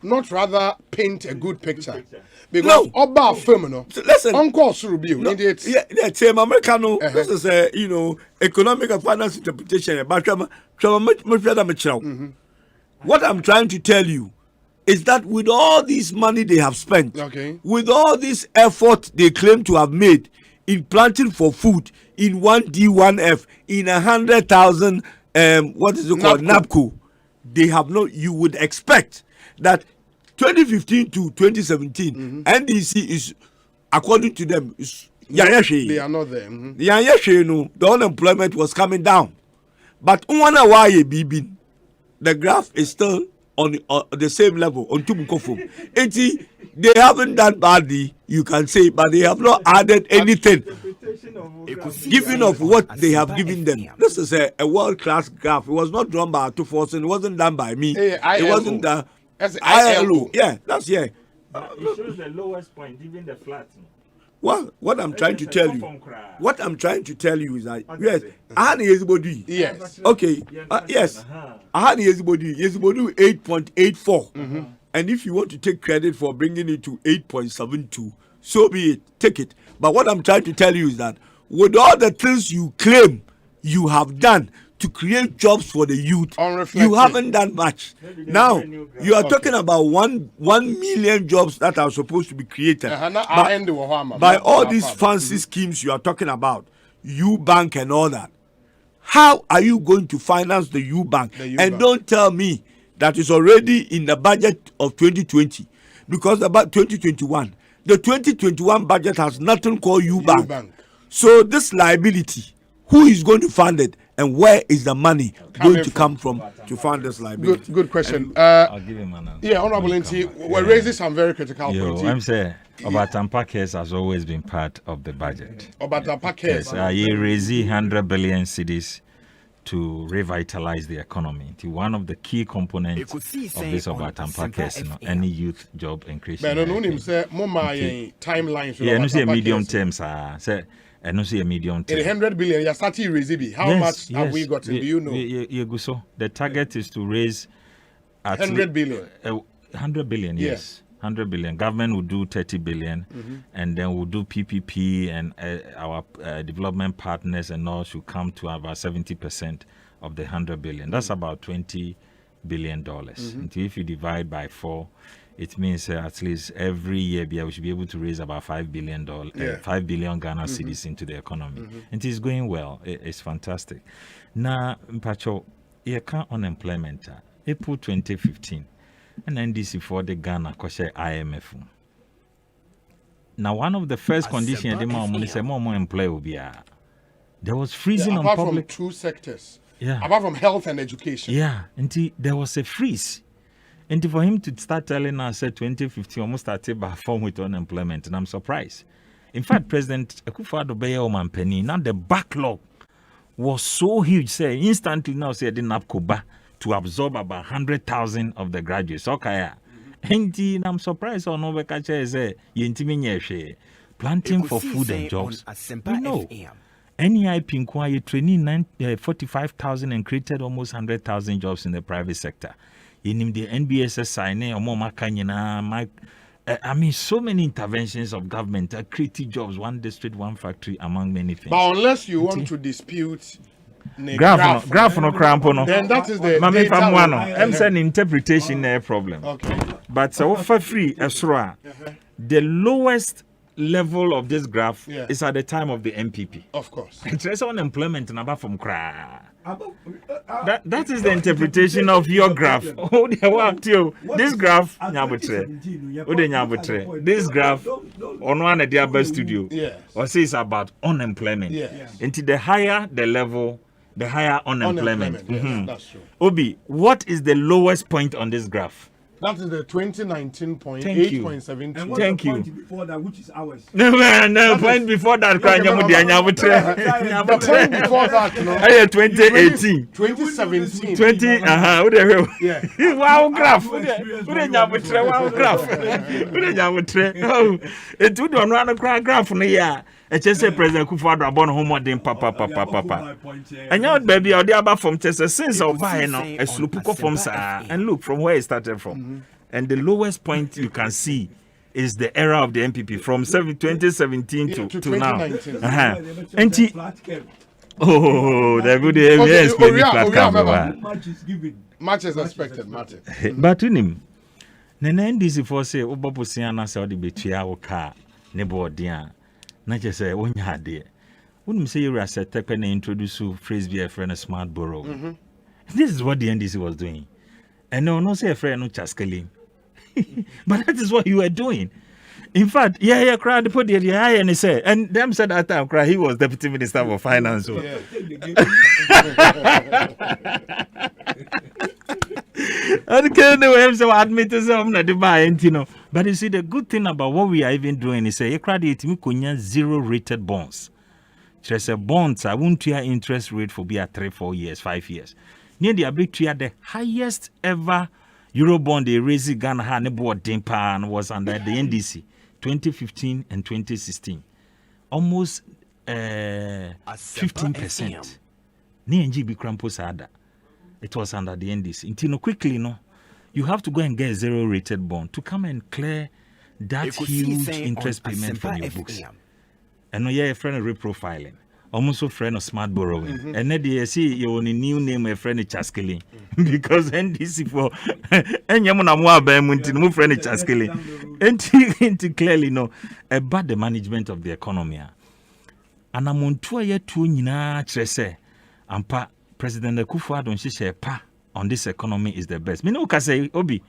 not rather paint a good picture. Because Oba Firmino, listen, Uncle Surubio, it's Americano. This is a economic and finance interpretation. But what I'm trying to tell you is that with all this money they have spent, with all this effort they claim to have made in planting for food, in 1D, 1F, in 100,000, what is it called, NAPCO, they have not. You would expect that 2015 to 2017, NDC is, according to them, is they are not there. The unemployment was coming down, but the graph is still on the same level on Tumukofu. They haven't done badly, you can say, but they have not added anything given of what they have given them. This is a world-class graph. It was not drawn by Atuforson. It wasn't done by me. It wasn't the ILO. Yeah, that's it shows the lowest point, even the flat. Well, what I'm trying to tell you is that yes, yes, okay, yes, Yezibodu 8.84, and if you want to take credit for bringing it to 8.72, so be it, take it. But what I'm trying to tell you is that with all the things you claim you have done to create jobs for the youth, you haven't done much. Now you are talking about 1 million jobs that are supposed to be created by all these fancy schemes you are talking about, U-Bank and all that. How are you going to finance the U-Bank? And don't tell me that is already in the budget of 2020, because about 2021, the 2021 budget has nothing called U-Bank. So this liability, who is going to fund it? And where is the money going to come from to fund this liability? Good question. I'll give him an answer. Yeah, Honorable Nti, we're raising some very critical points. I'm saying Obatampa case has always been part of the budget. Obatampa case. Yes, you raise 100 billion cedis to revitalize the economy. One of the key components of this about Asempa any youth job increase. But no him say timelines. Yeah, no say medium terms say no say medium term. 100 billion you start to raise it. How much have we gotten? Do you know? So the target is to raise at 100 billion. 100 billion, yes. 100 billion. Government will do 30 billion, and then we'll do PPP, and our development partners and all should come to about 70% of the 100 billion. That's about $20 billion. Until if you divide by 4, it means at least every year we should be able to raise about $5 billion, 5 billion Ghana cedis into the economy. It is going well. It's fantastic. Now, Mpacho, you can't unemployment. April 2015. And NDC for the Ghana koshe IMF. Now, one of the first conditions they say more employee will be there was freezing on apart public. From 2 sectors. Yeah. Apart from health and education. Yeah. Until there was a freeze. And for him to start telling us that 2015 almost started by form with unemployment, and I'm surprised. In fact, President Akufo-Addo Beye Omanpeni, now the backlog was so huge. Say instantly now say the NAPCOBA to absorb about 100,000 of the graduates. Okay, and I'm surprised on Obekache say yentimi planting for food and jobs. We know. NEI Pinkwa training 45,000 and created almost 100,000 jobs in the private sector. In the NBSS signing or more I mean, so many interventions of government creating jobs, one district, one factory, among many things. But unless you want to dispute graph no crampo no. Then that is the Mami famwa no. I'm saying interpretation problem. Okay. But so for free esra, the lowest level of this graph is at the time of the MPP. Of course. It's unemployment number from cra. That is the interpretation of your graph. Oh, this graph, this graph on one of the other studio, or says about unemployment. Into the higher the level, the higher unemployment. That's true. Obi, what is the lowest point on this graph? That is the 2019.8.72. And what's the point before that, which is ours? No, point before that. The point before that, 2018. 2017. 20, wow, graph. Wow, graph. It would run a graph in the year. It just say President Akufo-Addo abon homo den papa. And your baby or the about from Chester since or buy no a slupuko from sa and look from where it started from. And the lowest point you can see is the era of the MPP from 2017 to now. And the good much is expected, much. But in him, Nene NDC for say Obopusiana say the betua o car nebo dia. Not just say when you had there. Wouldn't say you are set up and introduce you phrase be a friend a smart borough. This is what the NDC was doing. And no say a friend no chaskeli. But that is what you were doing. In fact, cried put the and he said, and them said that time cry he was deputy minister for finance. So. But you see, the good thing about what we are even doing is say, zero rated bonds. Just a bonds, I won't hear interest rate for be at 3, 4 years, 5 years. Near the ability the highest ever Eurobond they raised Ghana had board Dimpan was under the NDC 2015 and 2016. Almost 15%. NGB Krampus had that. It was under the NDC. Until quickly, you have to go and get a zero rated bond to come and clear that huge interest payment from your books. And now you're a friend of reprofiling, almost a friend of smart borrowing. And then you see you only new name a friend of Chaskeli because NDC for and Yamuna Mwabe friend of Chaskeli. And clearly about the management of the economy. And I'm on tour yet to Nina Trese and President Akufo-Addo share pa on this economy is the best. Me no can say Obi.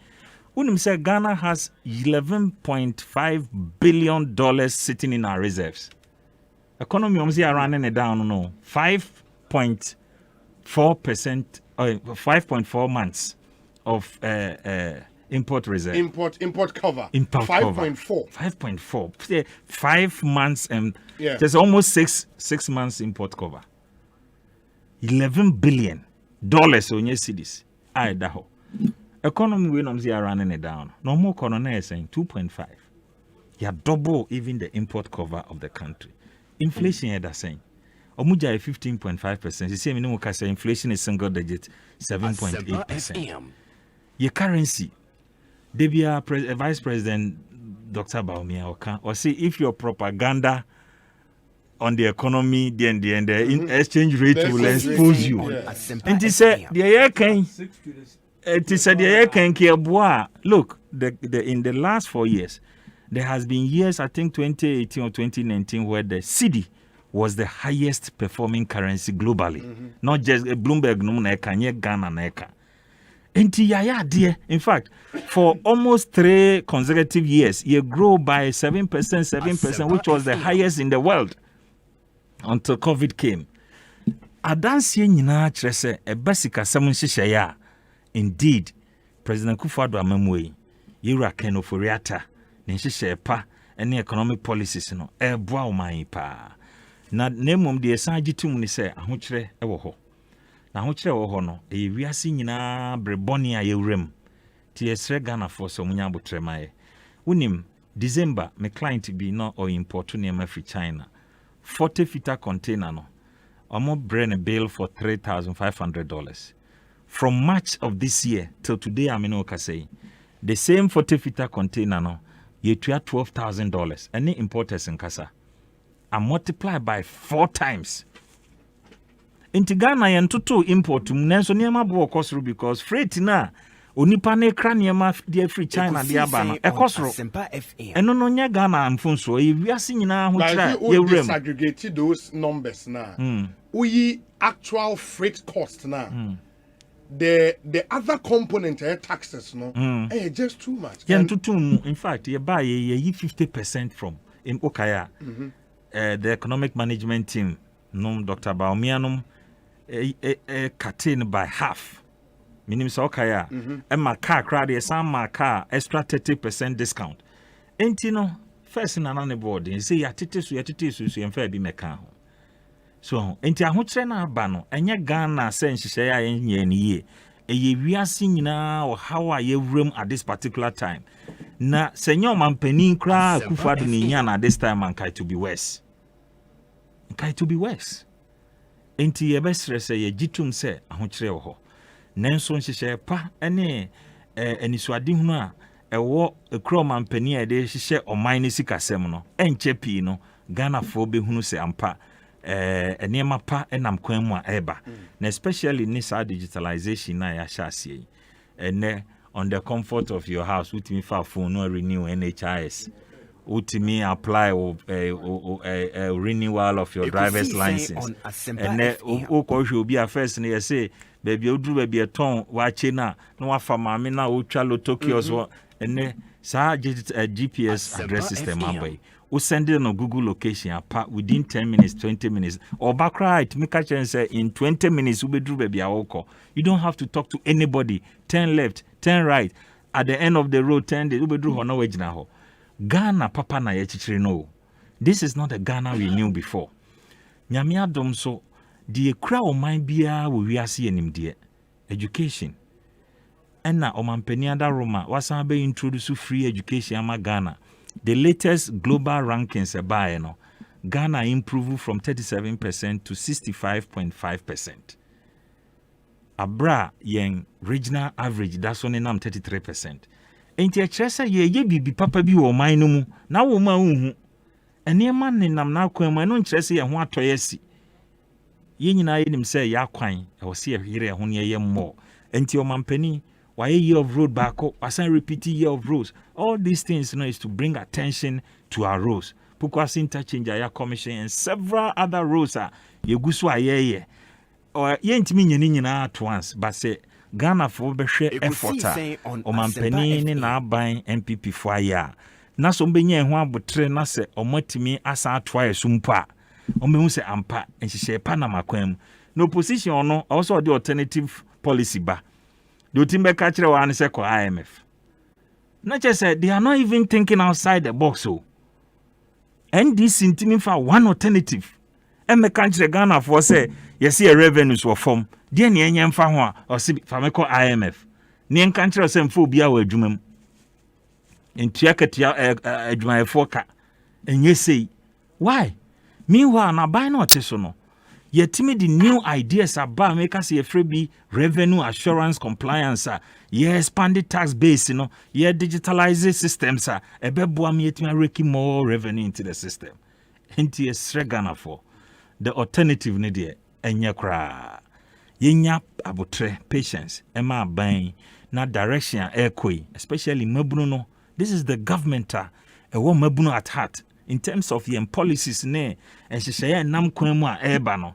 When say Ghana has $11.5 billion sitting in our reserves. Economy are running it down 5.4%, 5.4 months of import reserve. Import cover. 5.4. 5.4. 5 months and there's almost six months import cover. $11 billion onye cedis. I daho. Economy we nomzi are running it down. No more corona is saying 2.5. You double even the import cover of the country. Inflation here saying. Omuja 15.5%. You see, me no say inflation is single digit 7.8%. Your currency. Debia Vice President Dr. Baumia Oka or see if your propaganda on the economy, then the exchange rate will expose you. And he said, the air can. It is the air can look, in the last 4 years, there has been years, I think 2018 or 2019, where the cedi was the highest performing currency globally. Not just Bloomberg, no neka, Ghana neka. In fact, for almost 3 consecutive years, you grow by 7%, which was the highest in the world until COVID came. Adansi nyina kyerɛ sɛ ɛbasika sɛm nhyehyɛ ya. Indeed, President Kufuor amamwe yɛwura kenoforiata ne nhyehyɛ pa ɛne economic policies no ɛboa ɔman pa. Na nemom de ɛsan gitum ne sɛ ahokyerɛ ɛwɔ hɔ. Na ahokyerɛ wɔ hɔ no ɛyɛ wiase nyinaa brebɔne a yɛwuram. Ti yɛsrɛ Ghana for so munya abotrɛmae. Unim December me client bi no or import nneɛma free China. 40-footer container no. Omo bring a bill for $3,500. From March of this year till today, I'm in Okasei. The same 40-footer container no, you have $12,000. Any importers in Kasa. I multiply by 4 times. Inti Ghana yentutu import nenso niema bo okosru because freight na onipa ne kra niema de free China de aba no ekosru. Eno no nya Ghana mfunso e wiase nyina ho kra ye wrem. Disaggregate those numbers na. We actual freight cost na. The other component taxes no just too much. Yentutu in fact ye buy ye 50% from in Okaya. The economic management team nom Dr. Baumianum cut by half. Meaning so okay, and my car crowd some my car extra 30% discount. Ain't you know first in another board and say ya titis and fair be mekan. So ain't ya huchena bano and ya Ghana sense she say ye a we are seeing now how are you room at this particular time. Na senyor man penin kra Kufuor ni at this time and kai to be worse. Kai to be worse. Enti yebesre se ye gitum se ahokyere wo ho. Nenso nhyehyɛ pa ene enisuade hunu a ɛwɔ ekro mampani a de hyehyɛ ɔman ne sikasɛm no. Enche pii no Ghana fo be hunu se ampa enema pa enam kwan mu a ɛba. Na especially in this digitalization na ya hyase ene on the comfort of your house with me for phone no renew NHIS. Ultimately apply a renewal of your driver's license. And then be a first and you say, baby, you do baby a ton, watching now, no after na uchalo Tokyo, and then GPS address system away. We send it on Google location apart within 10 minutes, 20 minutes, or back right, make a chance in 20 minutes, we do baby a walk. You don't have to talk to anybody. 10 left, 10 right. At the end of the road, 10 days, we do no wage now. Ghana papa na yechichiri no. This is not the Ghana we knew before. Nyame adom so die kura o man bia wo wiase enim de education. Enna o mampani ada Roma wasan be introduce free education ama Ghana. The latest global rankings by no. Ghana improved from 37% to 65.5%. Abra yen regional average that's only nam 33%. Enti ekyerese ye bibi papa bi wo man no mu na wo ma unhu enema ne nam na kwan mu no nkyerese ye ho atoye si ye nyina ye nim se ya kwan e wo se yere ho ne ye mo enti o mampani why year of road back up asan repeat year of roads. All these things is to bring attention to our roads. Because interchange ya commission and several other roads are ye gusu ayeye or ye ntimi nyina at once but say Ghana for behwe effort o mampani ni na aban MPP fo aya na so benye ho abotre na se omatimi asa atoa esumpo a o mehu se ampa enhyehyɛ pa na makwam no opposition no also the alternative policy ba the timbe ka kire wa ne se ko IMF na che say they are not even thinking outside the box so and this intimi fa one alternative e me ka kire Ghana for say you see a revenues were form. Dear Nyan Fahua or Fameko IMF. Nyan country or some phobia were Jumum. In Tiakatia, my foka. And you say, why? Meanwhile, na buy no tesono. Yet me the new ideas about make us a freebie revenue assurance compliance. Yeah, expanded tax base, yeah, digitalized systems. Ebeboa me yet me reki more revenue into the system. Into a sregana for the alternative nedia enya kra. Yenya abotre patience. Emma bang na direction airquay, especially Mabruno. This is the government a one Mabuno at heart. In terms of your policies, ne, and she say, Nam Kwema Ebano.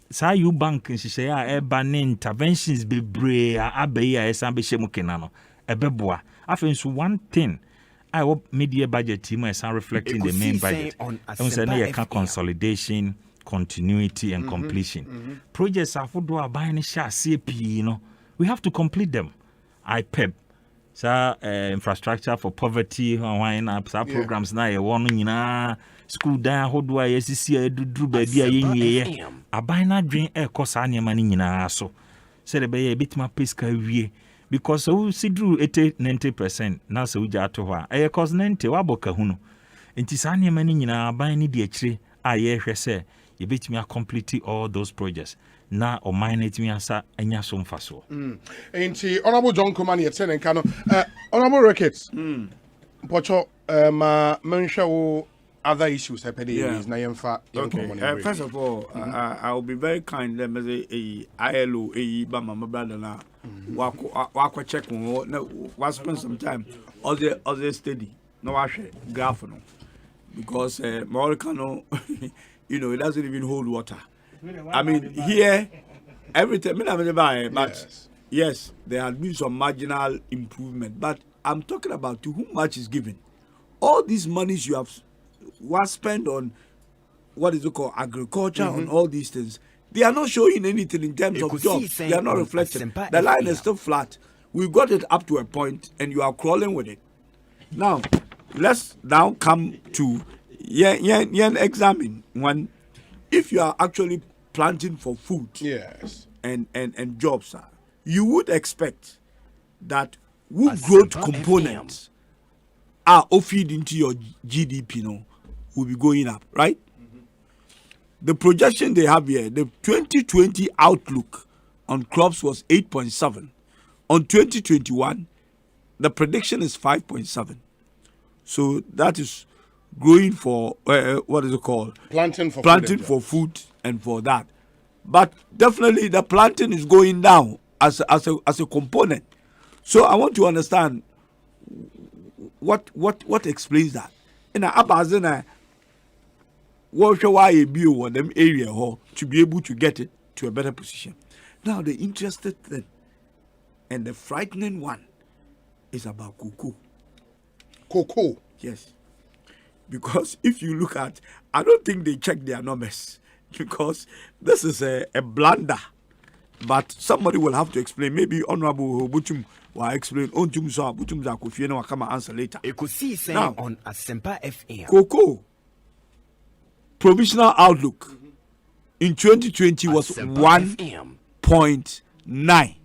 Sa you bank, and she say, Ebane interventions be brave, Abeya, Sambishemukinano, Ebeboa. I think one thing I hope media budget team is reflecting the main budget. I say, consolidation, continuity, and completion. Projects are for do a buying share CP, we have to complete them. IPEP. Infrastructure for poverty, wine up, programs now, a warning school down, how do I see do baby a binary dream air cost any money in our so. Said a bit my pesca we because so see drew 90%. Now so we jar to her. Air cost 90 waboka huno. And tis any money in our buying the tree. I say, you bit me completely all those projects. Na or mine it me answer enya so mfaso. Enti Honorable John Komani yet and Kano. Honorable Ricketts. Pocho ma mention other issues happening is na yemfa. Okay. First of all, I will be very kind. Let me say ILO ba my brother na wako check on was spend some time other study. No wash graph no. Because Morocco it doesn't even hold water. I mean, here, everything, but yes, there has been some marginal improvement. But I'm talking about to whom much is given. All these monies you have was spent on what is it called agriculture, on all these things. They are not showing anything in terms of jobs. They are not reflecting. The line is still flat. We got it up to a point, and you are crawling with it. Now, let's now come to examine one. If you are actually planting for food, yes, and jobs, you would expect that wood growth components are feed into your GDP, will be going up, right? The projection they have here, the 2020 outlook on crops was 8.7. On 2021, the prediction is 5.7. So that is growing for what is it called? Planting for food and for that. But definitely the planting is going down as a component. So I want to understand what explains that. In Abazena, what shall I be on them area to be able to get it to a better position? Now the interested thing and the frightening one is about cocoa. Cocoa? Yes. Because if you look at, I don't think they check their numbers because this is a blunder. But somebody will have to explain. Maybe Honorable Buchum will explain. Buchum will come and answer later. Ekosiisen on Asempa FM. Cocoa provisional outlook in 2020 was 1.9.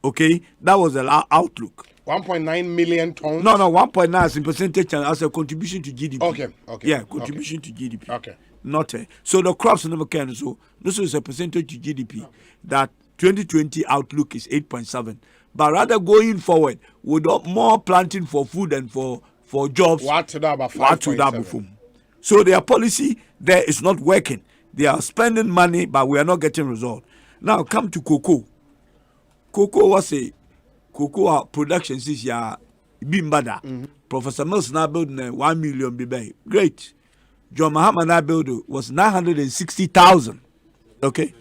Okay, that was the outlook. 1.9 million tons. No, 1.9 as in percentage as a contribution to GDP. Okay. Yeah, contribution to GDP. Okay. Not so the crops never can. So this is a percentage to GDP. That 2020 outlook is 8.7. But rather going forward with more planting for food and for jobs. What to about 5.7? So their policy there is not working. They are spending money, but we are not getting result. Now come to cocoa. Cocoa was a cocoa production this year bimbada. Professor Mills now building 1 million BB. Great. John Mahama now building was 960,000. Okay,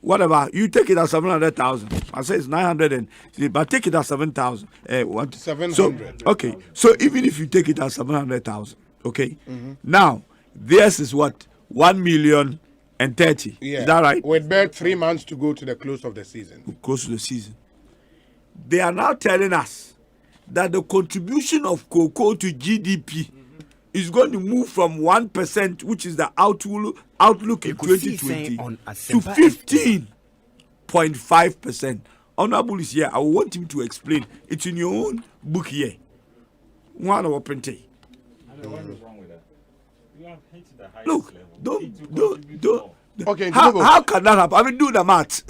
whatever. You take it as 700,000. I say it's 900 but take it as 7,000. 700. So, okay. So even if you take it as 700,000, okay. Now theirs is what 1,030,000. Yeah. Is that right? With bare 3 months to go to the close of the season. Close to the season. They are now telling us that the contribution of cocoa to GDP is going to move from 1%, which is the outlook in 2020, to 15.5%. Honorable is here. I want him to explain. It's in your own book here. One of printing. Look, don't. Okay, how can that happen? I mean, do the math.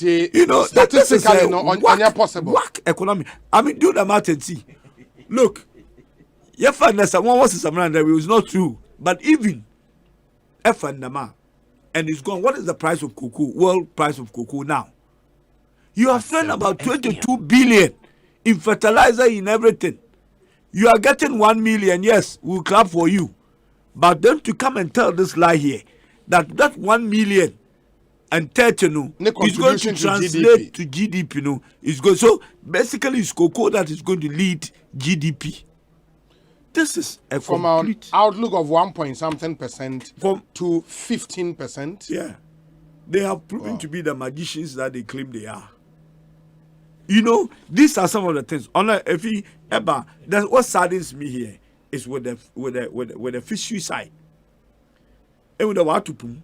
You know, statistically, no, possible. Whack economy. I mean, do the math and see. Look, your father, someone was something that was not true. But even F and it's gone. What is the price of cocoa? World price of cocoa now? You have spent about 22 billion in fertilizer, in everything. You are getting 1 million. Yes, we'll clap for you. But then to come and tell this lie here, that 1 million and 30 is going to translate to GDP. Is going, so basically it's cocoa that is going to lead GDP. This is a from an outlook of 1.something% to 15%. Yeah, they have proven to be the magicians that they claim they are. You know, these are some of the things. What saddens me here is with the fishery side. And with the watupum.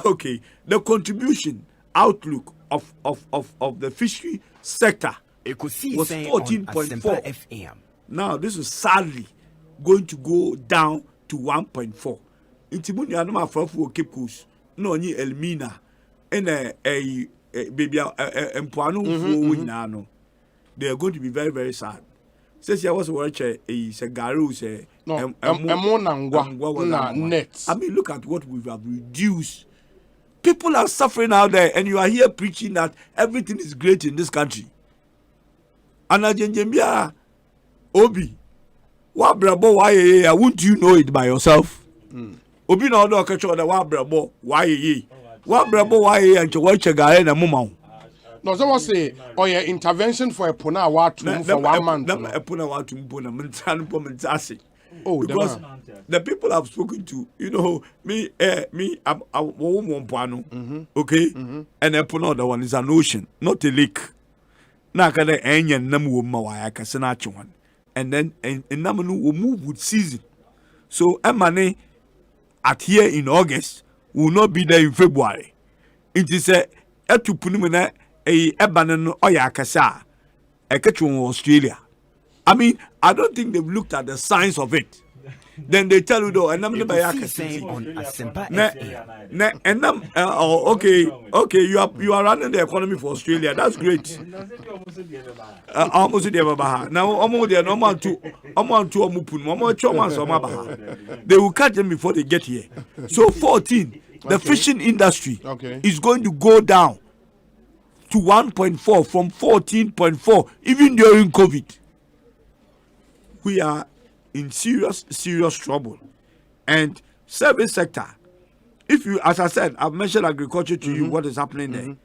Okay, the contribution outlook of the fishery sector was 14.4 FM. Now this is sadly going to go down to 1.4. Intimuni anoma for Cape Coast. No ni Elmina and baby empuanu no. They are going to be very, very sad. Says I was watching a garu say net. I mean, look at what we have reduced. People are suffering out there, and you are here preaching that everything is great in this country. And Obi, what brabo why won't you know it by yourself? Obi no do catch the what brabo why what brabo why and to watch a guy in a moment. No, so what say? Oh yeah, intervention for a puna watum for 1 month. A puna watum puna mentan. Oh, because the people I've spoken to, you know, I'm one pano, okay, and a puna the one is an ocean, not a lake. Na kada enya namu mawaya kasanachi one, and then and namanu will move with season. So Emane at here in August will not be there in February. It is a to punimena. Ebanon Oyakasa, Australia. I mean, I don't think they've looked at the science of it. Then they tell you though, and I'm Ekosiisen On Asempa okay, you are running the economy for Australia. That's great. Almost now almost they are normal to they will catch them before they get here. So 14, the fishing industry is going to go down to 1.4 from 14.4, even during COVID. We are in serious trouble. And service sector, if you, as I said, I've mentioned agriculture to you, what is happening there.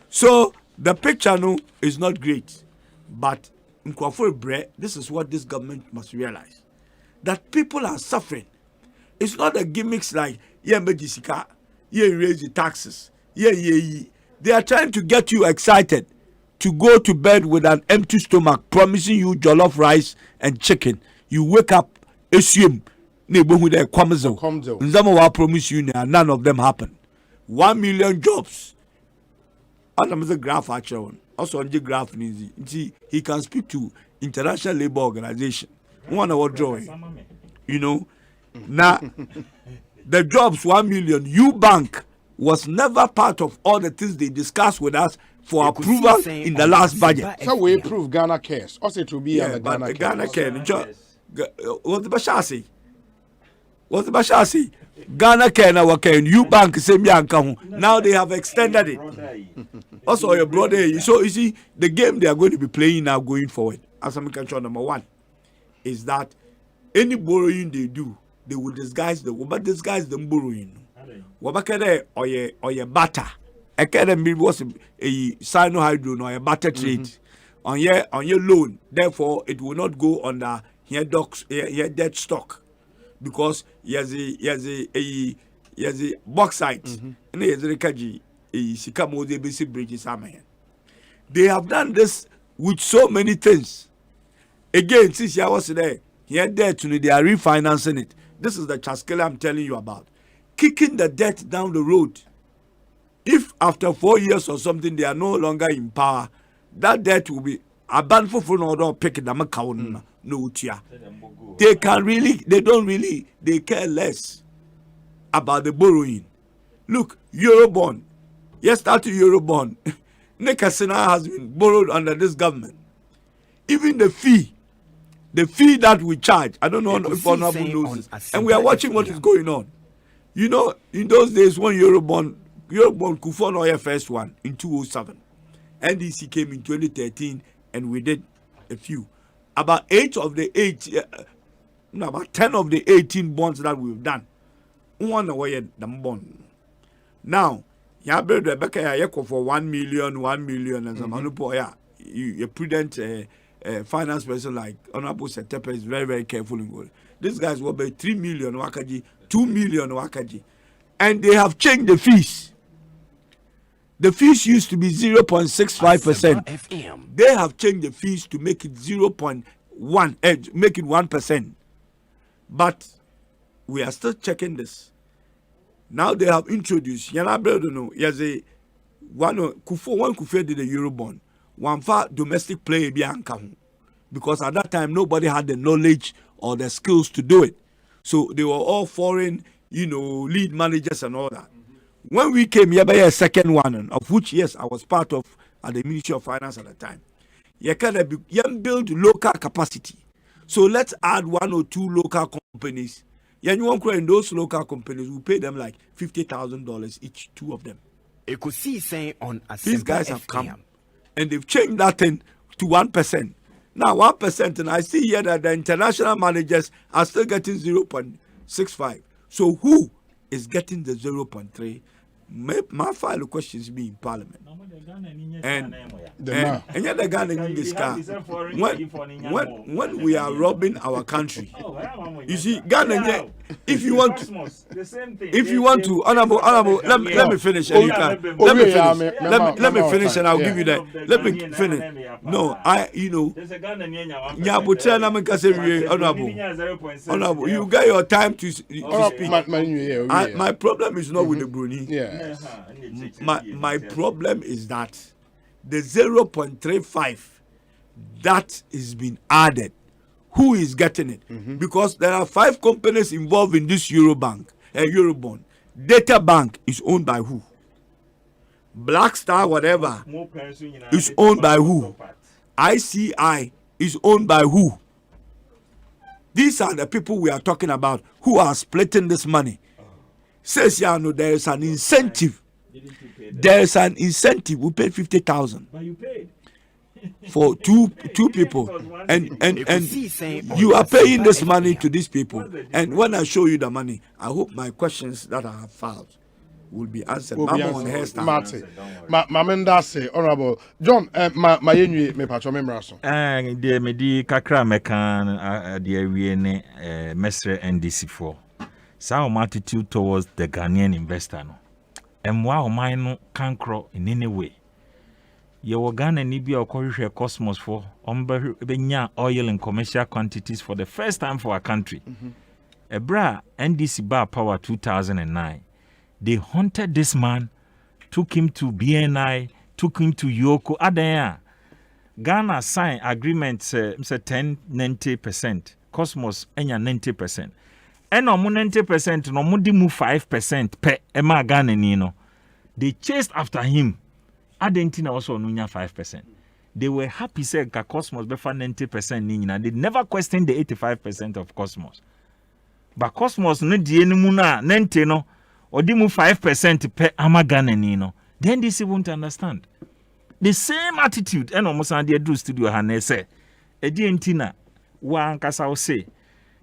So the picture is not great. But in Kwafuri, this is what this government must realize. That people are suffering. It's not a gimmicks like, raise the taxes, They are trying to get you excited to go to bed with an empty stomach, promising you jollof rice and chicken. You wake up, assume, neighborhood I promise you none of them happen. 1 million jobs. And the graph actually. Also on the graph, he can speak to International Labour Organization. One of our drawing. You know, now the jobs 1 million. Bank was never part of all the things they discussed with us for approval in the last budget. So we approve Ghana Cares. Also to be on the Ghana Cares. What the Bashasi? What the Bashasi? Ghana Care now Bank now they have extended it. Also your brother. So you see the game they are going to be playing now going forward. Asempa number 1 is that any borrowing they do, they will disguise the borrowing. Wabakere or your butter. Academy was a cyanohydro or a butter trade on your loan. Therefore, it will not go under your debt stock because he has a bauxite and he has a kaji a sikamo de basic bridges. They have done this with so many things. Again, since I was there, Here debt, they are refinancing it. This is the Chaskele I'm telling you about. Kicking the debt down the road. If after 4 years or something they are no longer in power, that debt will be abandoned for no pick them account. No tia. They care less about the borrowing. Look, Eurobond. Yes, that Eurobond. Nekasina has been borrowed under this government. Even the fee that we charge, I don't know if Honorable knows this, and we are watching what is going on. You know, in those days when Eurobond Kufon Oil first one in 2007, NDC came in 2013, and we did a few. About 10 of the 18 bonds that we've done. One away the bond. Now, you build Rebecca for 1 million, and some you prudent finance person like Honorable Setepe is very, very careful in gold. These guys were by 3 million wakaji, 2 million wakaji, and they have changed the fees. The fees used to be 0.65%. They have changed the fees to make it 0.1, make it 1%. But we are still checking this. Now they have introduced. One Kufuor did the Eurobond. One for domestic play because at that time nobody had the knowledge or the skills to do it. So they were all foreign, lead managers and all that. When we came here by a second one, of which, yes, I was part of at the Ministry of Finance at the time, you can build local capacity. So let's add 1 or 2 local companies. In those local companies, we pay them like $50,000 each, 2 of them. Ekosiisen On Asempa. These guys have come and they've changed that thing to 1%. Now 1%, and I see here that the international managers are still getting 0.65. So who is getting the 0.3? My final questions be in Parliament. And yet the Ghana in this car. When we are robbing our country, you see, Ghana, if you want to, honorable, let me finish and you can. Let me finish and I'll give you that. Let me finish. No, honorable, you got your time to speak. My problem is not with the Bruni. Yes. My problem is that the 0.35 that is being added, who is getting it? Because there are 5 companies involved in this Eurobond. Data Bank is owned by who? Black Star, whatever, is owned by who? ICI is owned by who? These are the people we are talking about who are splitting this money. Says there is an incentive. There is an incentive. We paid 50,000 for two people, and you are paying this money to these people. And when I show you the money, I hope my questions that I have filed will be answered. Mamenda say, Honorable John, my me patcho memraso. De medi kakra mekan de wiene mesre NDC4. Sa attitude towards the Ghanaian investor no. Emwa o man no cancro in any way. Ye wo Ghana ni bia okohwehwe Cosmos for benya oil in commercial quantities for the first time for our country. Ebra NDC bar power 2009. They hunted this man, took him to BNI, took him to Yoko. Adaya. Ghana signed agreements 10-90%. Cosmos enya 90%. And no 90%, no mudi mu 5% per ema Ghana no. They chased after him. Adentina also nunya 5%. They were happy saying that Cosmos befa 90% nina. They never questioned the 85% of Cosmos. But Cosmos no di enimu na 90 no. Odimu 5% per Ghana no. Then this won't understand. The same attitude and almost and the studio hanese. Edi entina wa ankasa say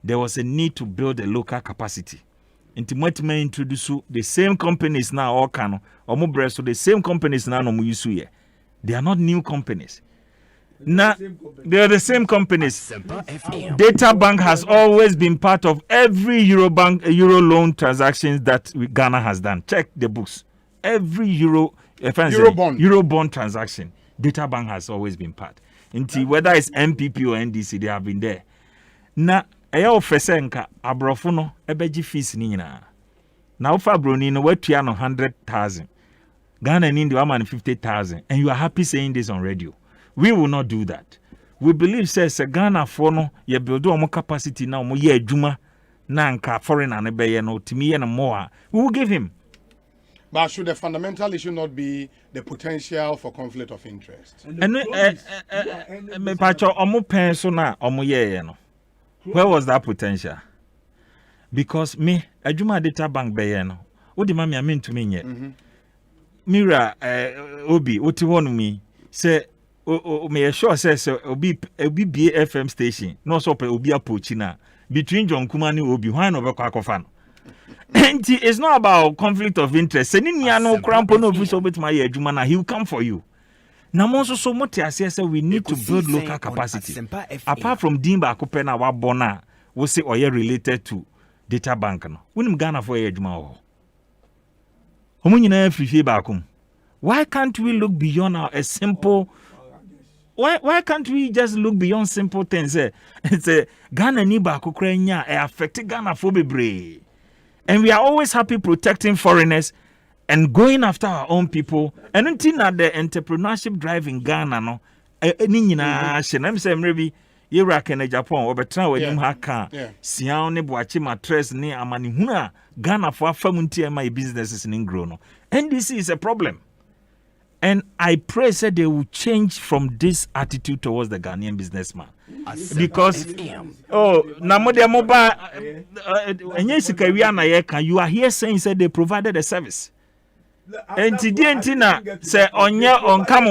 there was a need to build a local capacity. Intimately introduce the same companies now all can or so the same companies now no use here. They are not new companies. Now they are the same companies. Data Bank has always been part of every Euro loan transactions that Ghana has done. Check the books. Every Eurobond transaction, Data Bank has always been part. Whether it's MPP or NDC, they have been there. na ɛyɛ ofese nka abrofo no ebeji fees ni nyina na ofa broni no watua no 100,000 Ghana need the man 50,000 and you are happy saying this on radio. We will not do that. We believe says Ghana for no ye build more capacity now mo ye adwuma na nka foreign and be no timi and more. We will give him. But should the fundamental issue not be the potential for conflict of interest? And me pacho omo pen so na omo ye no. Where was that potential? Because me adwuma data bank be no. Wo di ma me amen to me nye. Mira obi oti wonu mi say me sure say obi BFM station no so pe obi approach na between John Kumani obi why no be kwakofa no. And it's not about conflict of interest. Say ni no crampo no office obet my adwuma na he will come for you. Na mo so much as say we need to build local capacity. Apart from Dimba Akupe na wa bona we say oye related to data bank no. Wonim Ghana for adwuma ho. Why can't we look beyond a simple? Why can't we just look beyond simple things? It's a Ghana ni ba kukrenya affect Ghana for bebre, and we are always happy protecting foreigners and going after our own people. And until now, the entrepreneurship drive in Ghana no, ni nyina I'm saying maybe Iraq and Japan or betra we nim haka sian ne boachi mattress ne amani huna Ghana for famunti my businesses in grow no, and this is a problem. And I pray that they will change from this attitude towards the Ghanaian businessman. Because you are here saying that they provided a service. And today say on come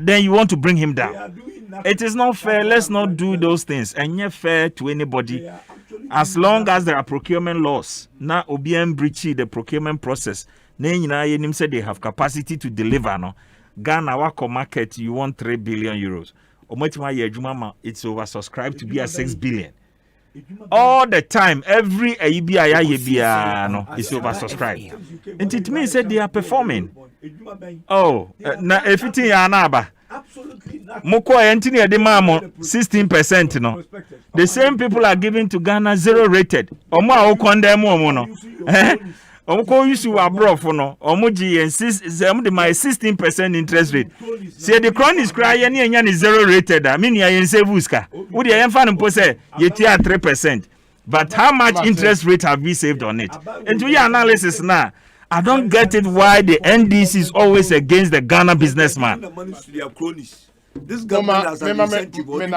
then you want to bring him down. It is not fair. Let's not do those things. And yet fair to anybody. As long as there are procurement laws, now OBM breach the procurement process. Said they have capacity to deliver. No, Ghana wako market you want 3 billion euros. It's oversubscribed to be at 6 billion. All the time, every ABI no is oversubscribed. And it means that they are performing. Oh, na everything anaba. Moko entini de mamo 16% no. The same people are giving to Ghana 0 rated. Omo a condemn no. Omko use abroad for no. Omoji insist them my 16% interest rate. See the crown is cry any 0 rated. I mean ya yense buska. Udi ya yemfa no say yeti at 3%. But how much interest rate have we saved on it? And to your analysis now, I don't get it why the NDC is always against the Ghana businessman. This government has an incentive on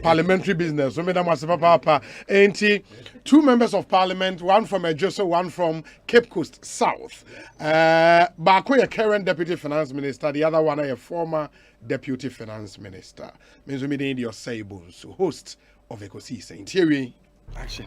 parliamentary business. Two members of parliament, one from Ejoso, one from Cape Coast South. Bako a current deputy finance minister, the other one a former deputy finance minister. Means we need your say host of Ekosiise. Action.